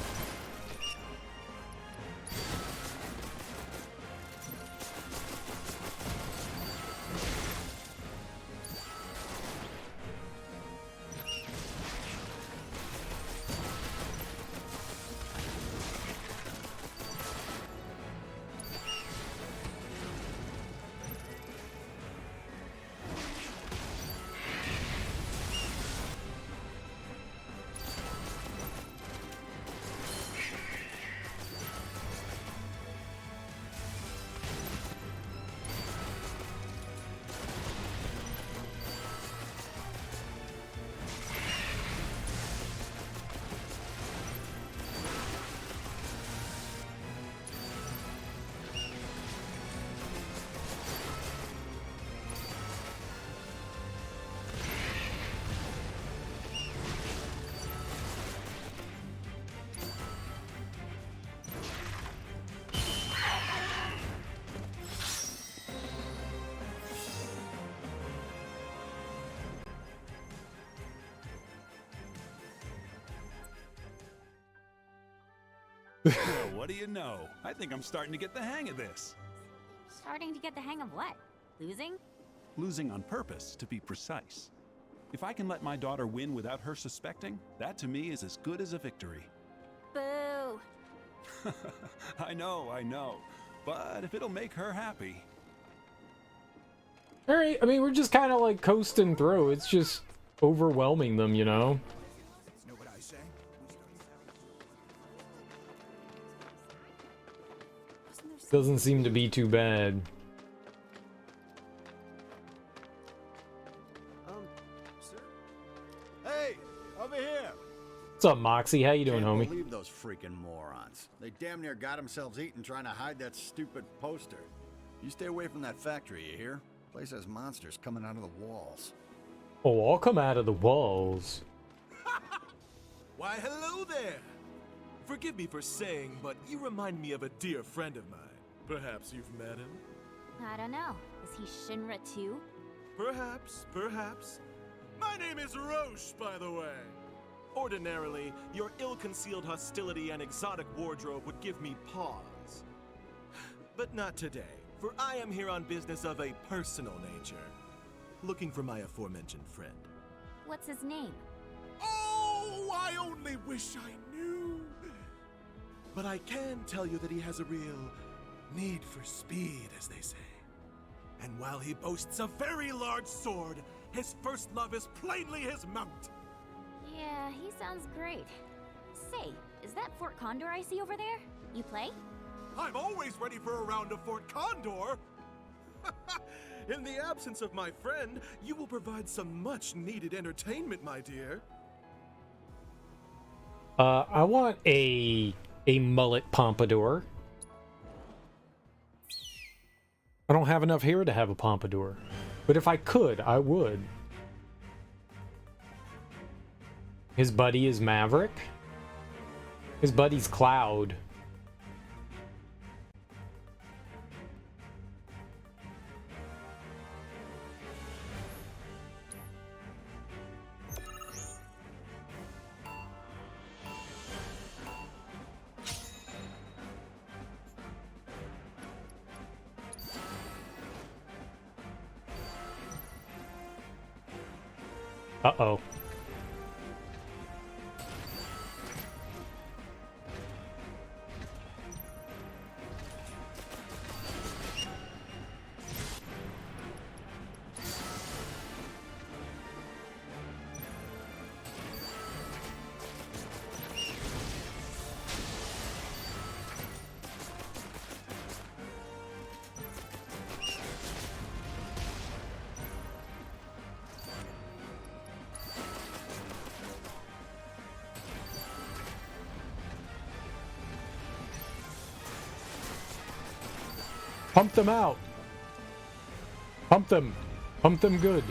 Well, what do you know? I think I'm starting to get the hang of this. Starting to get the hang of what? Losing? Losing on purpose, to be precise. If I can let my daughter win without her suspecting, that to me is as good as a victory. Boo! I know. But if it'll make her happy. Alright, I mean, we're just kind of like coasting through. It's just overwhelming them, you know? Doesn't seem to be too bad. Sir? Hey, over here. What's up, Moxie? How you doing, Can't homie? believe those freaking morons. They damn near got themselves eaten trying to hide that stupid poster. You stay away from that factory, you hear? Place has monsters coming out of the walls. Oh, I'll come out of the walls. Why, hello there. Forgive me for saying, but you remind me of a dear friend of mine. Perhaps you've met him? I don't know. Is he Shinra too? Perhaps. My name is Roche, by the way. Ordinarily, your ill-concealed hostility and exotic wardrobe would give me pause. But not today, for I am here on business of a personal nature. Looking for my aforementioned friend. What's his name? Oh, I only wish I knew. But I can tell you that he has a real need for speed, as they say. And while he boasts a very large sword, his first love is plainly his mount. Yeah, he sounds great. Say, is that Fort Condor I see over there? You play? I'm always ready for a round of Fort Condor. In the absence of my friend, you will provide some much-needed entertainment, my dear. I want a mullet pompadour. I don't have enough hair to have a pompadour, but if I could, I would. His buddy is Maverick. His buddy's Cloud. Uh-oh. Pump them out. Pump them. Pump them good.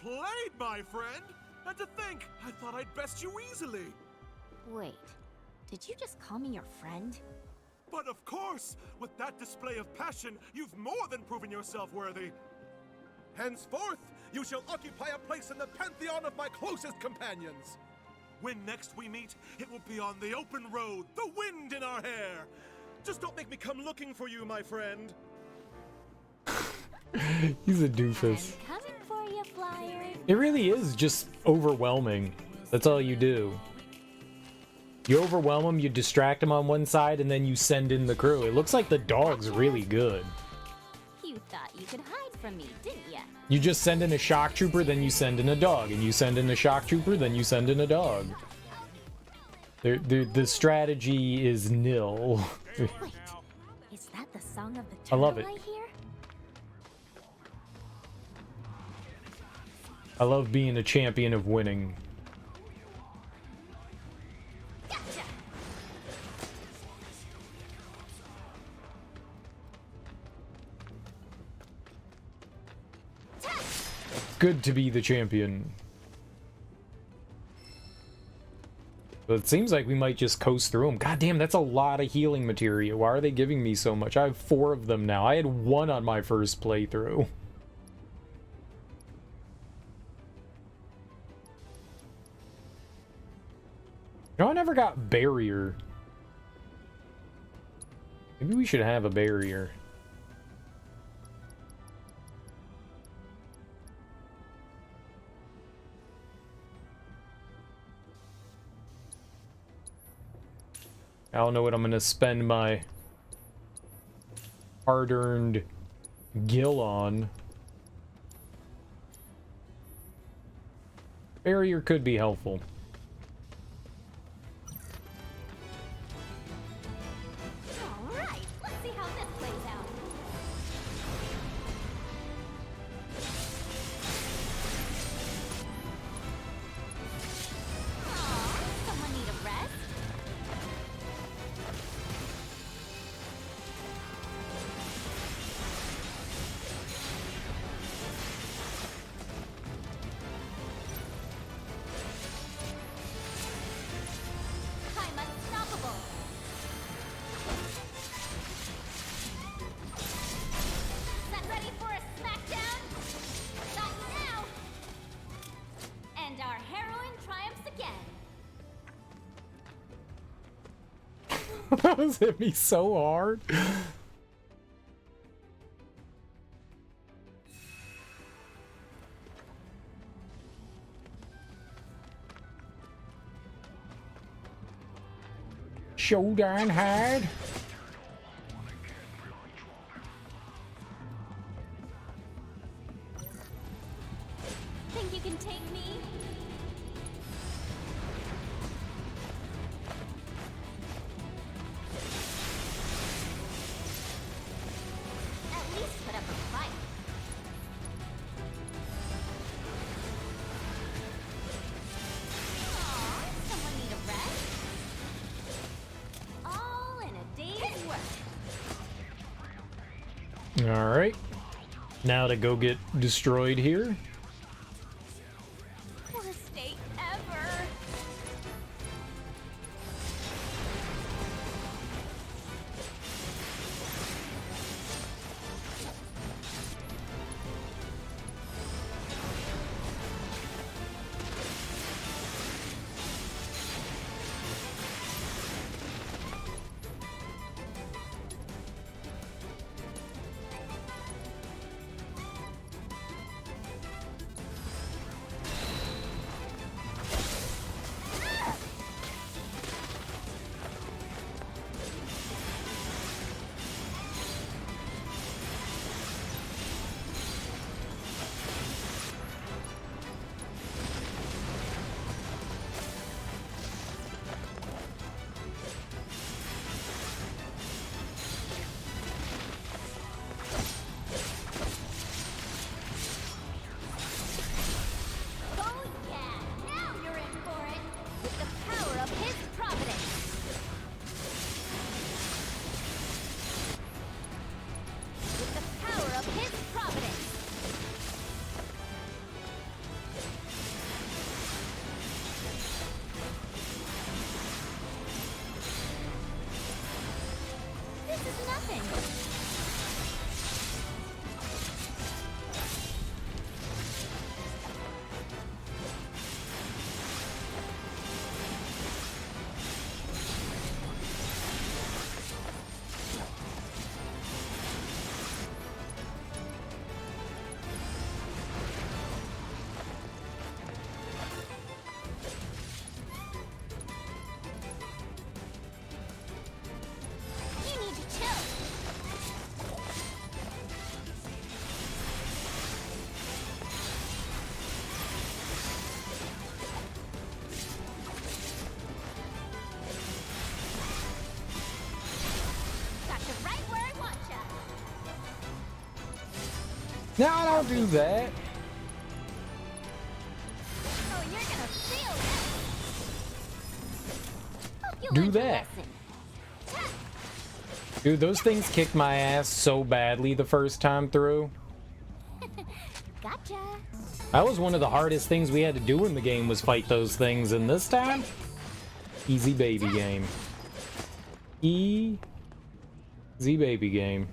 played, my friend! And to think, I thought I'd best you easily. Wait, did you just call me your friend? But of course, with that display of passion, you've more than proven yourself worthy. Henceforth, you shall occupy a place in the pantheon of my closest companions. When next we meet, it will be on the open road, the wind in our hair. Just don't make me come looking for you, my friend. He's a doofus. I'm coming for you, Flyer. It really is just overwhelming. That's all you do. You overwhelm them, you distract them on one side, and then you send in the crew. It looks like the dog's really good. You thought you could hide from me, didn't ya? You just send in a shock trooper, then you send in a dog, and you send in a shock trooper, then you send in a dog. The strategy is nil. Wait, is that the song of the I turtle love it. I hear? I love being a champion of winning. Good to be the champion. But it seems like we might just coast through them. God damn, that's a lot of healing materia. Why are they giving me so much? I have 4 of them now. I had 1 on my first playthrough. No, I never got barrier. Maybe we should have a barrier. I don't know what I'm gonna spend my hard-earned gil on. Barrier could be helpful. Alright, let's see how this plays out. Aw, someone need a rest? I'm unstoppable. Set ready for a smackdown? Not now. And our heroine triumphs again. That was hit me so hard. Showdown hard. Think you can take me? At least put up a fight. Aw, someone need a rest? All in a day's work. Alright. Now to go get destroyed here. Worst day ever. No, don't do that. Oh, you're gonna feel it. Hope you Do learned your that. lesson. Dude, those things kicked my ass so badly the first time through. Gotcha. That was one of the hardest things we had to do in the game was fight those things, and this time, easy baby game. Easy baby game.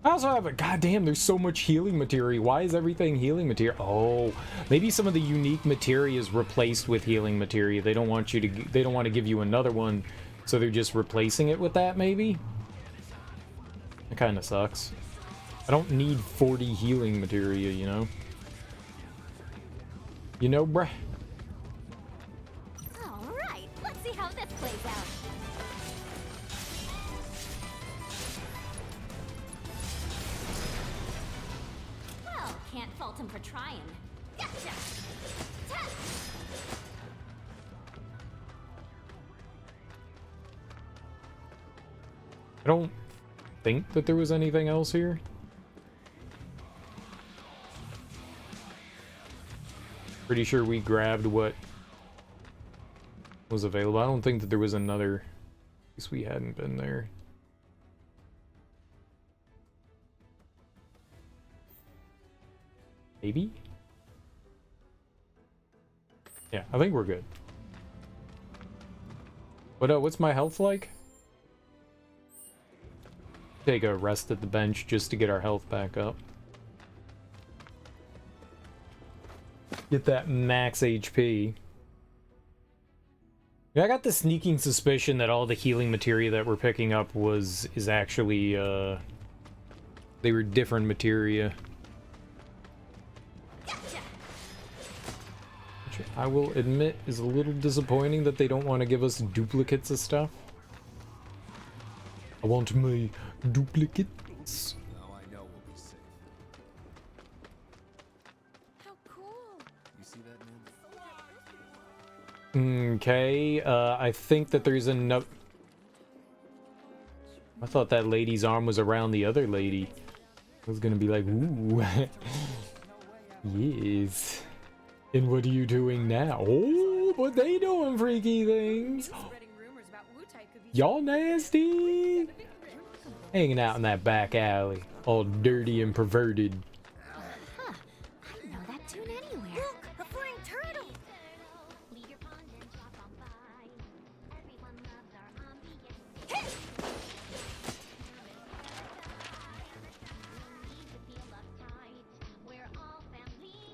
I also have a goddamn, there's so much healing materia. Why is everything healing materia? Oh, maybe some of the unique materia is replaced with healing materia. They don't want you to, they don't want to give you another one, so they're just replacing it with that, maybe? That kind of sucks. I don't need 40 healing materia, you know? You know, bruh? Alright, let's see how this plays out. Well, can't fault him for trying. Gotcha! Ta! I don't think that there was anything else here. Pretty sure we grabbed what was available. I don't think that there was another. At least we hadn't been there. Maybe? Yeah, I think we're good. What's my health like? Take a rest at the bench just to get our health back up. Get that max HP. Yeah, I got the sneaking suspicion that all the healing materia that we're picking up is actually they were different materia. Which I will admit is a little disappointing that they don't want to give us duplicates of stuff. I want my duplicates. Okay, I think that there's enough. I thought that lady's arm was around the other lady. I was gonna be like, ooh. Yes. And what are you doing now? Oh, but they doing freaky things. Y'all nasty. Hanging out in that back alley, all dirty and perverted. Huh. I know that tune anywhere. Look, a flying turtle!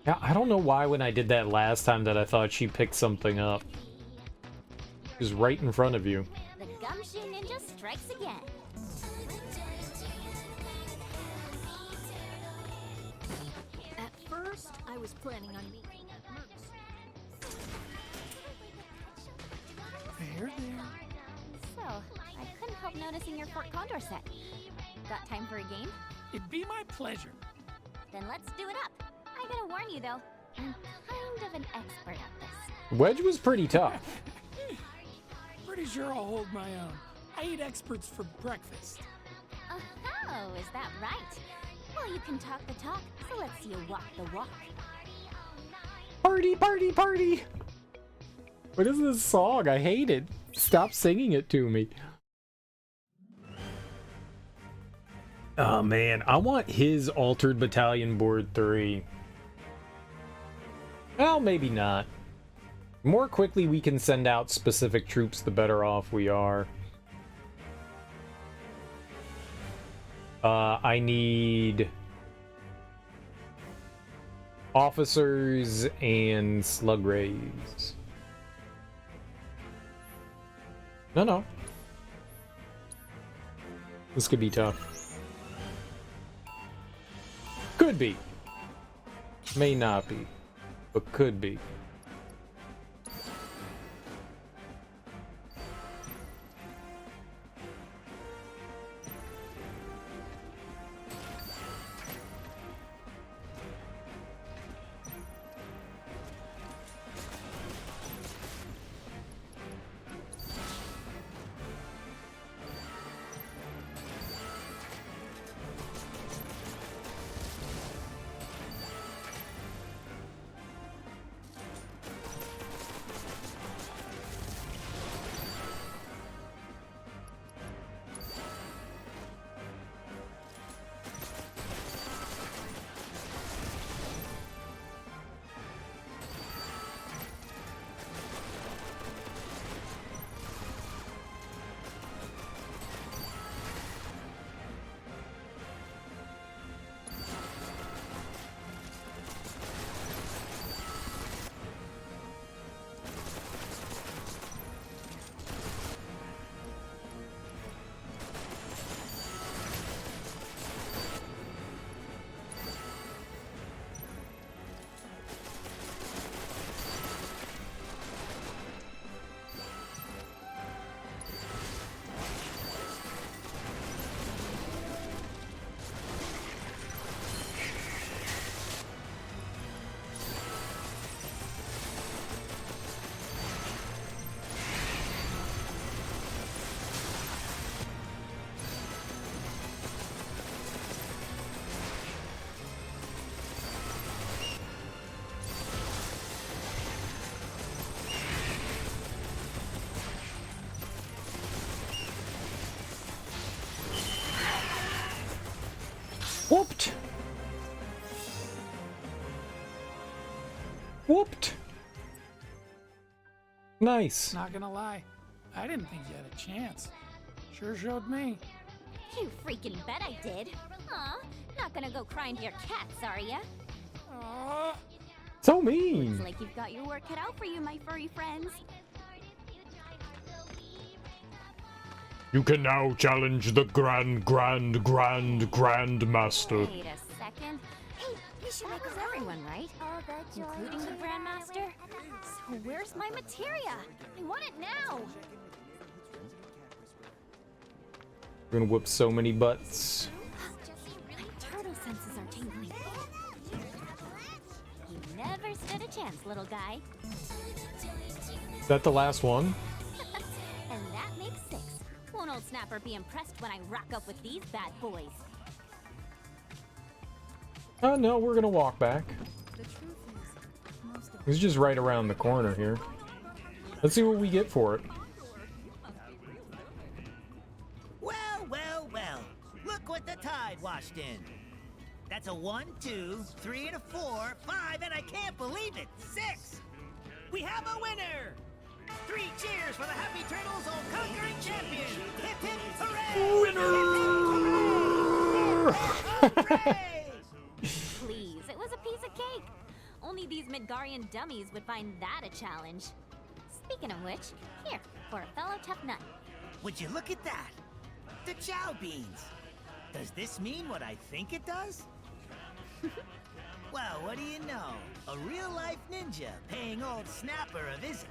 Yeah, I don't know why when I did that last time that I thought she picked something up. It was right in front of you. The gumshoe ninja strikes again. At first, I was planning on meeting Mercs. There. So, I couldn't help noticing your Fort Condor set. Got time for a game? It'd be my pleasure. Then let's do it up. I gotta warn you though, I'm kind of an expert at this. Wedge was pretty tough. Pretty sure I'll hold my own. I eat experts for breakfast. Oh, is that right? Well, you can talk the talk, so let's see you walk the walk. Party, party, party! What is this song? I hate it. Stop singing it to me. Oh man, I want his Altered Battalion Board 3. Well, maybe not. The more quickly we can send out specific troops, the better off we are. I need officers and slug rays. No. This could be tough. Could be. May not be. But could be. Whooped. Whooped. Nice. Not gonna lie, I didn't think you had a chance. Sure showed me. You freaking bet I did. Aw, not gonna go crying to your cats, are ya? So mean. Looks like you've got your work cut out for you, my furry friends. You can now challenge the Grand Master. Wait a second. Hey, you should make everyone, right? Including the Grandmaster? So where's my materia? I want it now! We're gonna whip so many butts. My turtle senses are tingling. You never stood a chance, little guy. Is that the last one? And that makes 6. Won't old Snapper be impressed when I rock up with these bad boys? Oh no, we're gonna walk back. It's just right around the corner here. Let's see what we get for it. Well, well, well. Look what the tide washed in. That's a 1, 2, 3, and a 4, 5, and I can't believe it, 6! We have a winner! 3 cheers for the Happy Turtles all-conquering champion! Hip hip hooray! Winner! Hooray! Please, it was a piece of cake. Only these Midgarian dummies would find that a challenge. Speaking of which, here, for a fellow tough nut. Would you look at that? The chow beans! Does this mean what I think it does? Well, what do you know? A real-life ninja paying old Snapper a visit.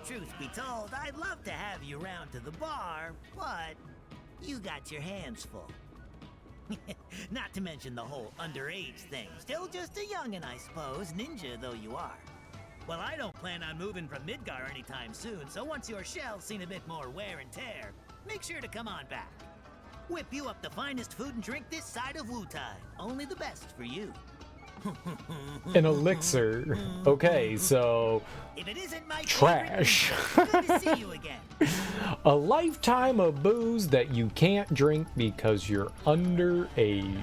Truth be told, I'd love to have you round to the bar, but you got your hands full. Not to mention the whole underage thing. Still just a youngin', I suppose, ninja though you are. Well, I don't plan on moving from Midgar anytime soon, so once your shell's seen a bit more wear and tear, make sure to come on back. Whip you up the finest food and drink this side of Wutai. Only the best for you. An elixir. Okay, so If it isn't my trash. good to see you again. A lifetime of booze that you can't drink because you're underage.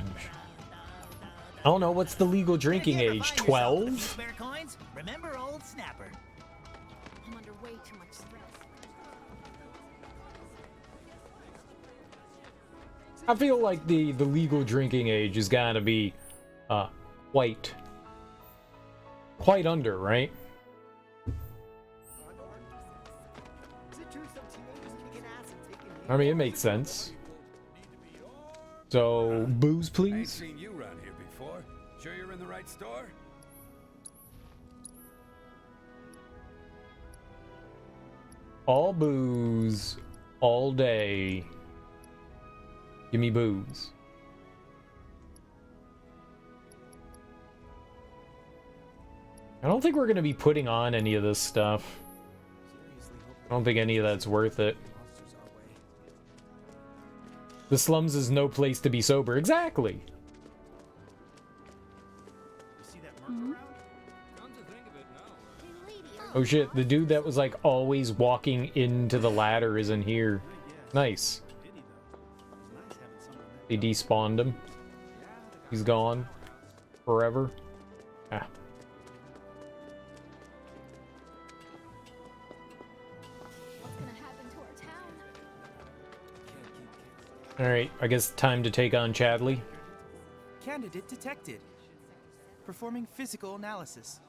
I don't know, what's the legal drinking age? 12? Spare coins? Remember old Snapper. I'm under way too much stress. I feel like the legal drinking age is gotta be quite under, right? I mean, it makes sense. So, booze, I ain't please. seen you around here before. Sure you're in the right store? All booze, all day. Give me booze. I don't think we're gonna be putting on any of this stuff. I don't think any of that's worth it. The slums is no place to be sober. Exactly. Oh shit, the dude that was like always walking into the ladder isn't here. Nice. They despawned him. He's gone. Forever. Ah. Alright, I guess time to take on Chadley. Candidate detected. Performing physical analysis.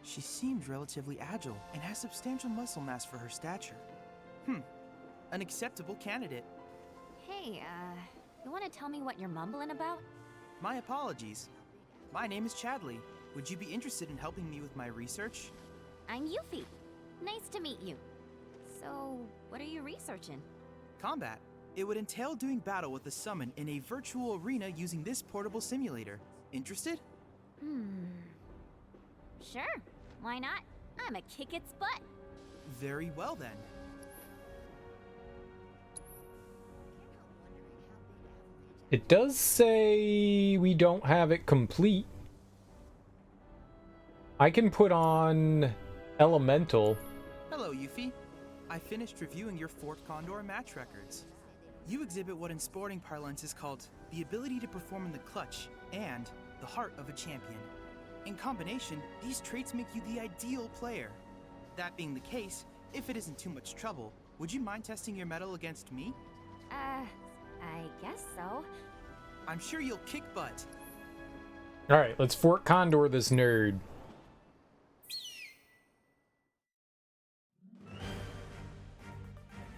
She seems relatively agile and has substantial muscle mass for her stature. An acceptable candidate. Hey, you want to tell me what you're mumbling about? My apologies. My name is Chadley. Would you be interested in helping me with my research? I'm Yuffie. Nice to meet you. So, what are you researching? Combat. It would entail doing battle with a summon in a virtual arena using this portable simulator. Interested? Sure. Why not? I'm a kick its butt. Very well then. It does say we don't have it complete. I can put on Elemental. Hello, Yuffie. I finished reviewing your Fort Condor match records. You exhibit what in sporting parlance is called the ability to perform in the clutch and the heart of a champion. In combination, these traits make you the ideal player. That being the case, if it isn't too much trouble, would you mind testing your mettle against me? I guess so. I'm sure you'll kick butt. Alright, let's Fort Condor this nerd.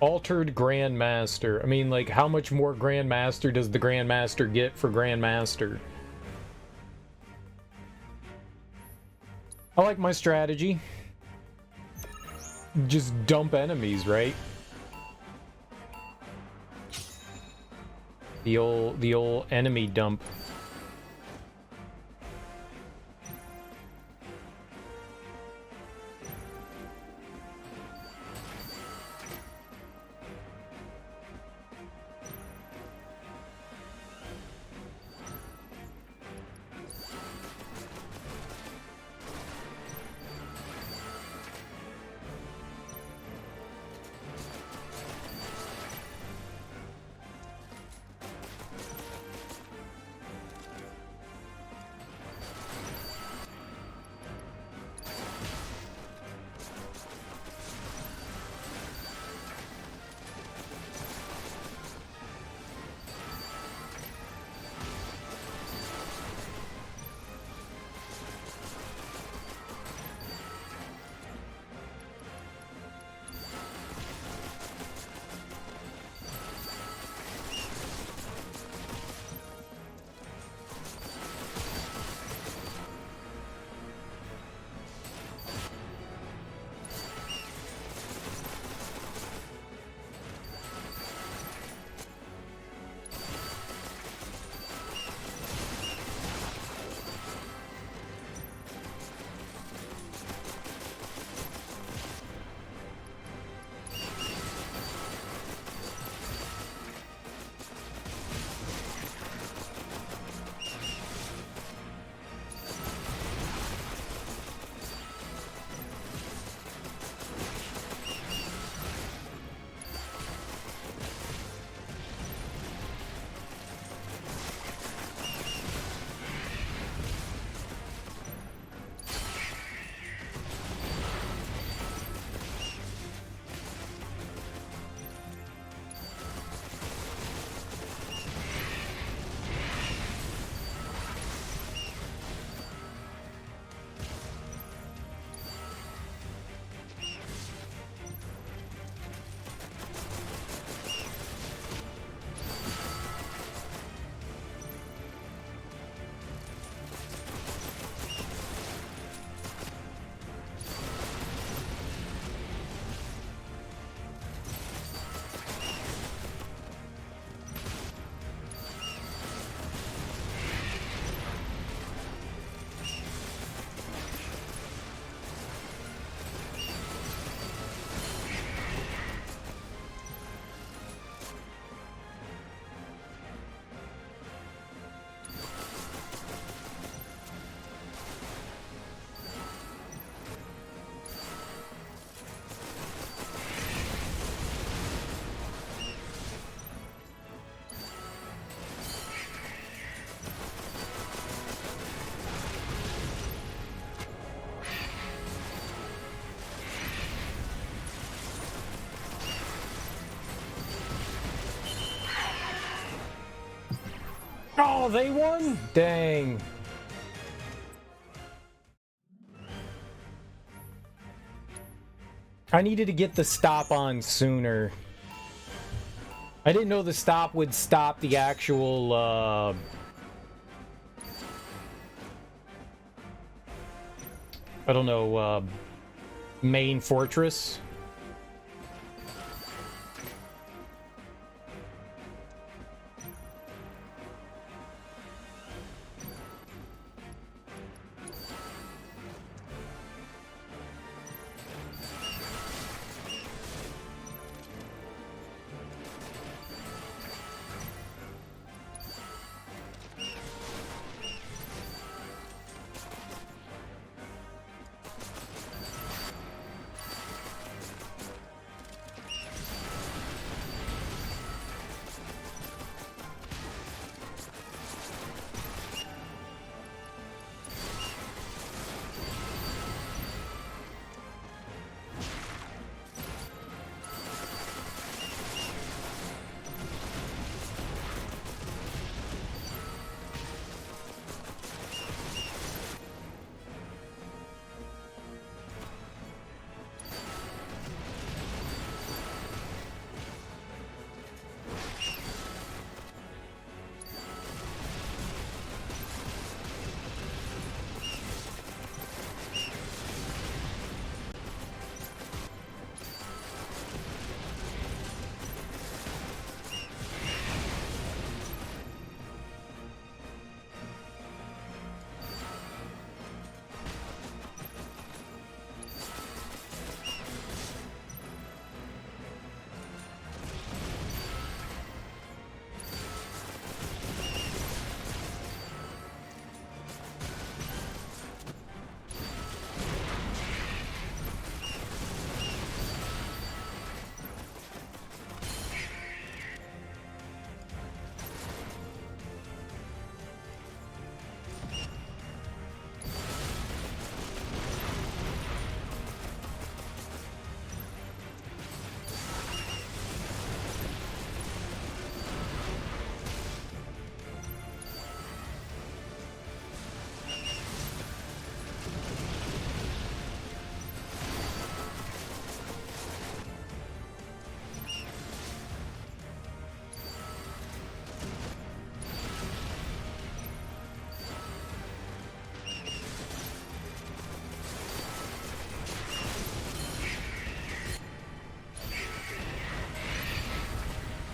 Altered Grandmaster. I mean, like, how much more Grandmaster does the Grandmaster get for Grandmaster? I like my strategy. Just dump enemies, right? The old enemy dump. Oh, they won? Dang. I needed to get the stop on sooner. I didn't know the stop would stop the actual, I don't know, main fortress.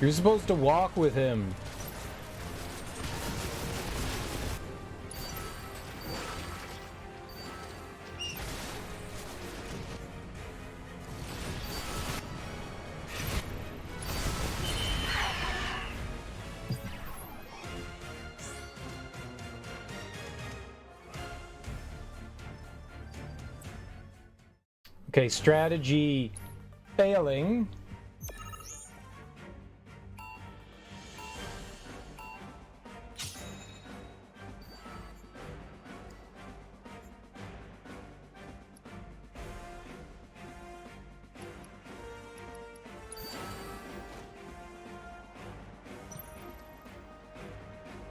You're supposed to walk with him. Okay, strategy failing.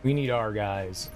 We need our guys.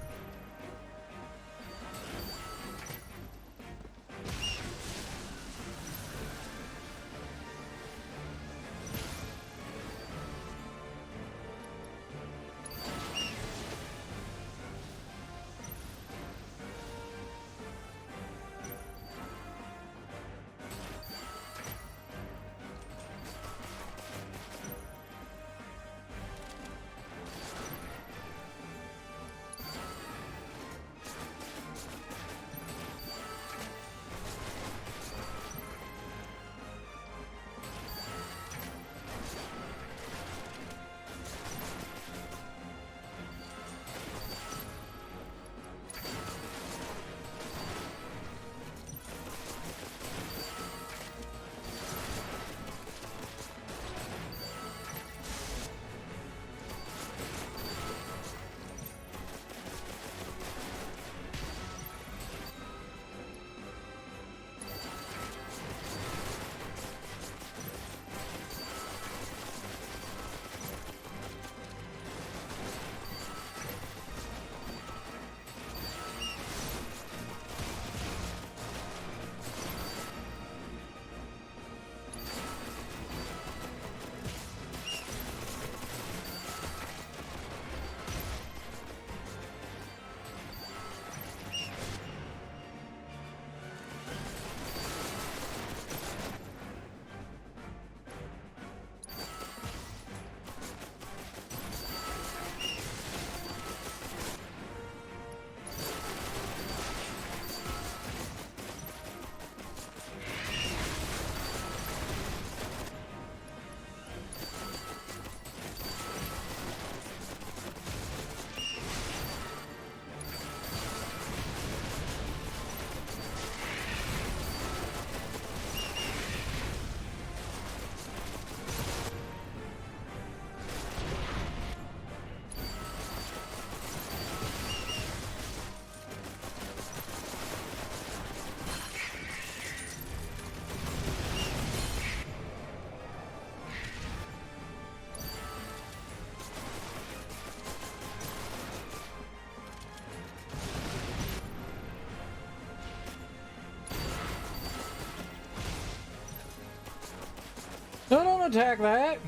No, don't attack that.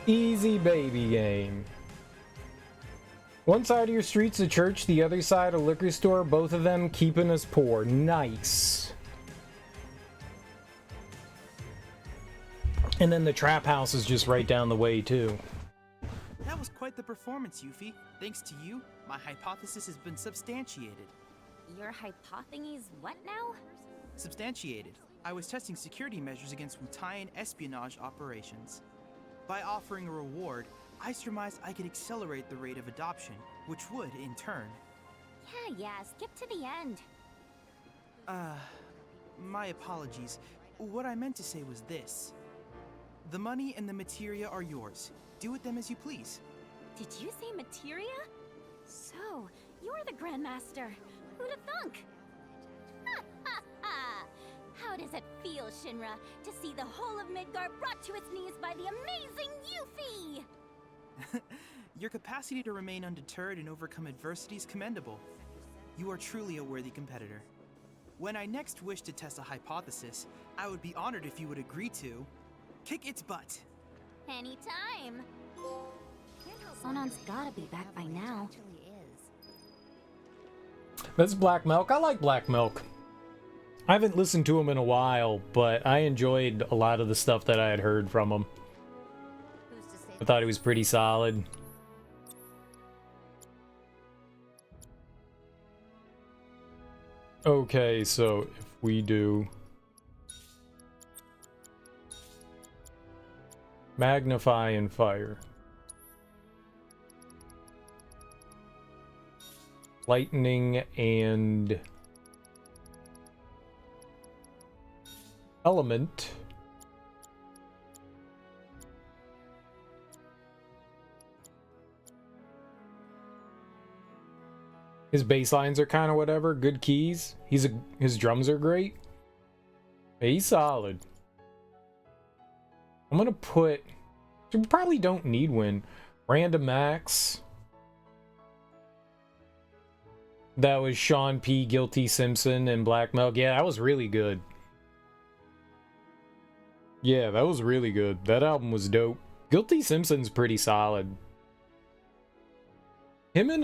Easy baby game. One side of your street's a church, the other side a liquor store, both of them keeping us poor. Nice. And then the trap house is just right down the way, too. That was quite the performance, Yuffie. Thanks to you, my hypothesis has been substantiated. Your hypotheses what now? Substantiated. I was testing security measures against Wutaian espionage operations. By offering a reward, I surmised I could accelerate the rate of adoption, which would, in turn... Yeah, skip to the end. My apologies. What I meant to say was this. The money and the materia are yours. Do with them as you please. Did you say materia? So, you're the Grandmaster. Who'da thunk? How does it feel, Shinra, to see the whole of Midgar brought to its knees by the amazing Yuffie? Your capacity to remain undeterred and overcome adversity is commendable. You are truly a worthy competitor. When I next wish to test a hypothesis, I would be honored if you would agree to kick its butt. Anytime. Sonon's gotta be back by now. That's Black Milk. I like Black Milk. I haven't listened to him in a while, but I enjoyed a lot of the stuff that I had heard from him. I thought he was pretty solid. Okay, so if we do magnify and fire, lightning and element, his bass lines are kind of whatever, good keys. His drums are great. He's solid. I'm gonna put, we probably don't need one. Random Max. That was Sean P, Guilty Simpson, and Black Milk. Yeah, that was really good. Yeah, that was really good. That album was dope. Guilty Simpson's pretty solid. Him and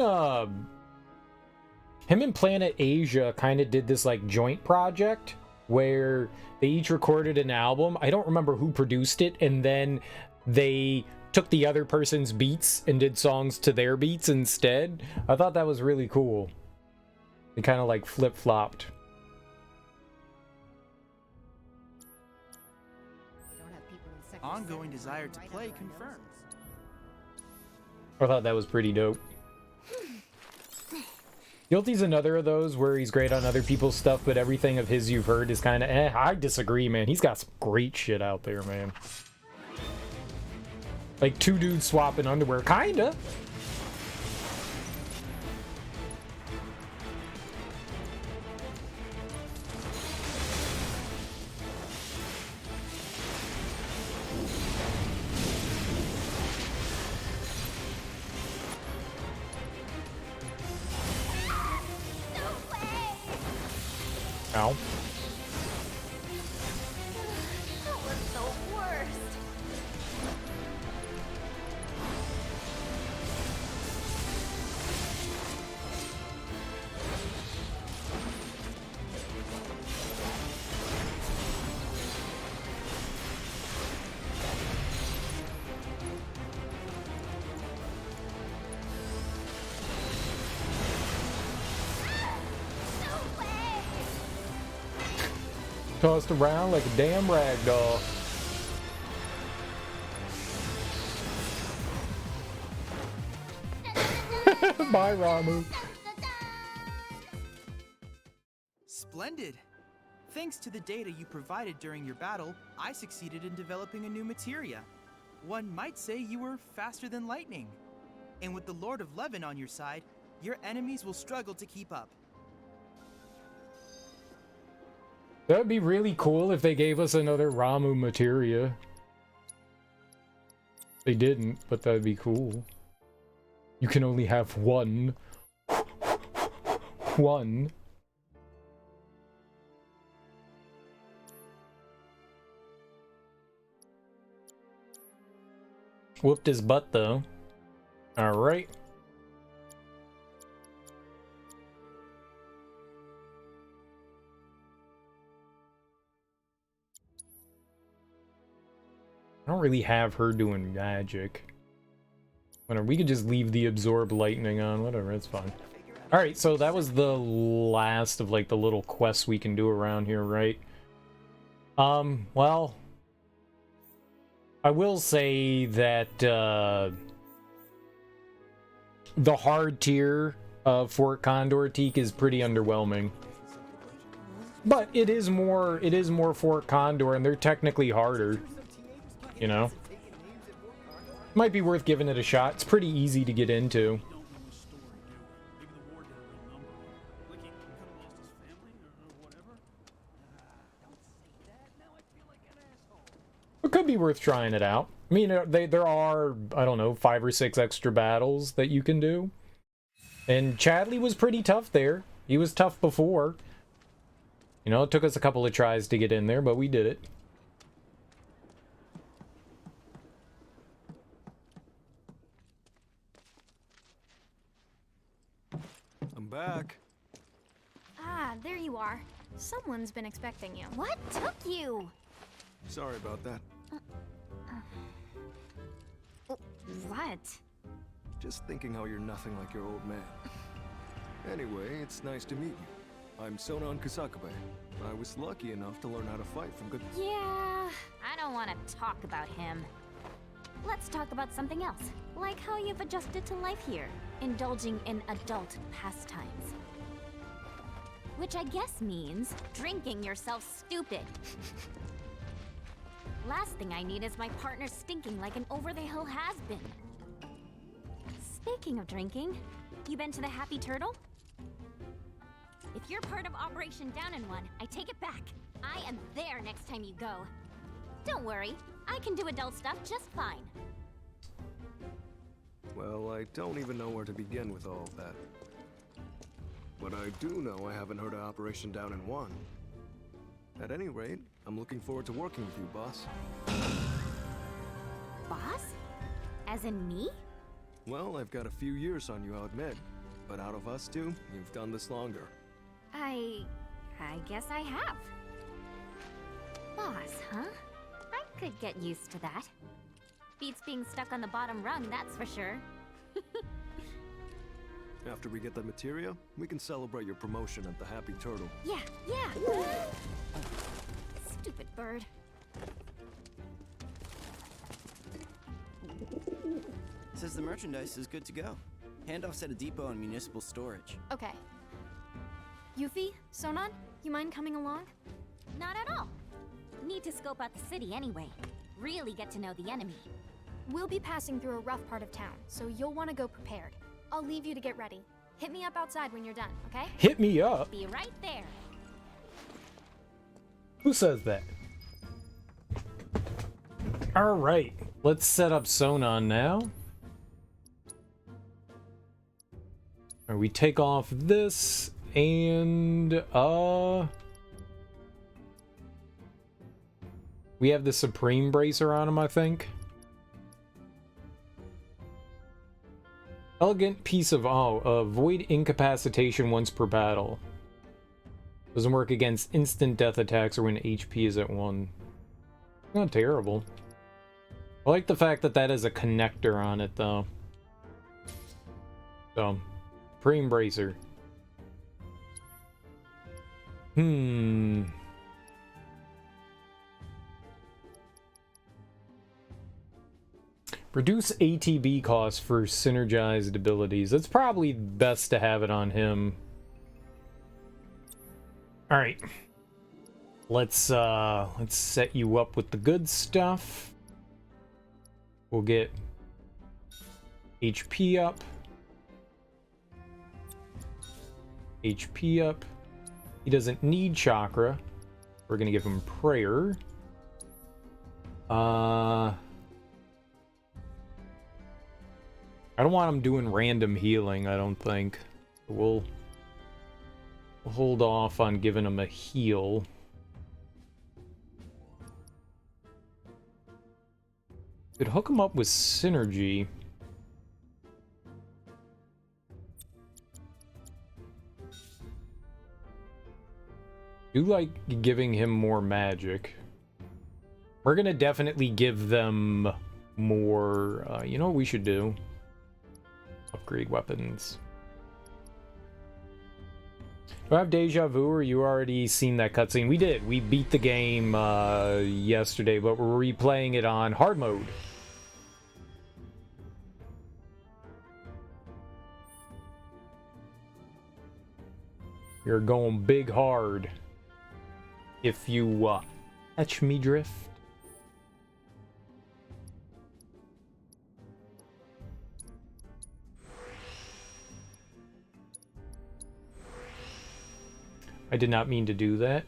Planet Asia kind of did this like joint project where they each recorded an album. I don't remember who produced it, and then they took the other person's beats and did songs to their beats instead. I thought that was really cool. They kind of like flip-flopped. Ongoing desire to play confirmed. I thought that was pretty dope. Guilty's another of those where he's great on other people's stuff, but everything of his you've heard is kind of I disagree, man. He's got some great shit out there, man. Like two dudes swapping underwear, kinda. Ow. That was the worst. Tossed around like a damn rag doll. Bye, Ramu. Splendid! Thanks to the data you provided during your battle, I succeeded in developing a new materia. One might say you were faster than lightning. And with the Lord of Levin on your side, your enemies will struggle to keep up. That would be really cool if they gave us another Ramu materia. They didn't, but that'd be cool. You can only have one. One. Whooped his butt, though. Alright. I don't really have her doing magic. Whatever, we could just leave the absorb lightning on. Whatever, it's fine. Alright, so that was the last of, like, the little quests we can do around here, right? Well... I will say that, the hard tier of Fort Condor Teak is pretty underwhelming. But it is more Fort Condor, and they're technically harder. You know? Might be worth giving it a shot. It's pretty easy to get into. It could be worth trying it out. I mean, there are, I don't know, 5 or 6 extra battles that you can do. And Chadley was pretty tough there. He was tough before. You know, it took us a couple of tries to get in there, but we did it. I'm back. Ah, there you are. Someone's been expecting you. What took you? Sorry about that. What? Just thinking how you're nothing like your old man. Anyway, it's nice to meet you. I'm Sonon Kusakabe. I was lucky enough to learn how to fight from good... Yeah, I don't want to talk about him. Let's talk about something else, like how you've adjusted to life here, indulging in adult pastimes. Which I guess means drinking yourself stupid. Last thing I need is my partner stinking like an over-the-hill has-been. Speaking of drinking, you been to the Happy Turtle? If you're part of Operation Down in One, I take it back. I am there next time you go. Don't worry, I can do adult stuff just fine. Well, I don't even know where to begin with all of that. But I do know I haven't heard of Operation Down in One. At any rate, I'm looking forward to working with you, boss. Boss? As in me? Well, I've got a few years on you, I'll admit. But out of us two, you've done this longer. I guess I have. Boss, huh? I could get used to that. Beats being stuck on the bottom rung, that's for sure. After we get the materia, we can celebrate your promotion at the Happy Turtle. Yeah. Stupid bird. Says the merchandise is good to go. Handoffs at a depot and municipal storage. Okay. Yuffie, Sonon, you mind coming along? Not at all. Need to scope out the city anyway. Really get to know the enemy. We'll be passing through a rough part of town, so you'll want to go prepared. I'll leave you to get ready. Hit me up outside when you're done, okay? Hit me up? Be right there. Who says that? Alright, let's set up Sonon now. Alright, we take off this, and, we have the Supreme Bracer on him, I think. Elegant piece of, avoid incapacitation once per battle. Doesn't work against instant death attacks or when HP is at 1. Not terrible. I like the fact that that has a connector on it, though. So, Supreme Bracer. Reduce ATB costs for synergized abilities. It's probably best to have it on him. Alright. Let's set you up with the good stuff. We'll get HP up. HP up. He doesn't need chakra. We're gonna give him prayer. I don't want him doing random healing, I don't think. We'll hold off on giving him a heal. Could hook them up with synergy. Do like giving him more magic. We're gonna definitely give them more, you know what we should do? Upgrade weapons. Do I have deja vu, or you already seen that cutscene? We did. We beat the game yesterday, but we're replaying it on hard mode. You're going big hard. If you catch me drift. I did not mean to do that.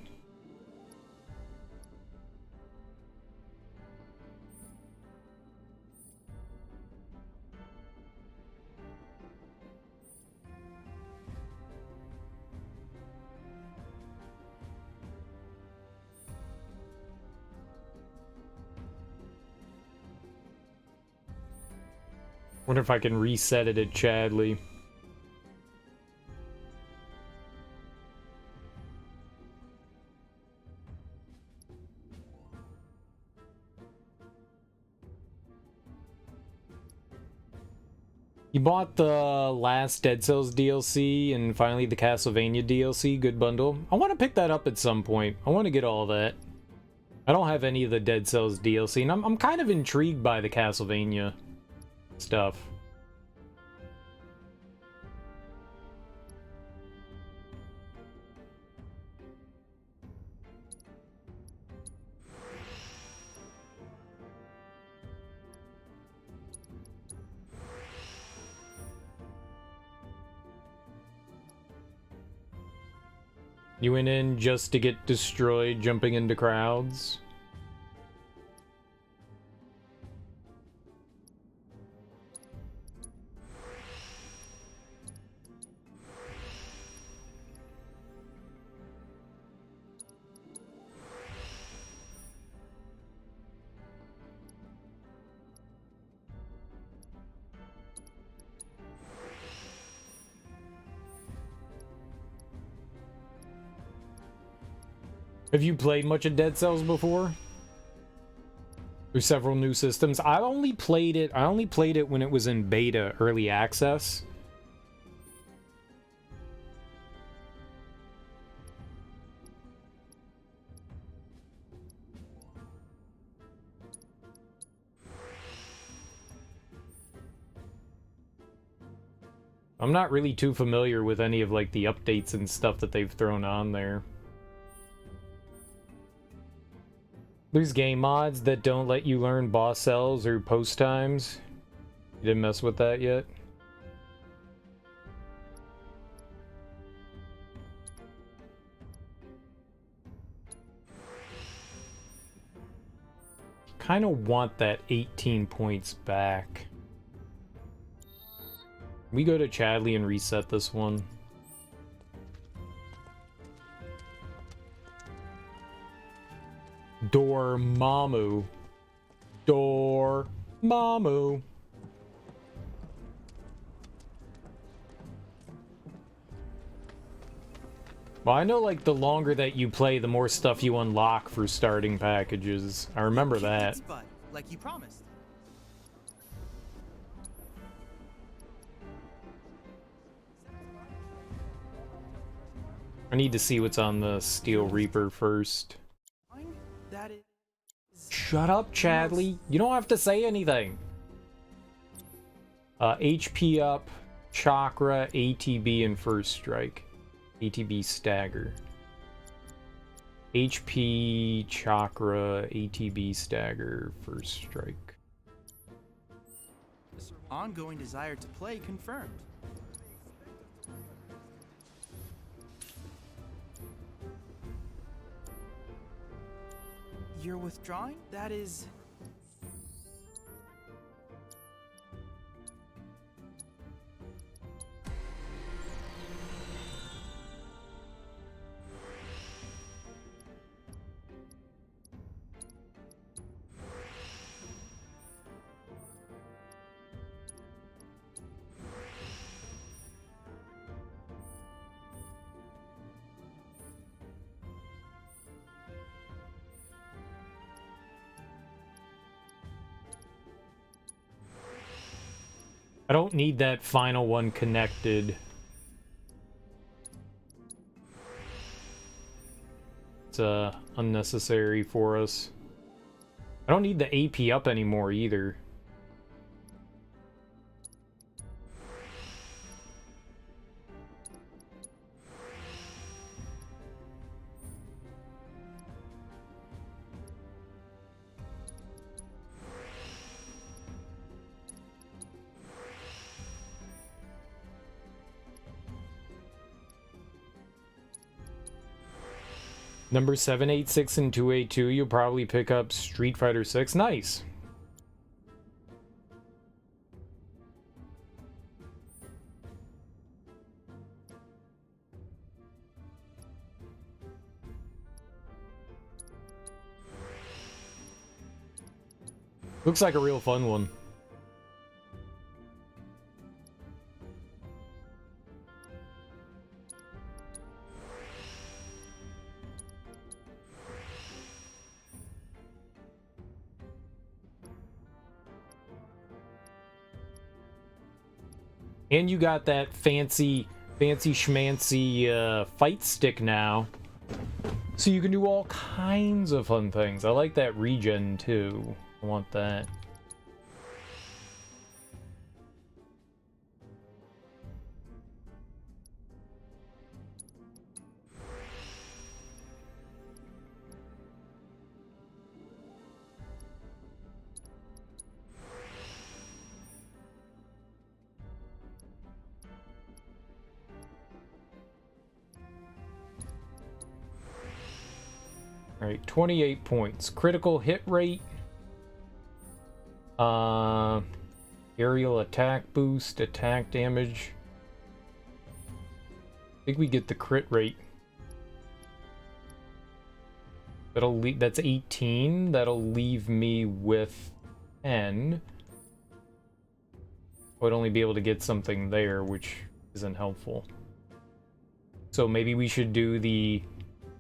Wonder if I can reset it at Chadley. You bought the last Dead Cells DLC and finally the Castlevania DLC, good bundle. I want to pick that up at some point. I want to get all that. I don't have any of the Dead Cells DLC, and I'm kind of intrigued by the Castlevania stuff. You went in just to get destroyed jumping into crowds? Have you played much of Dead Cells before? There's several new systems. I only played it when it was in beta, early access. I'm not really too familiar with any of like the updates and stuff that they've thrown on there. There's game mods that don't let you learn boss cells or post times. You didn't mess with that yet? Kind of want that 18 points back. We go to Chadley and reset this one. Dormammu. Dormammu. Well, I know, like, the longer that you play, the more stuff you unlock for starting packages. I remember that. Like you promised. I need to see what's on the Steel Reaper first. That is... Shut up, Chadley. You don't have to say anything. HP up, Chakra, ATB, and First Strike. ATB Stagger. HP, Chakra, ATB Stagger, First Strike. Ongoing desire to play confirmed. You're withdrawing? That is... I don't need that final one connected. It's unnecessary for us. I don't need the AP up anymore either. Number 786 and 282, you'll probably pick up Street Fighter 6. Nice. Looks like a real fun one. And you got that fancy schmancy fight stick now. So you can do all kinds of fun things. I like that regen too. I want that. Alright, 28 points. Critical hit rate. Aerial attack boost, attack damage. I think we get the crit rate. That's 18. That'll leave me with 10. I would only be able to get something there, which isn't helpful. So maybe we should do the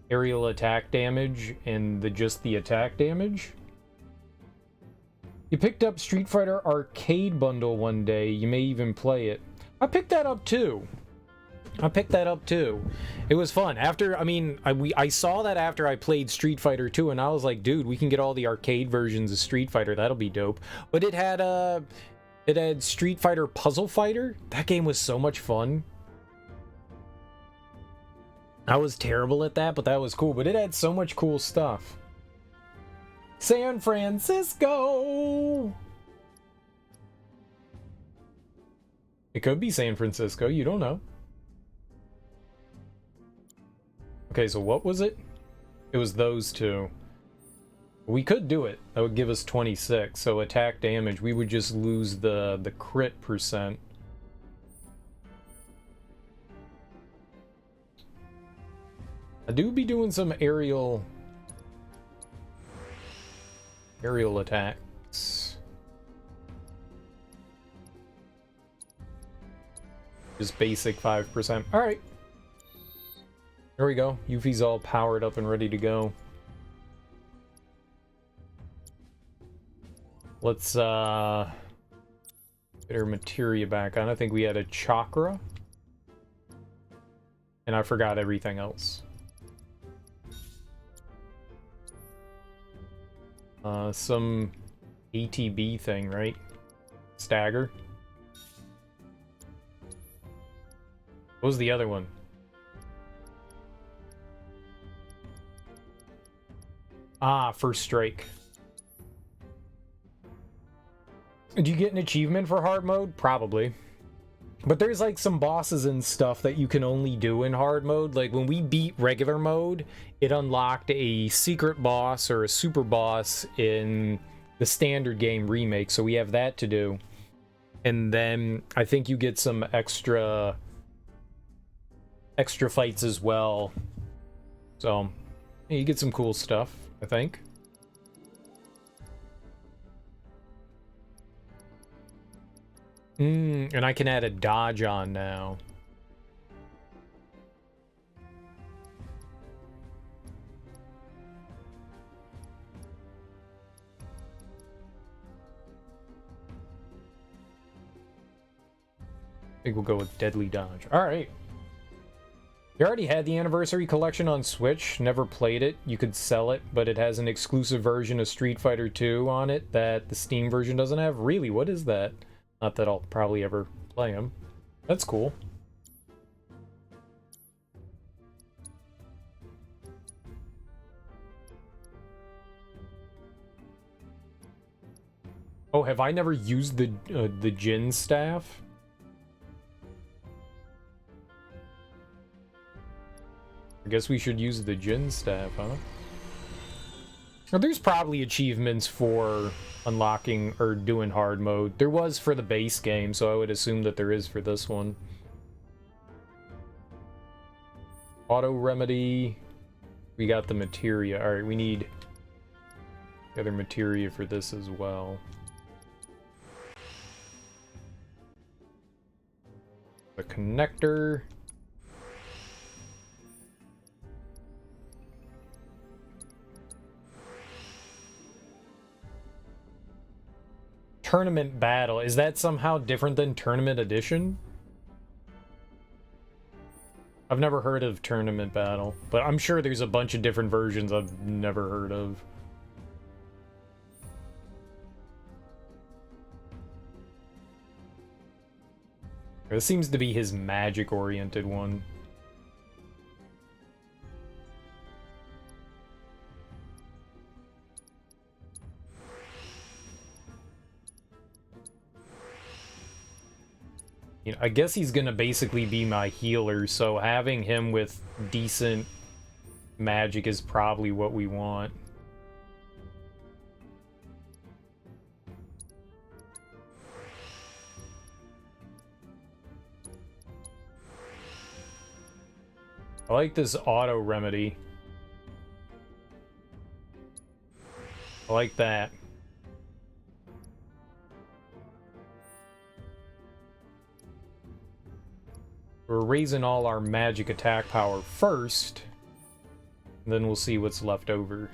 aerial attack damage and just the attack damage. You picked up Street Fighter Arcade Bundle one day. You may even play it. I picked that up too. It was fun. I saw that after I played Street Fighter 2, and I was like, dude, we can get all the arcade versions of Street Fighter. That'll be dope. But it had Street Fighter Puzzle Fighter. That game was so much fun. I was terrible at that, but that was cool. But it had so much cool stuff. San Francisco! It could be San Francisco, you don't know. Okay, so what was it? It was those two. We could do it. That would give us 26. So attack damage, we would just lose the crit percent. I do be doing some aerial attacks. Just basic 5%. Alright. There we go. Yuffie's all powered up and ready to go. Let's get our materia back on. I think we had a chakra. And I forgot everything else. Some ATB thing, right? Stagger. What was the other one? Ah, first strike. Do you get an achievement for hard mode? Probably. But there's like some bosses and stuff that you can only do in hard mode. Like when we beat regular mode, it unlocked a secret boss or a super boss in the standard game Remake. So we have that to do. And then I think you get some extra fights as well. So you get some cool stuff, I think. And I can add a dodge on now. think we'll go with Deadly Dodge. Alright. You already had the Anniversary Collection on Switch. Never played it. You could sell it, but it has an exclusive version of Street Fighter 2 on it that the Steam version doesn't have. Really? What is that? Not that I'll probably ever play them. That's cool. Oh, have I never used the Jin staff? I guess we should use the Jin staff, huh? Well, there's probably achievements for unlocking or doing hard mode. There was for the base game, so I would assume that there is for this one. Auto remedy. We got the materia. Alright, we need the other materia for this as well. The connector. Tournament battle. Is that somehow different than tournament edition? I've never heard of tournament battle, but I'm sure there's a bunch of different versions I've never heard of. This seems to be his magic-oriented one. You know, I guess he's gonna basically be my healer, so having him with decent magic is probably what we want. I like this auto remedy. I like that. We're raising all our magic attack power first, and then we'll see what's left over.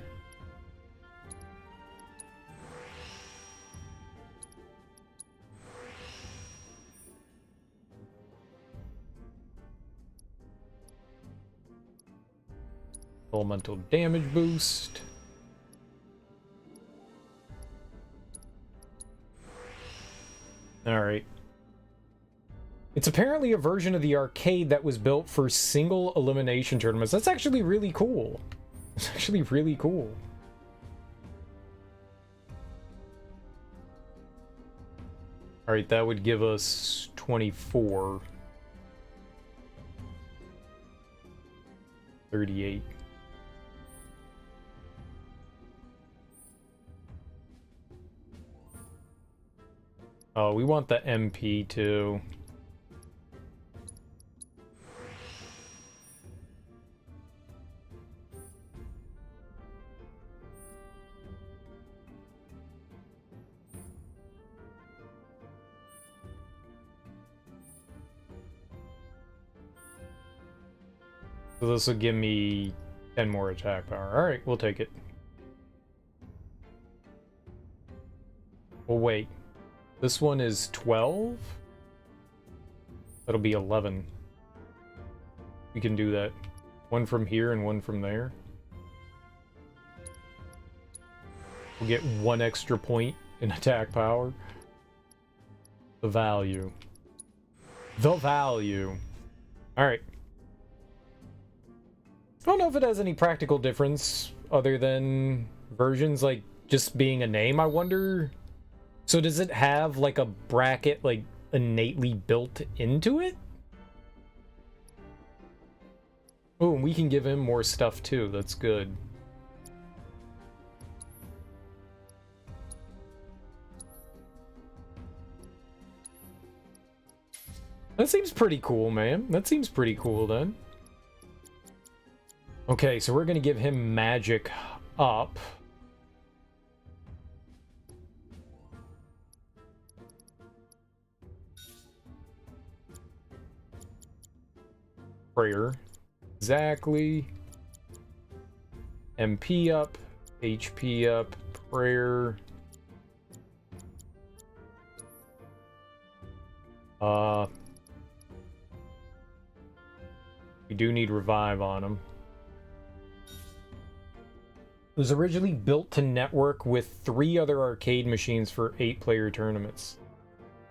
Elemental damage boost. Alright. It's apparently a version of the arcade that was built for single elimination tournaments. That's actually really cool. It's actually really cool. Alright, that would give us 24. 38. Oh, we want the MP too. So this will give me 10 more attack power. Alright, we'll take it. Well, wait. This one is 12? That'll be 11. We can do that. One from here and one from there. We'll get 1 extra point in attack power. The value. The value. Alright. I don't know if it has any practical difference other than versions, like, just being a name, I wonder. So does it have, like, a bracket, like, innately built into it? Oh, and we can give him more stuff, too. That's good. That seems pretty cool, man. That seems pretty cool, then. Okay, so we're gonna give him magic up. Prayer. Exactly. MP up. HP up. Prayer. We do need revive on him. It was originally built to network with 3 other arcade machines for 8-player tournaments.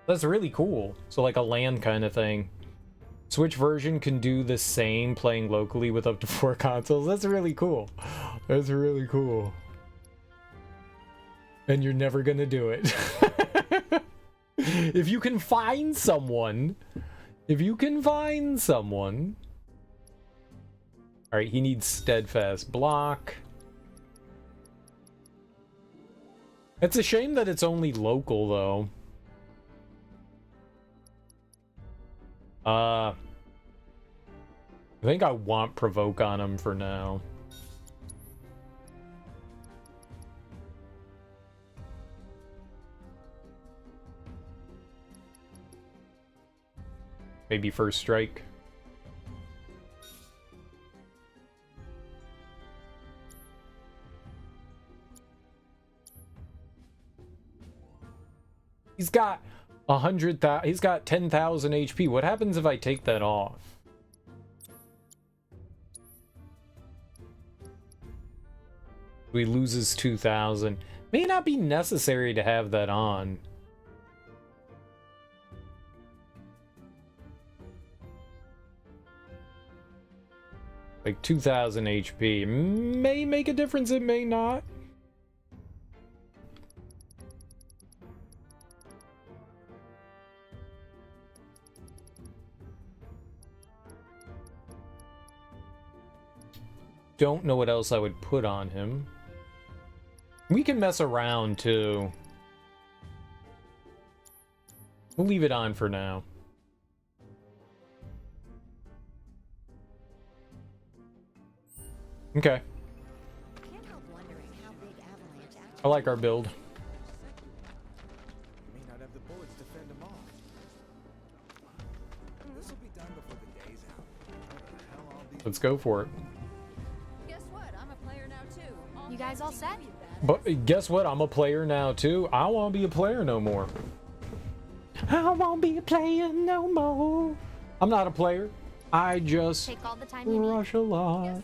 That's really cool. So like a LAN kind of thing. Switch version can do the same, playing locally with up to 4 consoles. That's really cool. That's really cool. And you're never gonna do it. If you can find someone. If you can find someone. Alright, he needs steadfast block. It's a shame that it's only local, though. I think I want provoke on him for now. Maybe first strike. He's got 100,000. He's got 10,000 HP. What happens if I take that off? He loses 2,000. May not be necessary to have that on. Like 2,000 HP. May make a difference, it may not. Don't know what else I would put on him. We can mess around too. We'll leave it on for now. Okay. I like our build. Let's go for it. You guys all set? But guess what? I'm a player now too. I won't be a player no more. I won't be a player no more. I'm not a player. I just Take all the time you rush a lot. I'm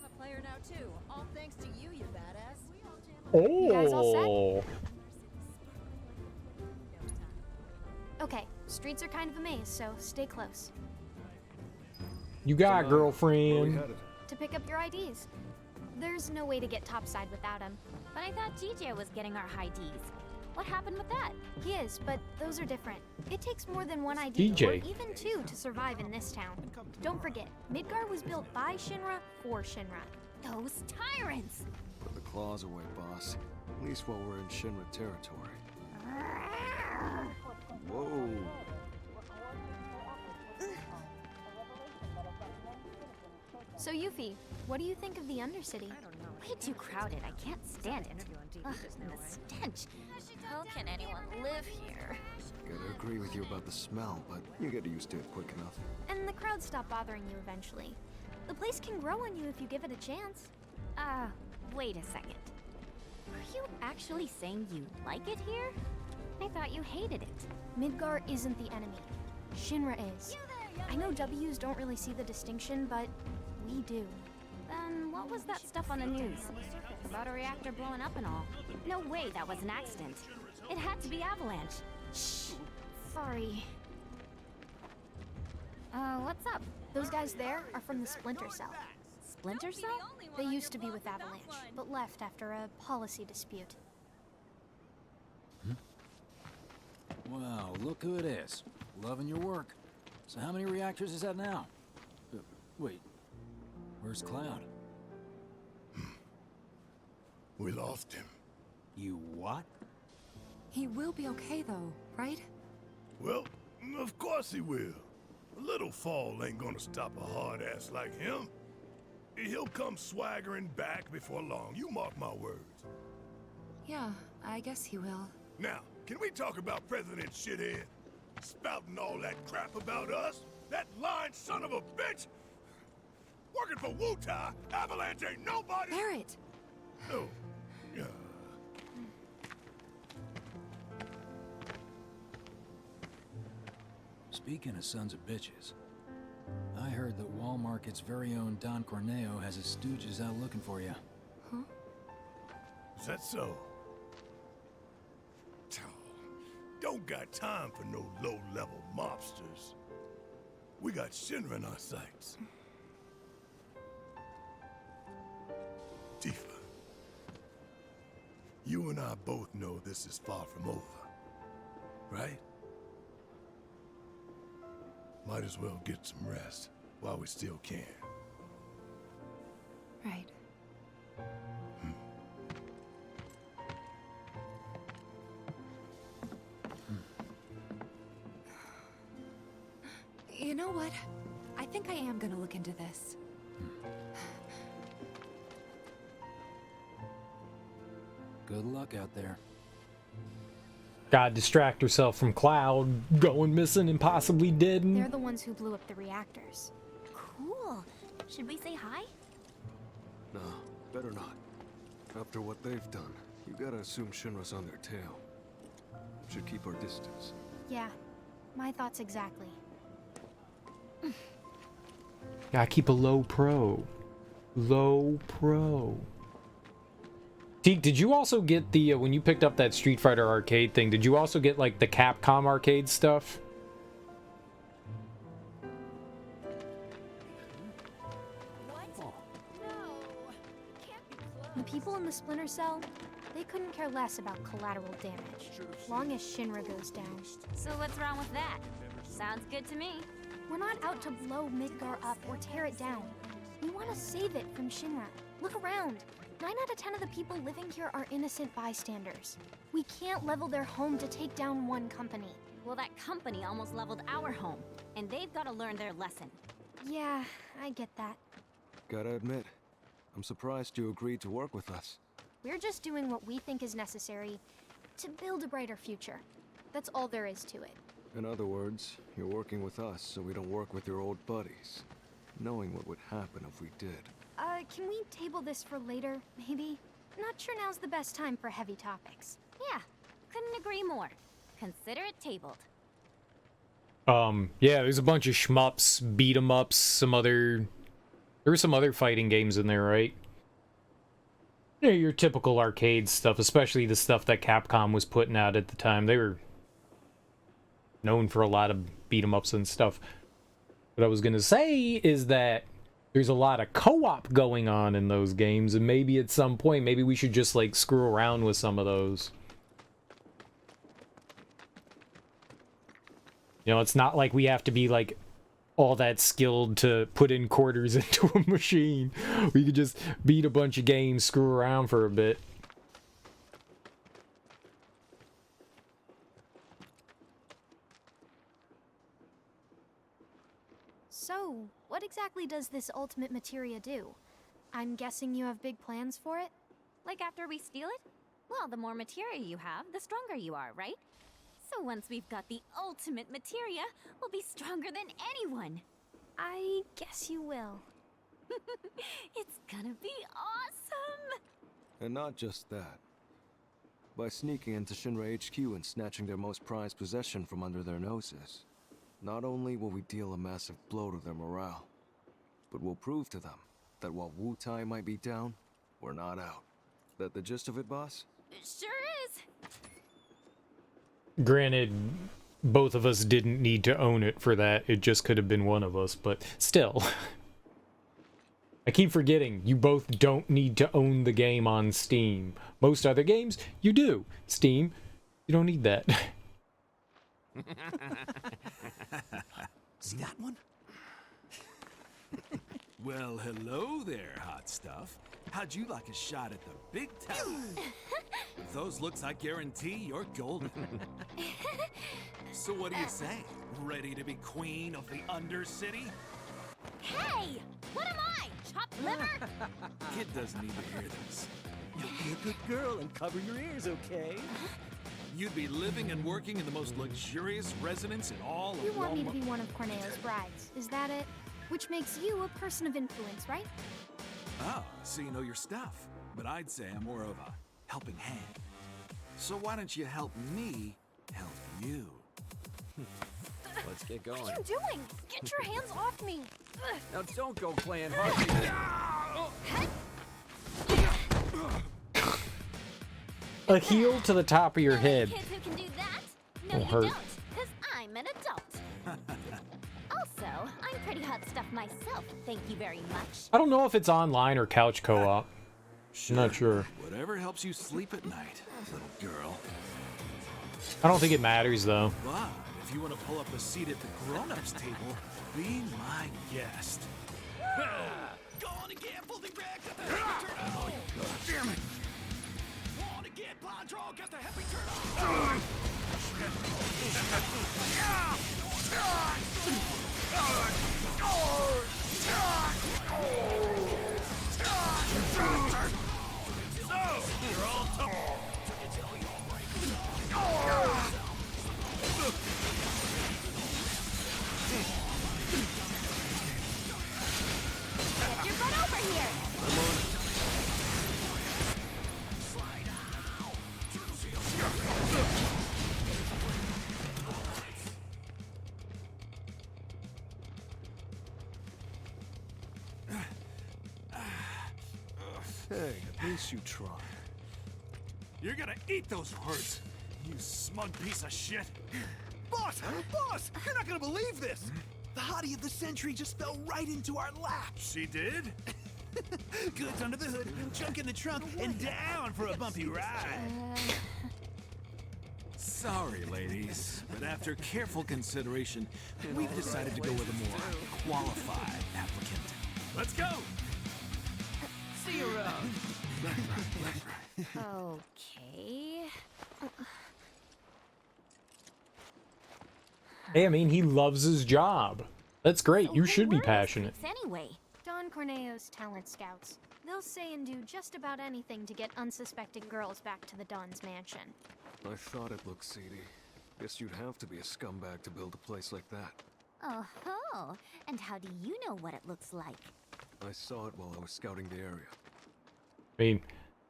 a player now too. All thanks to you, you badass. Oh. You guys all set? Okay, streets are kind of a maze, so stay close. You got girlfriend. To pick up your IDs. There's no way to get topside without him. But I thought DJ was getting our high Ds. What happened with that? He is, but those are different. It takes more than one ID, DJ. or even 2 to survive in this town. Don't forget, Midgar was built by Shinra for Shinra. Those tyrants! Put the claws away, boss. At least while we're in Shinra territory. Whoa. So Yuffie, what do you think of the Undercity? Way too crowded. I can't stand it. Ugh, and the stench. How can anyone live here? Gotta agree with you about the smell, but you get used to it quick enough. And the crowds stop bothering you eventually. The place can grow on you if you give it a chance. Wait a second. Are you actually saying you like it here? I thought you hated it. Midgar isn't the enemy. Shinra is. I know W's don't really see the distinction, but we do. Then what was that stuff on the news? About a reactor blowing up and all. No way that was an accident. It had to be Avalanche. Shh. Sorry. What's up? Those guys there are from the Splinter Cell. Splinter Cell? They used to be with Avalanche, but left after a policy dispute. Wow, look who it is. Loving your work. So how many reactors is that now? Wait, where's Cloud? We lost him. You what? He will be okay though, right? Well, of course he will. A little fall ain't gonna stop a hard ass like him. He'll come swaggering back before long, you mark my words. Yeah, I guess he will. Now, can we talk about President Shithead? Spouting all that crap about us? That lying son of a bitch? Working for Wutai, Avalanche ain't nobody. Barrett! Oh, yeah. Speaking of sons of bitches, I heard that Wall Market's very own Don Corneo has his stooges out looking for you. Huh? Is that so? Don't got time for no low-level mobsters. We got Shinra in our sights. Tifa, you and I both know this is far from over, right? Might as well get some rest while we still can. Right. You know what? I think I am gonna look into this. Good luck out there. Gotta distract herself from Cloud going missing and possibly dead. They're the ones who blew up the reactors. Cool. Should we say hi? No, better not. After what they've done, you gotta assume Shinra's on their tail. Should keep our distance. Yeah, my thoughts exactly. Gotta keep a low pro. Low pro. Teak, did you also get the, when you picked up that Street Fighter arcade thing, did you also get, like, the Capcom arcade stuff? The people in the Splinter Cell, they couldn't care less about collateral damage, long as Shinra goes down. So what's wrong with that? Sounds good to me. We're not out to blow Midgar up or tear it down. We want to save it from Shinra. Look around. 9 out of 10 of the people living here are innocent bystanders. We can't level their home to take down one company. Well, that company almost leveled our home, and they've got to learn their lesson. Yeah, I get that. Gotta admit, I'm surprised you agreed to work with us. We're just doing what we think is necessary to build a brighter future. That's all there is to it. In other words, you're working with us so we don't work with your old buddies, knowing what would happen if we did. Can we table this for later, maybe? Not sure now's the best time for heavy topics. Yeah, couldn't agree more. Consider it tabled. Yeah, there's a bunch of shmups, beat 'em ups, there were some other fighting games in there, right? Yeah, your typical arcade stuff, especially the stuff that Capcom was putting out at the time. They were known for a lot of beat 'em ups and stuff. What I was gonna say is that there's a lot of co-op going on in those games, and maybe at some point, maybe we should just, like, screw around with some of those. You know, it's not like we have to be, like, all that skilled to put in quarters into a machine. We could just beat a bunch of games, screw around for a bit. So, what exactly does this ultimate materia do? I'm guessing you have big plans for it? Like after we steal it? Well, the more materia you have, the stronger you are, right? So once we've got the ultimate materia, we'll be stronger than anyone. I guess you will. It's gonna be awesome! And not just that. By sneaking into Shinra HQ and snatching their most prized possession from under their noses, not only will we deal a massive blow to their morale, but we'll prove to them that while Wu-Tai might be down, we're not out. That the gist of it, boss? It sure is! Granted, both of us didn't need to own it for that. It just could have been one of us, but still. I keep forgetting, you both don't need to own the game on Steam. Most other games, you do. Steam, you don't need that. See that one? Well, hello there, hot stuff. How'd you like a shot at the big town? With those looks, I guarantee you're golden. So what do you say? Ready to be queen of the Undercity? Hey! What am I? Chopped liver? Kid doesn't need to hear this. You'll be a good girl and cover your ears, okay? You'd be living and working in the most luxurious residence in all of You want me to Walmart. be one of Corneo's brides, is that it? Which makes you a person of influence, right? Oh, so you know your stuff. But I'd say I'm more of a helping hand. So why don't you help me help you? Let's get going. What are you doing? Get your hands off me! Ugh. Now don't go playing hard. A heel to the top of your head. Kids who can do that? No, Won't you hurt. don't, because I'm an adult. Also, I'm pretty hot stuff myself, thank you very much. I don't know if it's online or couch co-op. I'm not sure. Whatever helps you sleep at night, little girl. I don't think it matters though. But if you want to pull up a seat at the grown-ups table, be my guest. Go on again, folding back, got the happy turn on. Damn it. Want to get Padro, got the happy turn on. You're all tall. Get your butt over here! Hey, at least you tried. You're gonna eat those words, you smug piece of shit. Boss! Boss! You're not gonna believe this! The hottie of the century just fell right into our lap. She did? Goods under the hood, junk in the trunk, and down for a bumpy ride. Sorry, ladies, but after careful consideration, we've decided to go with a more qualified applicant. Let's go! See you around. Okay. Hey, I mean, he loves his job. That's great. You should be passionate. Anyway, Don Corneo's talent scouts. They'll say and do just about anything to get unsuspecting girls back to the Don's mansion. I thought it looked seedy. Guess you'd have to be a scumbag to build a place like that. oh, and how do you know what it looks like? I saw it while I was scouting the area. I mean,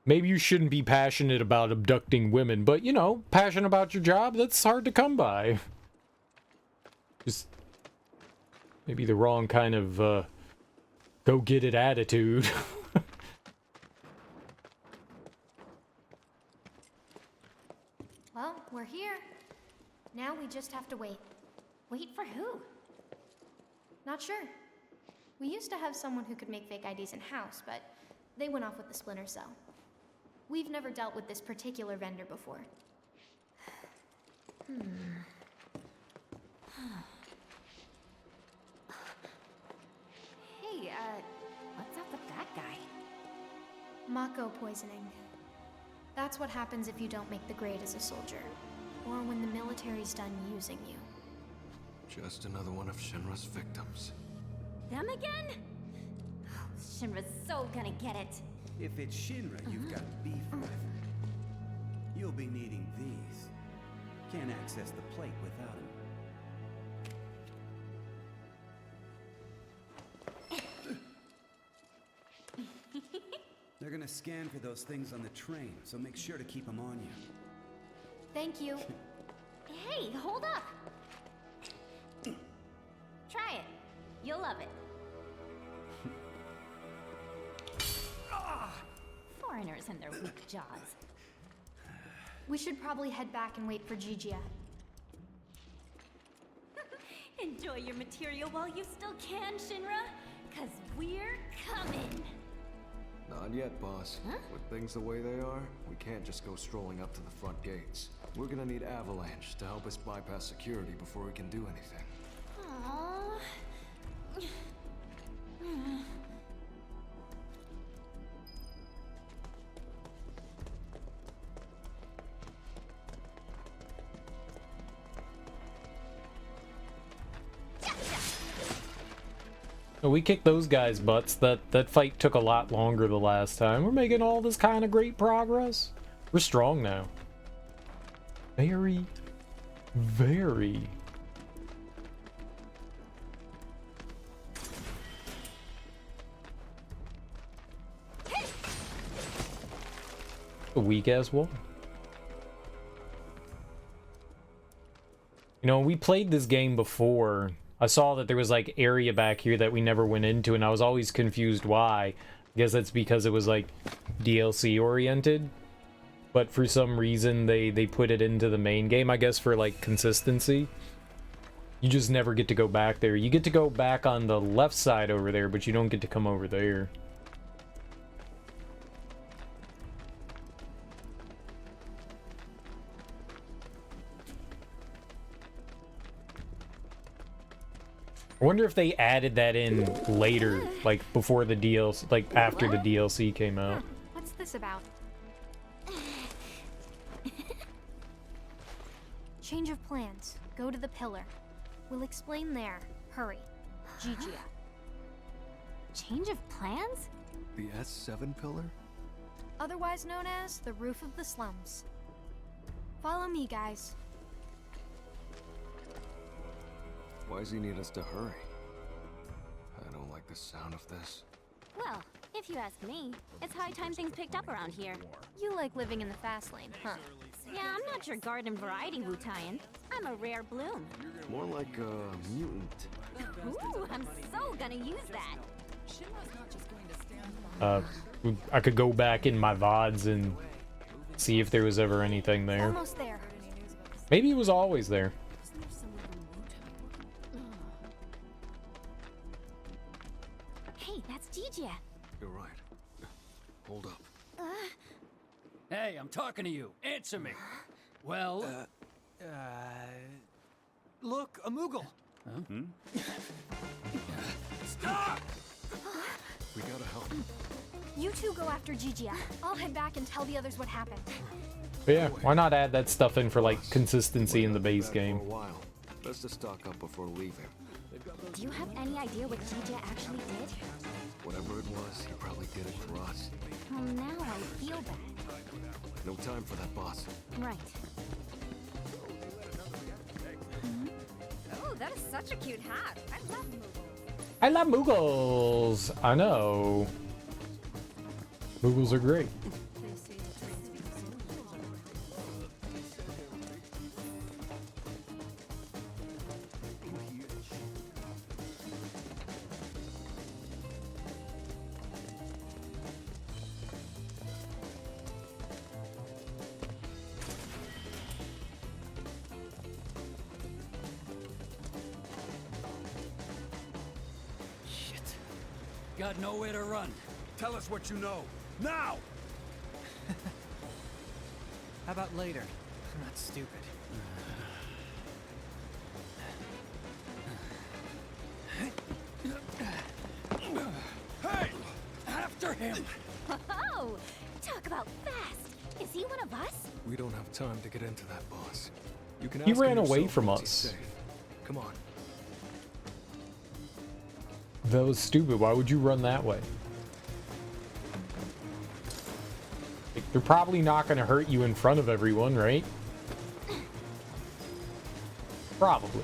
maybe you shouldn't be passionate about abducting women, but, you know, passionate about your job, that's hard to come by. Just maybe the wrong kind of, go-get-it attitude. Well, we're here. Now we just have to wait. Wait for who? Not sure. We used to have someone who could make fake IDs in-house, but they went off with the Splinter Cell. We've never dealt with this particular vendor before. Hey, what's up with that guy? Mako poisoning. That's what happens if you don't make the grade as a soldier, or when the military's done using you. Just another one of Shinra's victims. Them again? Oh, Shinra's so gonna get it. If it's Shinra you've got beef with, you'll be needing these. Can't access the plate without them. They're gonna scan for those things on the train, so make sure to keep them on you. Thank you. Hey, hold up! Try it. You'll love it. Foreigners and their weak jaws. We should probably head back and wait for Gigia. Enjoy your material while you still can, Shinra, 'cause we're coming. Not yet, boss. With things the way they are, we can't just go strolling up to the front gates. We're gonna need Avalanche to help us bypass security before we can do anything. Aww. We kicked those guys' butts. That fight took a lot longer the last time. We're making all this kind of great progress. We're strong now. Very, very. A weak ass wall. You know, we played this game before. I saw that there was like area back here that we never went into, and I was always confused why. I guess that's because it was like DLC oriented. But for some reason they put it into the main game, I guess for like consistency. You just never get to go back there. You get to go back on the left side over there, but you don't get to come over there. I wonder if they added that in later, like before the DLC, like after the DLC came out. What's this about? Change of plans. Go to the pillar. We'll explain there. Hurry. Gigia. Change of plans? The S7 pillar? Otherwise known as the roof of the slums. Follow me, guys. Why does he need us to hurry? I don't like the sound of this. Well, if you ask me, it's high time things picked up around here. You like living in the fast lane, huh? Yeah, I'm not your garden variety Wu-Taian. I'm a rare bloom. More like a mutant. Ooh, I'm so gonna use that. I could go back in my VODs and see if there was ever anything there. Almost there. Maybe it was always there. Hey, that's Gigia. You're right. Hold up. Hey, I'm talking to you. Answer me. Well, Look, a Moogle. Huh? Stop! We gotta help. You two go after Gigia. I'll head back and tell the others what happened. But yeah, why not add that stuff in for like consistency in the base game? For a while. Best to stock up before leaving. Do you have any idea what Gigia actually did? Whatever it was, he probably did it for us. Well, now I feel bad. No time for that, boss. Right. Oh, that is such a cute hat. I love Moogles. I love Moogles. I know. Moogles are great. got nowhere to run. Tell us what you know. Now! How about later? I'm not stupid. Hey! After him! Oh, talk about fast. Is he one of us? We don't have time to get into that, boss. You can He ask ran him away yourself from once he's us. safe. Come on. That was stupid. Why would you run that way? Like, they're probably not going to hurt you in front of everyone, right? Probably.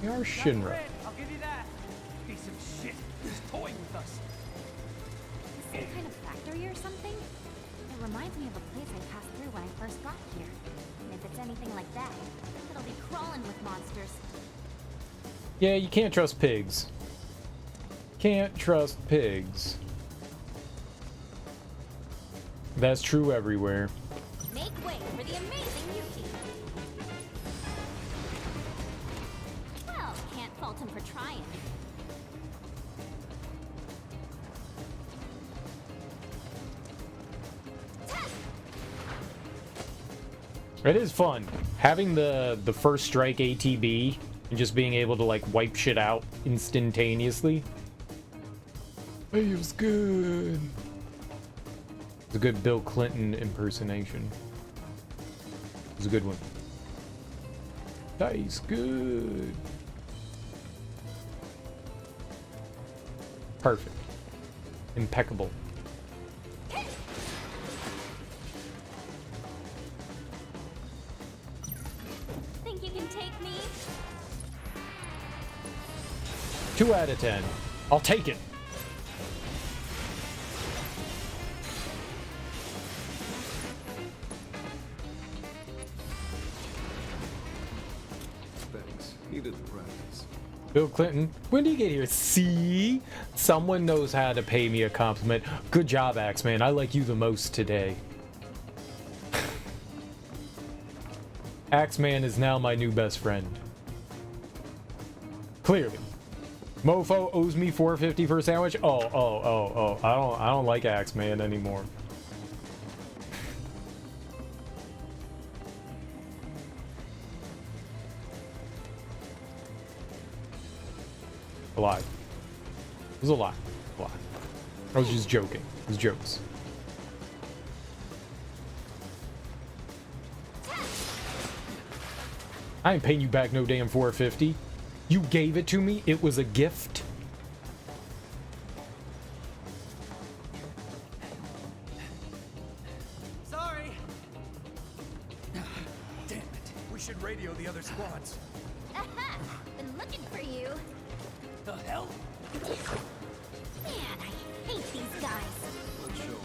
They are Shinra. I'll give you that. Piece of shit. He's toying with us. Some kind of factory or something? It reminds me of a place I passed through when I first got here. And if it's anything like that, it'll be crawling with monsters. Yeah, you can't trust pigs. Can't trust pigs. That's true everywhere. Make way for the amazing Yuki. Well, can't fault him for trying. It is fun having the first strike ATB and just being able to like wipe shit out instantaneously. It was good. It's a good Bill Clinton impersonation. It's a good one. That's good. Perfect. Impeccable. Think you can take me? 2 out of 10. I'll take it. Needed the practice. Bill Clinton, when did you get here? See? Someone knows how to pay me a compliment. Good job, Axeman. I like you the most today. Axeman is now my new best friend. Clearly. Mofo owes me $4.50 for a sandwich. Oh. I don't like Axeman anymore. A lie. It was a lie. A lie. I was just joking. It was jokes. I ain't paying you back no damn $4.50. You gave it to me. It was a gift. Sorry. Damn it. We should radio the other squads. Aha! Been looking for you. The hell? Man, I hate these guys. Let's show.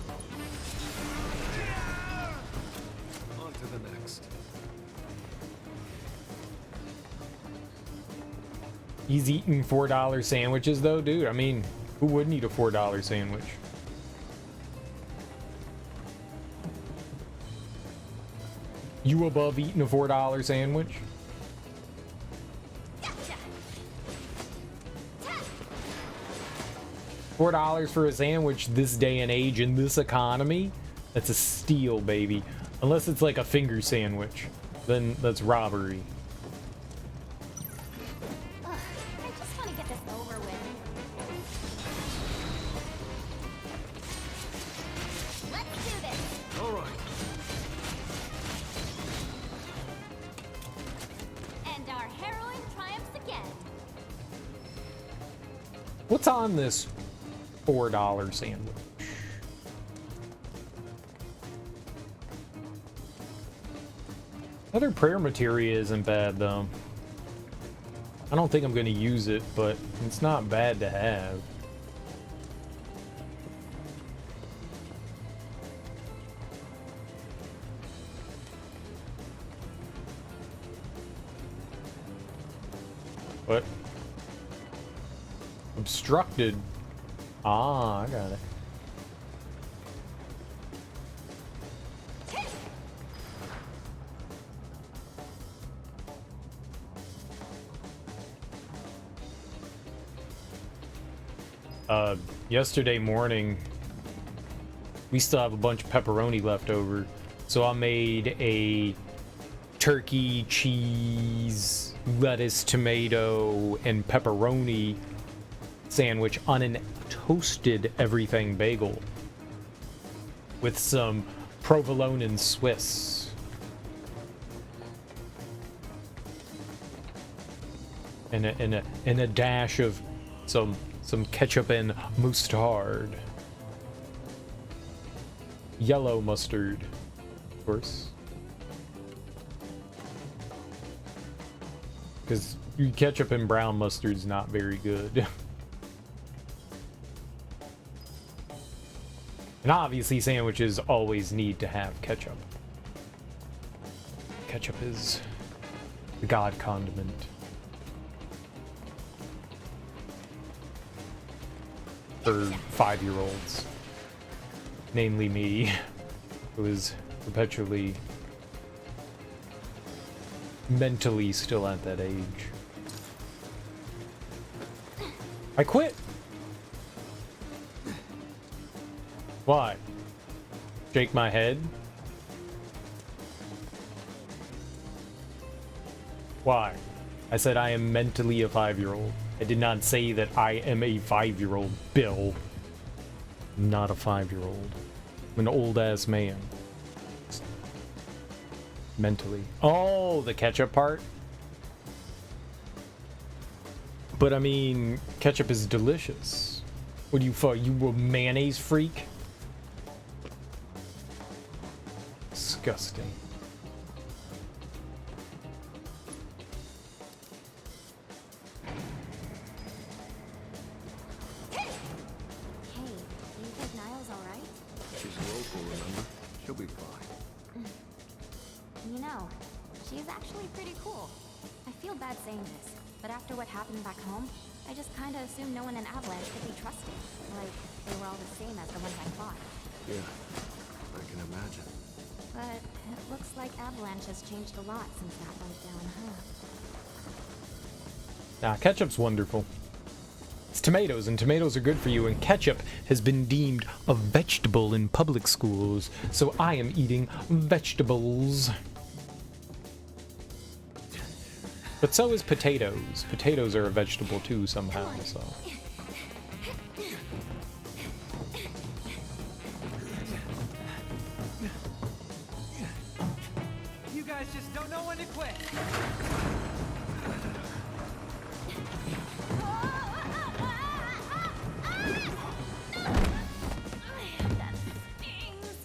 On to the next. He's eating $4 sandwiches though, dude. I mean, who wouldn't eat a $4 sandwich? You above eating a $4 sandwich? $4 for a sandwich this day and age in this economy? That's a steal, baby. Unless it's like a finger sandwich, then that's robbery. I just want to get this over with. Let's do this. All right. And our heroine triumphs again. What's on this $4 sandwich? Other prayer materia isn't bad though. I don't think I'm going to use it, but it's not bad to have. What? Obstructed. Ah, I got it. Yesterday morning, we still have a bunch of pepperoni left over, so I made a turkey, cheese, lettuce, tomato, and pepperoni sandwich on a toasted everything bagel with some provolone and Swiss. And a dash of some ketchup and mustard. Yellow mustard, of course. Because ketchup and brown mustard's not very good. And obviously sandwiches always need to have ketchup. Ketchup is the god condiment. For 5-year-olds. Namely me, who is perpetually mentally still at that age. I quit! Why? Shake my head? Why? I said I am mentally a 5-year-old. I did not say that I am a 5-year-old, Bill. I'm not a 5-year-old. I'm an old-ass man. Mentally. Oh, the ketchup part? But I mean, ketchup is delicious. What do you a mayonnaise freak? Disgusting. She's actually pretty cool. I feel bad saying this, but after what happened back home, I just kinda assumed no one in Avalanche could be trusted. Like, they were all the same as the ones I fought. Yeah, I can imagine. But it looks like Avalanche has changed a lot since that went down, huh? Nah, ketchup's wonderful. It's tomatoes, and tomatoes are good for you, and ketchup has been deemed a vegetable in public schools, so I am eating vegetables. But so is potatoes. Potatoes are a vegetable too somehow, so. You guys just don't know when to quit. That stings.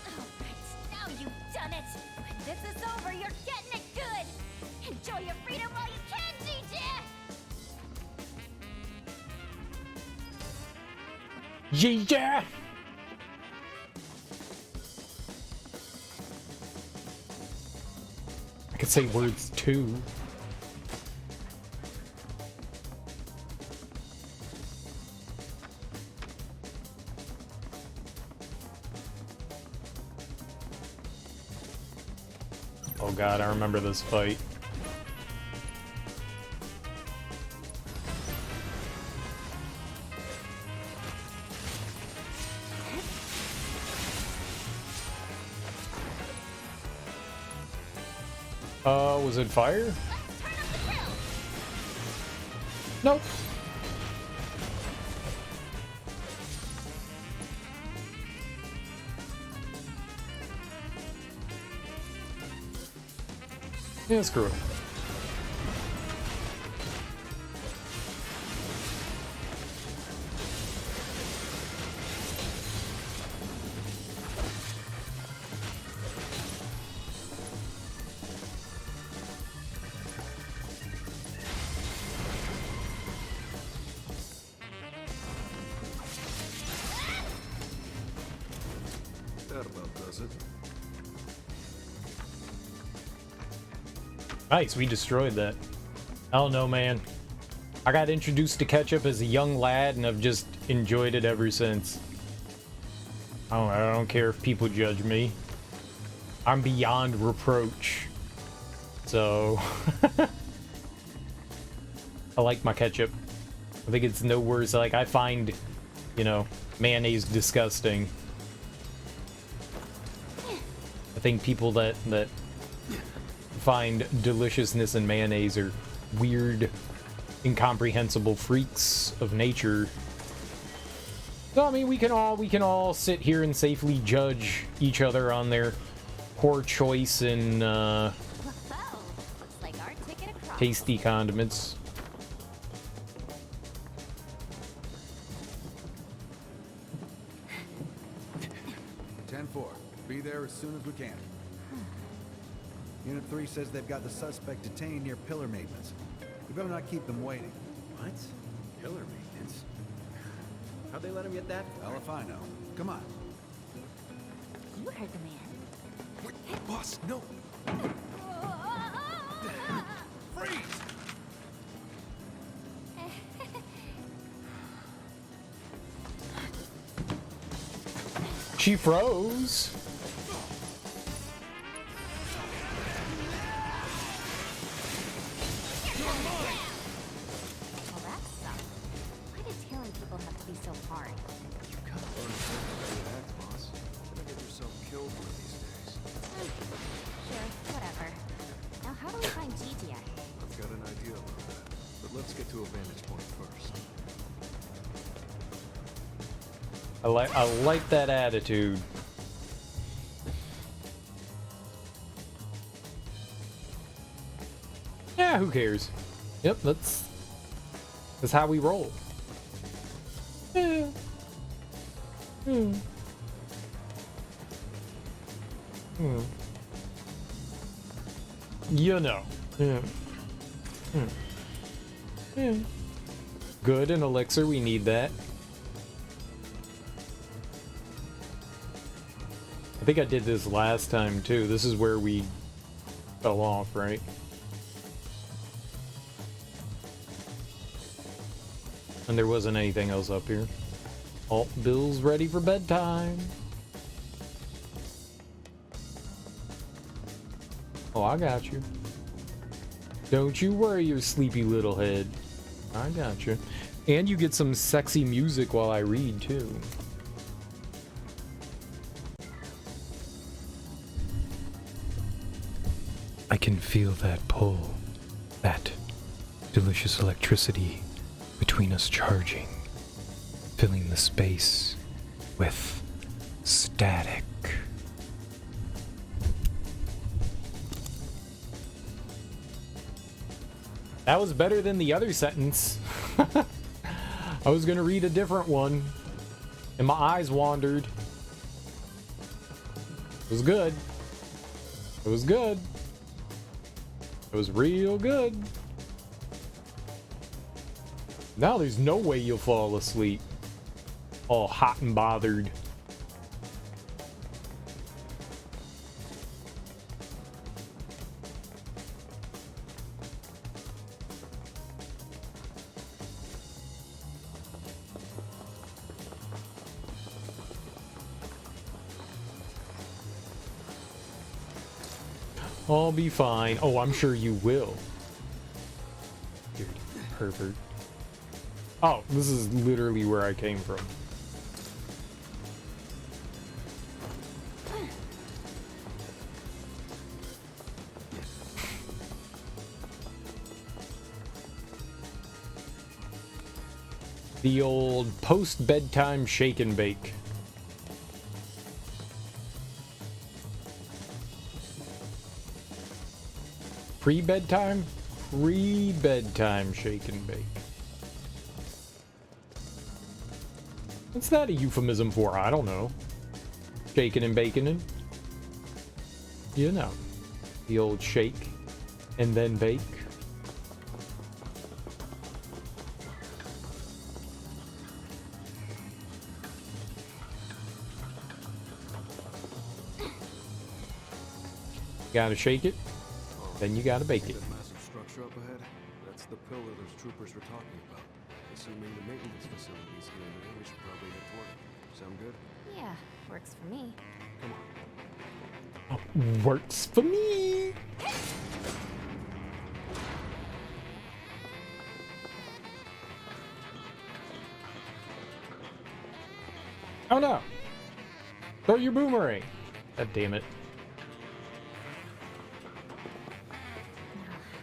Alright, now you've done it. When this is over, you're getting it good. Enjoy your freedom while you can, DJ! Yeah! I could say words too. Oh god, I remember this fight. Was it fire? Nope. Yeah, screw it. That about does it. Nice, we destroyed that. I don't know, man. I got introduced to ketchup as a young lad, and I've just enjoyed it ever since. I don't care if people judge me. I'm beyond reproach. So... I like my ketchup. I think it's no worse. Like, I find, you know, mayonnaise disgusting. I think people that find deliciousness in mayonnaise are weird, incomprehensible freaks of nature. So I mean, we can all sit here and safely judge each other on their poor choice in tasty condiments. Be there as soon as we can. Unit 3 says they've got the suspect detained near pillar maintenance. We better not keep them waiting. What? Pillar maintenance? How'd they let him get that far? Well, if I know. Come on. You heard the man. Wait, boss, no. Freeze! She froze. Well, that sucks. Why did tailing people have to be so hard? You gotta learn to act, boss. Gonna get yourself killed one of these days. Sure, whatever. Now, how do we find Gigi? I've got an idea about that, but let's get to a vantage point first. I like that attitude. Yeah, who cares? Yep, that's how we roll. Yeah. Hmm. Hmm. You know. Yeah. Hmm. Yeah. Good, an elixir, we need that. I think I did this last time too. This is where we Fell off, right? And there wasn't anything else up here. Oh, Bill's ready for bedtime. Oh, I got you. Don't you worry, you sleepy little head. I got you. And you get some sexy music while I read, too. I can feel that pull, that delicious electricity between us charging, filling the space with static. That was better than the other sentence. I was gonna read a different one, and my eyes wandered. It was good. It was good. It was real good. Now there's no way you'll fall asleep. All hot and bothered. I'll be fine. Oh, I'm sure you will. Dude, pervert. Oh, this is literally where I came from. The old post-bedtime shake and bake. Pre-bedtime? Pre-bedtime shake and bake. What's that a euphemism for? I don't know. Shaking and baconing? You know. The old shake and then bake. Gotta shake it, then you gotta bake it. That massive structure up ahead, that's the pillar those troopers were talking about. Assuming the maintenance facilities here, we should probably head toward it. Sound good? Yeah, works for me. Come on. Oh, works for me. Oh no! Throw your boomerang! God damn it.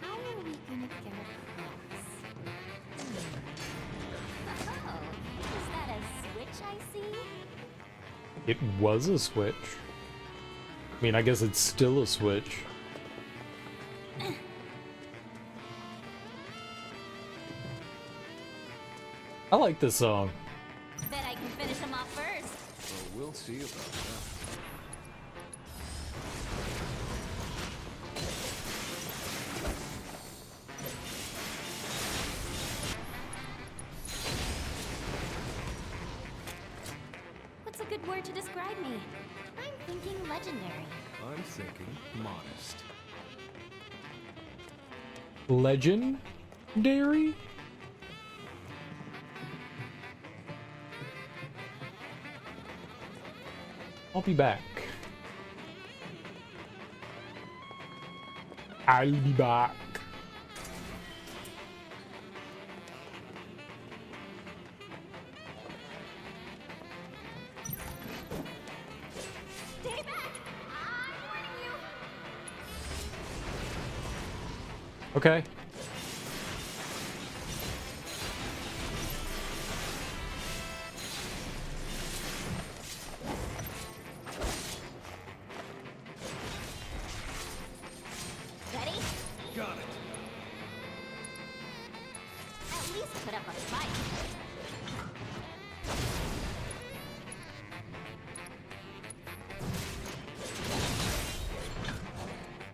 How are we gonna get across? Oh, is that a switch I see? It was a switch. I mean, I guess it's still a switch. I like this song. Bet I can finish him off first. Well, we'll see about that. What's a good word to describe me? I'm thinking legendary. I'm thinking modest. Legendary? I'll be back. I'll be back. Stay back! I'm warning you! Okay. Ready? Got it. At least put up a fight.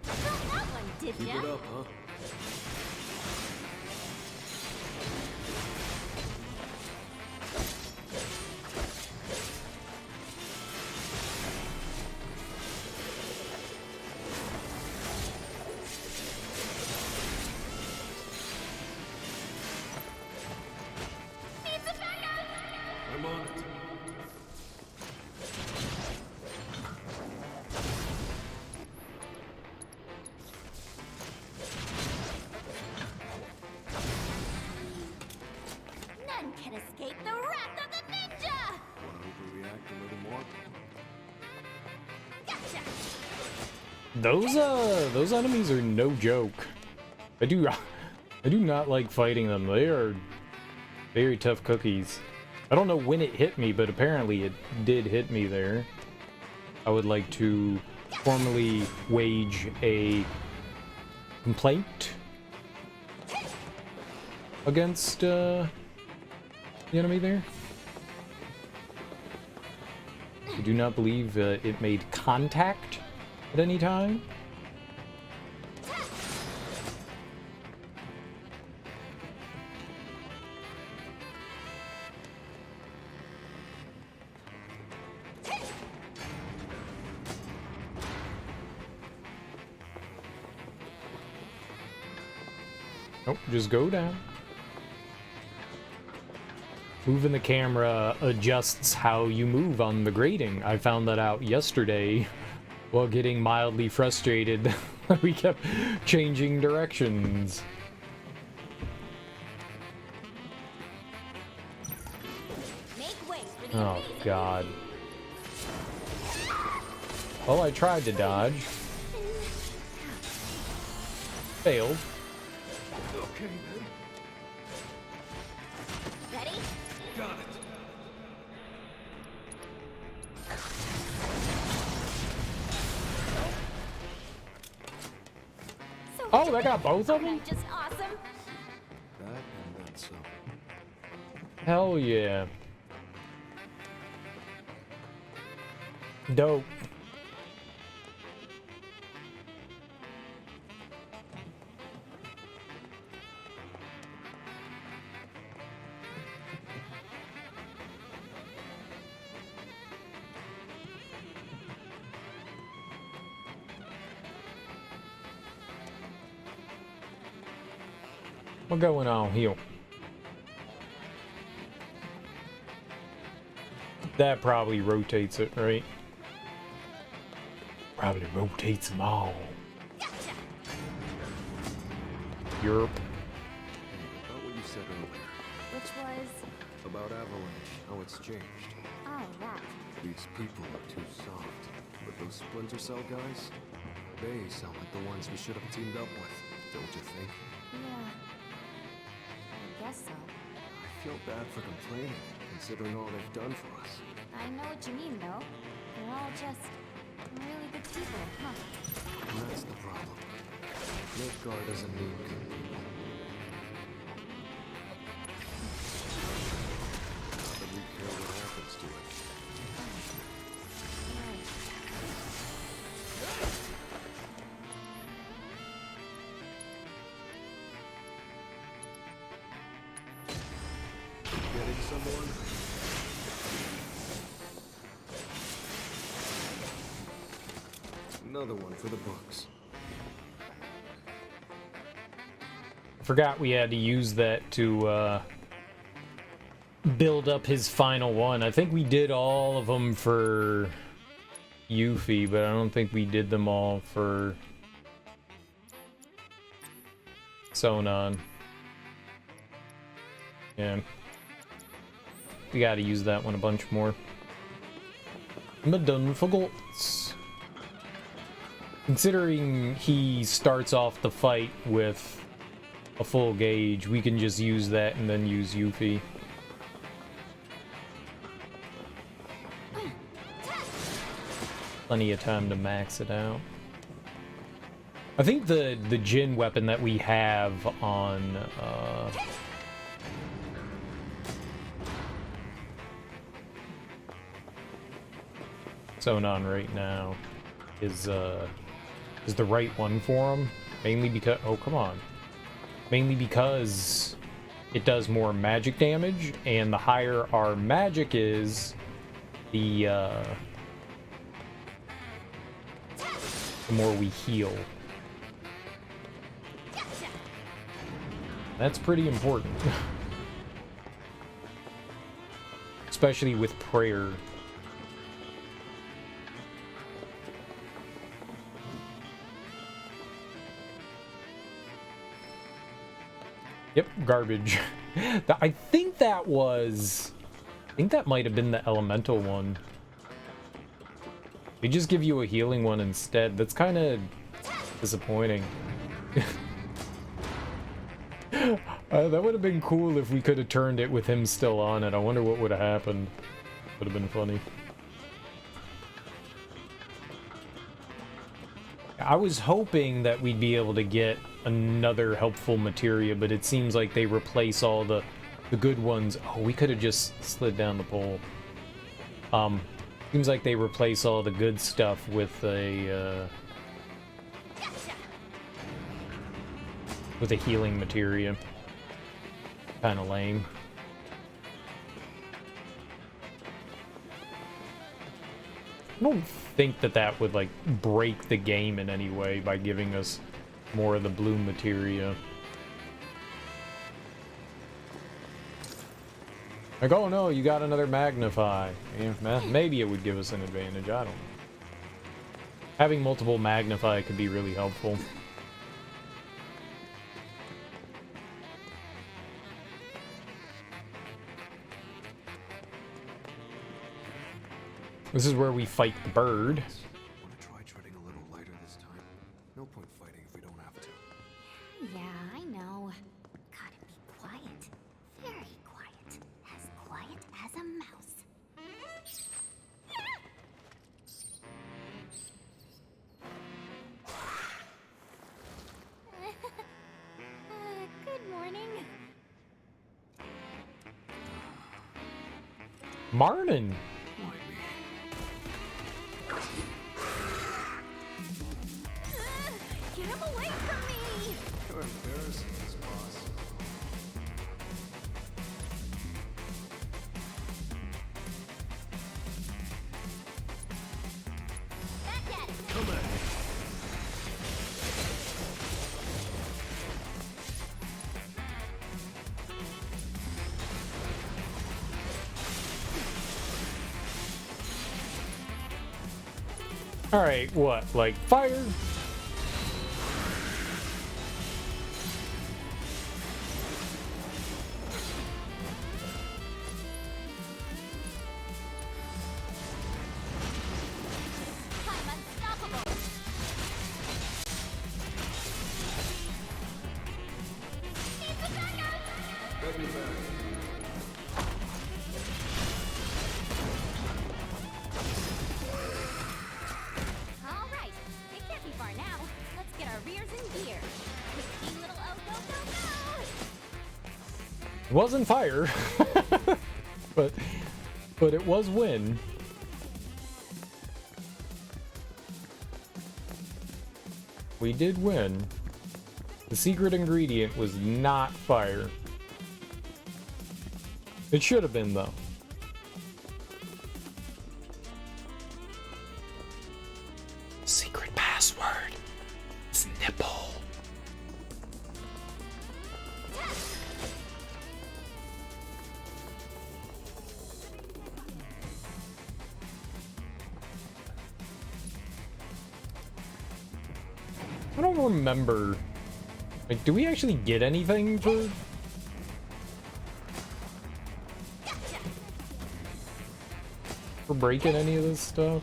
Got that one, did Keep ya? it up, huh? those enemies are no joke. I do not like fighting them. They are very tough cookies. I don't know when it hit me, but apparently it did hit me there. I would like to formally wage a complaint against the enemy there. I do not believe it made contact at any time. Nope, just go down. Moving the camera adjusts how you move on the grating. I found that out yesterday while getting mildly frustrated. We kept changing directions. Oh, God. Well, I tried to dodge. Failed. Okay, then. Ready? Got it. Oh, they got both of them? Just awesome. That and then some. Hell yeah. Dope. What's going on here? That probably rotates it, right? Probably rotates them all. Europe. About what you said earlier. Which was... About Avalanche, how it's changed. Oh, that. These people are too soft. But those Splinter Cell guys, they sound like the ones we should have teamed up with, don't you think? Yeah. I guess so. I feel bad for complaining, considering all they've done for us. I know what you mean, though. They're all just really good people, huh? And that's the problem. Midgar doesn't need good people. Not that we care what happens to it. Getting someone? Another one for the books. Forgot we had to use that to build up his final one. I think we did all of them for Yuffie, but I don't think we did them all for Sonon. Yeah. We gotta use that one a bunch more. Madone forgots. Considering he starts off the fight with a full gauge, we can just use that and then use Yuffie. Plenty of time to max it out. I think the Jin weapon that we have on Sonon right now is the right one for him, mainly because mainly because it does more magic damage, and the higher our magic is, the more we heal. That's pretty important. Especially with prayer. Yep, garbage. I think that might have been the elemental one. They just give you a healing one instead. That's kind of disappointing. That would have been cool if we could have turned it with him still on it. I wonder what would have happened. Would have been funny. I was hoping that we'd be able to get another helpful materia, but it seems like they replace all the good ones. Oh, we could have just slid down the pole. Seems like they replace all the good stuff with a healing materia. Kind of lame. I don't think that that would like break the game in any way by giving us more of the blue materia. Like, oh no, you got another magnify. Yeah, maybe it would give us an advantage, I don't know. Having multiple magnify could be really helpful. This is where we fight the bird. Want to try treading a little lighter this time? No point fighting if we don't have to. Yeah, I know. Gotta be quiet. Very quiet. Quiet as a mouse. Good morning. Marnin. Get him away from me! You're embarrassing us, boss. Back at it! Come at me. Alright, what? Like, fire? I'm unstoppable! Need the backup! Let me back. All right, it can't be far now. Let's get our rears in gear. Quick, little go, go, go! It wasn't fire. but it was wind. We did win. The secret ingredient was not fire. It should have been, though. Secret password is nipple. I don't remember. Like, do we actually get anything for breaking any of this stuff?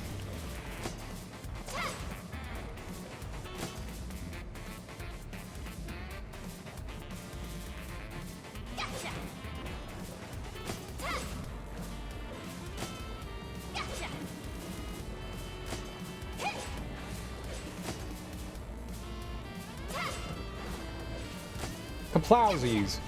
Kaplowsies.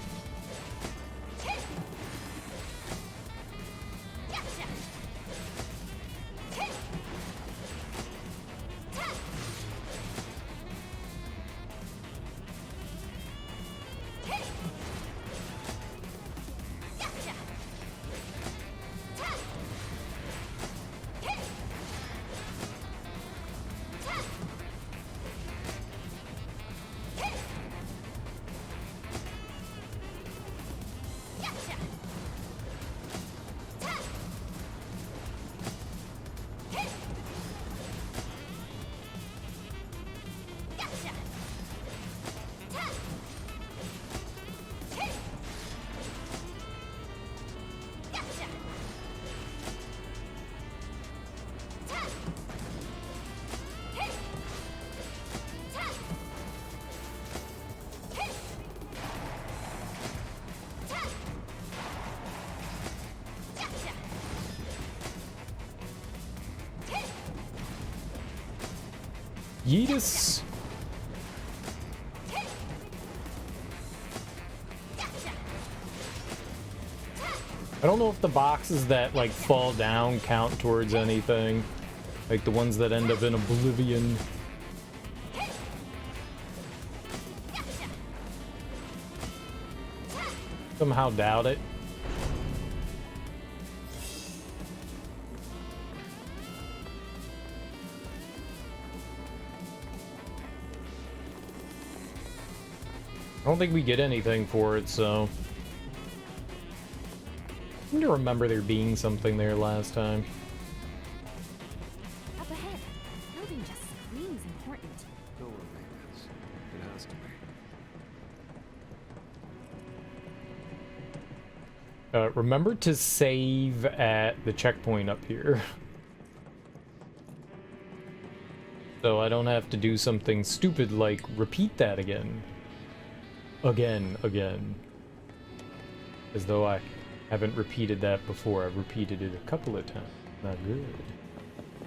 Yeetus. I don't know if the boxes that like fall down count towards anything. Like the ones that end up in oblivion. Somehow doubt it. I don't think we get anything for it, so... I seem to remember there being something there last time. Up ahead. Building just screams important. Door maintenance. It has to be. Remember to save at the checkpoint up here. So I don't have to do something stupid like repeat that again. Again. As though I haven't repeated that before. I've repeated it a couple of times. Not good.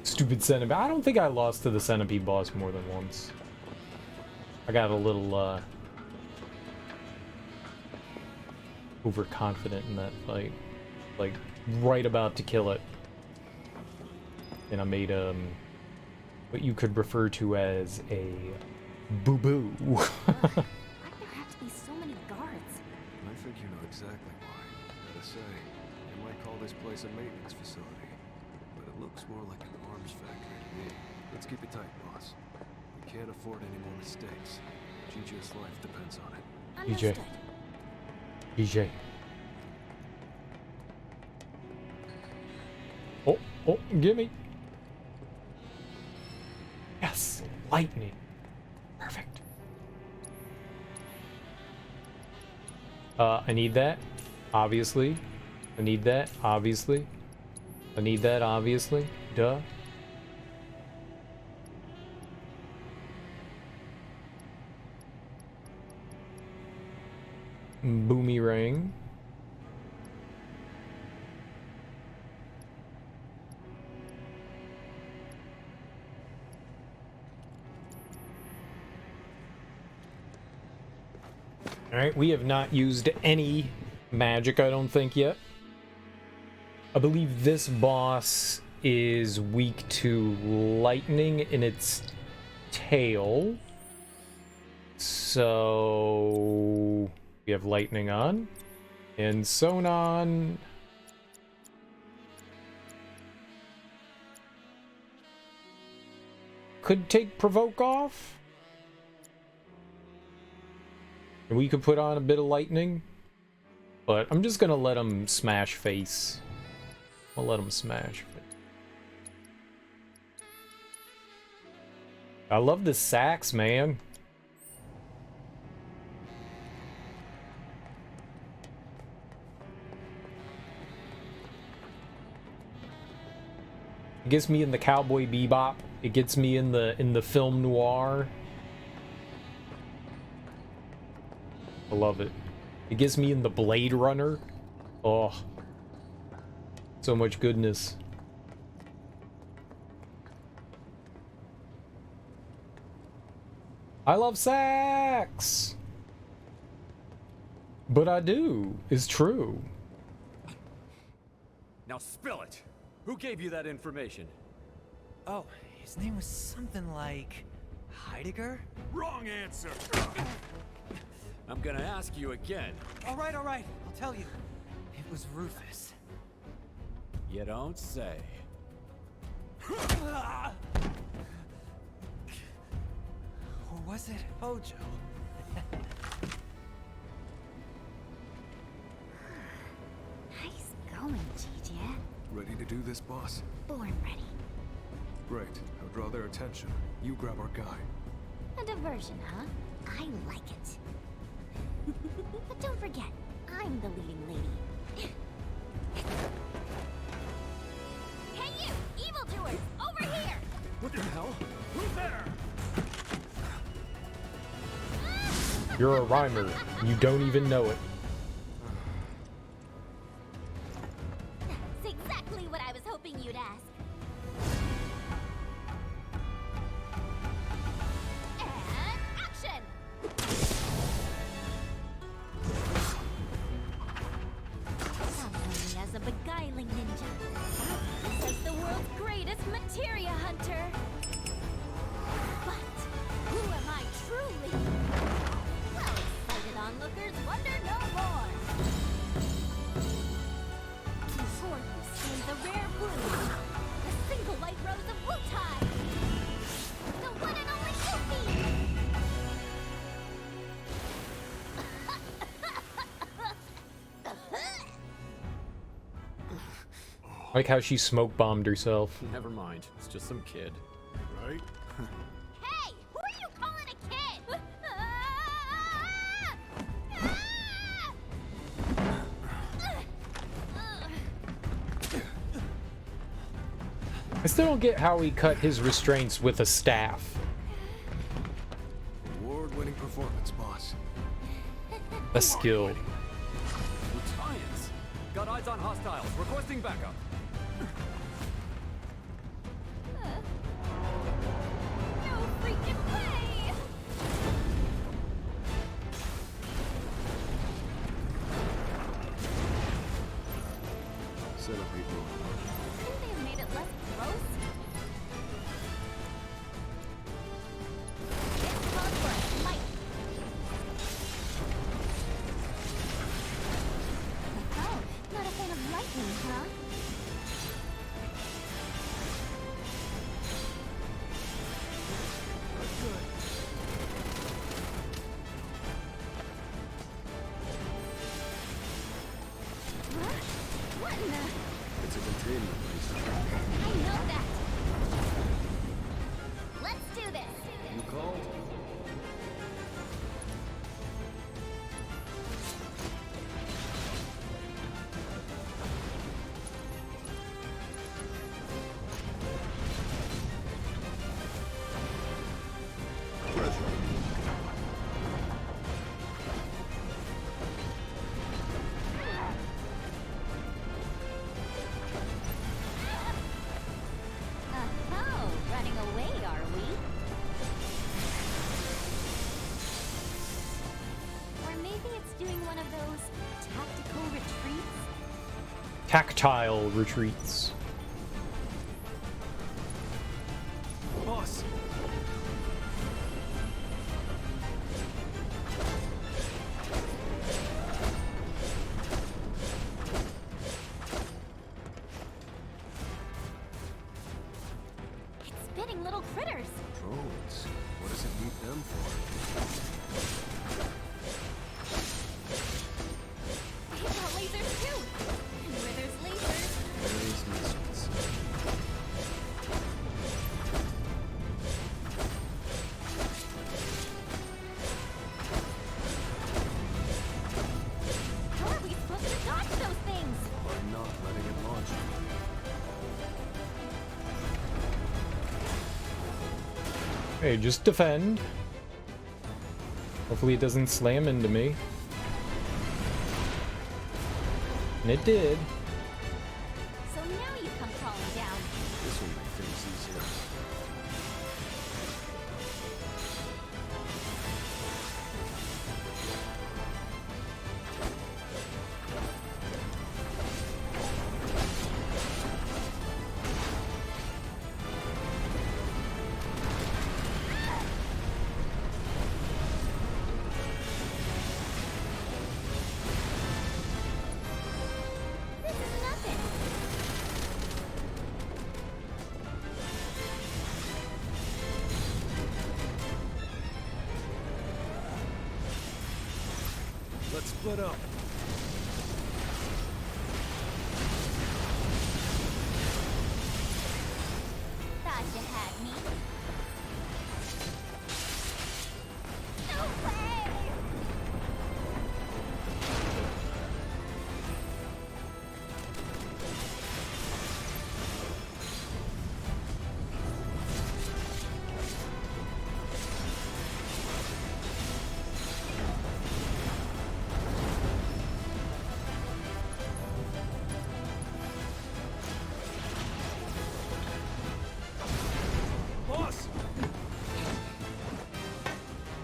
Stupid centipede. I don't think I lost to the centipede boss more than once. I got a little, overconfident in that fight. Like, right about to kill it. And I made, what you could refer to as a boo-boo. I think you know exactly why. Gotta say, you might call this place a maintenance facility, but it looks more like an arms factory to me. Let's keep it tight, boss. We can't afford any more mistakes. GJ's life depends on it. DJ. Oh, gimme. Yes, lightning. Perfect. I need that, obviously. I need that, obviously. I need that, obviously. Duh. Boomerang. Alright, we have not used any magic, I don't think, yet. I believe this boss is weak to lightning in its tail. So we have lightning on. And Sonon. Could take provoke off. And we could put on a bit of lightning. But I'm just gonna let him smash face. I'll let him smash face. I love the sax, man. It gets me in the Cowboy Bebop. It gets me in the film noir. I love it. It gets me in the Blade Runner. Oh. So much goodness. I love sax! But I do. It's true. Now spill it. Who gave you that information? Oh, his name was something like Heidegger? Wrong answer. I'm gonna ask you again. All right, I'll tell you. It was Rufus. You don't say. Or was it Hojo? Nice going, GJ. Ready to do this, boss? Born ready. Great. I'll draw their attention. You grab our guy. A diversion, huh? I like it. But don't forget, I'm the leading lady. Hey you, evildoers! Over here! What the hell? Who's there? You're a rhymer. You don't even know it. That's exactly what I was hoping you'd ask. Like how she smoke bombed herself. Never mind. It's just some kid. Right? Hey! Who are you calling a kid? I still don't get how he cut his restraints with a staff. Award-winning performance, boss. A skill. Science! Got eyes on hostiles. Requesting backup. No freaking way! Set up people. Couldn't they have made it less gross? It's called for a fight. Oh, not a fan of lightning, huh? Huh? What in the... It's a containment base. I know that. Let's do this. You called? Oh, running away, are we? Or maybe it's doing one of those tactical retreats? Tactile retreats. Boss! It's spitting little critters. Drones. What does it need them for? They've got lasers too. And where there's lasers, There is missiles. how are we supposed to dodge those things? By not letting it launch. Hey, just defend. Hopefully it doesn't slam into me. And it did. So now you come crawling down. This will make things easier. This is nothing. Let's split up. Thought you had me. No way! Boss!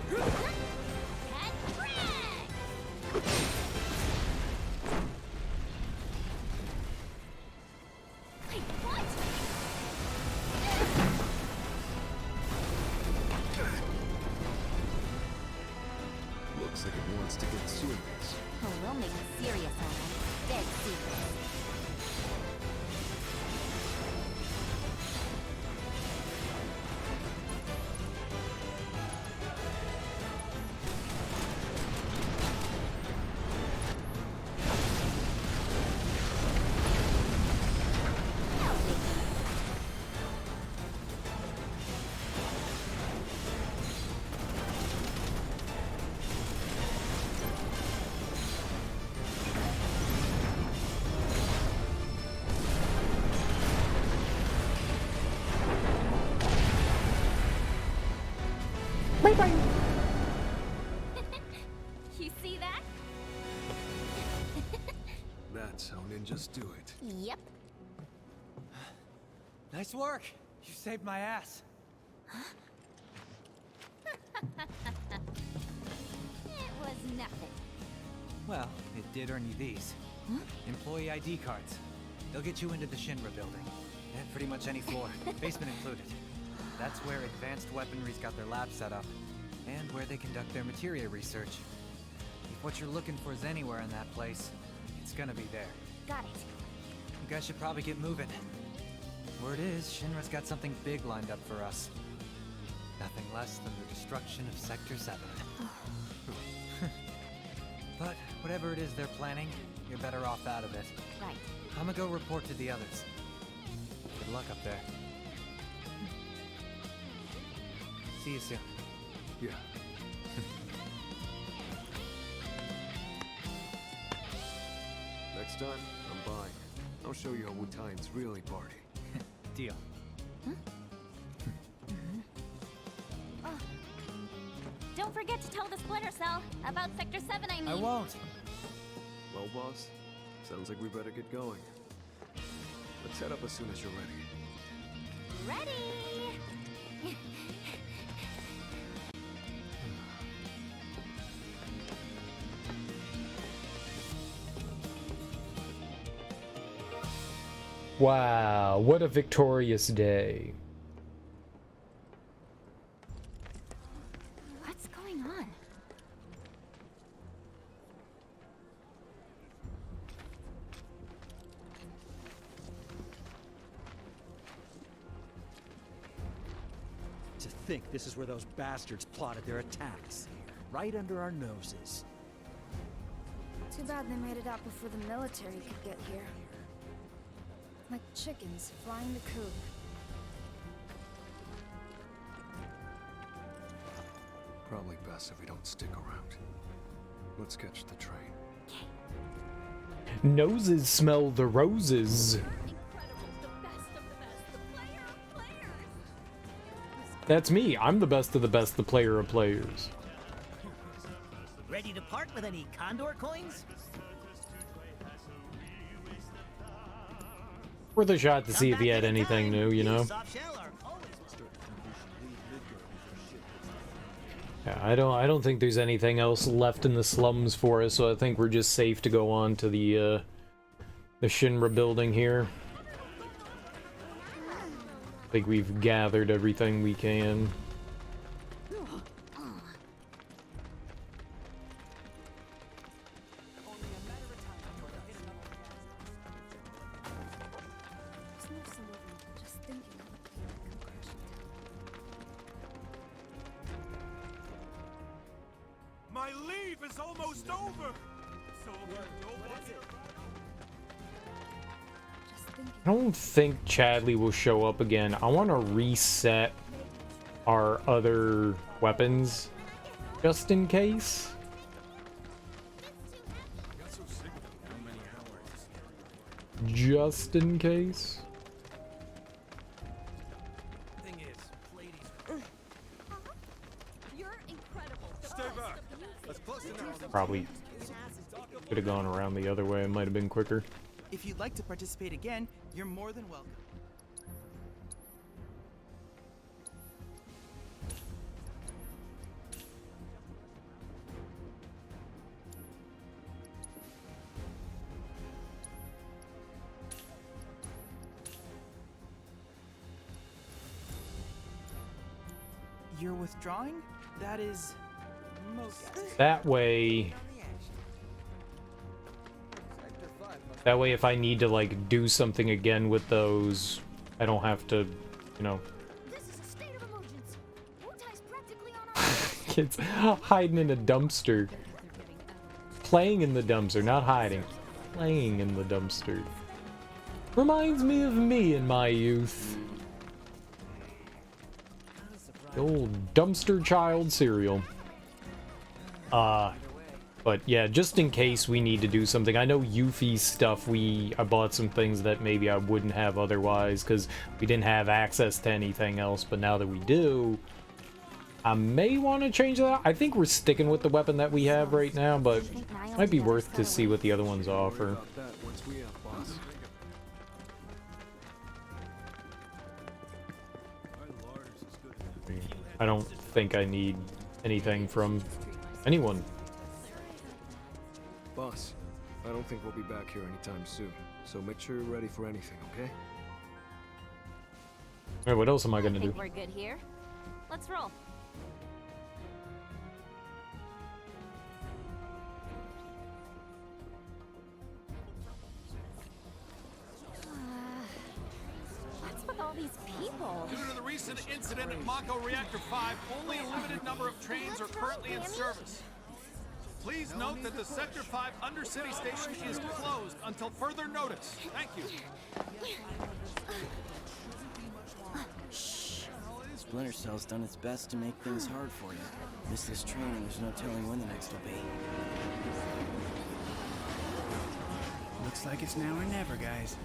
And drag! Wait, what? Looks like it wants to get serious. Oh, we'll make it serious on them. Dead serious. Bye-bye. You see that? That's how ninjas do it. Yep. Nice work. You saved my ass. It was nothing. Well, it did earn you these. Employee ID cards. They'll get you into the Shinra building. And pretty much any floor, basement included. That's where advanced weaponry's got their lab set up, and where they conduct their materia research. If what you're looking for is anywhere in that place, it's gonna be there. Got it. You guys should probably get moving. Word is, Shinra's got something big lined up for us. Nothing less than the destruction of Sector 7. But whatever it is they're planning, you're better off out of it. Right. I'm gonna go report to the others. Good luck up there. See you soon. Yeah. Next time, I'm buying. I'll show you how Wu-Taians really party. Deal. Don't forget to tell the Splinter Cell about Sector 7, I mean. I won't. Well, boss, sounds like we better get going. Let's head up as soon as you're ready. Ready! Wow, what a victorious day. What's going on? To think this is where those bastards plotted their attacks. Right under our noses. Too bad they made it out before the military could get here. Like chickens flying the coop. Probably best if we don't stick around. Let's catch the train. Noses smell the roses. That's me. I'm the best of the best, the player of players. Ready to part with any Condor coins? Worth a shot to see if he had anything new, you know? Yeah, I don't think there's anything else left in the slums for us, so I think we're just safe to go on to the Shinra building here. I think we've gathered everything we can. My leave is almost over. So I don't think Chadley will show up again. I want to reset our other weapons just in case. Just in case. Thing is, ladies. You're incredible. Stay back. That's close enough. Probably could have gone around the other way. It might have been quicker. If you'd like to participate again, you're more than welcome. You're withdrawing? That is most... That way, if I need to, like, do something again with those, I don't have to, you know... Kids hiding in a dumpster. Playing in the dumpster, not hiding. Playing in the dumpster. Reminds me of me in my youth. The old dumpster child cereal. But yeah, just in case we need to do something. I know Yuffie's stuff, I bought some things that maybe I wouldn't have otherwise because we didn't have access to anything else, but now that we do, I may want to change that. I think we're sticking with the weapon that we have right now, but might be worth to see what the other ones offer. I don't think I need anything from anyone. Boss, I don't think we'll be back here anytime soon, so make sure you're ready for anything, okay? Alright, what else am I gonna do? We're good here. Let's roll. What's with all these people? Due to the recent incident at Mako Reactor 5, only a limited number of trains are currently in service. Please note that the Sector 5 Undercity station is closed until further notice. Thank you. Shh. Splinter Cell's done its best to make things hard for you. Miss this train and there's no telling when the next will be. Looks like it's now or never, guys.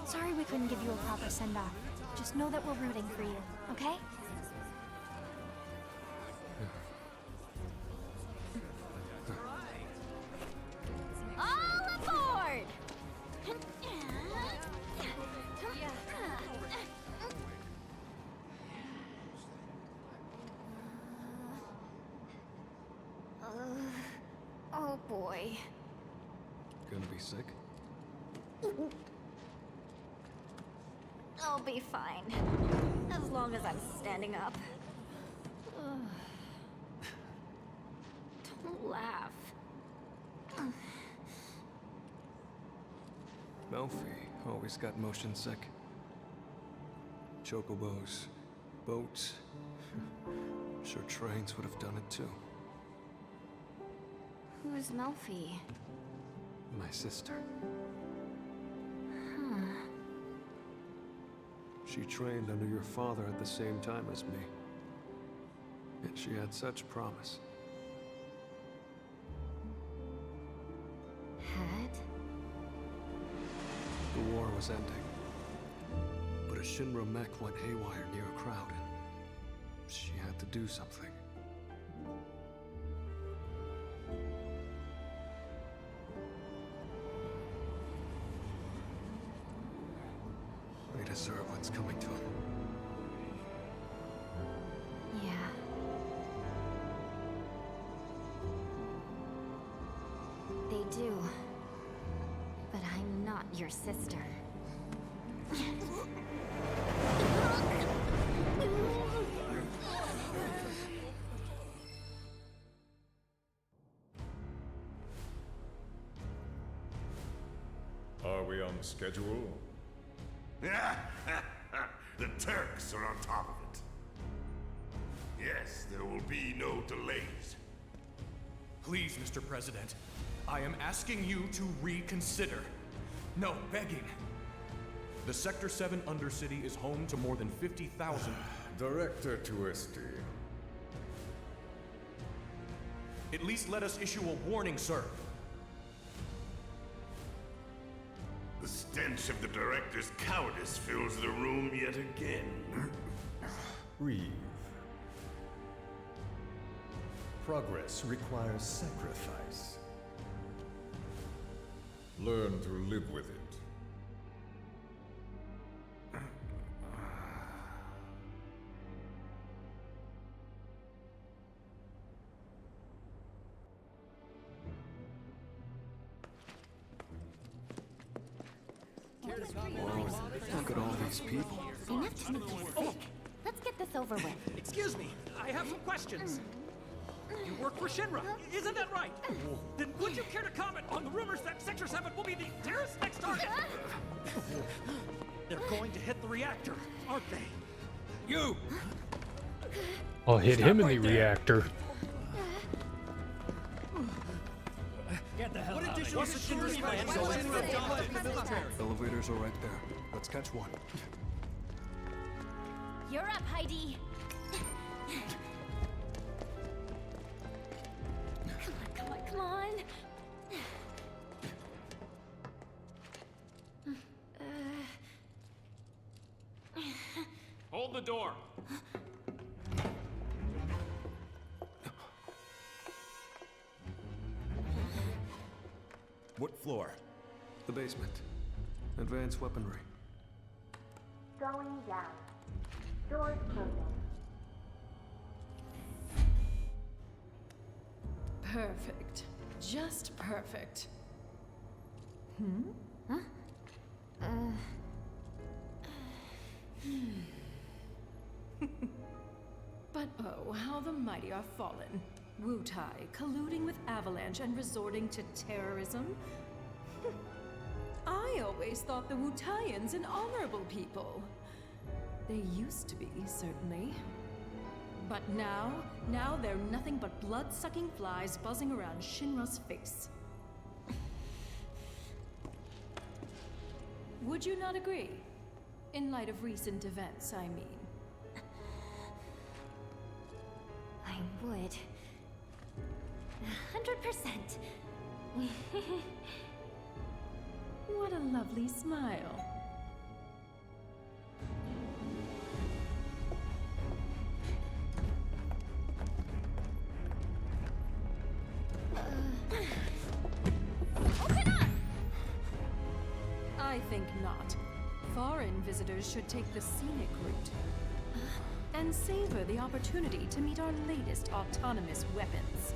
Sorry we couldn't give you a proper send-off. Just know that we're rooting for you, okay? All aboard! Oh boy. Gonna be sick? I'll be fine. As long as I'm standing up. Don't laugh. Melfi always got motion sick. Chocobos, boats. Sure trains would have done it too. Who's Melfi? My sister. Huh. She trained under your father at the same time as me. And she had such promise. Had? The war was ending. But a Shinra mech went haywire near a crowd, and she had to do something. We deserve what's coming to him. Yeah. They do. But I'm not your sister. Are we on schedule? The Turks are on top of it. Yes, there will be no delays. Please, Mr. President, I am asking you to reconsider. No, begging. The Sector 7 Undercity is home to more than 50,000... Director Twisty. At least let us issue a warning, sir. The stench of the Director's cowardice fills the room yet again. Reeve. Progress requires sacrifice. Learn to live with it. Whoa, look at all these people. Enough to make you sick. Let's get this over with. Excuse me, I have some questions. You work for Shinra, isn't that right? Then would you care to comment on the rumors that Sector 7 will be the terrorist next target? They're going to hit the reactor, aren't they? You! I'll hit him in the reactor. Get the hell out of here. What security plans go into the military? Elevators are right there. Let's catch one. You're up, Heidi. Come on, come on. Hold the door. What floor? The basement. Advanced weaponry. Going down. Doors closing. Perfect. Just perfect. Huh? But oh, how the mighty are fallen. Wutai colluding with Avalanche and resorting to terrorism? I always thought the Wutaians an honorable people. They used to be, certainly. But now they're nothing but blood-sucking flies buzzing around Shinra's face. Would you not agree? In light of recent events, I mean. I would. 100%. What a lovely smile. I think not. Foreign visitors should take the scenic route and savor the opportunity to meet our latest autonomous weapons.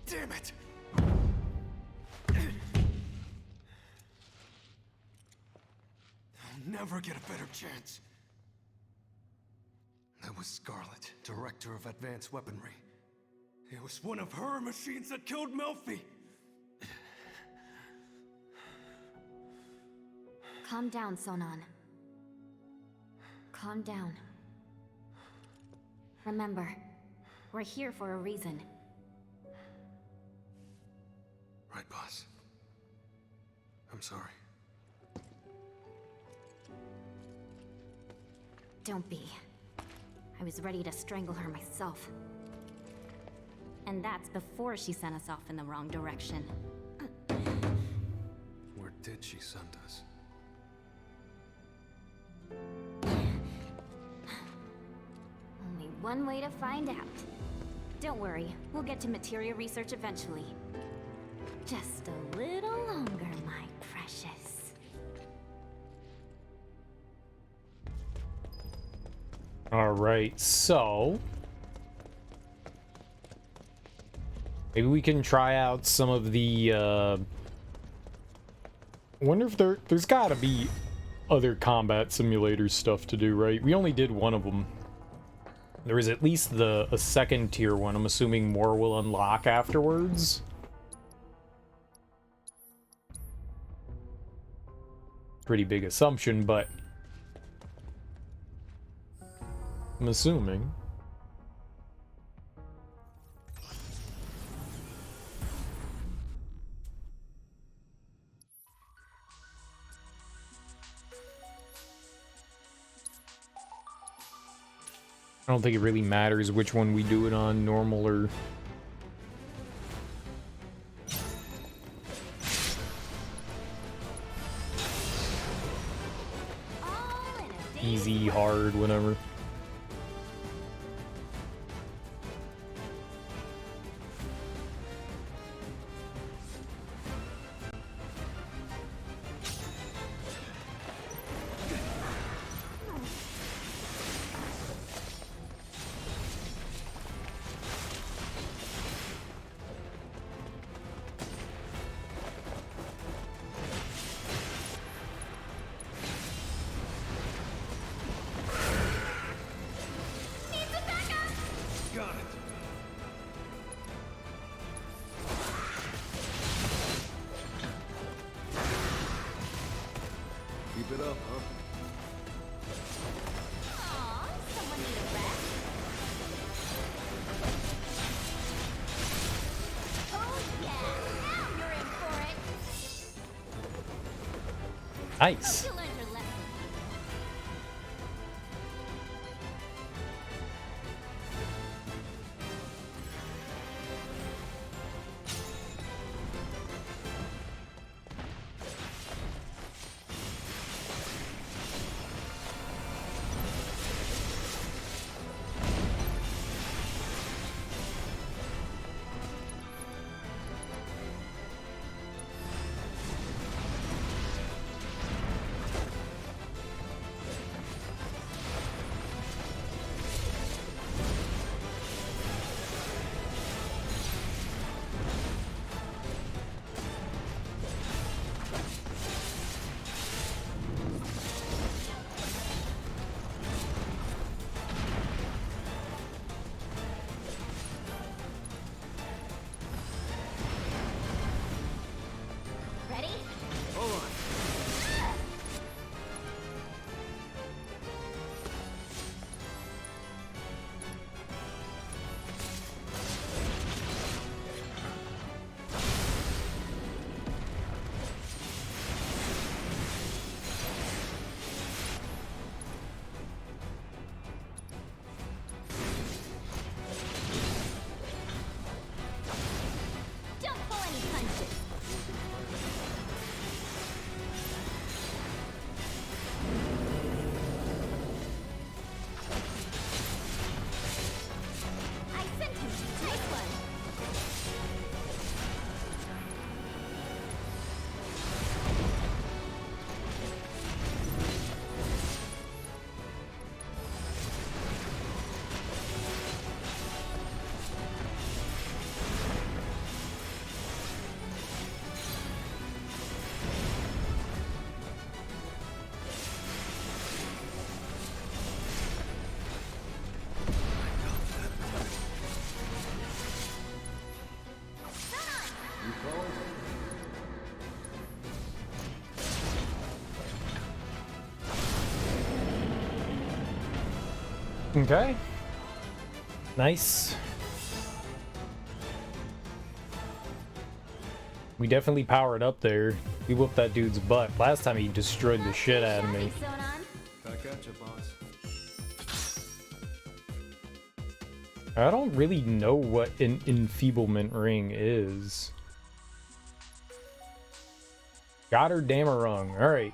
Damn it! I'll never get a better chance. That was Scarlet, Director of Advanced Weaponry. It was one of her machines that killed Melfi! Calm down, Sonon. Calm down. Remember, we're here for a reason. Right, boss. I'm sorry. Don't be. I was ready to strangle her myself. And that's before she sent us off in the wrong direction. Where did she send us? Only one way to find out. Don't worry, we'll get to materia research eventually. Just a little longer, my precious. All right, so maybe we can try out some of the I wonder if there's got to be other combat simulator stuff to do, right? We only did one of them. There is at least a second tier one. I'm assuming more will unlock afterwards. Pretty big assumption, but I'm assuming. I don't think it really matters which one we do it on, normal or... easy, hard, whatever. Keep it up, huh? Aw, someone need a rest? Oh yeah, now you're in for it. Nice. Hope you learned your lesson. Okay. Nice. We definitely powered up there. We whooped that dude's butt. Last time he destroyed the shit out of me. Back at you, boss. I don't really know what an enfeeblement ring is. Goddard Damarung. Alright.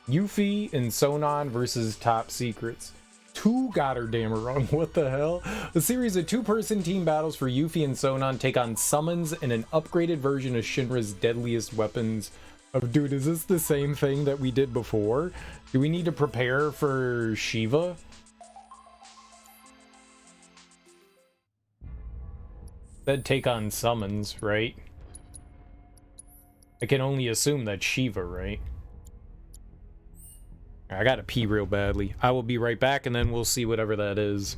Yuffie and Sonon versus Top Secrets. 2 Goddard Damarung. What the hell? A series of 2-person team battles for Yuffie and Sonon take on summons and an upgraded version of Shinra's deadliest weapons. Oh, dude, is this the same thing that we did before? Do we need to prepare for Shiva? That'd take on summons, right? I can only assume that's Shiva, right? I gotta pee real badly. I will be right back, and then we'll see whatever that is.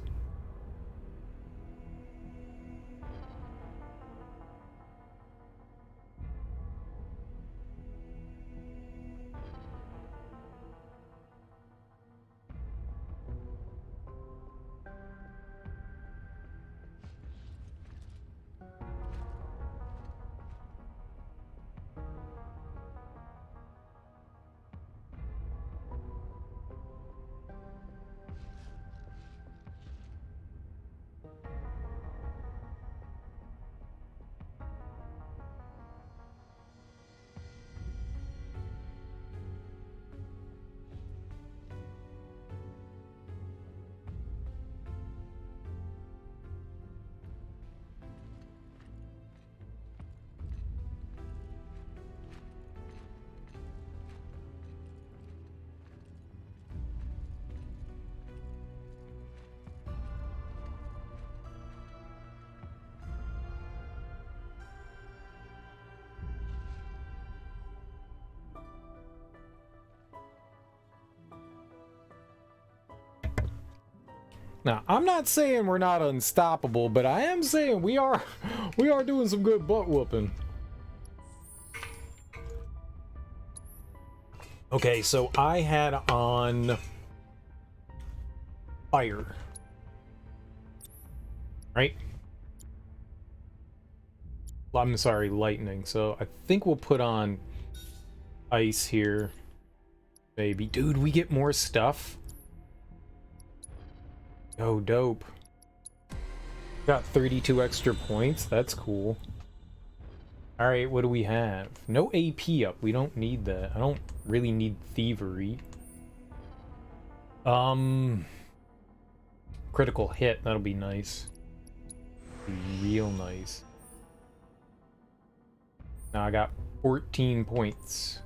Now, I'm not saying we're not unstoppable, but I am saying we are doing some good butt whooping. Okay, so I had on fire. Right? I'm sorry, lightning. So I think we'll put on ice here. Maybe. Dude, we get more stuff. Oh, dope. Got 32 extra points. That's cool. Alright, what do we have? No AP up. We don't need that. I don't really need thievery. Critical hit. That'll be nice. Be real nice. Now I got 14 points.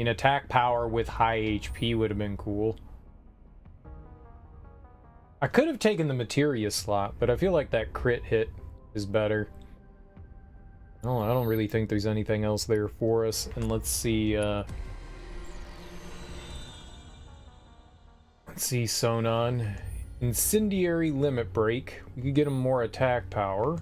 An attack power with high HP would have been cool. I could have taken the materia slot, but I feel like that crit hit is better. Oh, I don't really think there's anything else there for us. And let's see, let's see, Sonon. Incendiary limit break. We could get him more attack power.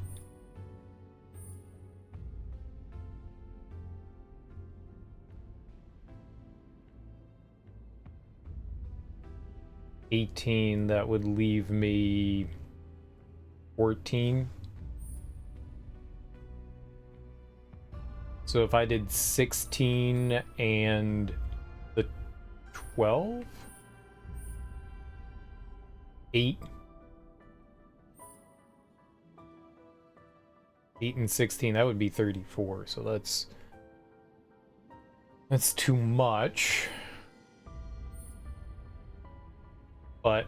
$18, that would leave me 14. So if I did 16 and the 12? 8? 8 and 16, that would be 34, so that's too much. But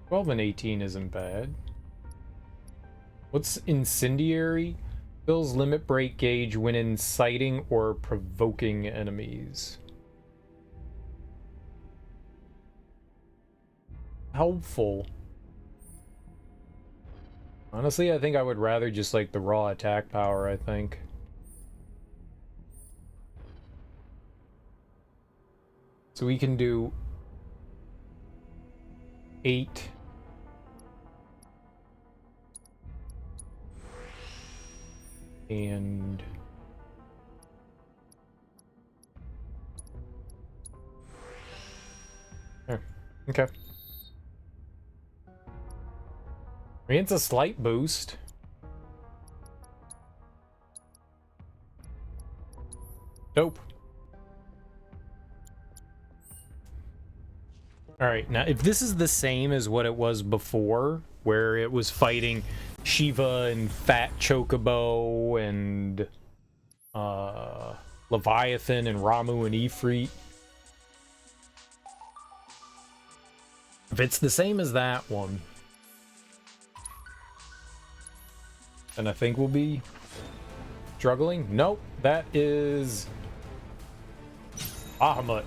12 and 18 isn't bad. What's incendiary? Fills limit break gauge when inciting or provoking enemies. Helpful. Honestly, I think I would rather just like the raw attack power, I think. So we can do 8. And Okay. I mean, it's a slight boost. Dope. Alright, now if this is the same as what it was before, where it was fighting Shiva and Fat Chocobo and Leviathan and Ramu and Ifrit. If it's the same as that one, then I think we'll be struggling. Nope, that is Bahamut.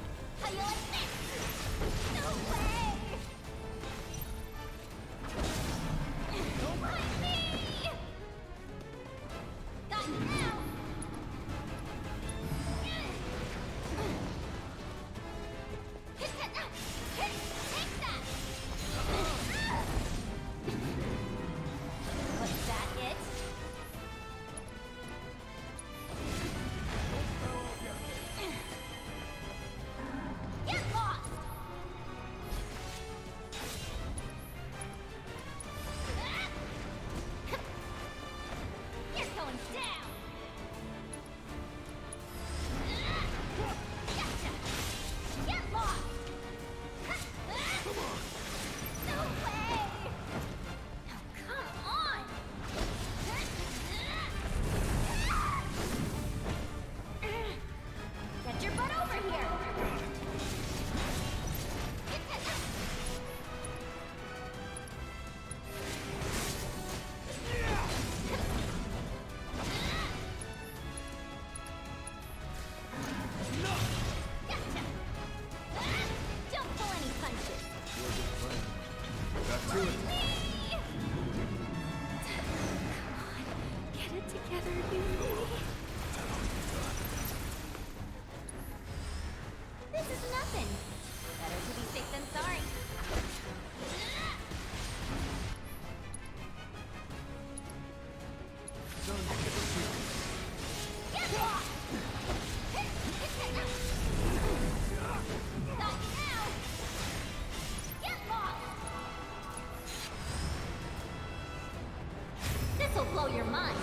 This'll blow your mind.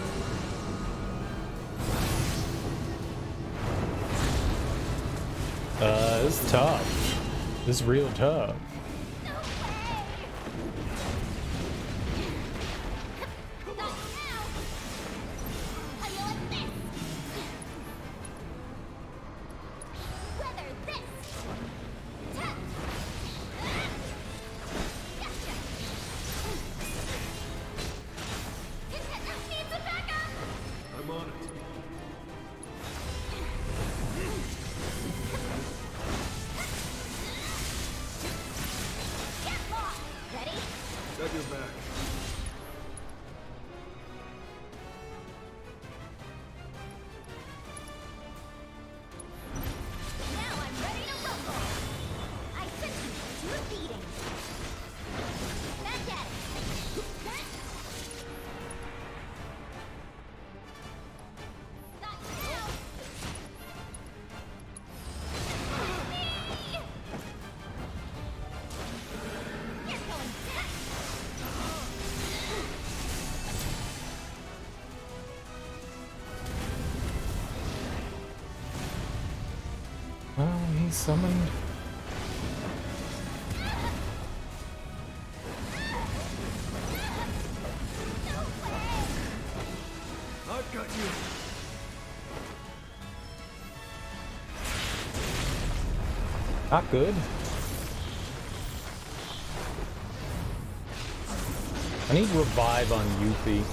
This is tough. This is real tough. Summoned. I've got you. Not good. I need revive on Yuffie.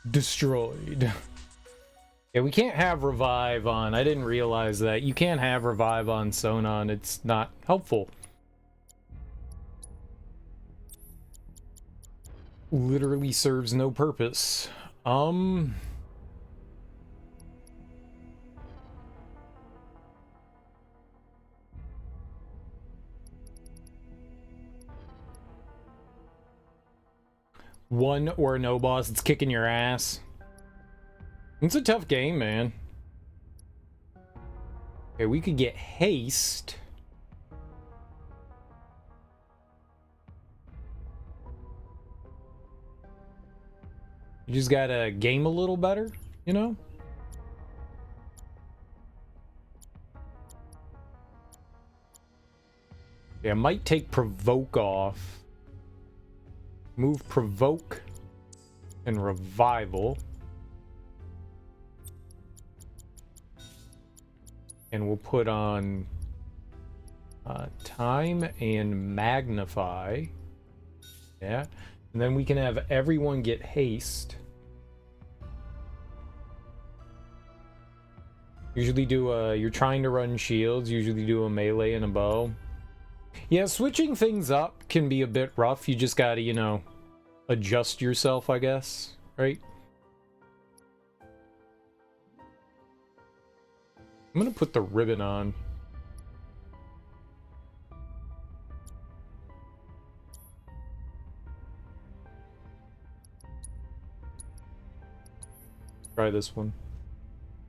Destroyed. Yeah, we can't have revive on. I didn't realize that. You can't have revive on Sonon. It's not helpful. Literally serves no purpose. One or no boss, it's kicking your ass. It's a tough game, man. Okay, we could get haste. You just gotta game a little better, you know? Yeah, I might take provoke off. Move provoke and revival. And we'll put on time and magnify. Yeah. And then we can have everyone get haste. Usually do you're trying to run shields, usually do a melee and a bow. Yeah, switching things up can be a bit rough. You just gotta, you know, adjust yourself, I guess, right? I'm gonna put the ribbon on. Try this one.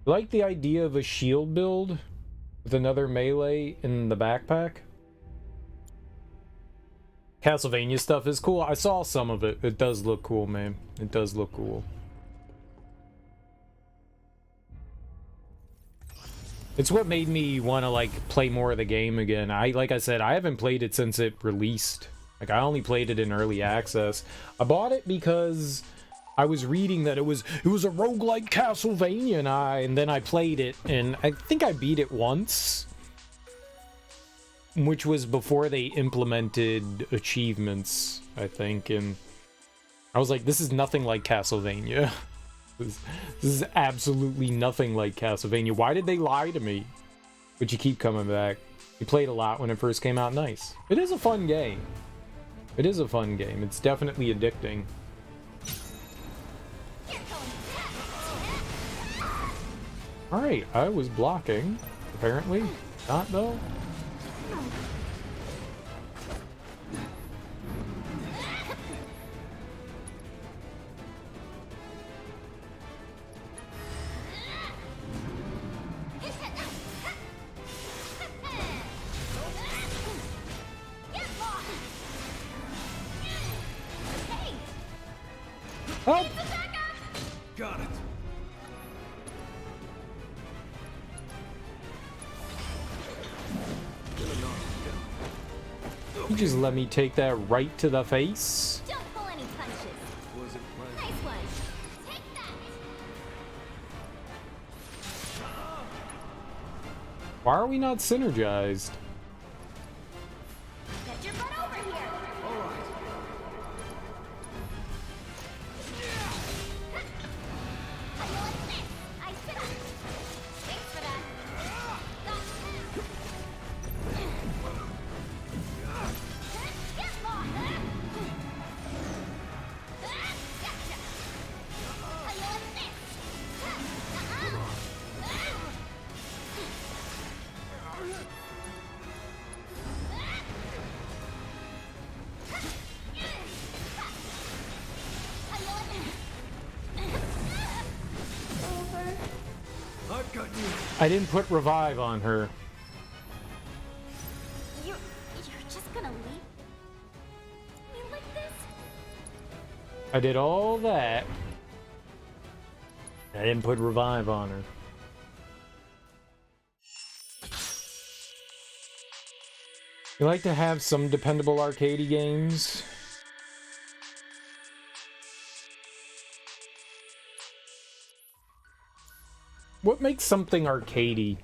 I like the idea of a shield build with another melee in the backpack. Castlevania stuff is cool. I saw some of it. It does look cool, man. It does look cool. It's what made me want to, like, play more of the game again. Like I said, I haven't played it since it released. Like, I only played it in early access. I bought it because I was reading that it was a roguelike Castlevania, and then I played it, and I think I beat it once. Which was before they implemented achievements, I think, and I was like, this is nothing like Castlevania. This is absolutely nothing like Castlevania. Why did they lie to me? But you keep coming back. You played a lot when it first came out. Nice. It is a fun game. It is a fun game. It's definitely addicting. Alright, I was blocking, apparently. Not, though. Help! Got it. You just let me take that right to the face. Don't pull any punches. Wasn't Nice one. Take that. Why are we not synergized? Get your butt over here. All right. I should have. Thanks for that. Get lost. Gotcha. How you like this? I've got you. I didn't put revive on her. You're just gonna leave me like this? I did all that. I didn't put revive on her. You like to have some dependable arcadey games? What makes something arcadey?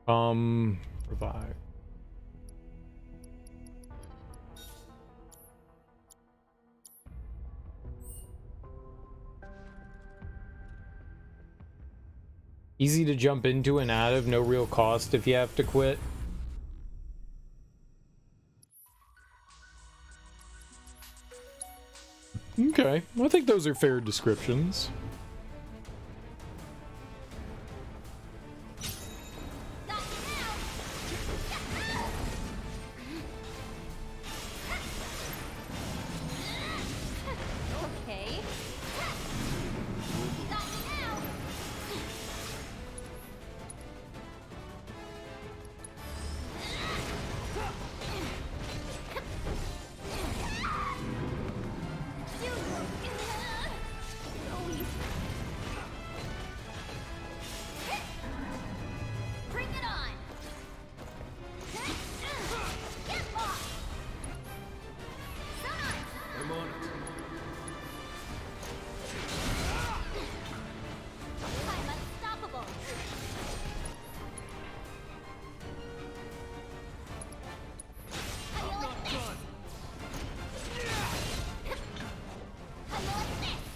Revive. Easy to jump into and out of, no real cost if you have to quit. Okay, I think those are fair descriptions.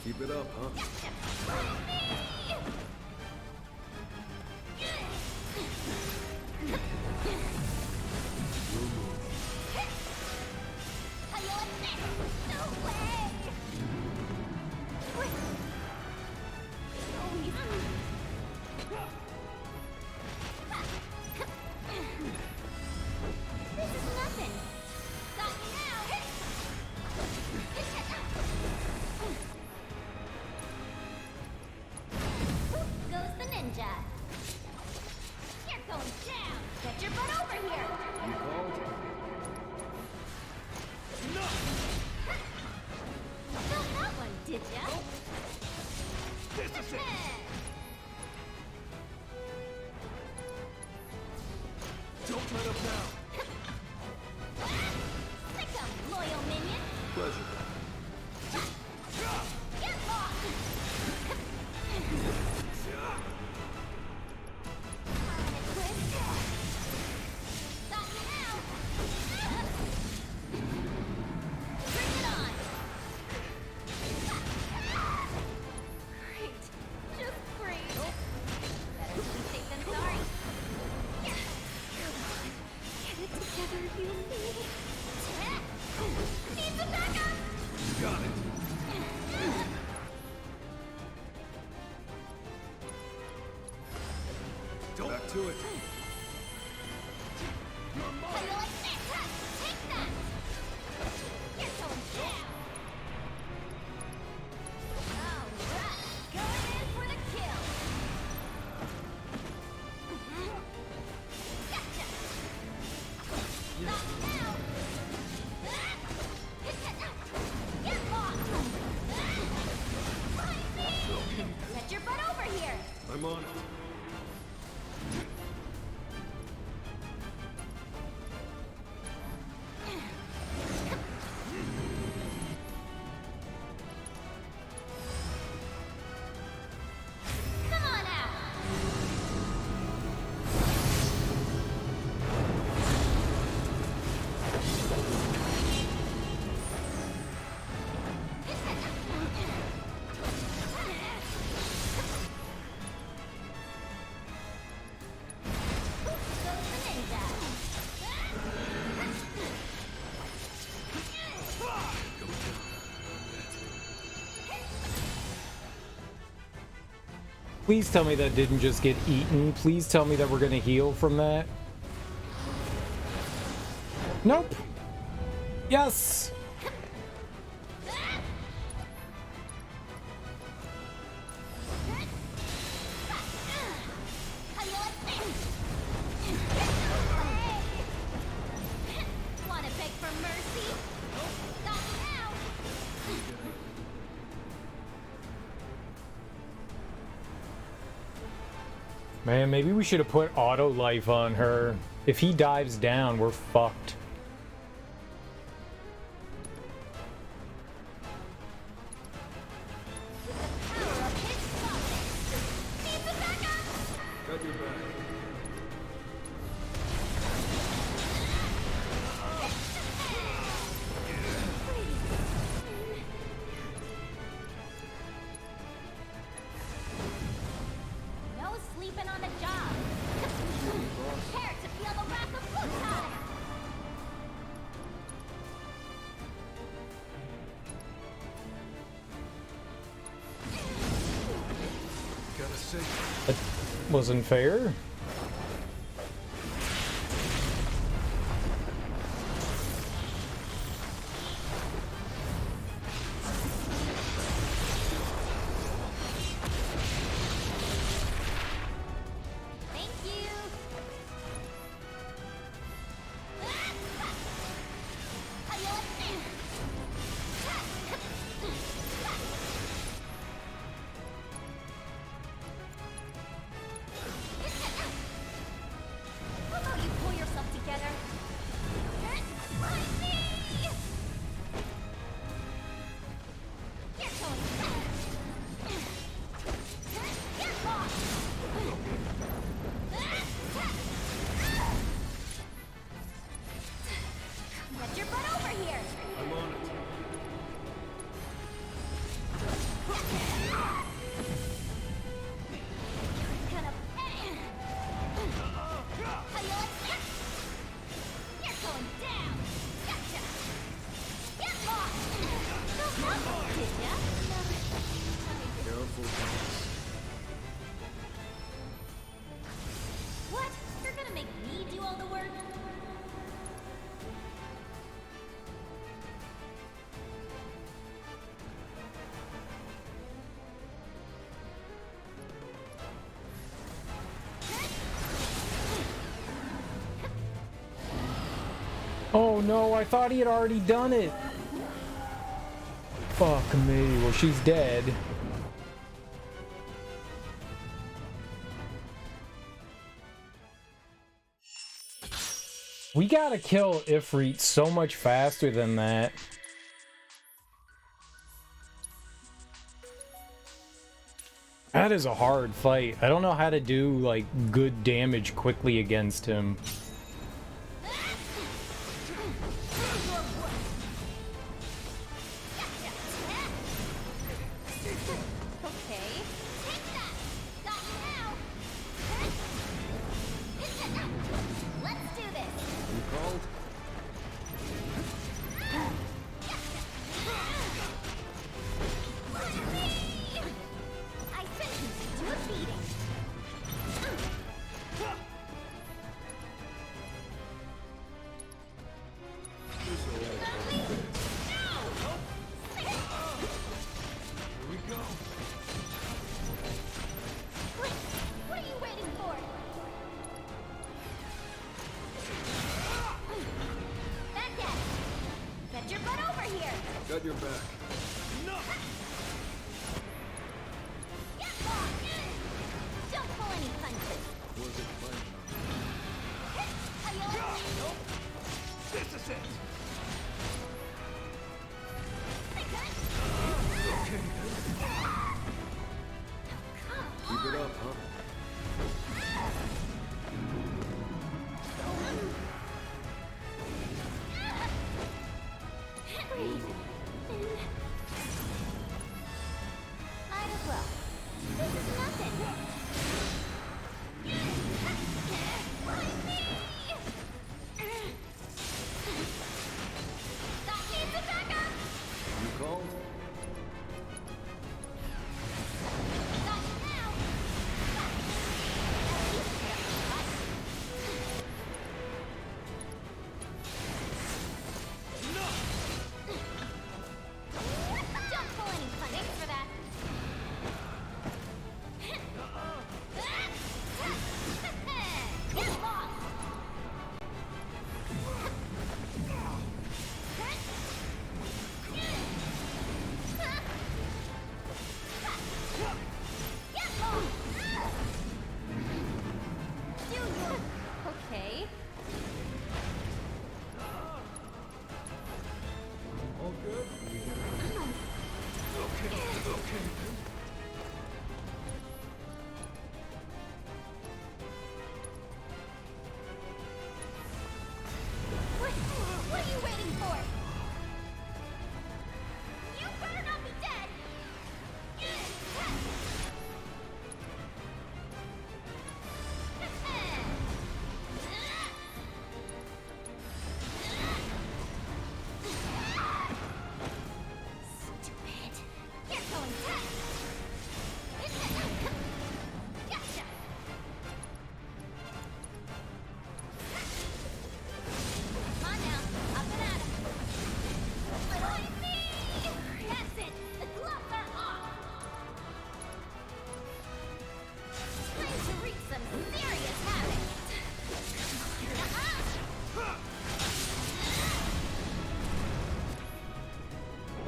Keep it up, huh? Back to it. Get your butt over here! I'm on it. Please tell me that didn't just get eaten. Please tell me that we're gonna heal from that. Nope. Yes. Wanna beg for mercy? Not now! Man, maybe we should have put auto life on her. If he dives down, we're fucked. Got your back. That wasn't fair. What? You're gonna make me do all the work? Oh no, I thought he had already done it. Fuck me. Well, she's dead. We gotta kill Ifrit so much faster than that. That is a hard fight. I don't know how to do, like, good damage quickly against him. Got your back. No! Don't pull any punches. Wasn't planning Nope. This is it. Keep it up, huh? Might as well. This is nothing.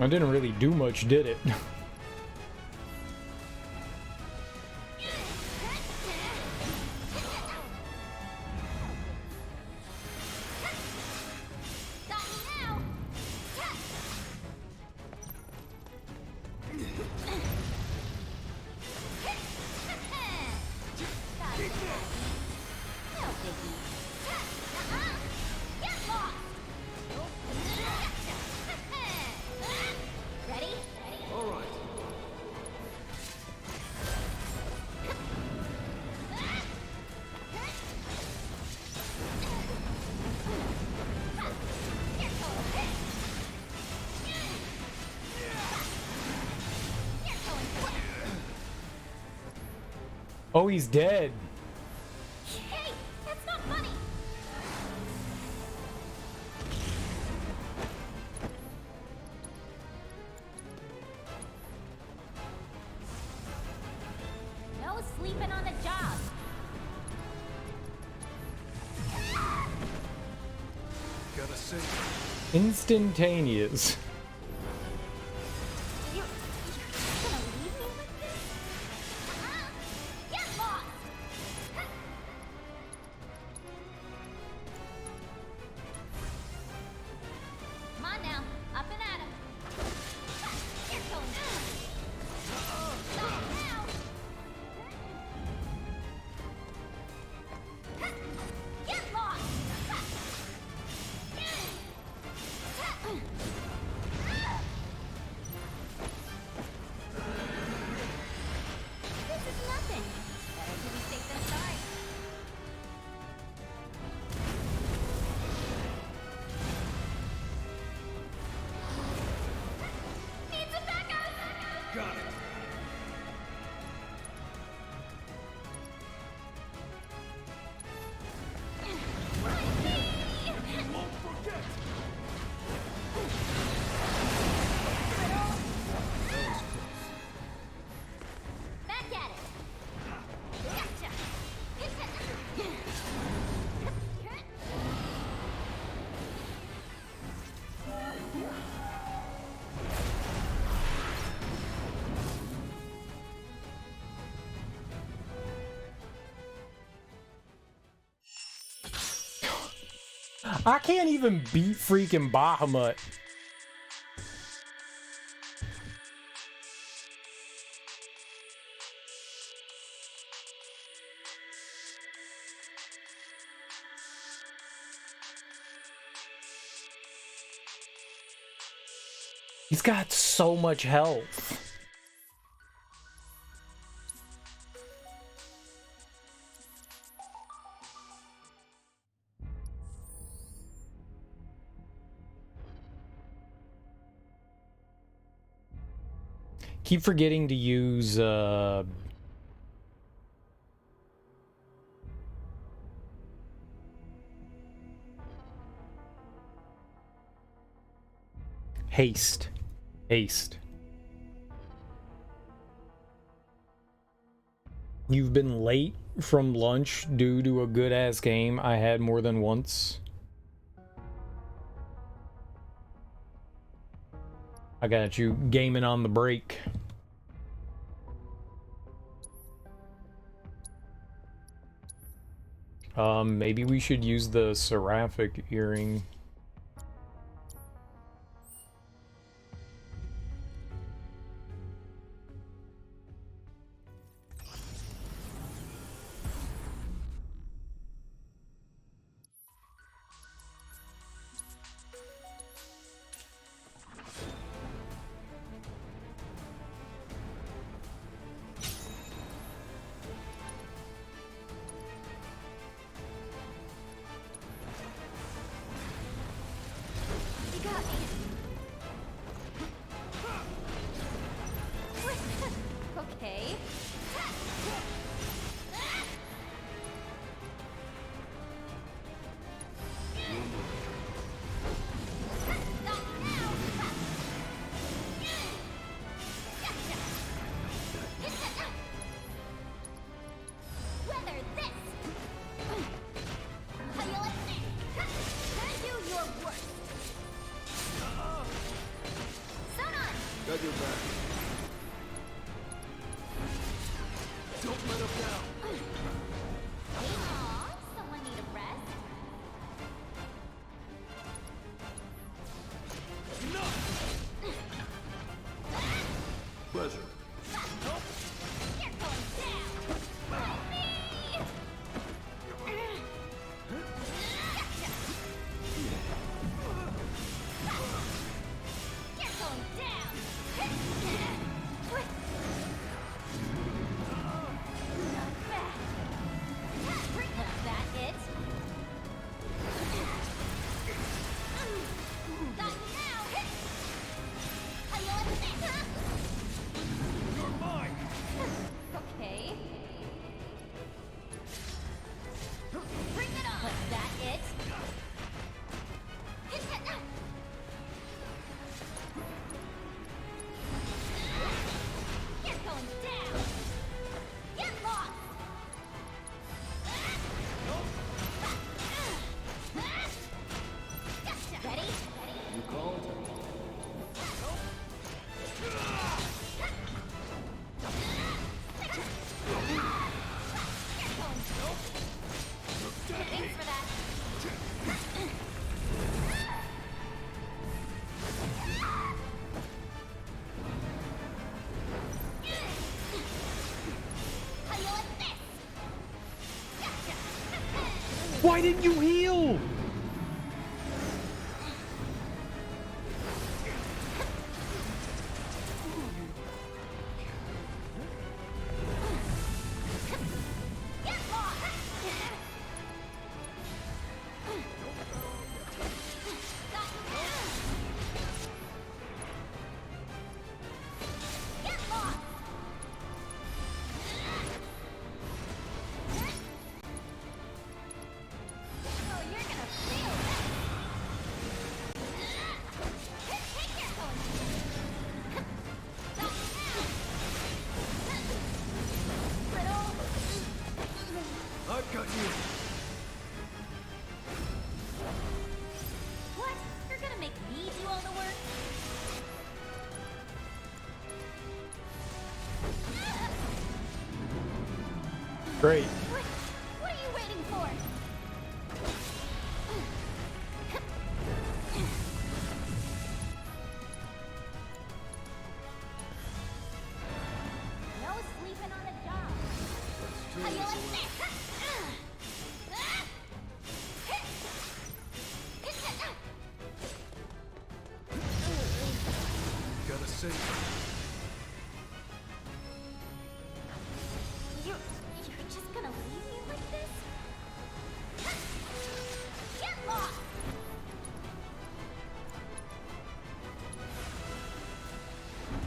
I didn't really do much, did it? Oh, he's dead. Hey, that's not funny. No sleeping on the job. Gotta say, Instantaneous. You're gonna leave me like this? Get lost! Come on now, up and at him. You're going down. Stop now. Get lost! This is nothing. Better to be safe than sorry. Need some backup! got it. Won't forget! Back at it! Gotcha! I can't even beat freaking Bahamut. He's got so much health. Keep forgetting to use haste. You've been late from lunch due to a good-ass game I had more than once. I got you gaming on the break. Maybe we should use the seraphic earring. got your back. Don't let him down. Aw, someone need a rest? Pleasure. You're going down! Help me! You're going down! Not bad. Was that it? Got you now! Are you listening? You're mine! Okay. Bring it on! Was that it? You're going down! Get lost! Gotcha! Ready? You called? Thanks for that. How you like this? Gotcha. Why didn't you heal? Get lost! Get lost! Oh, you're gonna feel that! Take your phone! Brittle! I've got you. What? You're gonna make me do all the work? Great. What are you waiting for? No sleeping on the job. How you like this? Gotta save him. You're just gonna leave me like this? Get lost!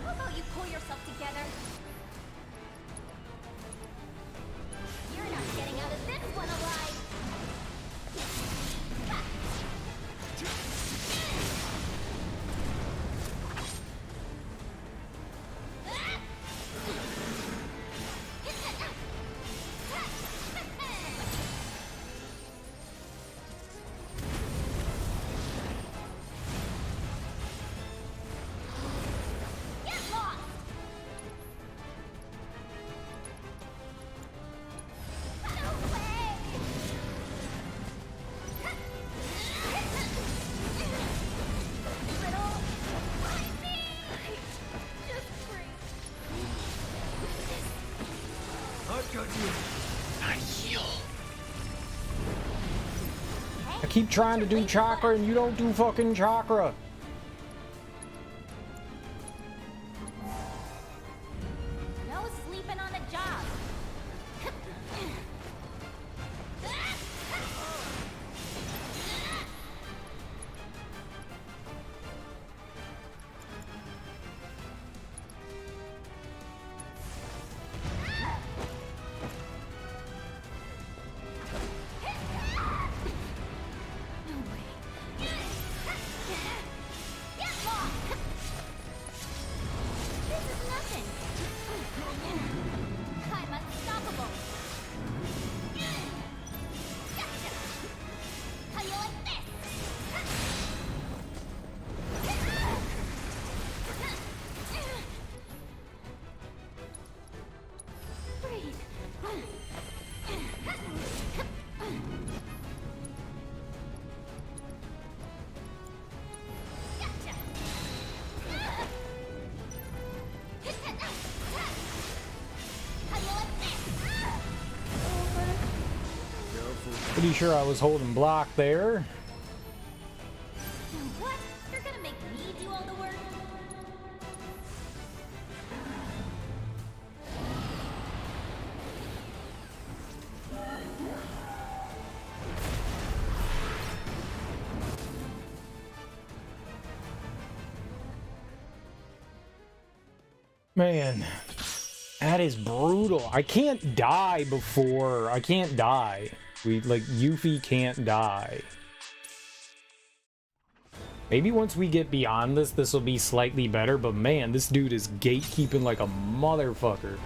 How about you pull yourself together? You're not getting out of this one alive! Get lost! No way! Brittle, find me! Just breathe. I've got you. I keep trying to do chakra and you don't do fucking chakra. No sleeping on the job. No way. Pretty sure I was holding block there. What? You're gonna make me do all the work? Man, that is brutal. I can't die before. I can't die. Yuffie can't die. Maybe once we get beyond this will be slightly better, but man, this dude is gatekeeping like a motherfucker.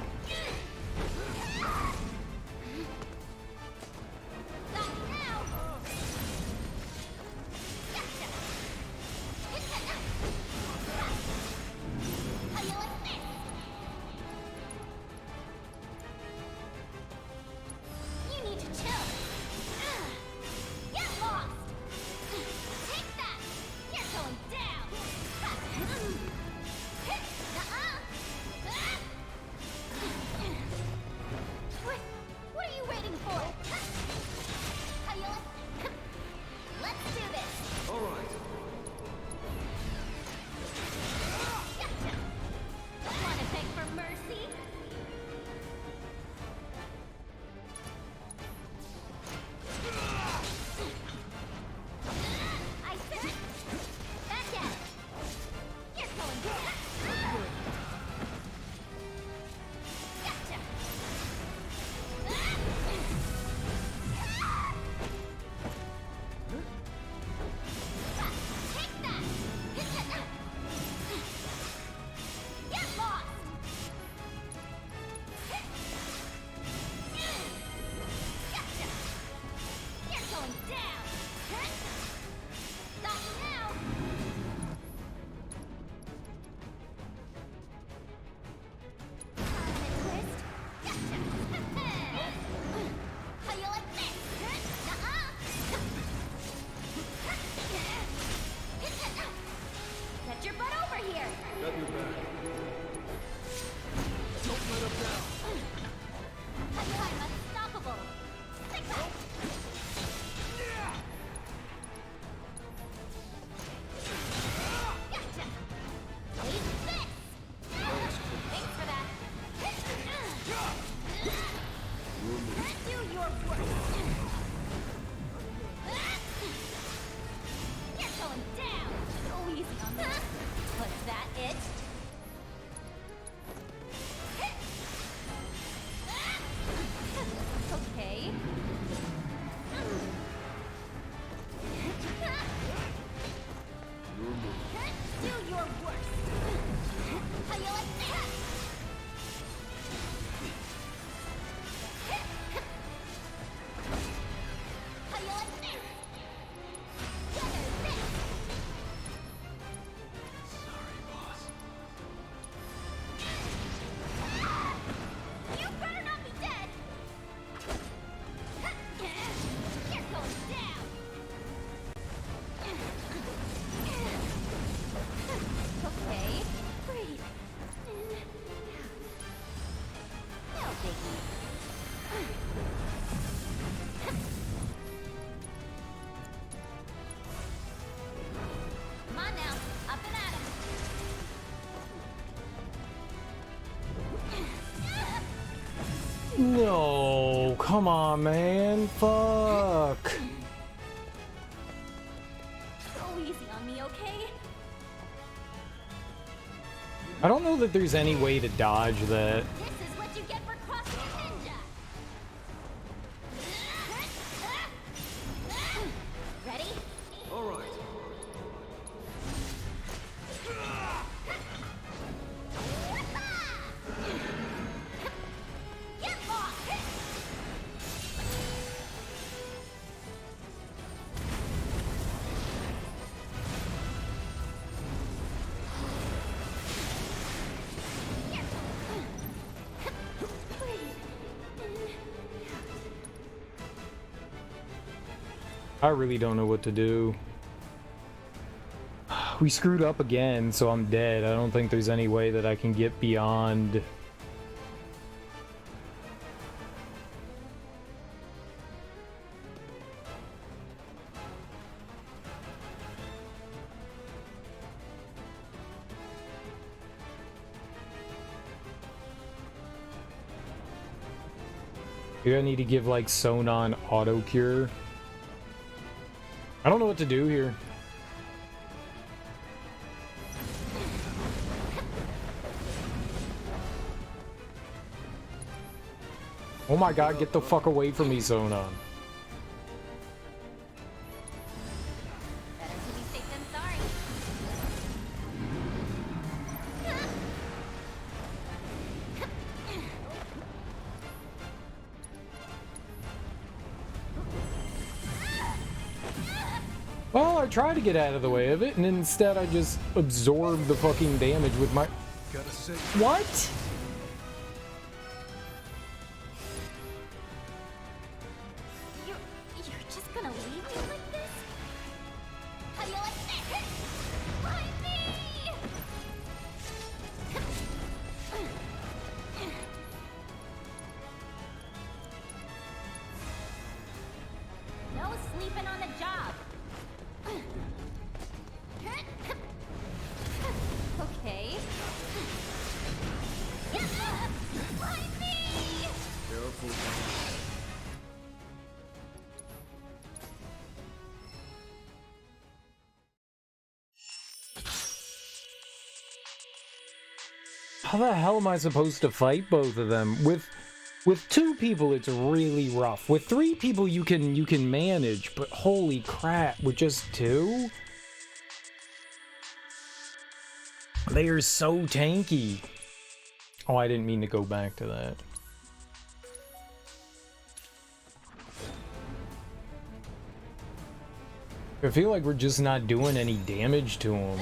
No, come on, man. Fuck. Go easy on me, okay? I don't know that there's any way to dodge that. This is what you get for crossing a ninja. Ready? All right. Get lost! I really don't know what to do. We screwed up again, so I'm dead. I don't think there's any way that I can get beyond. Maybe I need to give like Sonon auto cure. I don't know what to do here. Oh my god, get the fuck away from me, Sonon. Well, I tried to get out of the way of it, and instead I just absorbed the fucking damage with my... What? You're just gonna leave me like this? How do you like this? Why me? No sleeping on the job. Okay. Why me? Careful. How the hell am I supposed to fight both of them? With two people, it's really rough. With three people, you can manage, but holy crap, with just two? They are so tanky. Oh, I didn't mean to go back to that. I feel like we're just not doing any damage to them.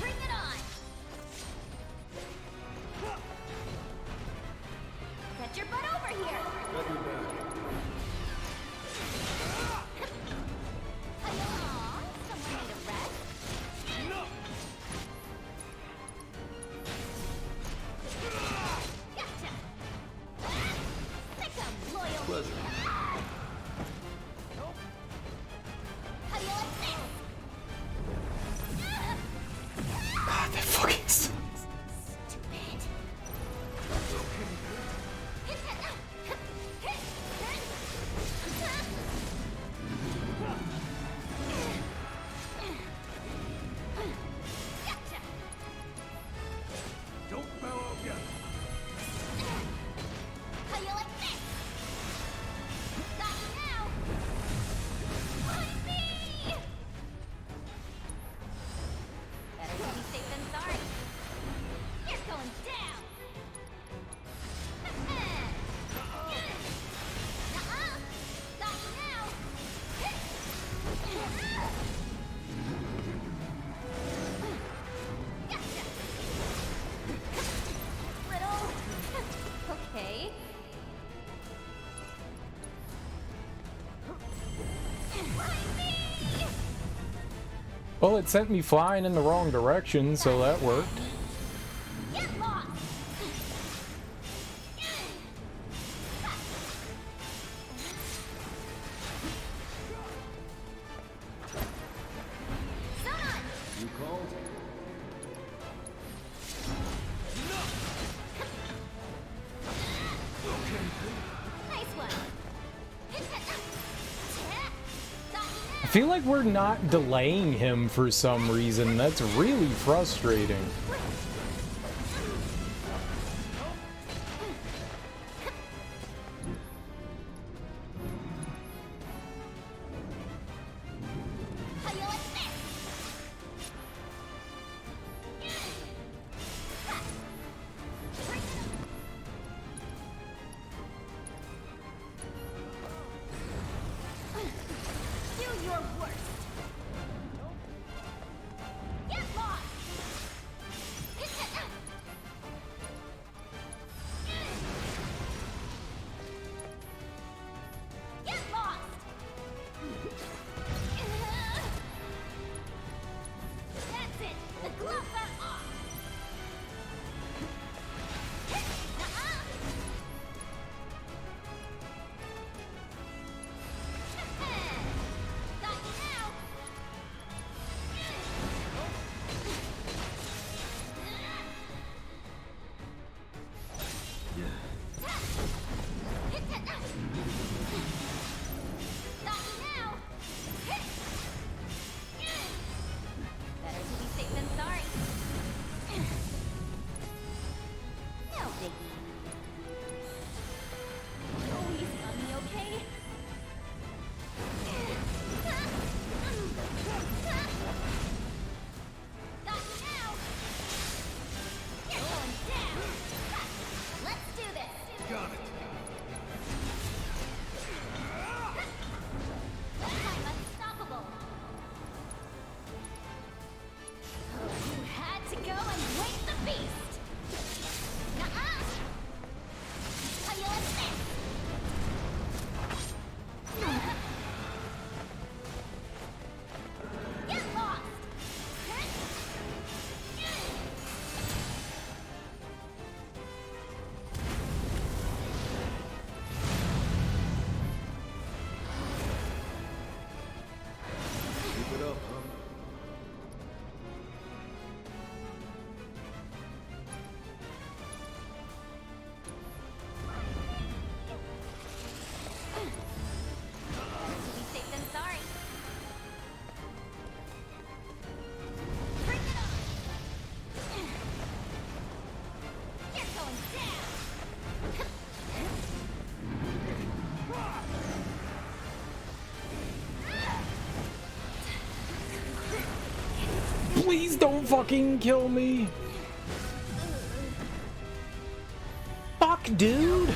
Bring it on! Get your butt over here! Aw, someone need a rest? Gotcha! Sick 'em, loyal! Pleasure. How do you like this? God, that fucking sucks. Don't bow out yet. How you like this? Got you now! Why me? Better to be safe than sorry. You're going down! Nuh-uh! Got you now! Gotcha! Little... Okay. Why me? Well, it sent me flying in the wrong direction, so that worked. Get lost! Sonon! You called? Nice one! I feel like we're not delaying him for some reason. That's really frustrating. How you like this? Do your worst. Get lost. Please don't fucking kill me. Fuck, dude.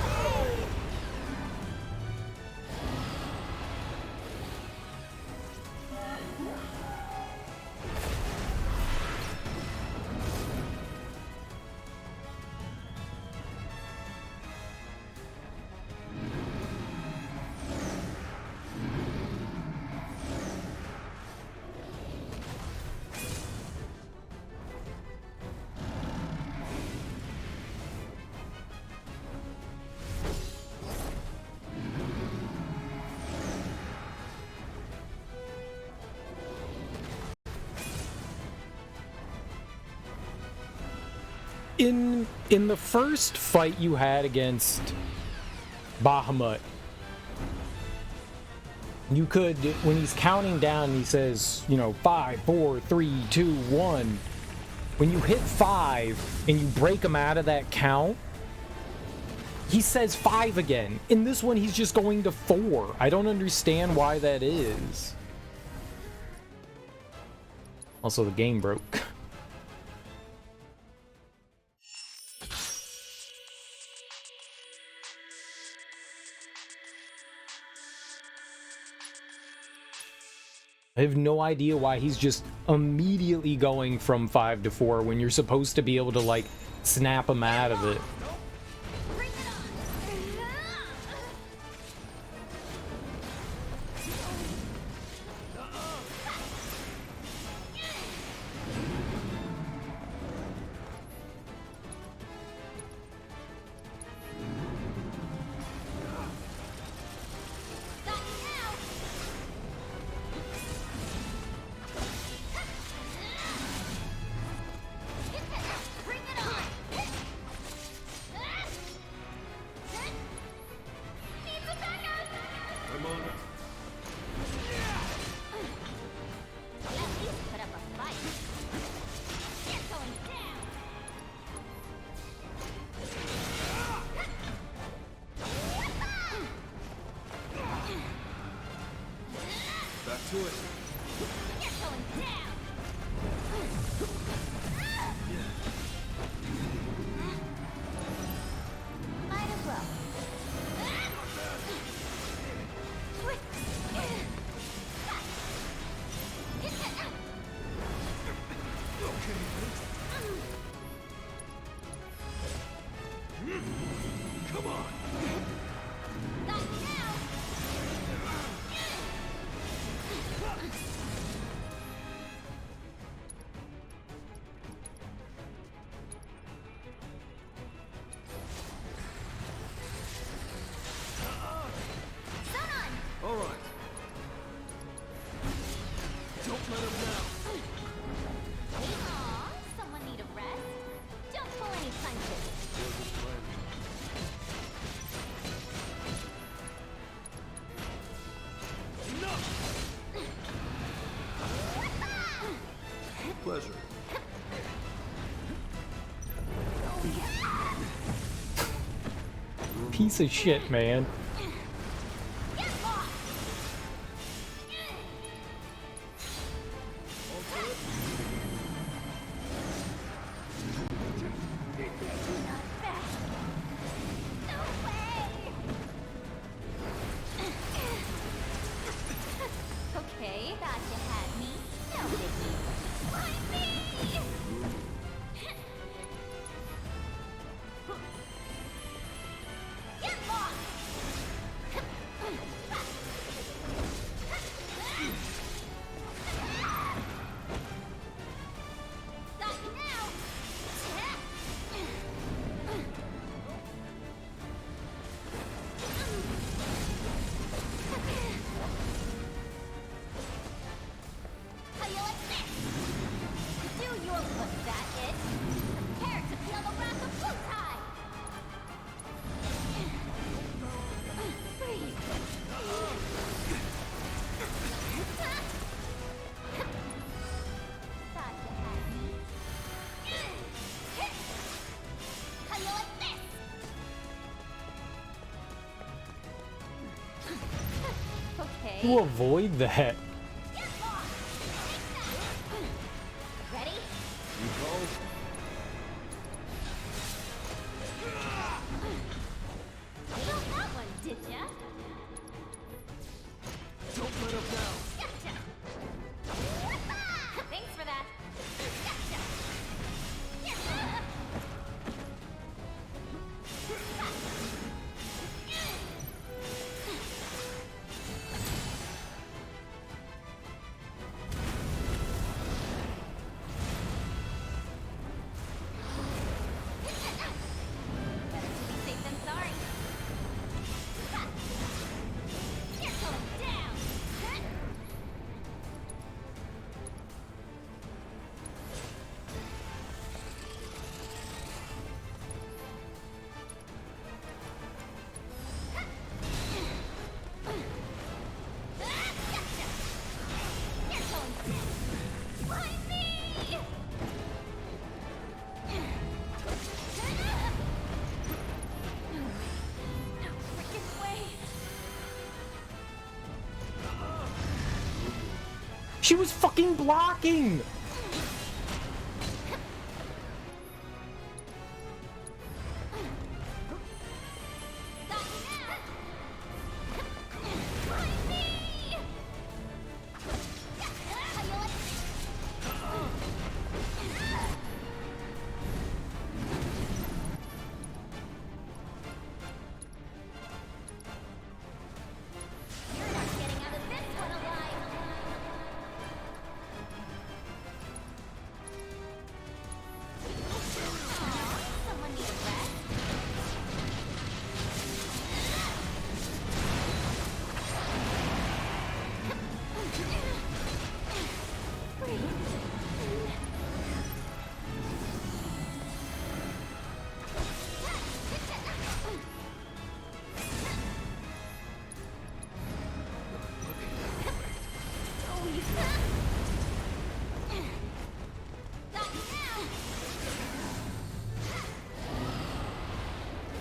In the first fight you had against Bahamut, you could, when he's counting down, he says, you know, 5, 4, 3, 2, 1. When you hit 5 and you break him out of that count, he says 5 again. In this one, he's just going to 4. I don't understand why that is. Also, the game broke. I have no idea why he's just immediately going from 5 to 4 when you're supposed to be able to, like, snap him out of it. Piece of shit, man. To avoid that. Ready? She was fucking blocking!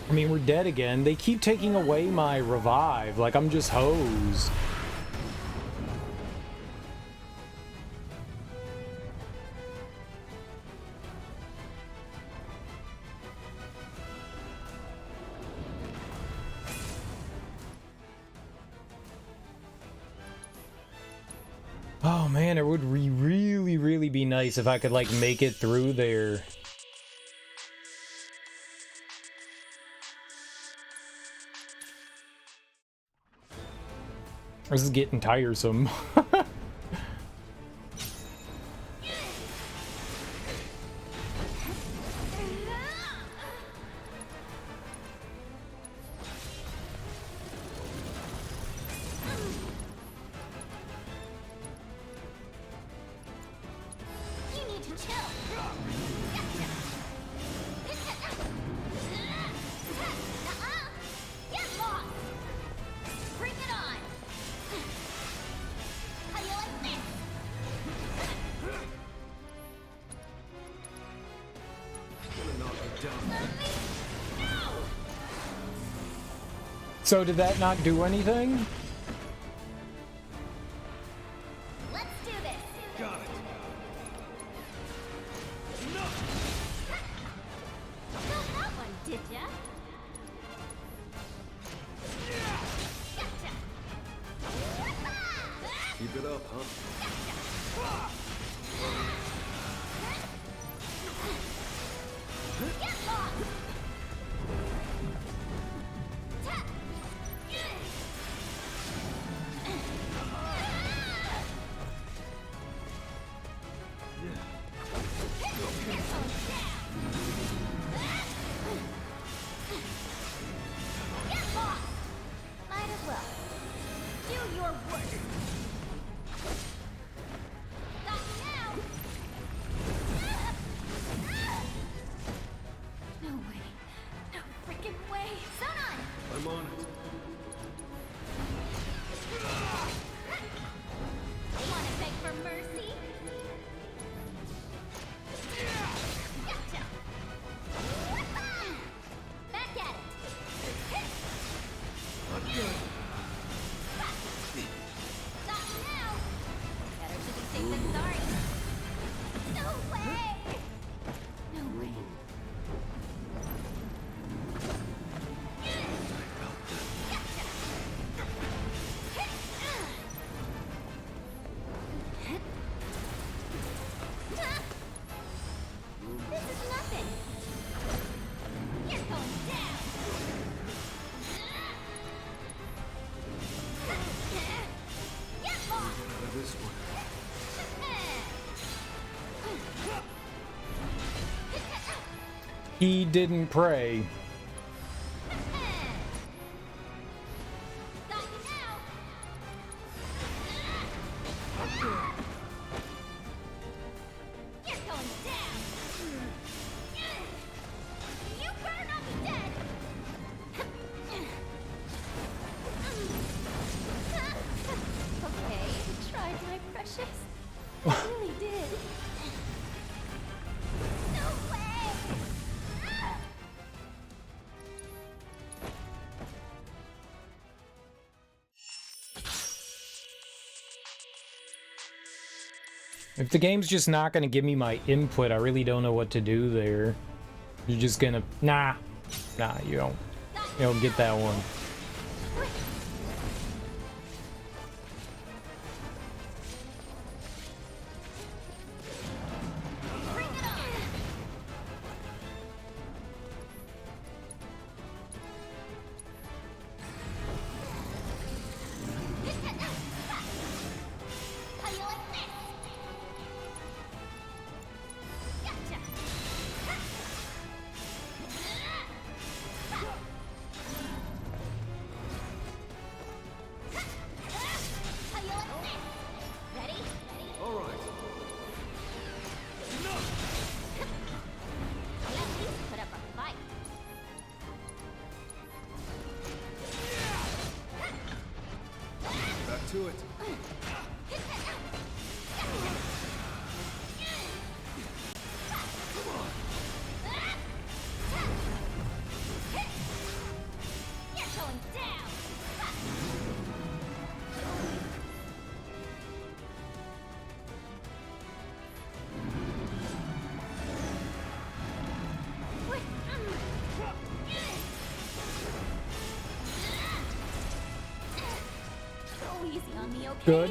I mean, we're dead again. They keep taking away my revive. Like, I'm just hosed. Oh man, it would really be nice if I could, like, make it through there. This is getting tiresome. So did that not do anything? Let's do this. Got it. Got that one, did ya? Keep it up, huh? Might as well. Do your work. Got you now. No way. No freaking way. Sonon! I'm on it. Wanna beg for mercy? Gotcha. Back at it. Not good. Got you now. Better to be safe than sorry. No way. No way. This is nothing. You're going down. Get lost. Out of this one. He didn't pray. Got you now. You're going down. You better not be dead. Okay, tried, my precious. I really did. No way. If the game's just not gonna give me my input, I really don't know what to do there. You're just gonna... Nah, you don't get that one. To it. Good.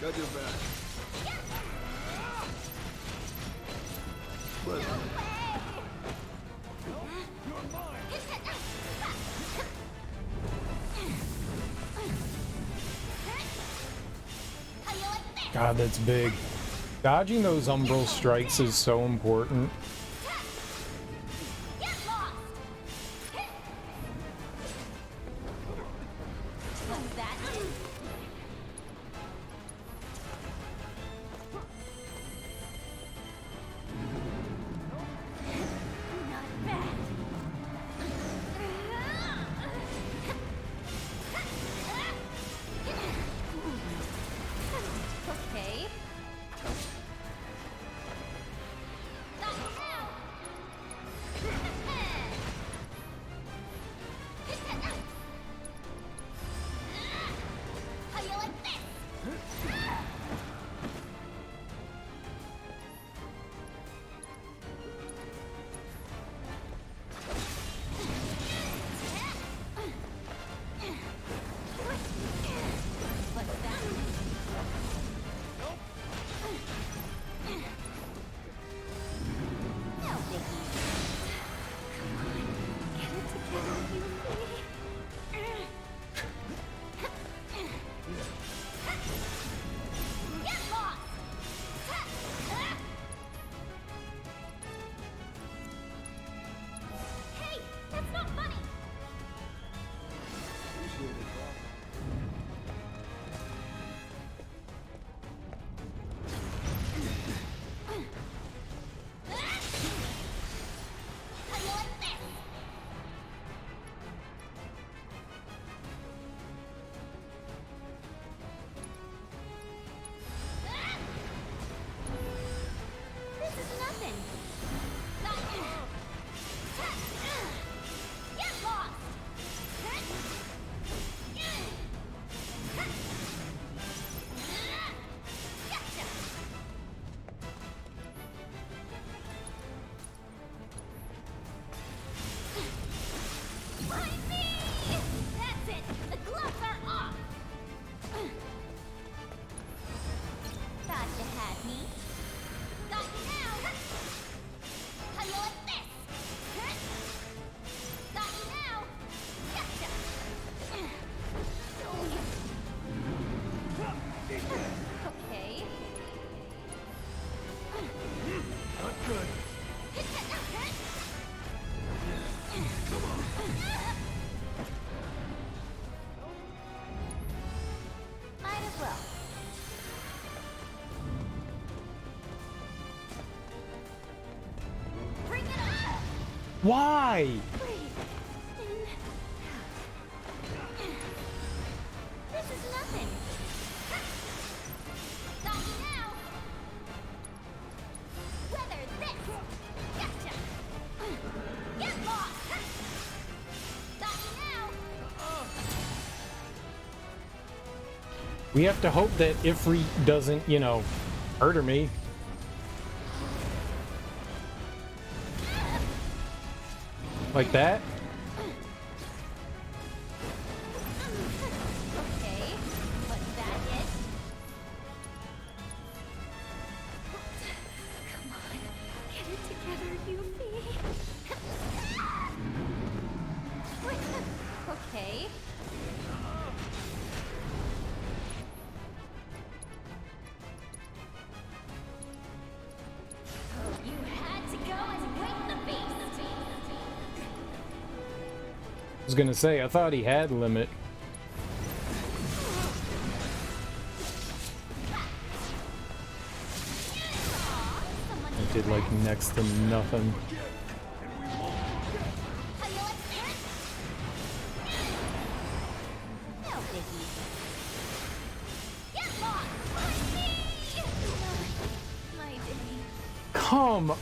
Got your back. God, that's big. Dodging those umbral strikes is so important. Why? This is nothing. Got you now. Weather this. Gotcha. Get lost. Got you now. We have to hope that Ifrit doesn't, you know, murder me. Like that? Okay, was that it? Come on, get it together, Yuffie. Okay. You had to go and wait the beast. I was gonna say, I thought he had limit. I did like next to nothing. Come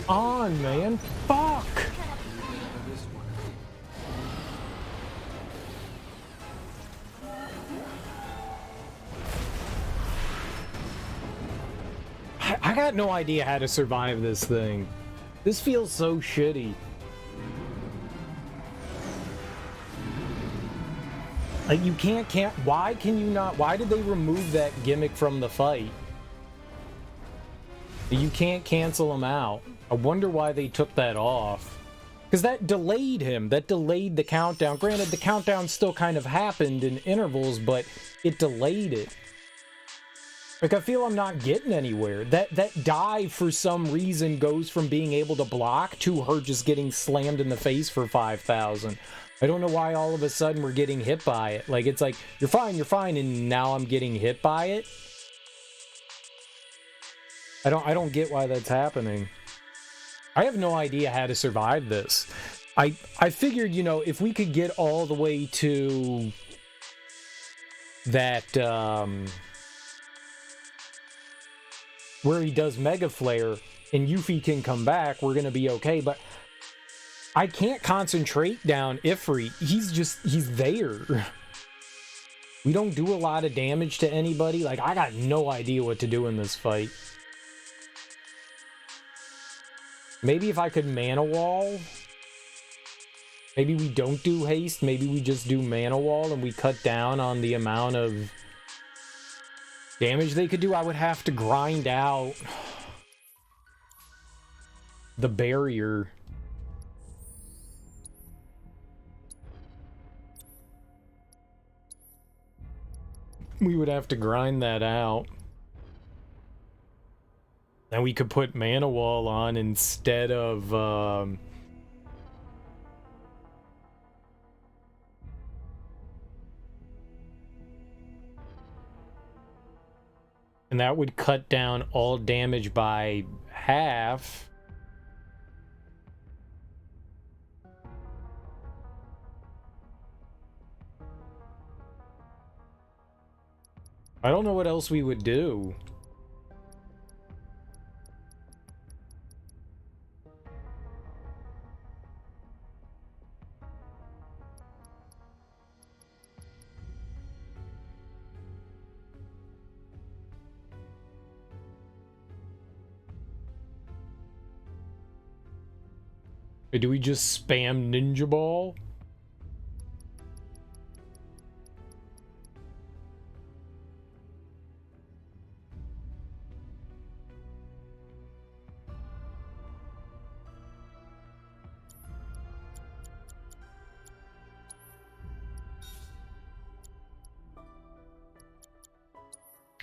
on, man. Fuck! I got no idea how to survive this thing. This feels so shitty. Like, you can't, why can you not, why did they remove that gimmick from the fight? You can't cancel him out. I wonder why they took that off. Because that delayed him. That delayed the countdown. Granted, the countdown still kind of happened in intervals, but it delayed it. Like, I feel I'm not getting anywhere. That dive, for some reason, goes from being able to block to her just getting slammed in the face for 5,000. I don't know why all of a sudden we're getting hit by it. Like, it's like, you're fine, and now I'm getting hit by it? I don't get why that's happening. I have no idea how to survive this. I figured, you know, if we could get all the way to that, where he does Mega Flare and Yuffie can come back, we're gonna be okay, but I can't concentrate down Ifrit. He's there. We don't do a lot of damage to anybody. Like, I got no idea what to do in this fight. Maybe if I could mana wall. Maybe we don't do haste. Maybe we just do mana wall and we cut down on the amount of damage they could do. I would have to grind out the barrier. We would have to grind that out. Then we could put mana wall on instead of and that would cut down all damage by half. I don't know what else we would do. Or do we just spam Ninja Ball?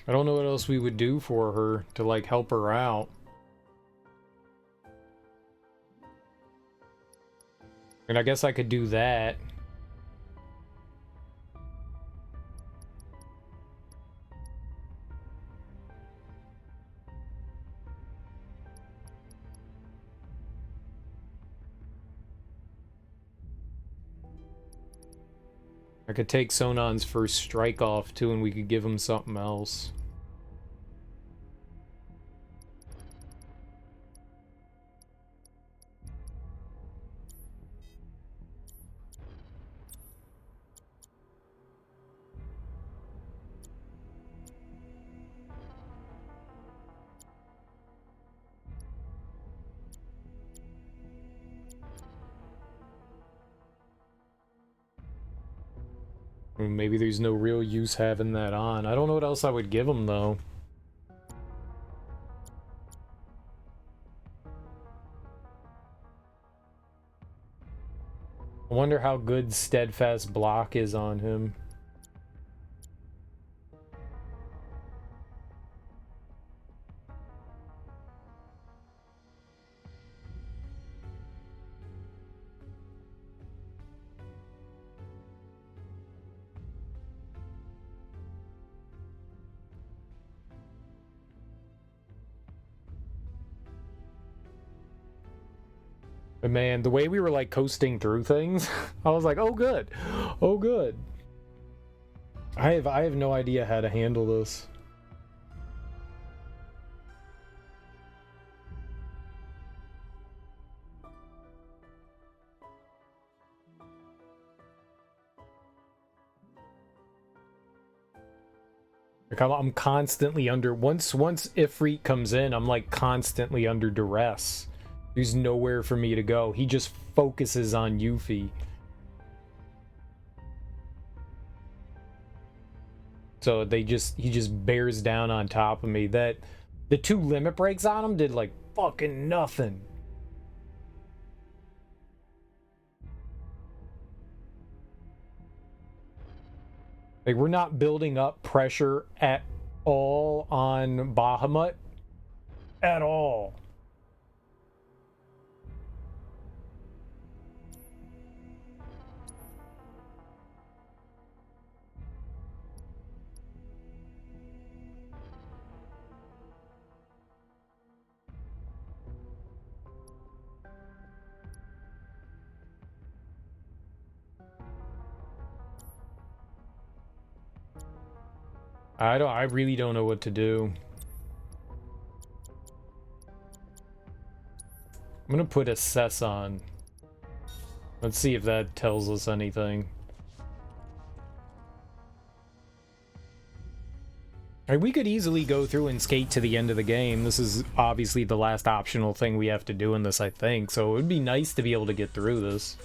I don't know what else we would do for her to, like, help her out. And I guess I could do that. I could take Sonon's first strike off too, and we could give him something else. Maybe there's no real use having that on. I don't know what else I would give him, though. I wonder how good Steadfast Block is on him. But man, the way we were like coasting through things, I was like, oh good. Oh good. I have no idea how to handle this. Like I'm constantly under once Ifrit comes in, I'm like constantly under duress. There's nowhere for me to go. He just focuses on Yuffie. So he just bears down on top of me. That the 2 limit breaks on him did like fucking nothing. Like we're not building up pressure at all on Bahamut. At all. I really don't know what to do. I'm gonna put assess on. Let's see if that tells us anything. Alright, we could easily go through and skate to the end of the game. This is obviously the last optional thing we have to do in this, I think. So it would be nice to be able to get through this.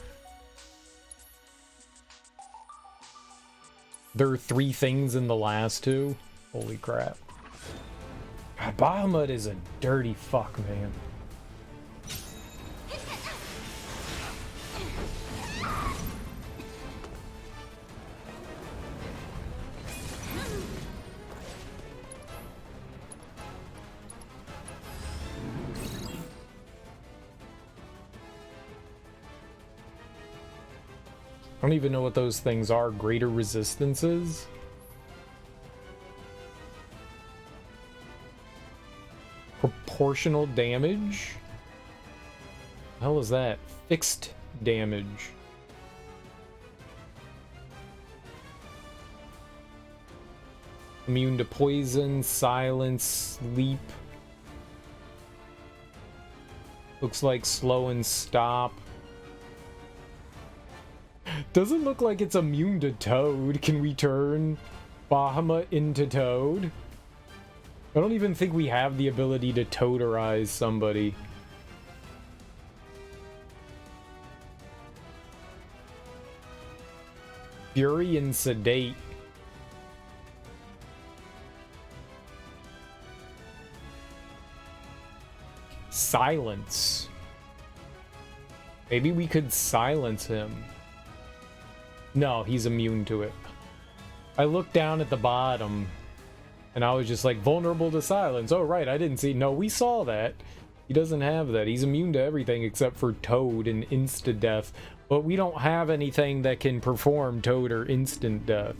There are 3 things in the last 2. Holy crap. God, Bahamut is a dirty fuck, man. I don't even know what those things are. Greater resistances? Proportional damage? The hell is that? Fixed damage. Immune to poison, silence, sleep. Looks like slow and stop. Doesn't look like it's immune to Toad. Can we turn Bahamut into Toad? I don't even think we have the ability to Toaderize somebody. Fury and Sedate. Silence. Maybe we could silence him. No, he's immune to it. I looked down at the bottom and I was just like, vulnerable to silence. Oh, right, I didn't see. No, we saw that. He doesn't have that. He's immune to everything except for Toad and insta-death. But we don't have anything that can perform Toad or instant death.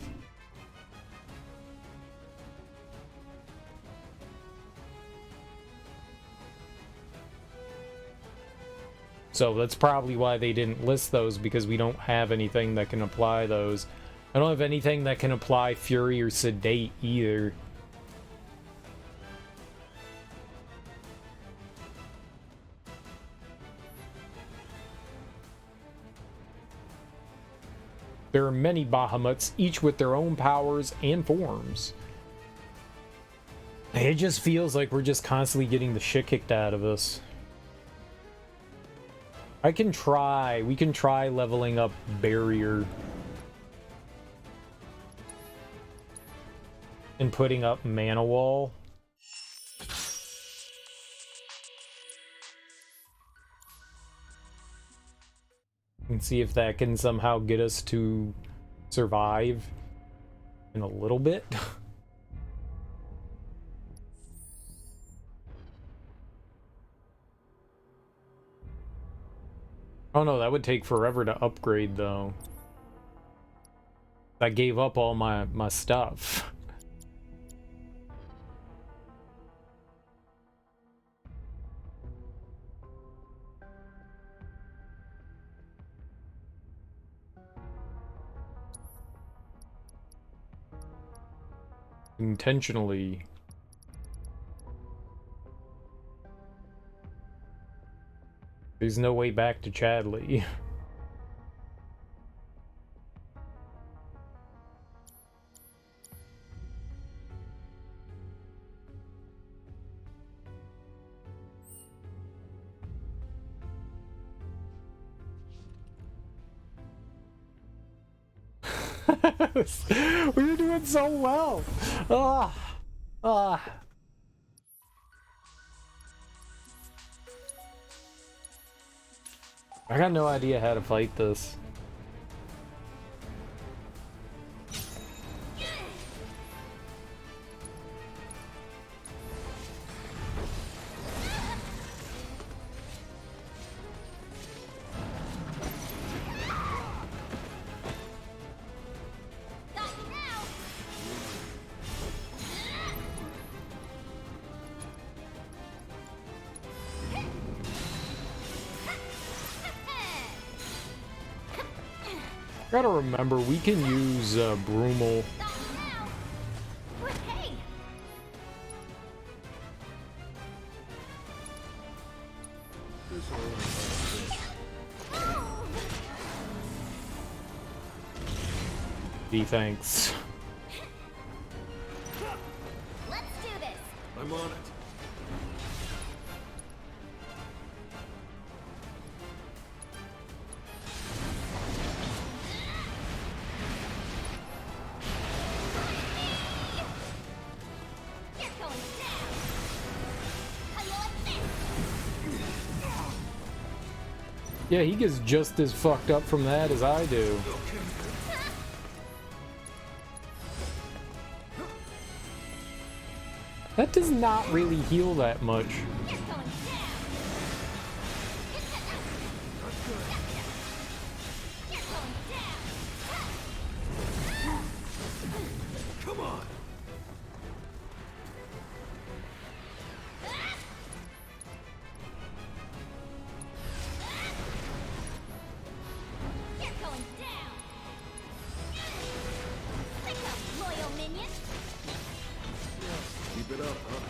So that's probably why they didn't list those, because we don't have anything that can apply those. I don't have anything that can apply Fury or Sedate either. There are many Bahamut's, each with their own powers and forms. It just feels like we're just constantly getting the shit kicked out of us. We can try leveling up Barrier. And putting up Mana Wall. And see if that can somehow get us to survive in a little bit. Oh no, that would take forever to upgrade though. I gave up all my stuff. Intentionally. There's no way back to Chadley. We were doing so well. I got no idea how to fight this. Gotta remember, we can use Brumal. Thanks. Let's do this. I'm on it. Yeah, he gets just as fucked up from that as I do. That does not really heal that much. Come on. Keep it up, huh?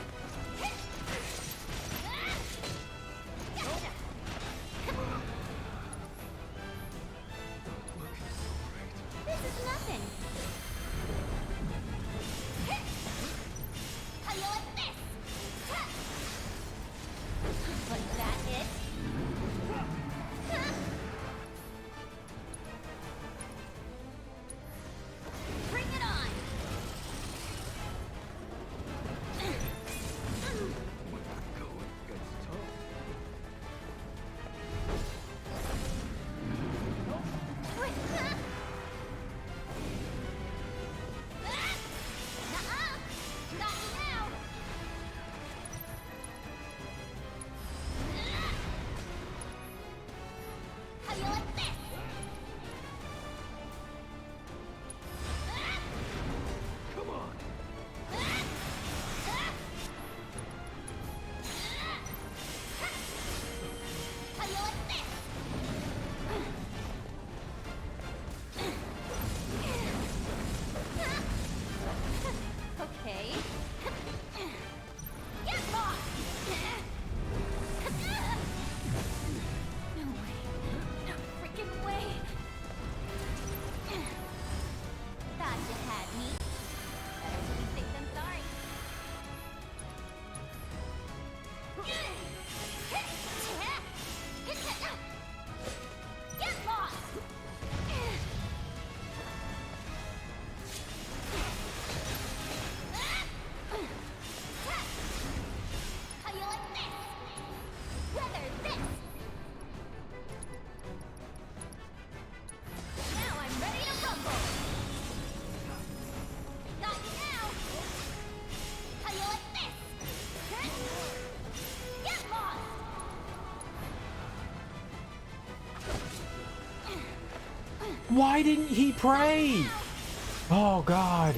Why didn't he pray? Oh, God.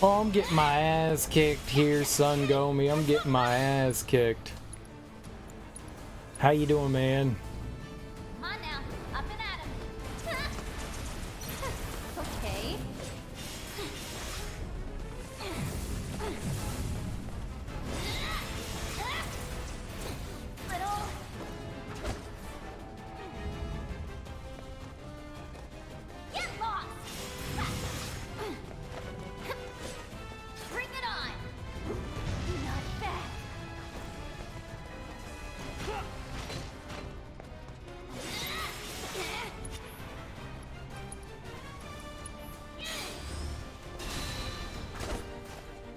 Oh, I'm getting my ass kicked here, Son Gomi. I'm getting my ass kicked. How you doing, man? Come on now, up and at him. Okay. Little. Get lost. Bring it on. Not bad.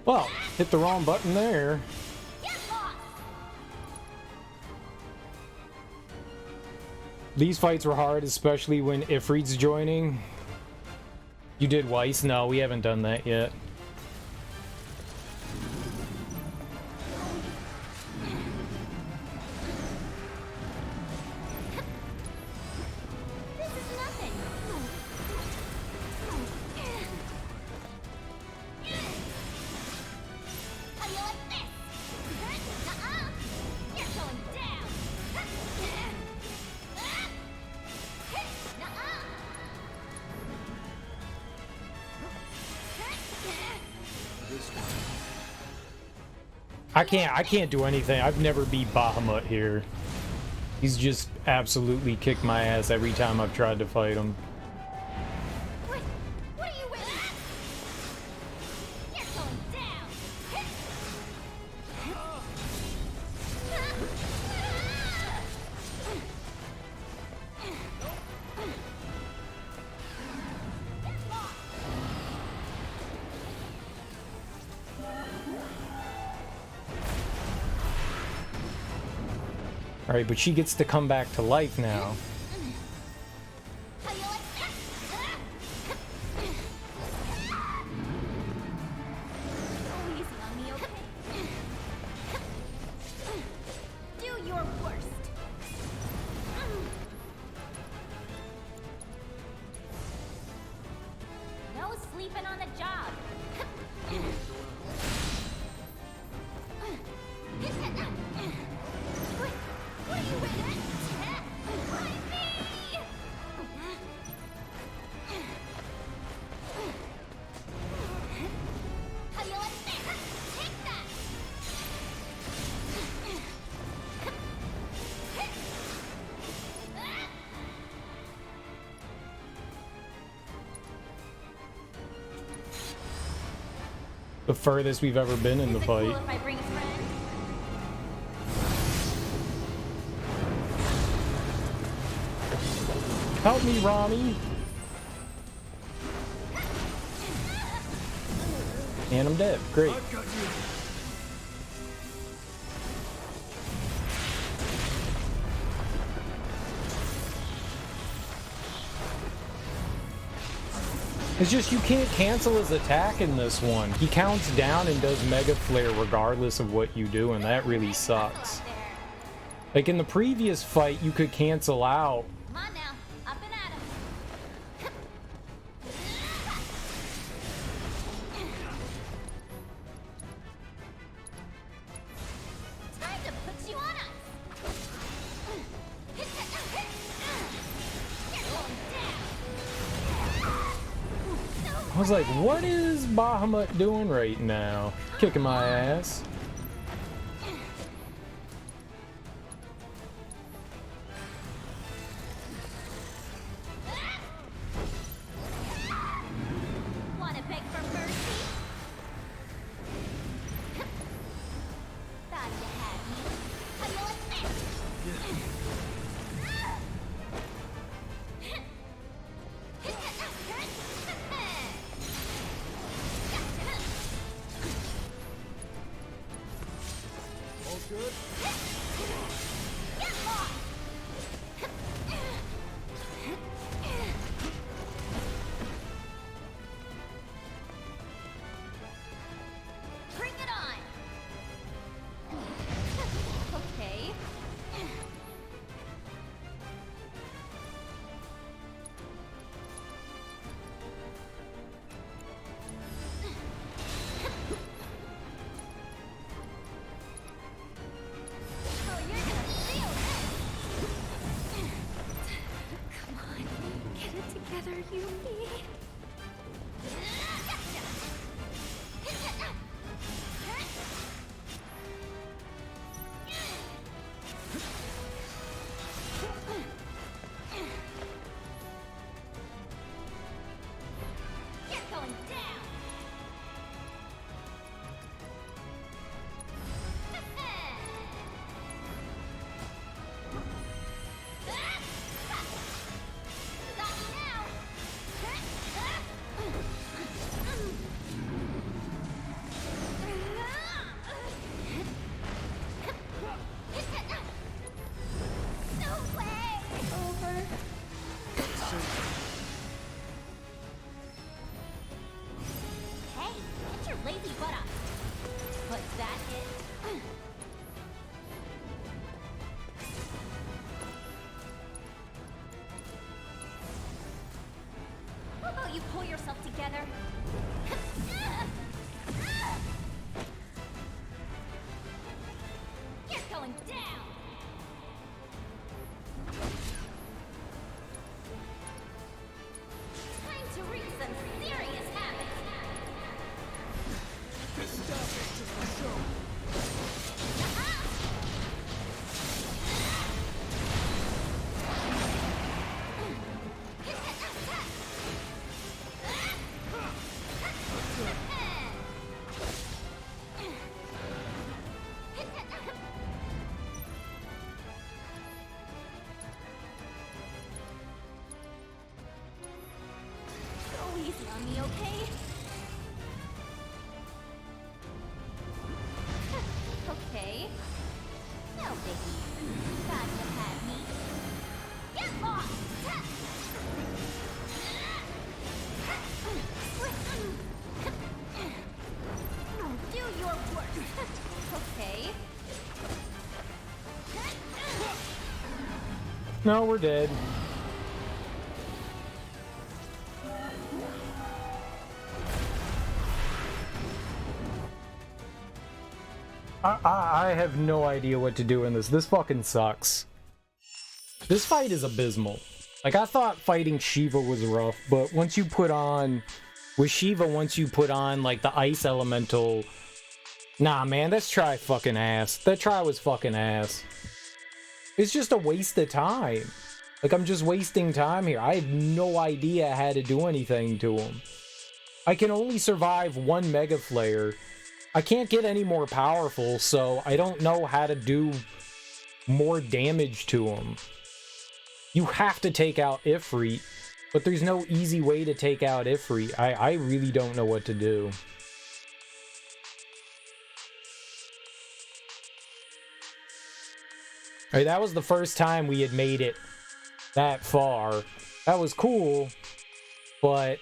Well, hit the wrong button there. These fights were hard, especially when Ifrit's joining. You did Weiss? No, we haven't done that yet. This is nothing. How do you like this? Nuh-uh. You're going down. Nuh-uh. I can't do anything. I've never beat Bahamut here. He's just absolutely kicked my ass every time I've tried to fight him. What are you waiting? You're going down. Alright, but she gets to come back to life now. How do you like this? Go easy on me, okay? Do your worst. No sleeping on the job. What are you waiting? Find me! How do you like this? Take that! The furthest we've ever been in the fight. Cool if I bring a friend? Help me, Rami. And I'm dead. Great. It's just you can't cancel his attack in this one. He counts down and does Mega Flare regardless of what you do, and that really sucks. Like in the previous fight, you could cancel out. Come on now, up and at him. Time to put you on us. You're going down. I was like, what is Bahamut doing right now? Kicking my ass. Wanna beg for mercy? Thought you had me. How do you like this? Yuffie. You're going down. Hey, get your lazy butt up. Was that it? How about you pull yourself together? You're going down. Time to wreak some serious havoc. This stuff is just a show. Go easy on me, okay? Okay. No biggie. Glad you had me. Get lost! Do your worst. Okay. No, we're dead. I have no idea what to do in this. This fucking sucks. This fight is abysmal. Like, I thought fighting Shiva was rough, but once you put on... With Shiva, once you put on, like, the ice elemental... Nah, man, that's try fucking ass. That try was fucking ass. It's just a waste of time. Like, I'm just wasting time here. I have no idea how to do anything to him. I can only survive one Mega Flare. I can't get any more powerful, so I don't know how to do more damage to him. You have to take out Ifrit, but there's no easy way to take out Ifrit. I really don't know what to do. Alright, that was the first time we had made it that far. That was cool, but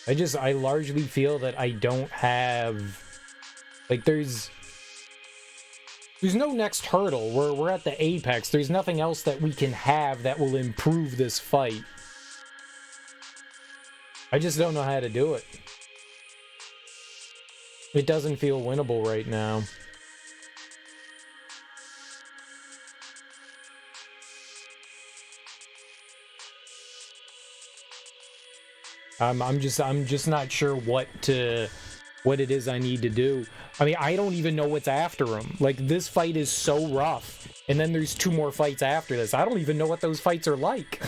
I largely feel that I don't have, like, there's no next hurdle. We're at the apex. There's nothing else that we can have that will improve this fight. I just don't know how to do it. It doesn't feel winnable right now. I'm just not sure what it is I need to do. I mean, I don't even know what's after him. Like, this fight is so rough, and then there's 2 more fights after this. I don't even know what those fights are like.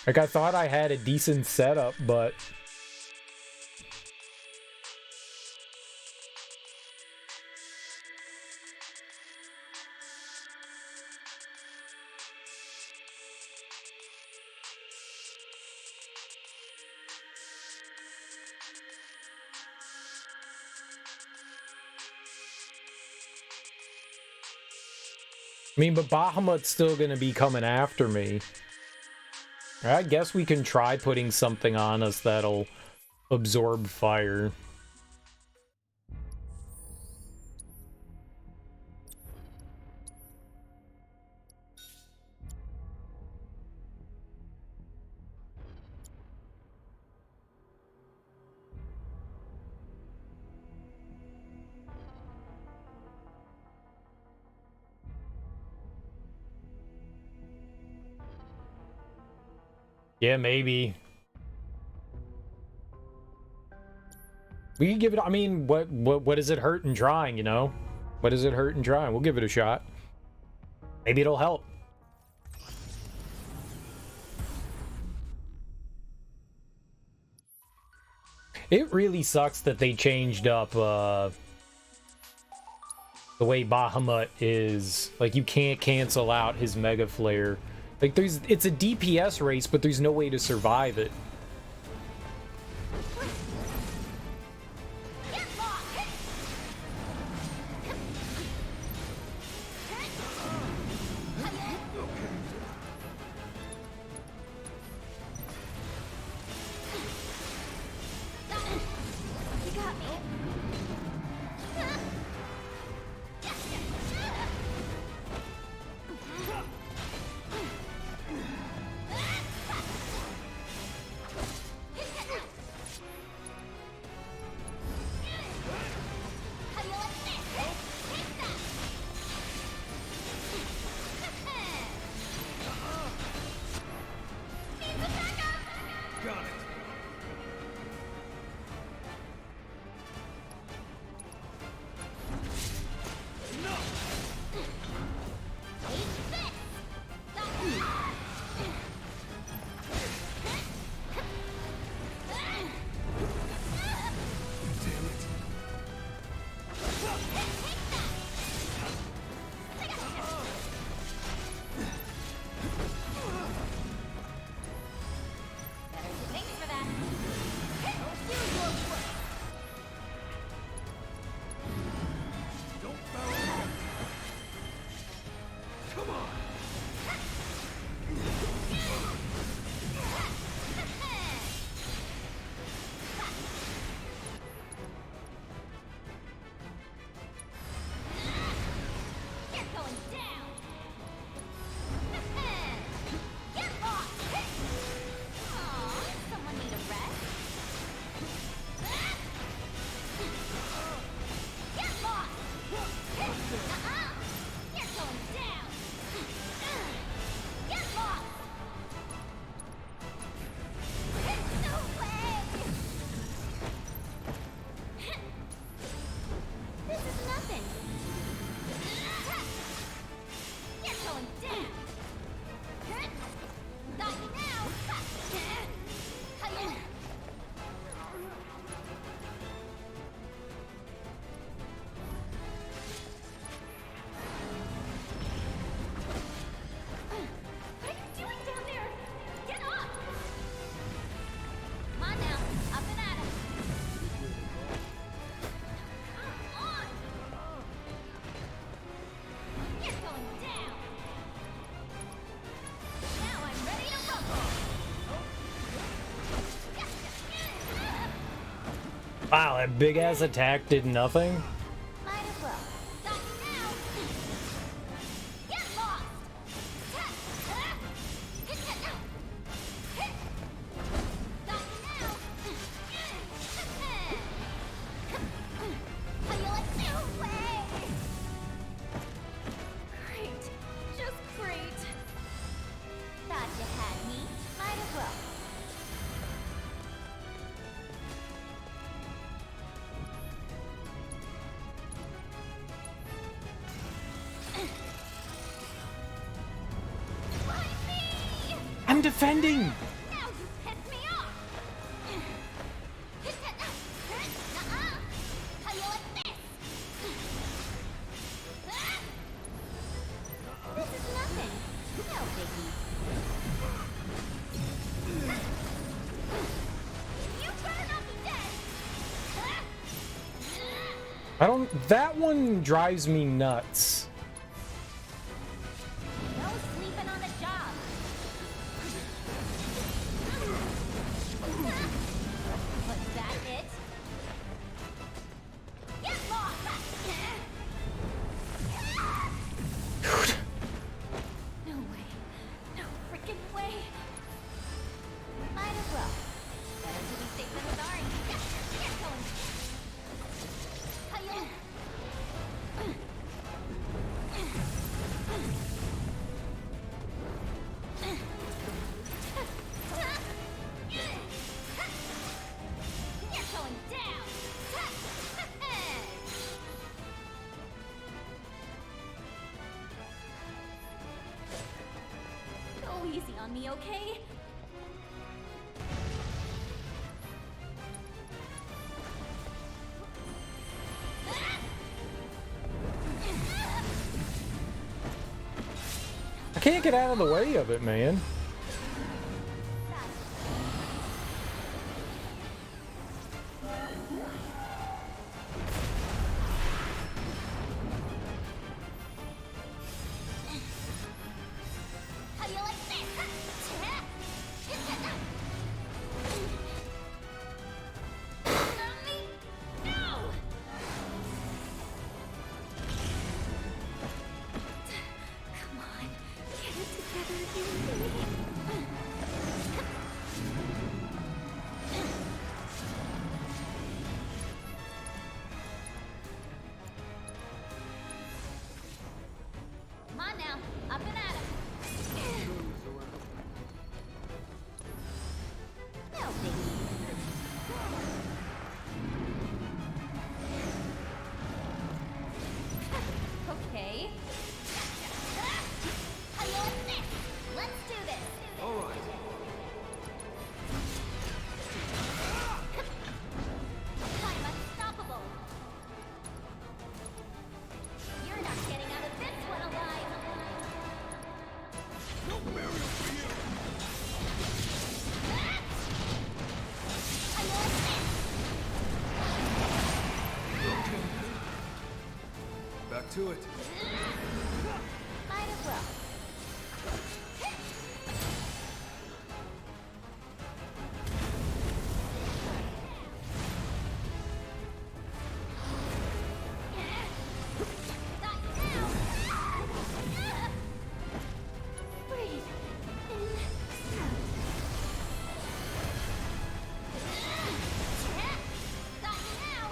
Like, I thought I had a decent setup, but I mean, but Bahamut's still gonna be coming after me. I guess we can try putting something on us that'll absorb fire. Yeah, maybe. We could give it, I mean, what does it hurt in trying, you know? What does it hurt in trying? We'll give it a shot. Maybe it'll help. It really sucks that they changed up the way Bahamut is. Like, you can't cancel out his Mega Flare. Like, it's a DPS race, but there's no way to survive it. Wow, that big ass attack did nothing. I'm defending! I don't... That one drives me nuts. No sleeping on the job. Was that it? Get lost! No way. No freaking way. Might as well. Better to be safe than sorry. Get going. on me, okay? I can't get out of the way of it, man. Come on now, up and at 'em. No biggie. Okay. How you like this? Let's do this. All right. I'm unstoppable. You're not getting out of this one alive. No burial for you. How you like this? Back to it. Might as well. Breathe. Got you now.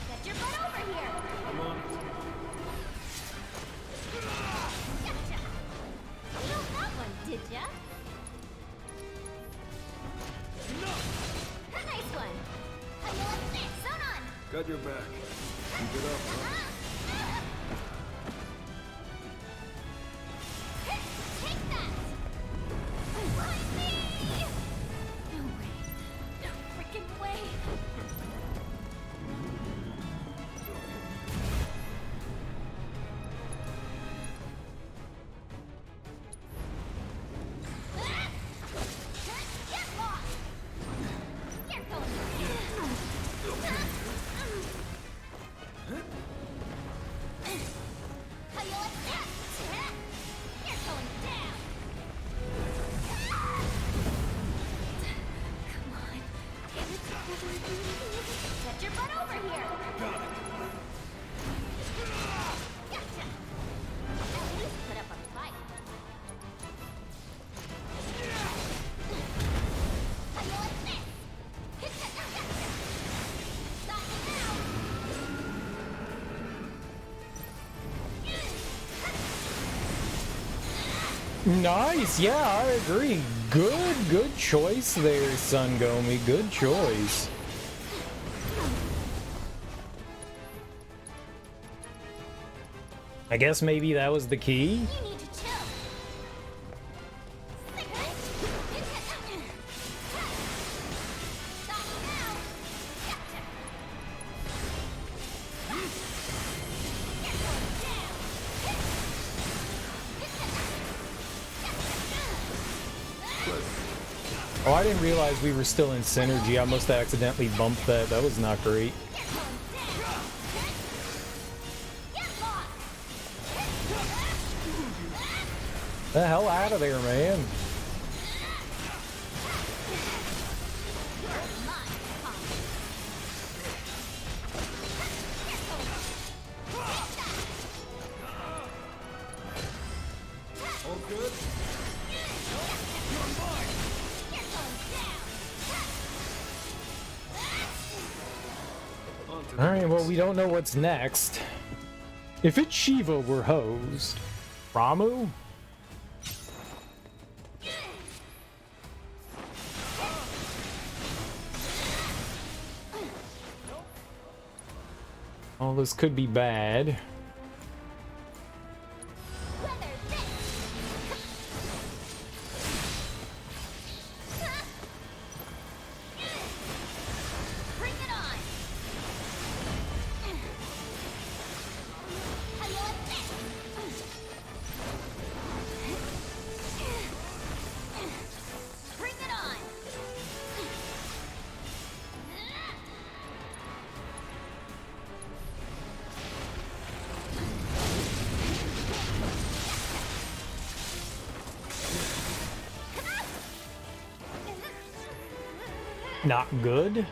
Get your butt over here. I'm on it. Gotcha. You know that one, did ya? Nice one. How you like this? Zone on. Got your back. Keep it up, huh? Take that. Why me? No way. No freaking way. Get lost. You're going How you like that? You're going down. Come on. Get it together. Get your butt over here. Gotcha. At least put up a fight. How you like this? Gotcha. Got you now. Nice, yeah, I agree. Good choice there, Sungomi. Good choice. I guess maybe that was the key. You need to chill. Oh, I didn't realize we were still in synergy. I must have accidentally bumped that. That was not great. The hell out of there, man. All good? Alright, well, we don't know what's next. If it's Shiva we're hosed. Ramu? Oh, this could be bad. Not good.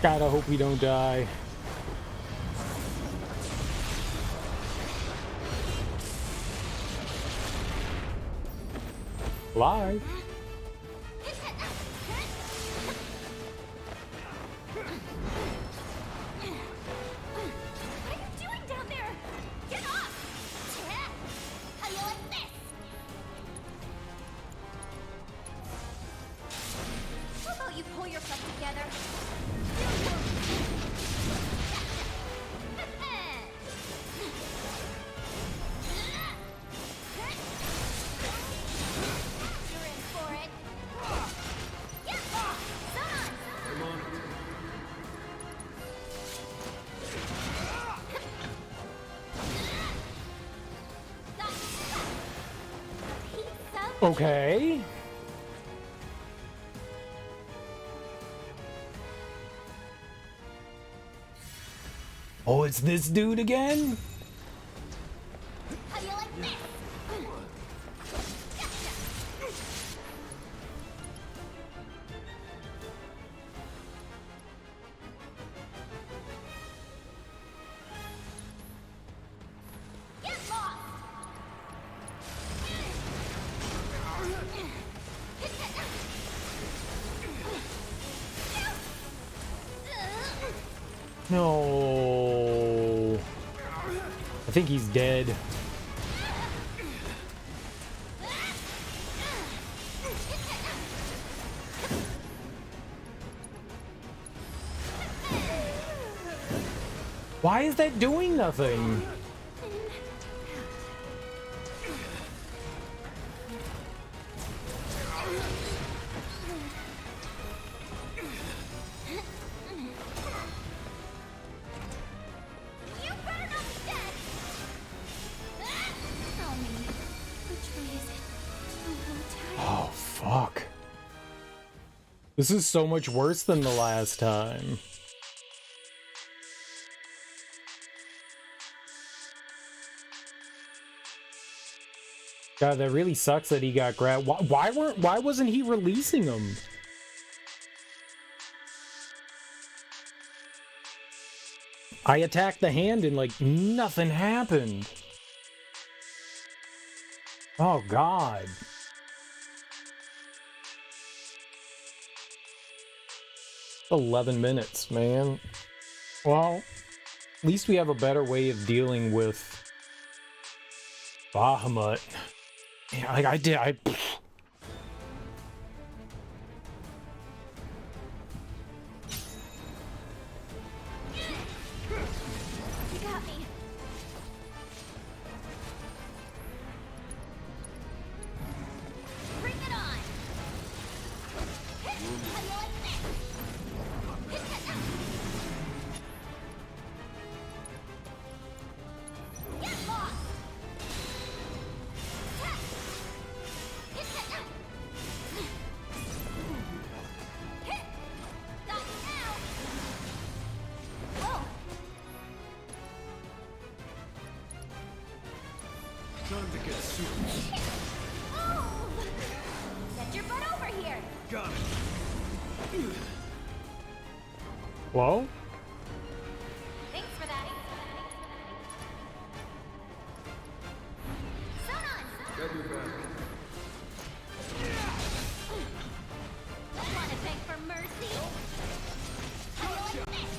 God, I hope we don't die. Live. Okay. Oh, it's this dude again? No. I think he's dead. Why is that doing nothing? Oh, fuck. This is so much worse than the last time. God, that really sucks that he got grabbed. Why wasn't he releasing him? I attacked the hand and like nothing happened. Oh, God. $11 man. Well, at least we have a better way of dealing with Bahamut. Yeah, like I You got me. Bring it on. How do you like this? Get lost. Stop now. Whoa. Time to get super. Move! Get your butt over here. Got it. Whoa. Thanks for that. Got your back. Wanna beg for mercy? How do you like this?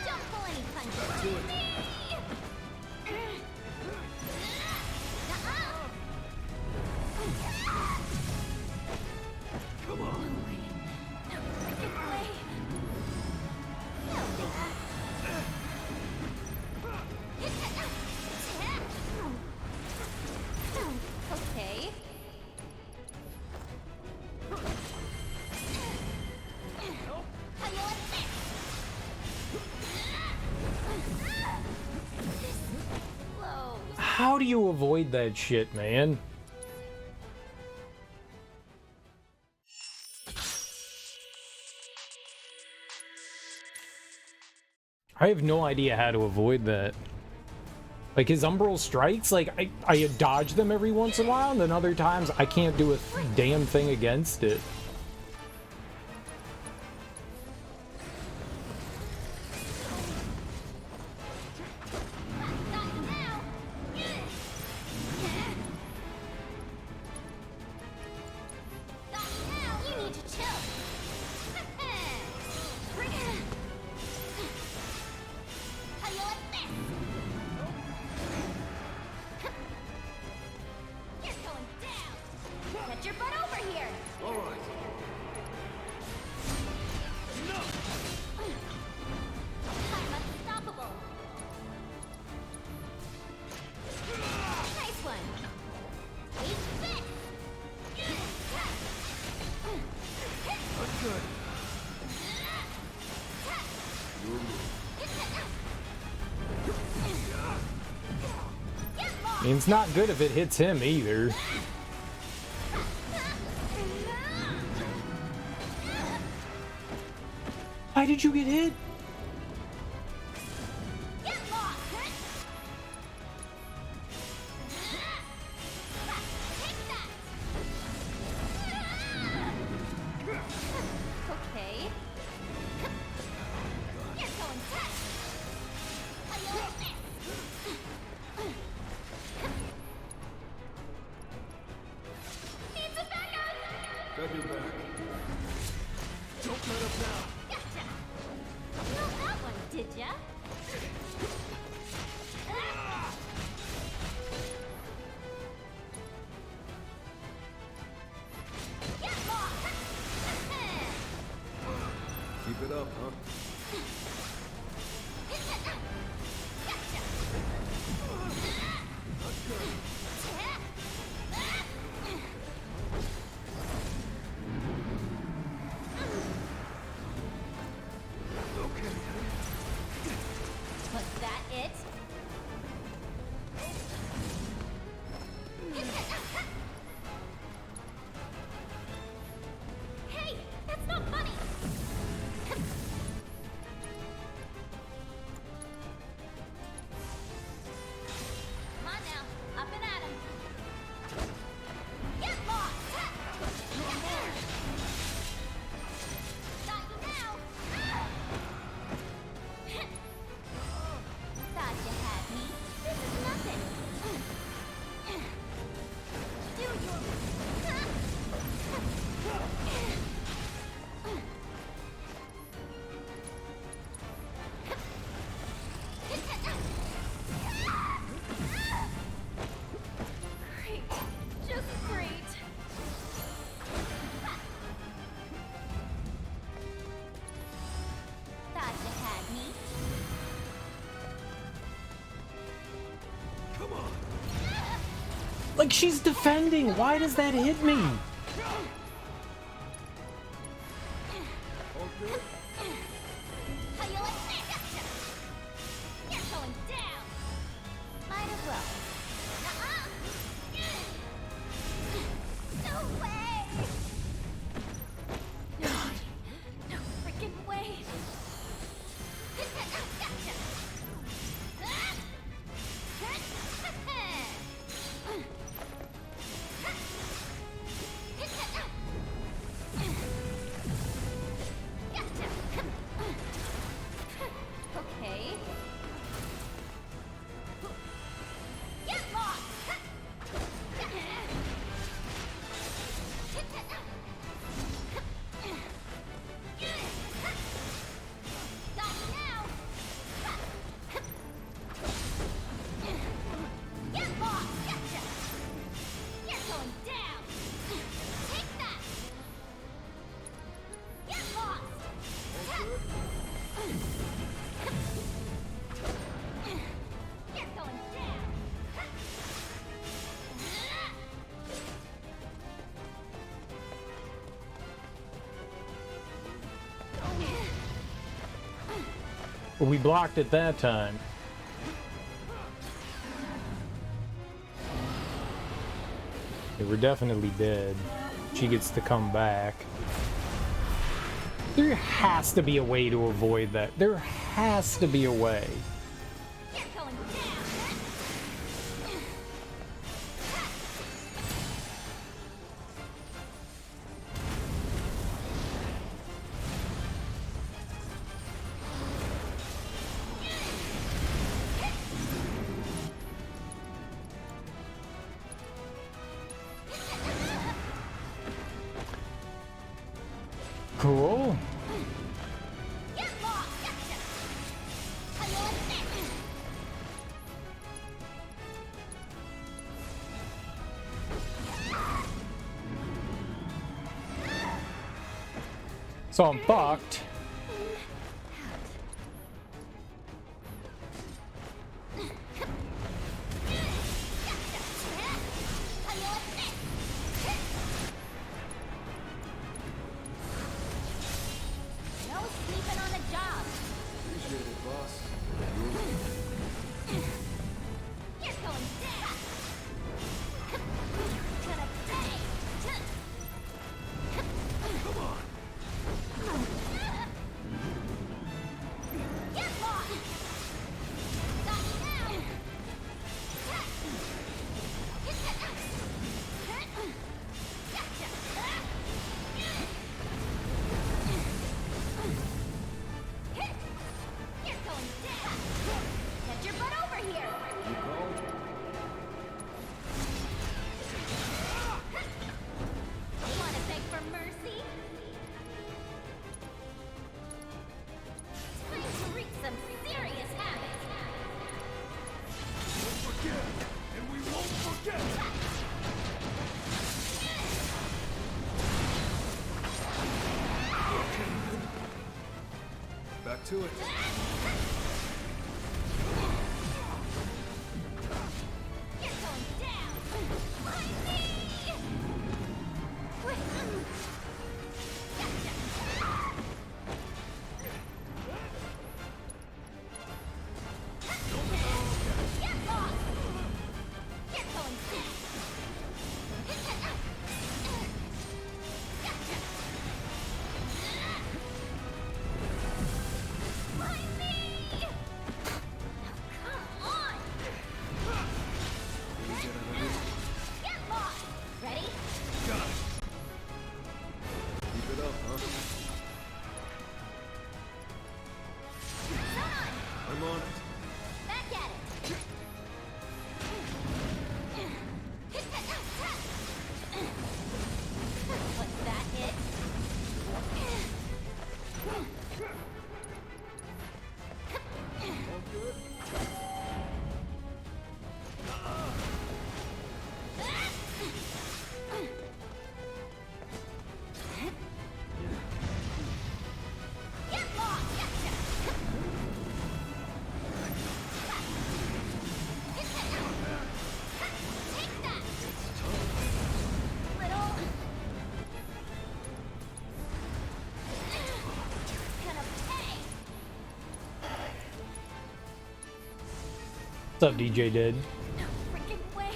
Don't pull any punches. Do it. Come on. Okay. How do you like this? Whoa. How do you avoid that shit, man? I have no idea how to avoid that. Like, his umbral strikes, like, I dodge them every once in a while, and then other times I can't do a damn thing against it. You need to chill. Bring it. How do you like this? You're going down. Get your butt over here. All right. No. I'm unstoppable. Nice one. Eat this. That's good. I mean, it's not good if it hits him either. Why did you get hit? Get lost. Take that. Okay. You're going tough. How do you like this? Need some backup. Got your back. Don't let up now. Gotcha. You know that one, did ya? Get lost. Keep it up, huh? Was that it? Hey, that's not funny. Like, she's defending. Why does that hit me? But we blocked it that time. Yeah, we're definitely dead. She gets to come back. There has to be a way to avoid that. There has to be a way. Cool. So I'm fucked. Back to it. Find me! What's up, DJ Dead? No freaking way.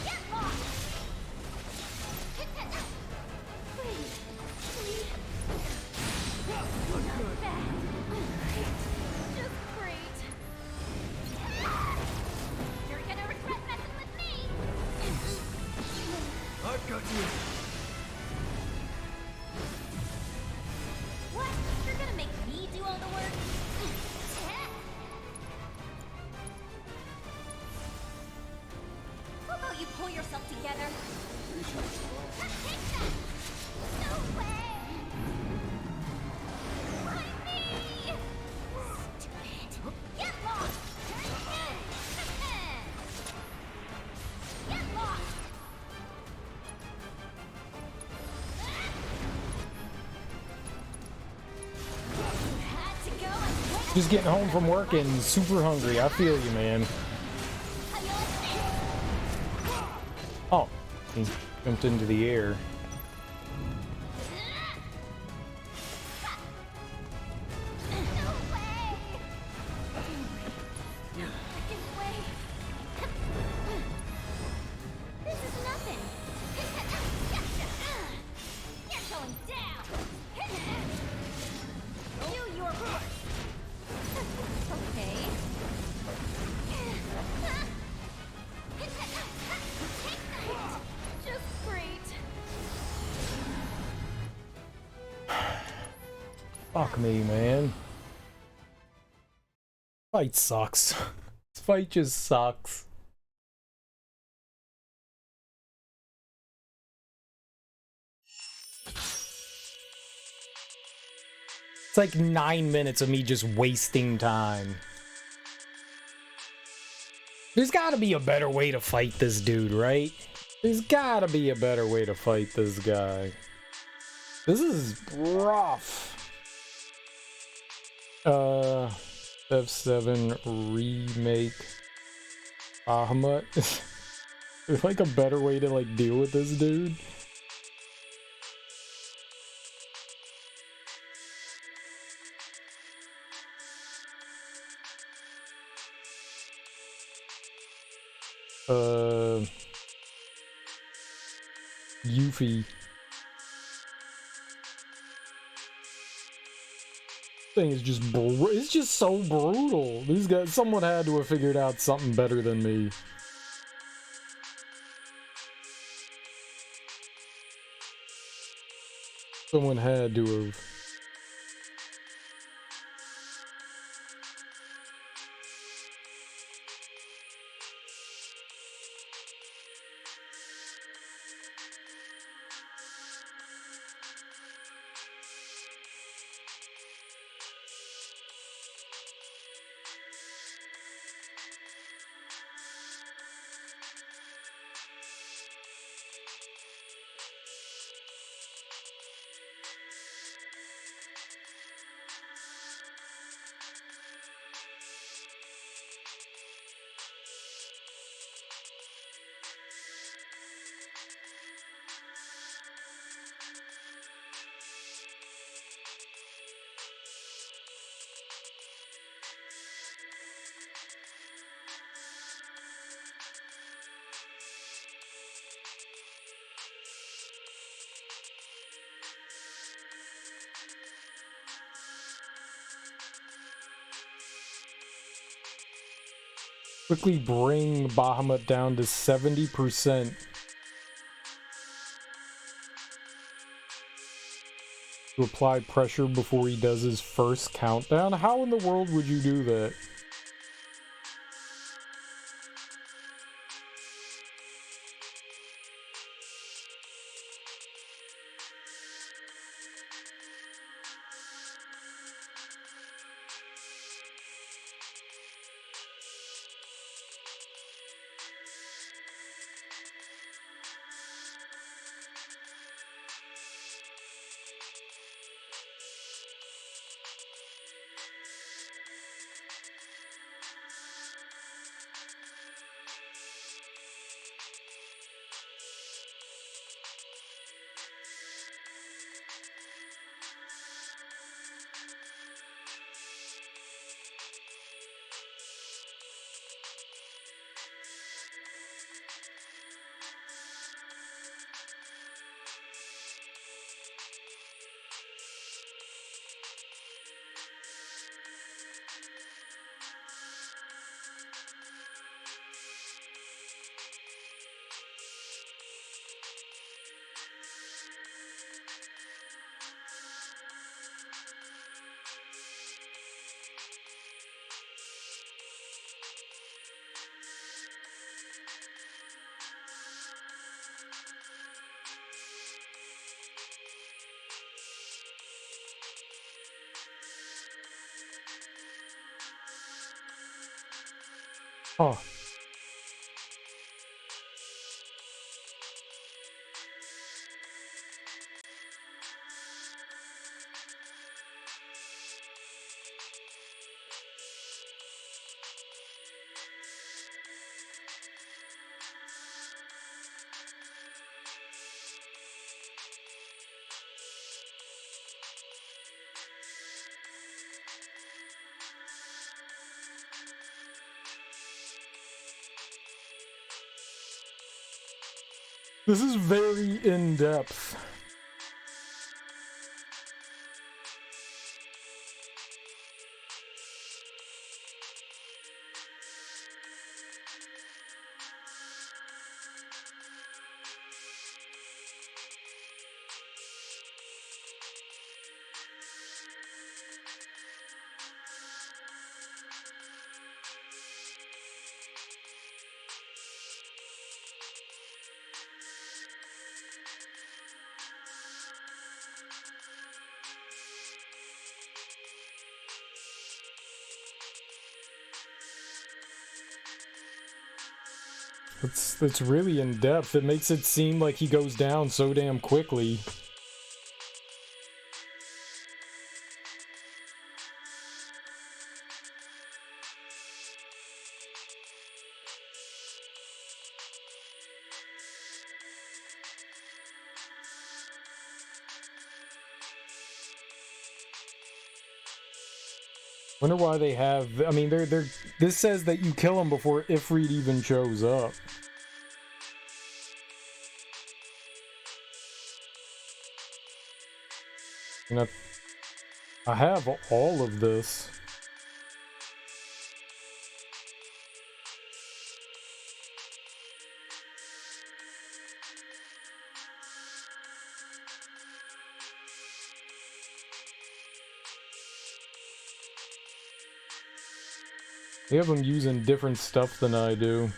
Get lost. Please, please. Not bad. Just great. You're gonna regret messing with me. I've got you. What? You're gonna make me do all the work? How about you pull yourself together? Take that! No way! Why me? Stupid! Get lost! Get lost! Had to go and Just getting home from work and super hungry. I feel you, man. Oh, he jumped into the air. This is nothing. You're going down. Do your part. Okay. Just great. Fuck me, man. Fight sucks. This fight just sucks. It's like 9 minutes of me just wasting time. There's gotta be a better way to fight this dude, right? There's gotta be a better way to fight this guy. This is rough. F7 remake Bahamut. There's like a better way to like deal with this dude. Yuffie. Thing is just it's just so brutal. These guys, someone had to have figured out something better than me. Someone had to have. Quickly bring Bahamut down to 70%. To apply pressure before he does his first countdown? How in the world would you do that? Huh. This is very in-depth. It's really in depth. It makes it seem like he goes down so damn quickly. Wonder why they have. I mean, they're. This says that you kill him before Ifrit even shows up. And I have all of this. They have them using different stuff than I do.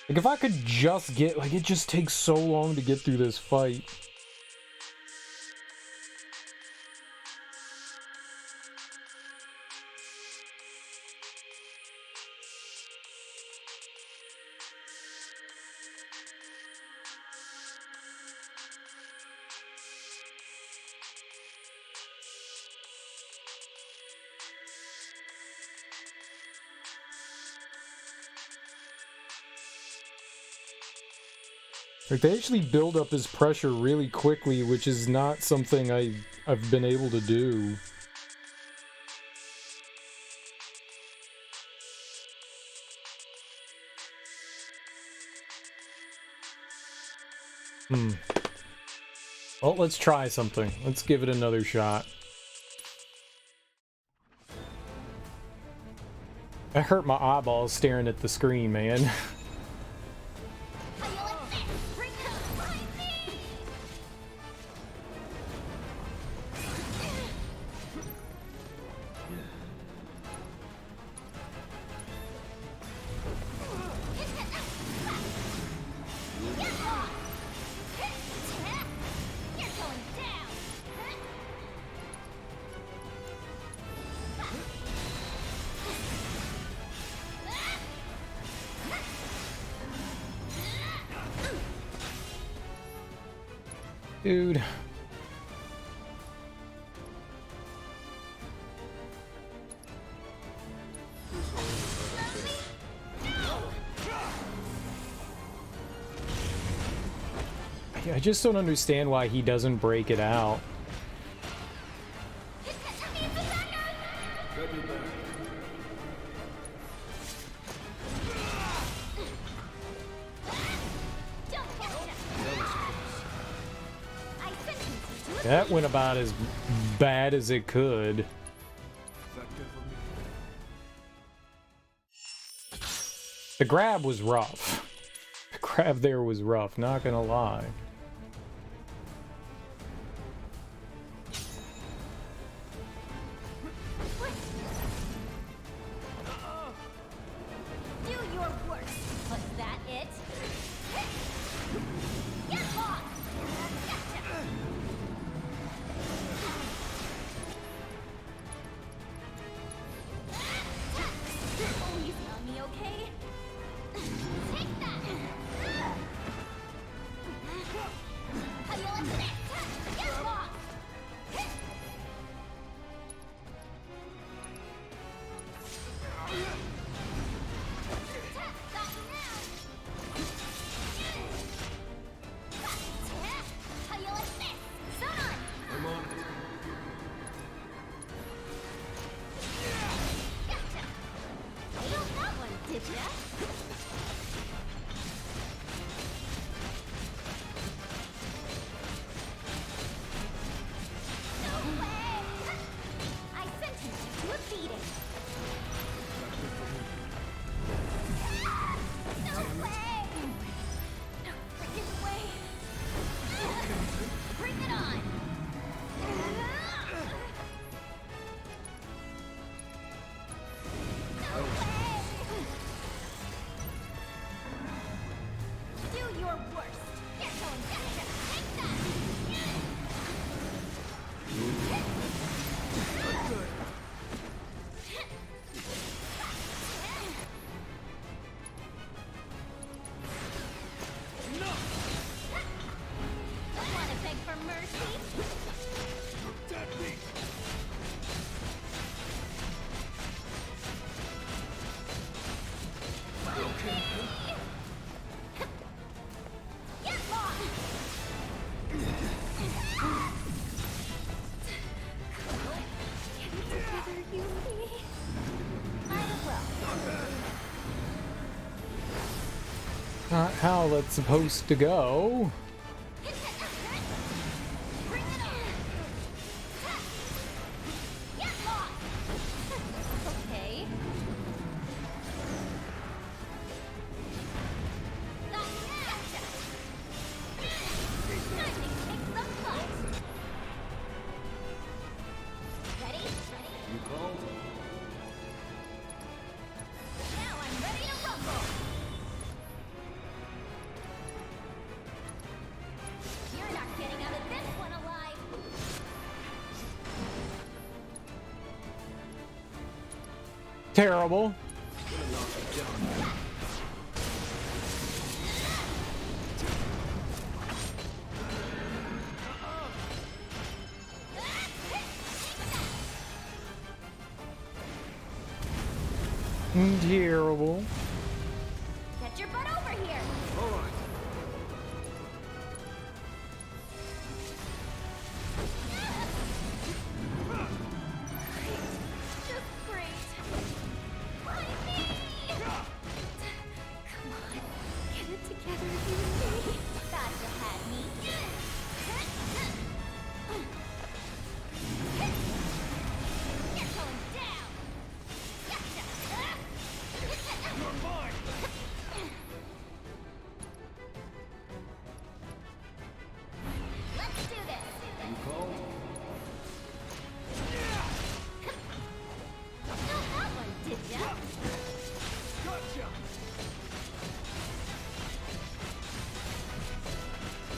Like, if I could just get... Like, it just takes so long to get through this fight. Like, they actually build up his pressure really quickly, which is not something I've been able to do. Well, let's try something. Let's give it another shot. I hurt my eyeballs staring at the screen, man. Dude. I just don't understand why he doesn't break it out. That went about as bad as it could. The grab was rough. The grab there was rough, not gonna lie. Do your worst. Was that it? Get off! Go easy on me, okay? did ya? No way! I sentence you to a beating. No way! No freaking way! Bring it on! No way! Do your worst. You're going gotcha. Take that. Good. No. Wanna beg for mercy? Protect me. Okay. Get lost! Get it together, Yuffie. Might as well. Not how that's supposed to go. Bring it on! Get lost! Okay. Gotcha! Time to kick some butt! Ready? You called? Now I'm ready to rumble! You're not getting out of this one alive! Terrible. Terrible. Get your butt over here! All right. Just great. Why me? Come on, get it together, Yuffie. Thought you had me. You're going down. Gotcha. You're mine. Let's do this. You called? Know that one, did ya? Gotcha.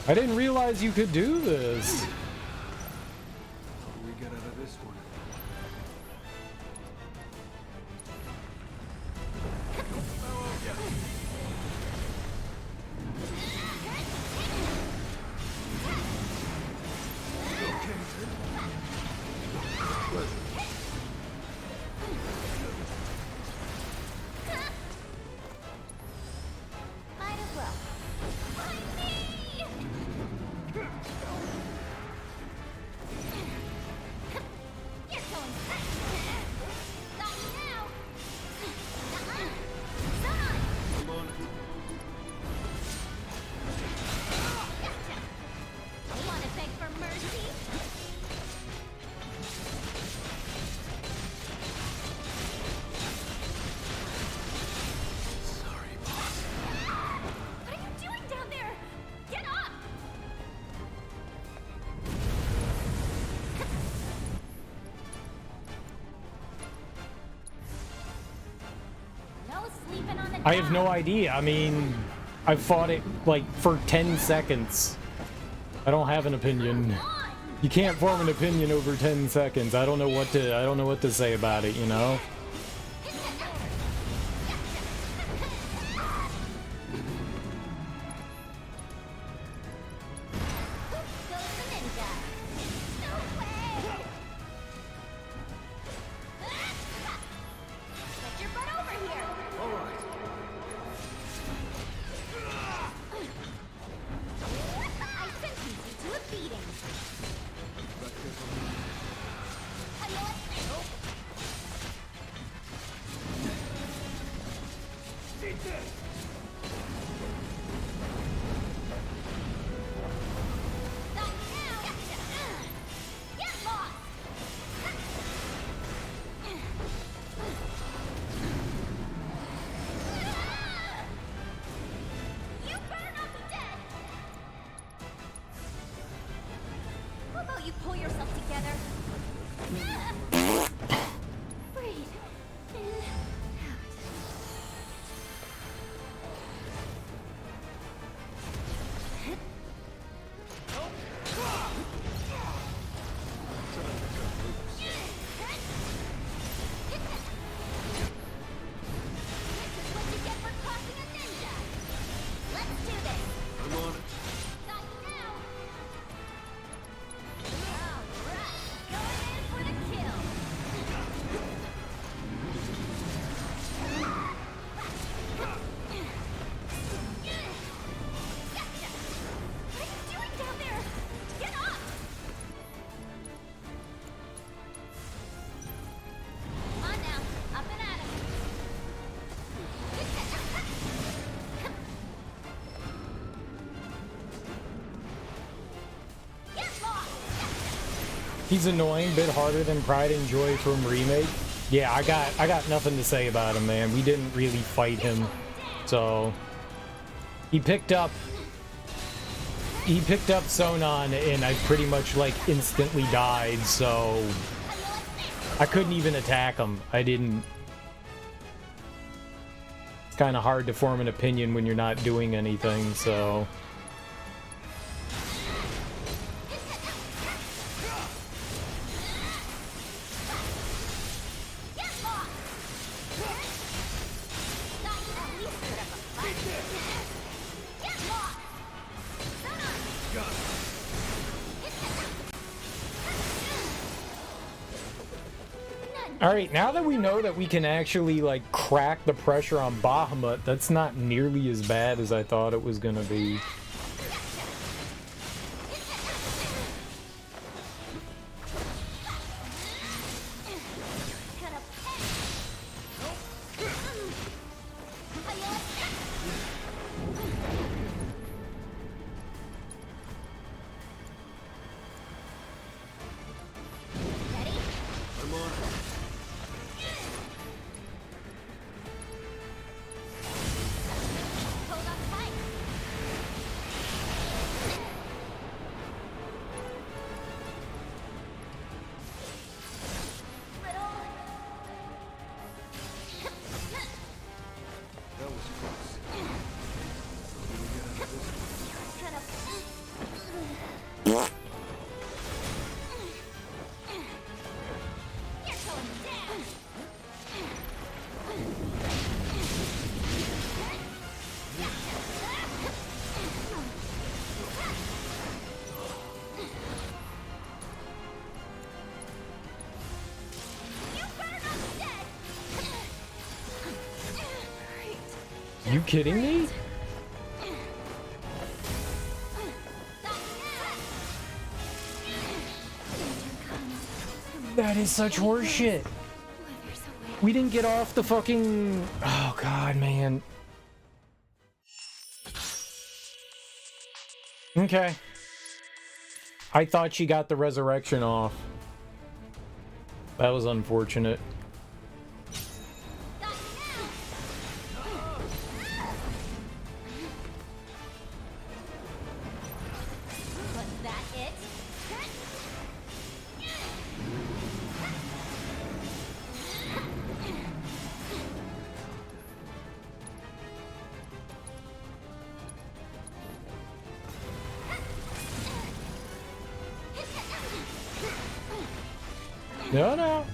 I didn't realize you could do this. How do we get out of this one? Might as well. Why me? You're going fast. Got you now. Son! Come on. Gotcha. Wanna beg for mercy? Sorry, boss. What are you doing down there? Get up! No sleeping on the I have no job. idea. I mean, I fought it like for 10 seconds. I don't have an opinion. You can't form an opinion over 10 seconds. I don't know what to say about it, you know? Goes the ninja. No way! Get your butt over here! All right. I sentence you to a beating. Back there for me. I know it. How about you pull yourself together? Breathe. In, He's annoying, bit harder than Pride and Joy from Remake. Yeah, I got nothing to say about him, man. We didn't really fight him, so he picked up Sonon, and I pretty much like instantly died. So I couldn't even attack him. I didn't. It's kind of hard to form an opinion when you're not doing anything. So. Alright, now that we know that we can actually, like, crack the pressure on Bahamut, that's not nearly as bad as I thought it was gonna be. You kidding me? That is such horseshit. We didn't get off the fucking... Oh god, man. Okay. I thought she got the resurrection off. That was unfortunate. No, no.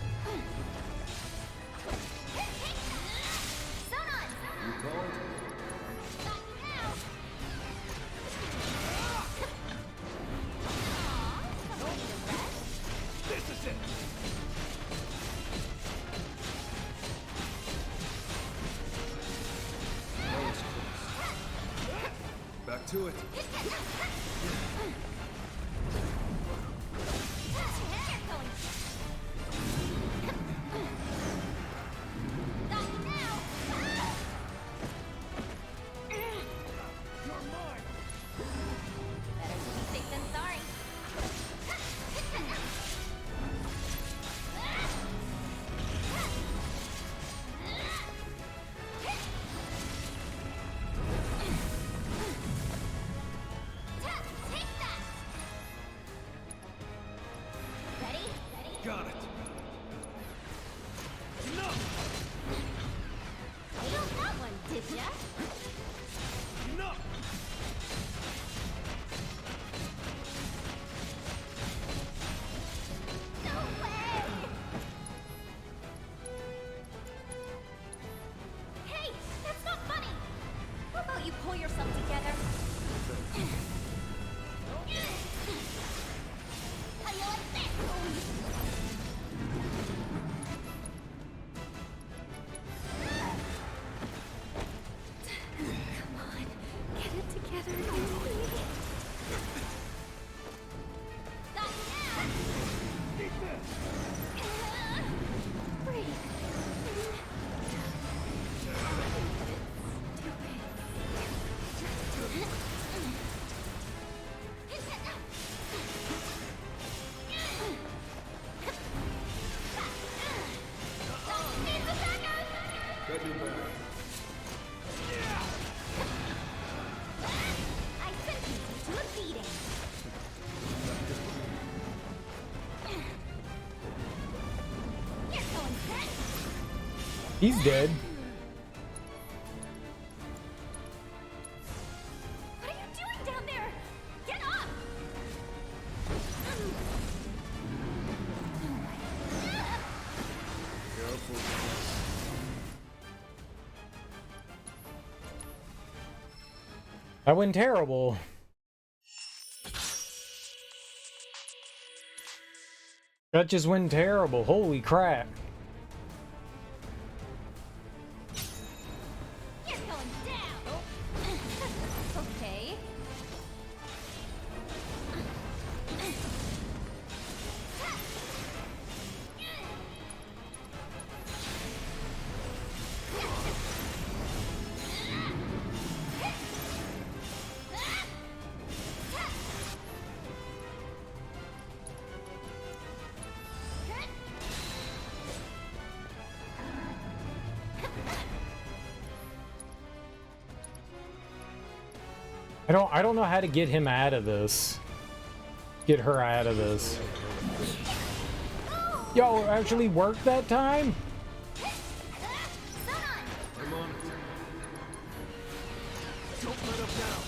Back to it. pull yourself together. How you like this? Come on, get it together. He's dead. What are you doing down there? Get up! That went terrible. That just went terrible. Holy crap. You're going down! Okay. I don't know how to get him out of this. Get her out of this. Yo, it actually worked that time? I'm on it. Don't let up now.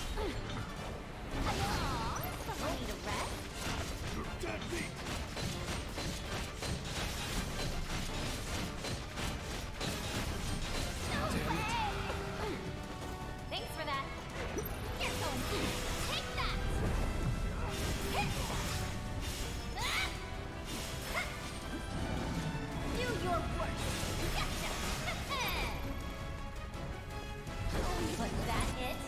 You're dead beat. Thanks for that. You're going to take that. Do your work. Gotcha. Was that it?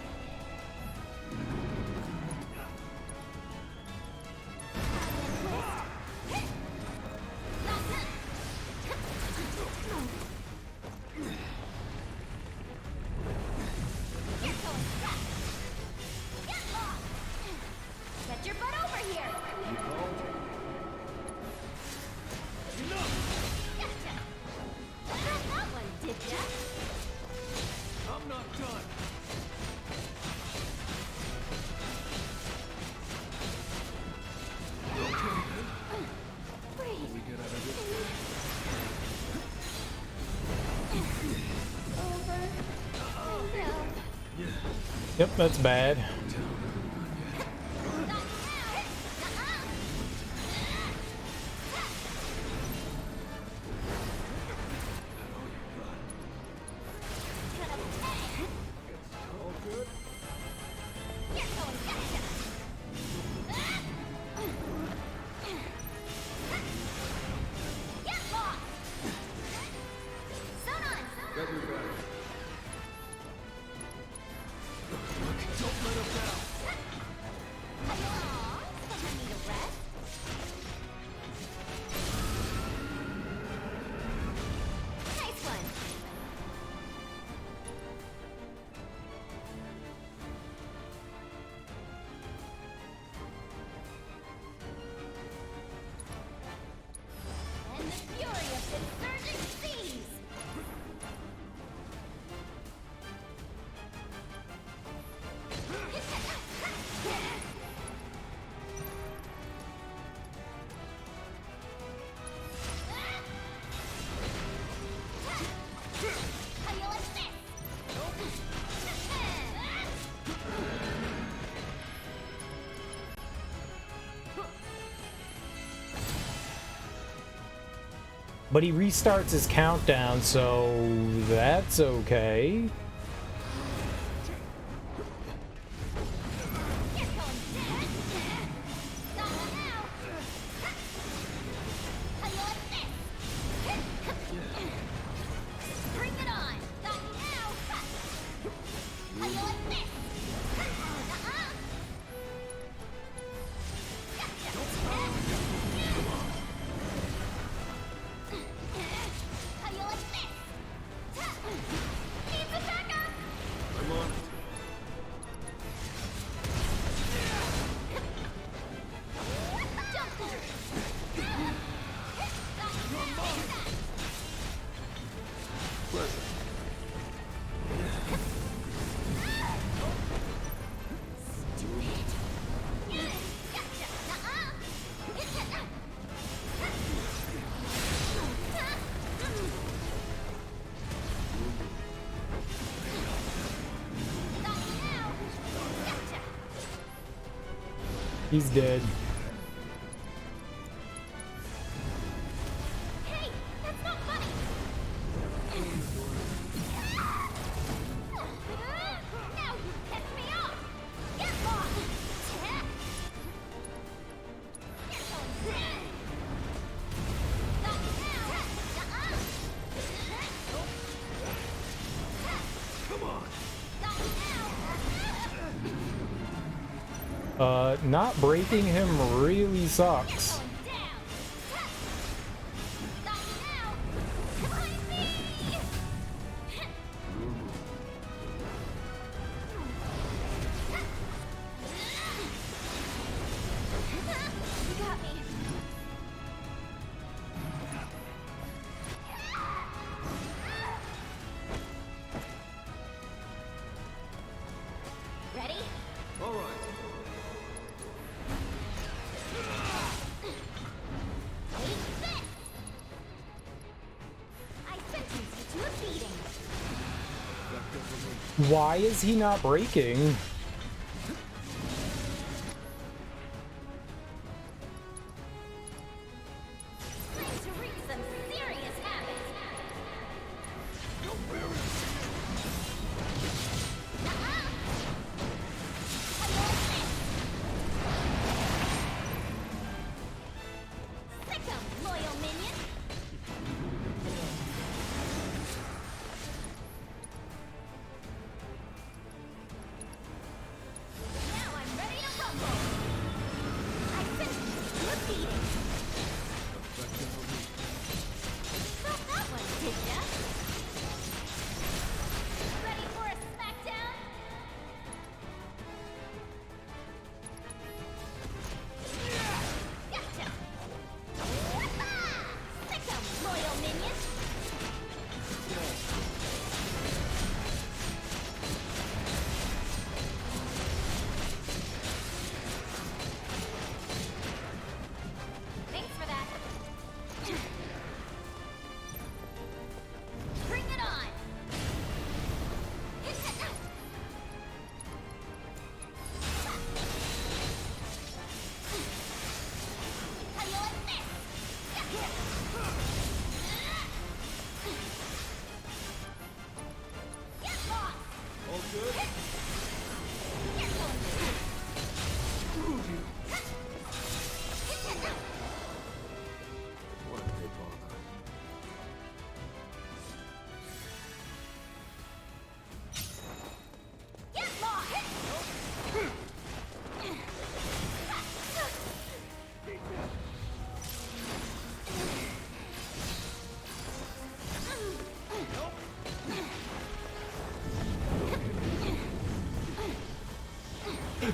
You're going fast. Get lost. Get your butt over here. Gotcha. Got that one, did ya? I'm not done. Breathe. We get out of this. Over. Down. Yep, that's bad. All good? You're going gotcha. Get lost. Sun on. Got your back. Don't let him down. Someone need a rest. Nice one. And the fury of the surging seas. How you like this? But he restarts his countdown, so that's okay. He's dead. Hey, that's not funny. Now you pissed me off. Get lost. Not breaking him really sucks. Ready? All right. Why is he not breaking?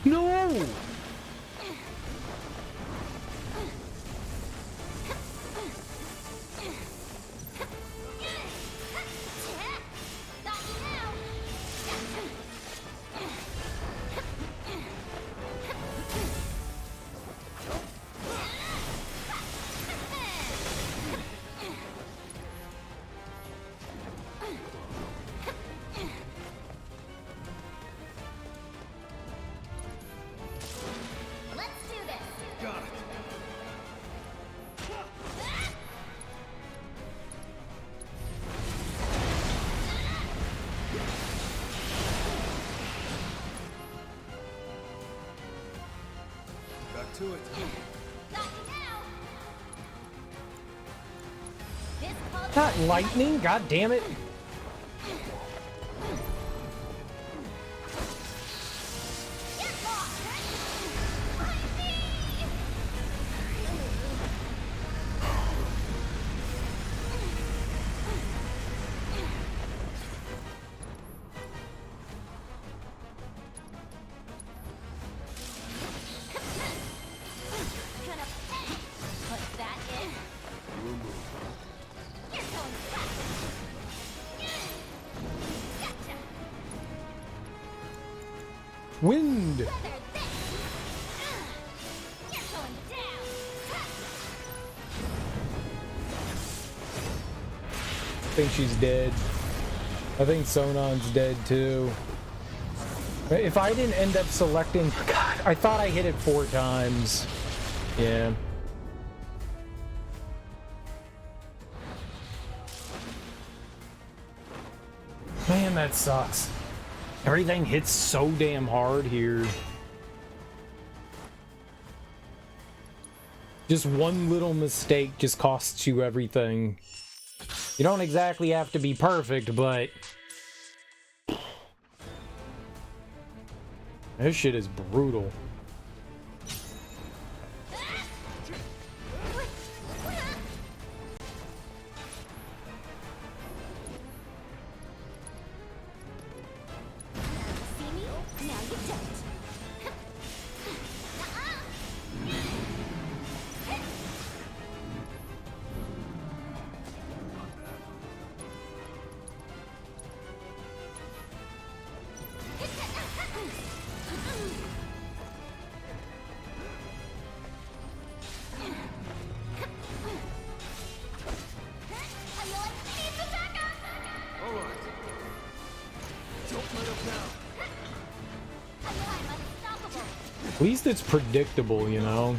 No! To it. Not lightning, god damn it. Wind! I think she's dead. I think Sonon's dead too. If I didn't end up selecting... God, I thought I hit it 4 times. Yeah. Man, that sucks. Everything hits so damn hard here. Just one little mistake just costs you everything. You don't exactly have to be perfect, but... This shit is brutal. At least it's predictable, you know?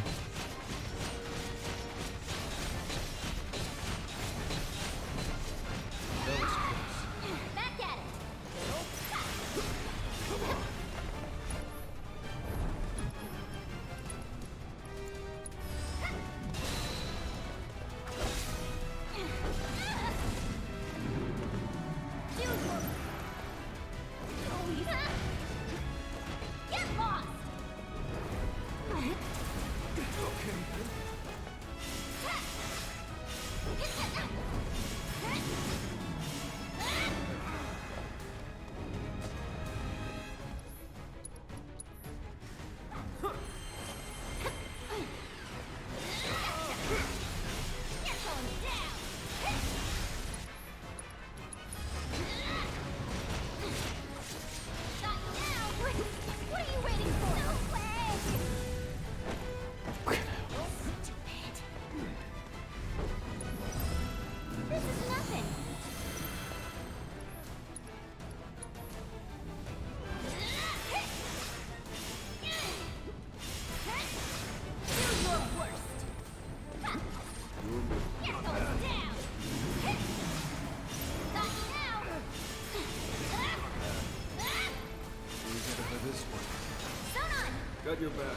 Got your back.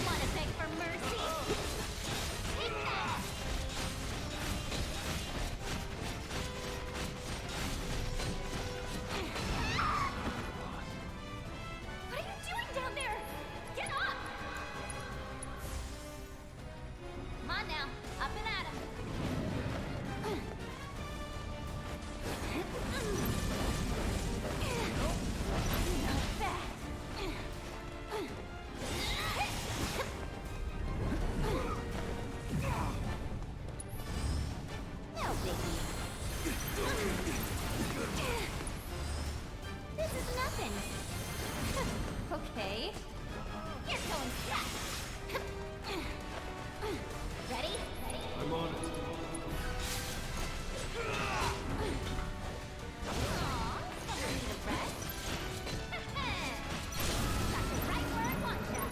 Wanna beg for mercy? Take that! What are you doing down there? Get up! Come on now, up and at him. This is nothing. Okay. You're going flat. Ready? Ready? I'm on it. Aw, someone need a rest. Got you right where I want ya.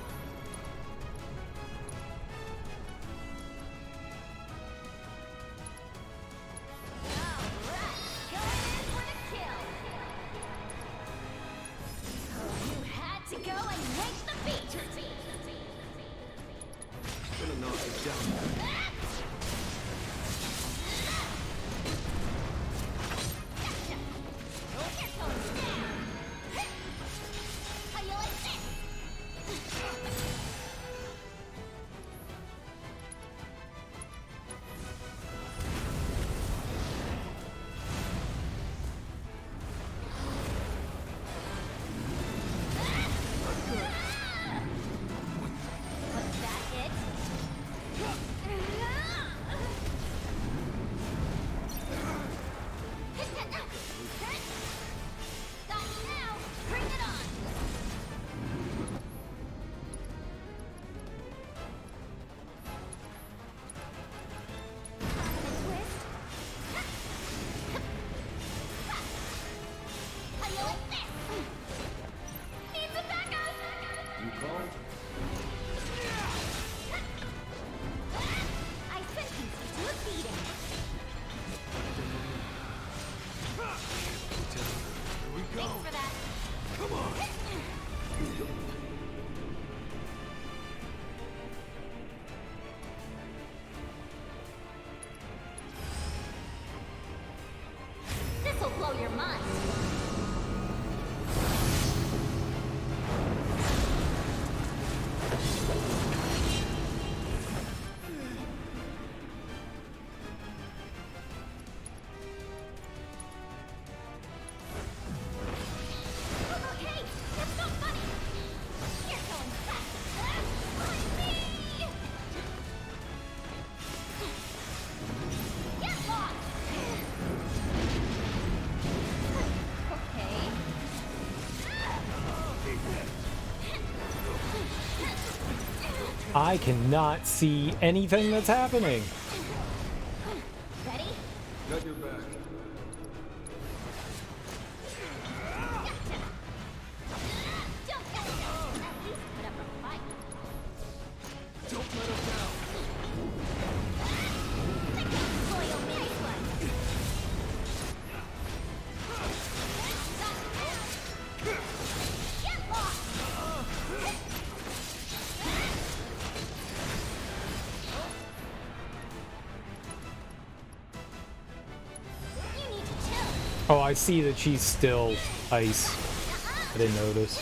This'll blow your mind. Hey, that's not funny. You're going fast. On me. Get lost. Okay. I cannot see anything that's happening. Ready? Got your back. Don't catch him. At least put up a fight. Don't let him down. Loyal nice one. Get lost. You need to chill. Oh, I see that she's still ice. I didn't notice.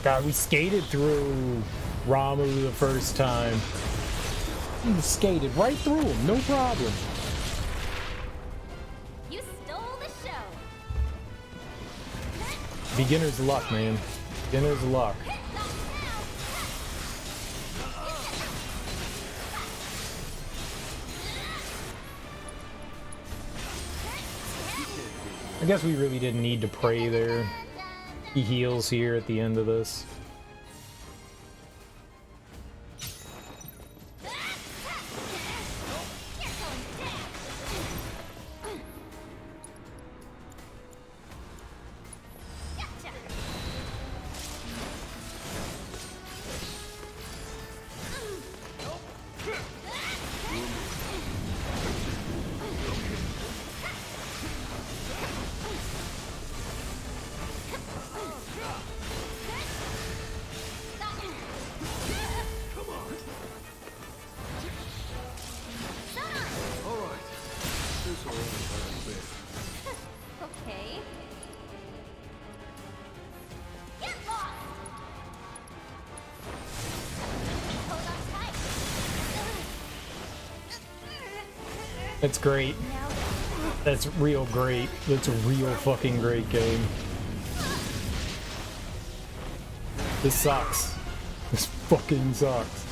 God, we skated through Ramu the first time. We skated right through him, no problem. You stole the show. Beginner's luck, man. Beginner's luck. I guess we really didn't need to pray there. He heals here at the end of this. Okay. Get lost. Hold on tight. That's great. That's real great. That's a real fucking great game. This sucks. This fucking sucks.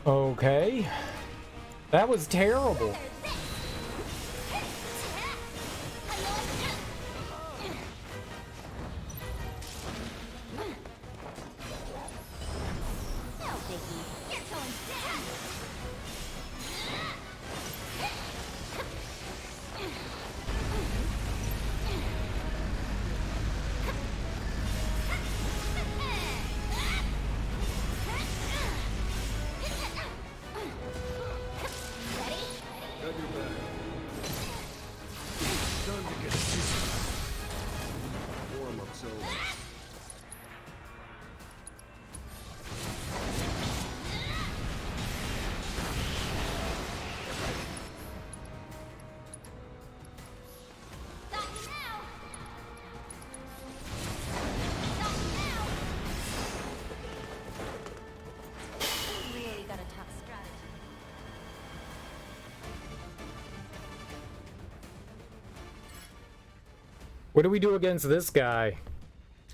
Okay. That was terrible. Really got a tough strategy. What do we do against this guy?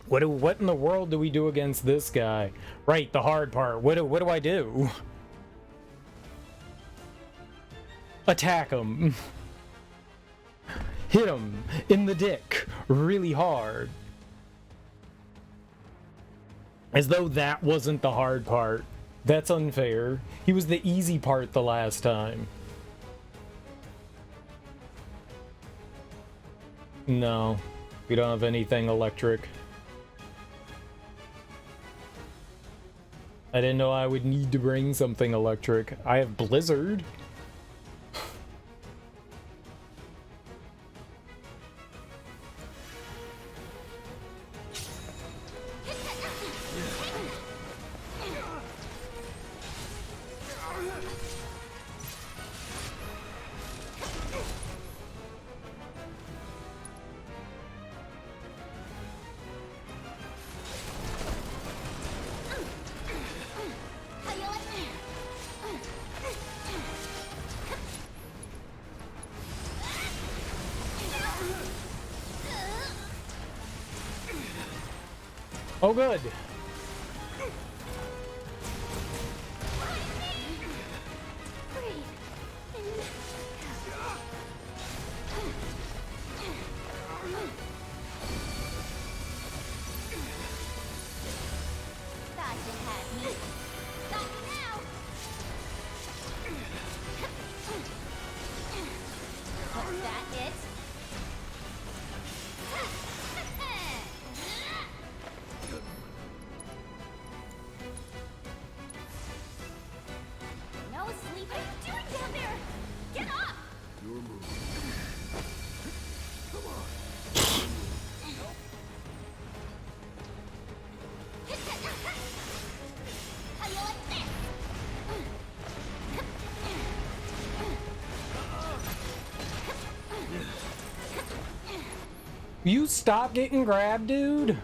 What in the world do we do against this guy? Right, the hard part. What do I do? Attack him. Hit him in the dick really hard. As though that wasn't the hard part. That's unfair. He was the easy part the last time. No, we don't have anything electric. I didn't know I would need to bring something electric. I have Blizzard. Oh, good. You stop getting grabbed, dude?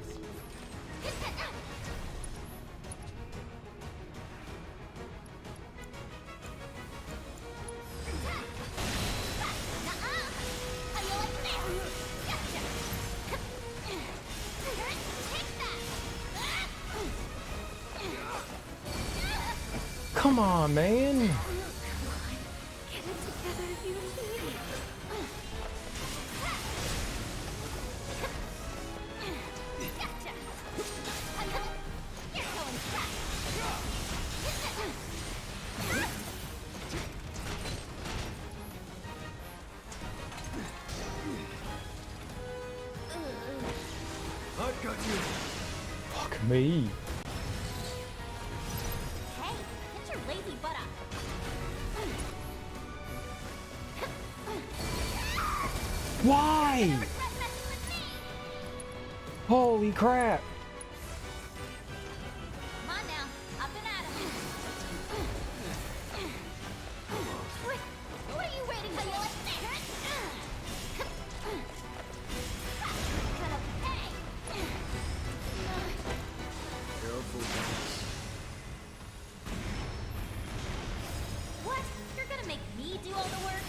Come on, man. Fuck me. Hey, get your lazy butt up. Why? Holy crap. Come on now, up and at 'em. What are you waiting for? What? You're gonna make me do all the work?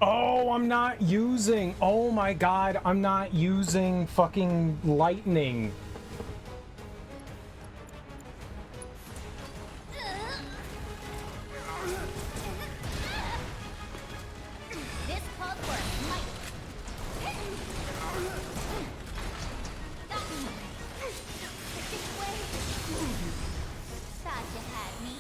Oh, I'm not using. Oh my god, I'm not using fucking lightning. This calls for a fight. Thought you had me.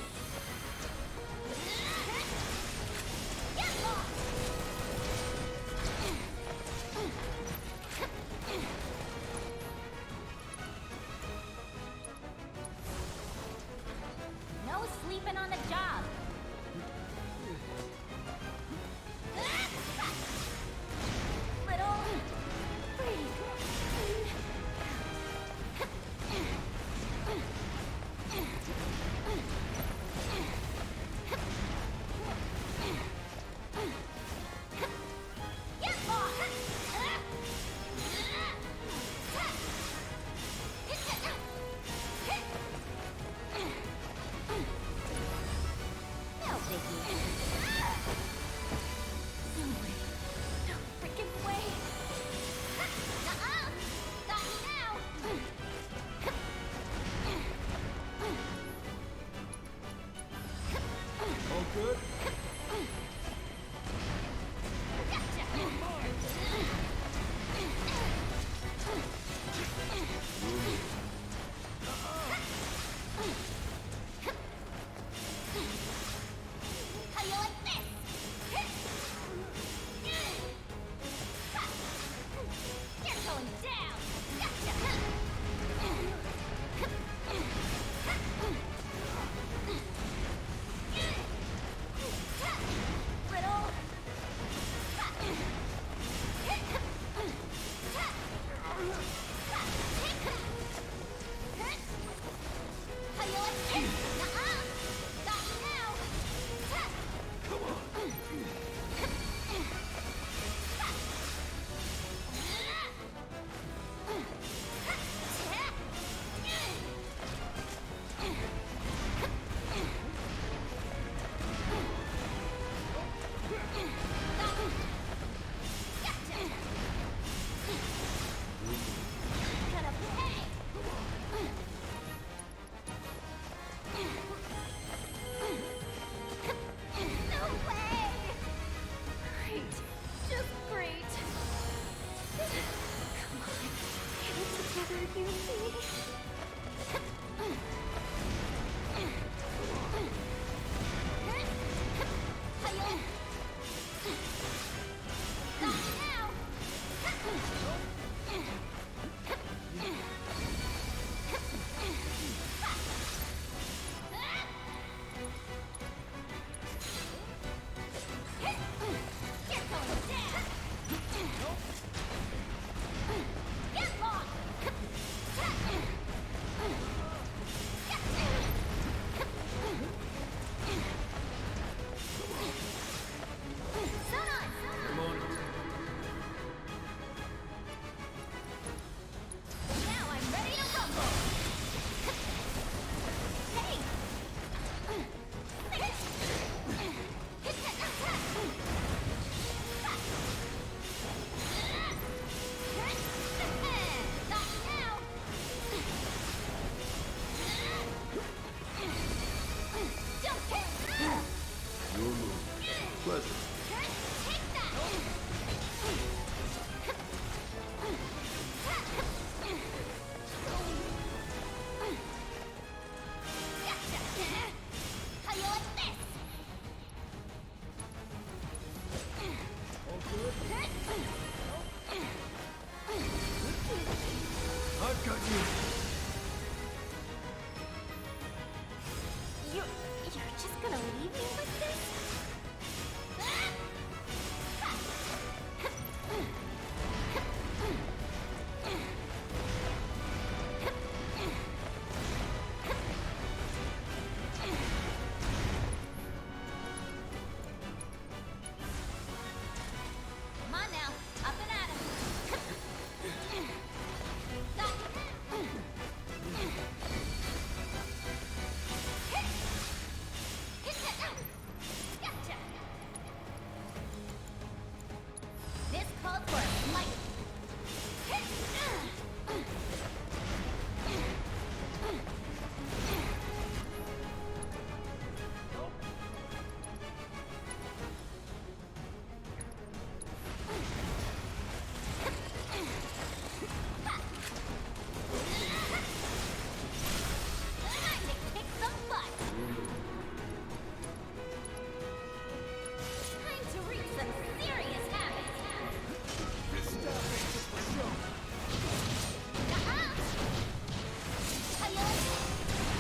No sleeping on the job. Little freak. No biggie. No way. No freaking way. Nuh-uh. Got me now. All good? How you like this? You're going down. Gotcha.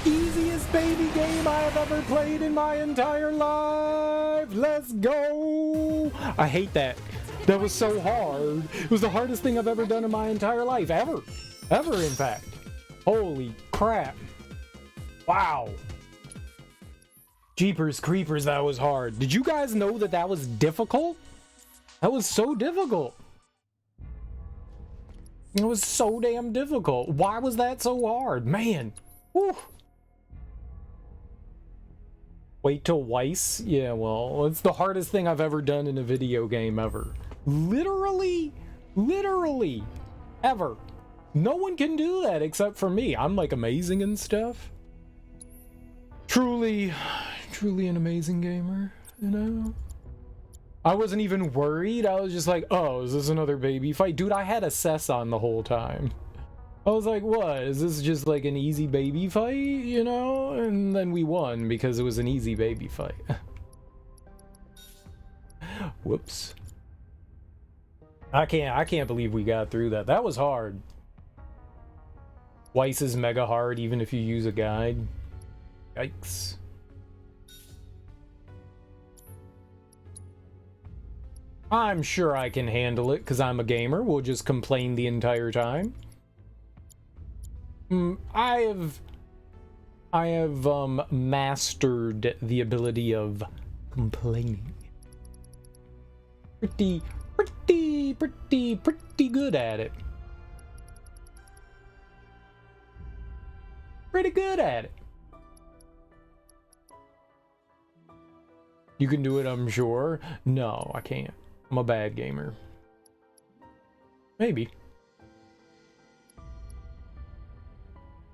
Easiest baby game I have ever played in my entire life. Let's go. I hate that. That was so hard. It was the hardest thing I've ever done in my entire life. Ever, in fact. Holy crap. Wow. Jeepers creepers, that was hard. Did you guys know that that was difficult? That was so difficult. It was so damn difficult. Why was that so hard? Man. Whew. Wait till Weiss? Yeah, well, it's the hardest thing I've ever done in a video game ever. Literally ever. No one can do that except for me. I'm like amazing and stuff. Truly an amazing gamer, you know? I wasn't even worried. I was just like, oh, is this another baby fight? Dude, I had a cess on the whole time. I was like, what? Is this just like an easy baby fight, you know? And then we won because it was an easy baby fight. Whoops. I can't believe we got through that. That was hard. Weiss is mega hard even if you use a guide. Yikes. I'm sure I can handle it because I'm a gamer. We'll just complain the entire time. I have mastered the ability of complaining. Pretty good at it. Pretty good at it. You can do it, I'm sure. No, I can't. I'm a bad gamer. Maybe.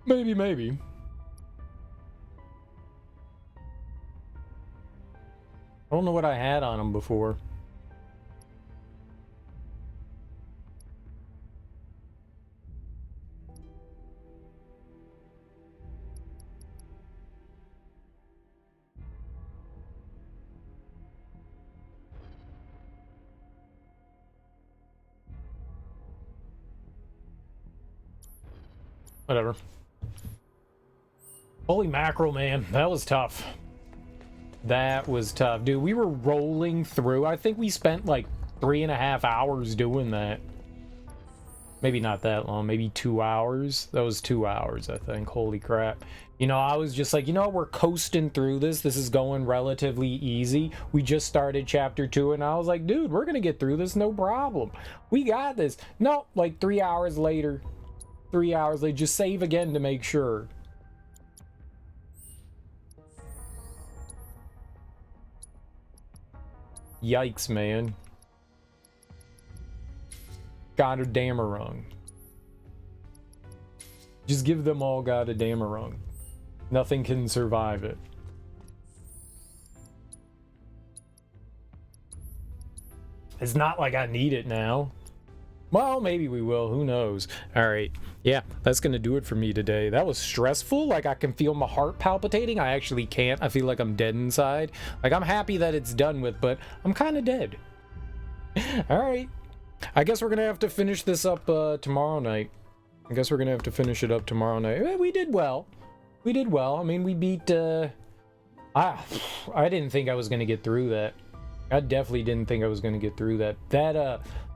Maybe. I don't know what I had on him before. Whatever. Holy mackerel, man. That was tough. That was tough. Dude, we were rolling through. I think we spent like 3.5 hours doing that. Maybe not that long. Maybe 2 hours. That was 2 hours, I think. Holy crap. You know, I was just like, you know, we're coasting through this. This is going relatively easy. We just started chapter 2, and I was like, dude, we're going to get through this. No problem. We got this. No, like 3 hours later. 3 hours later. Just save again to make sure. Yikes, man. Goddamn-a-rung. Just give them all goddamn-a-rung. Nothing can survive it. It's not like I need it now. Well, maybe we will. Who knows? All right. Yeah, that's going to do it for me today. That was stressful. Like, I can feel my heart palpitating. I actually can't. I feel like I'm dead inside. Like, I'm happy that it's done with, but I'm kind of dead. All right. I guess we're going to have to finish this up tomorrow night. I guess we're going to have to finish it up tomorrow night. We did well. We did well. I mean, we beat... I didn't think I was going to get through that. I definitely didn't think I was going to get through that.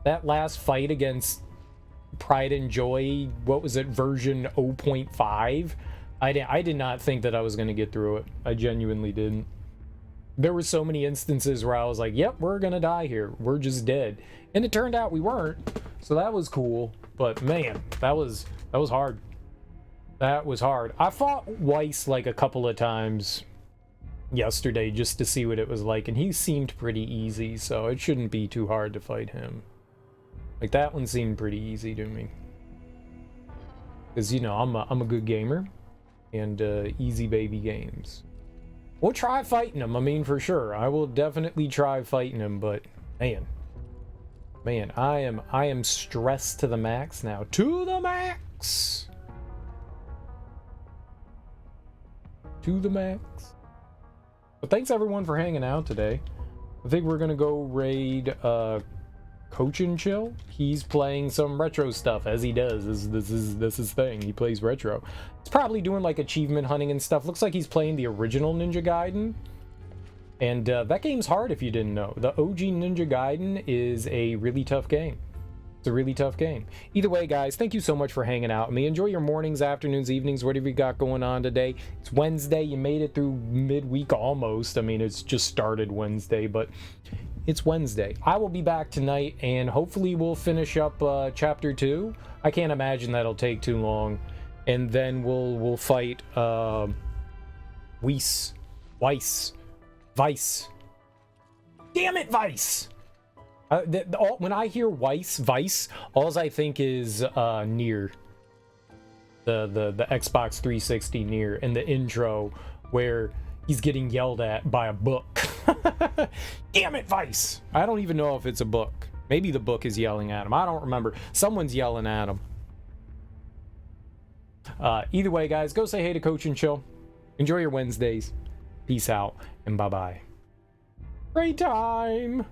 That last fight against Pride and Joy, what was it, version 0.5? I did not think that I was going to get through it. I genuinely didn't. There were so many instances where I was like, yep, we're going to die here. We're just dead. And it turned out we weren't. So that was cool. But man, that was hard. That was hard. I fought Weiss like a couple of times yesterday just to see what it was like, and he seemed pretty easy, so it shouldn't be too hard to fight him. Like, that one seemed pretty easy to me. Because, you know, I'm a good gamer. And easy baby games. We'll try fighting him, I mean, for sure. I will definitely try fighting him, but man, I am stressed to the max now. To the max! To the max. But thanks everyone for hanging out today. I think we're gonna go raid Coach and Chill. He's playing some retro stuff, as he does. This is his thing. He plays retro. He's probably doing like achievement hunting and stuff. Looks like he's playing the original Ninja Gaiden. And that game's hard if you didn't know. The OG Ninja Gaiden is a really tough game. It's a really tough game. Either way, guys, thank you so much for hanging out with me. Enjoy your mornings, afternoons, evenings, whatever you got going on today. It's Wednesday. You made it through midweek almost. I mean, it's just started Wednesday, but it's Wednesday. I will be back tonight, and hopefully we'll finish up Chapter 2. I can't imagine that'll take too long. And then we'll fight Weiss. Damn it, Weiss! When I hear Weiss, all I think is Nier. The Xbox 360 Nier, and the intro where he's getting yelled at by a book. Damn it, Weiss! I don't even know if it's a book. Maybe the book is yelling at him. I don't remember. Someone's yelling at him. Either way, guys, go say hey to Coach and Chill. Enjoy your Wednesdays. Peace out, and bye-bye. Great time!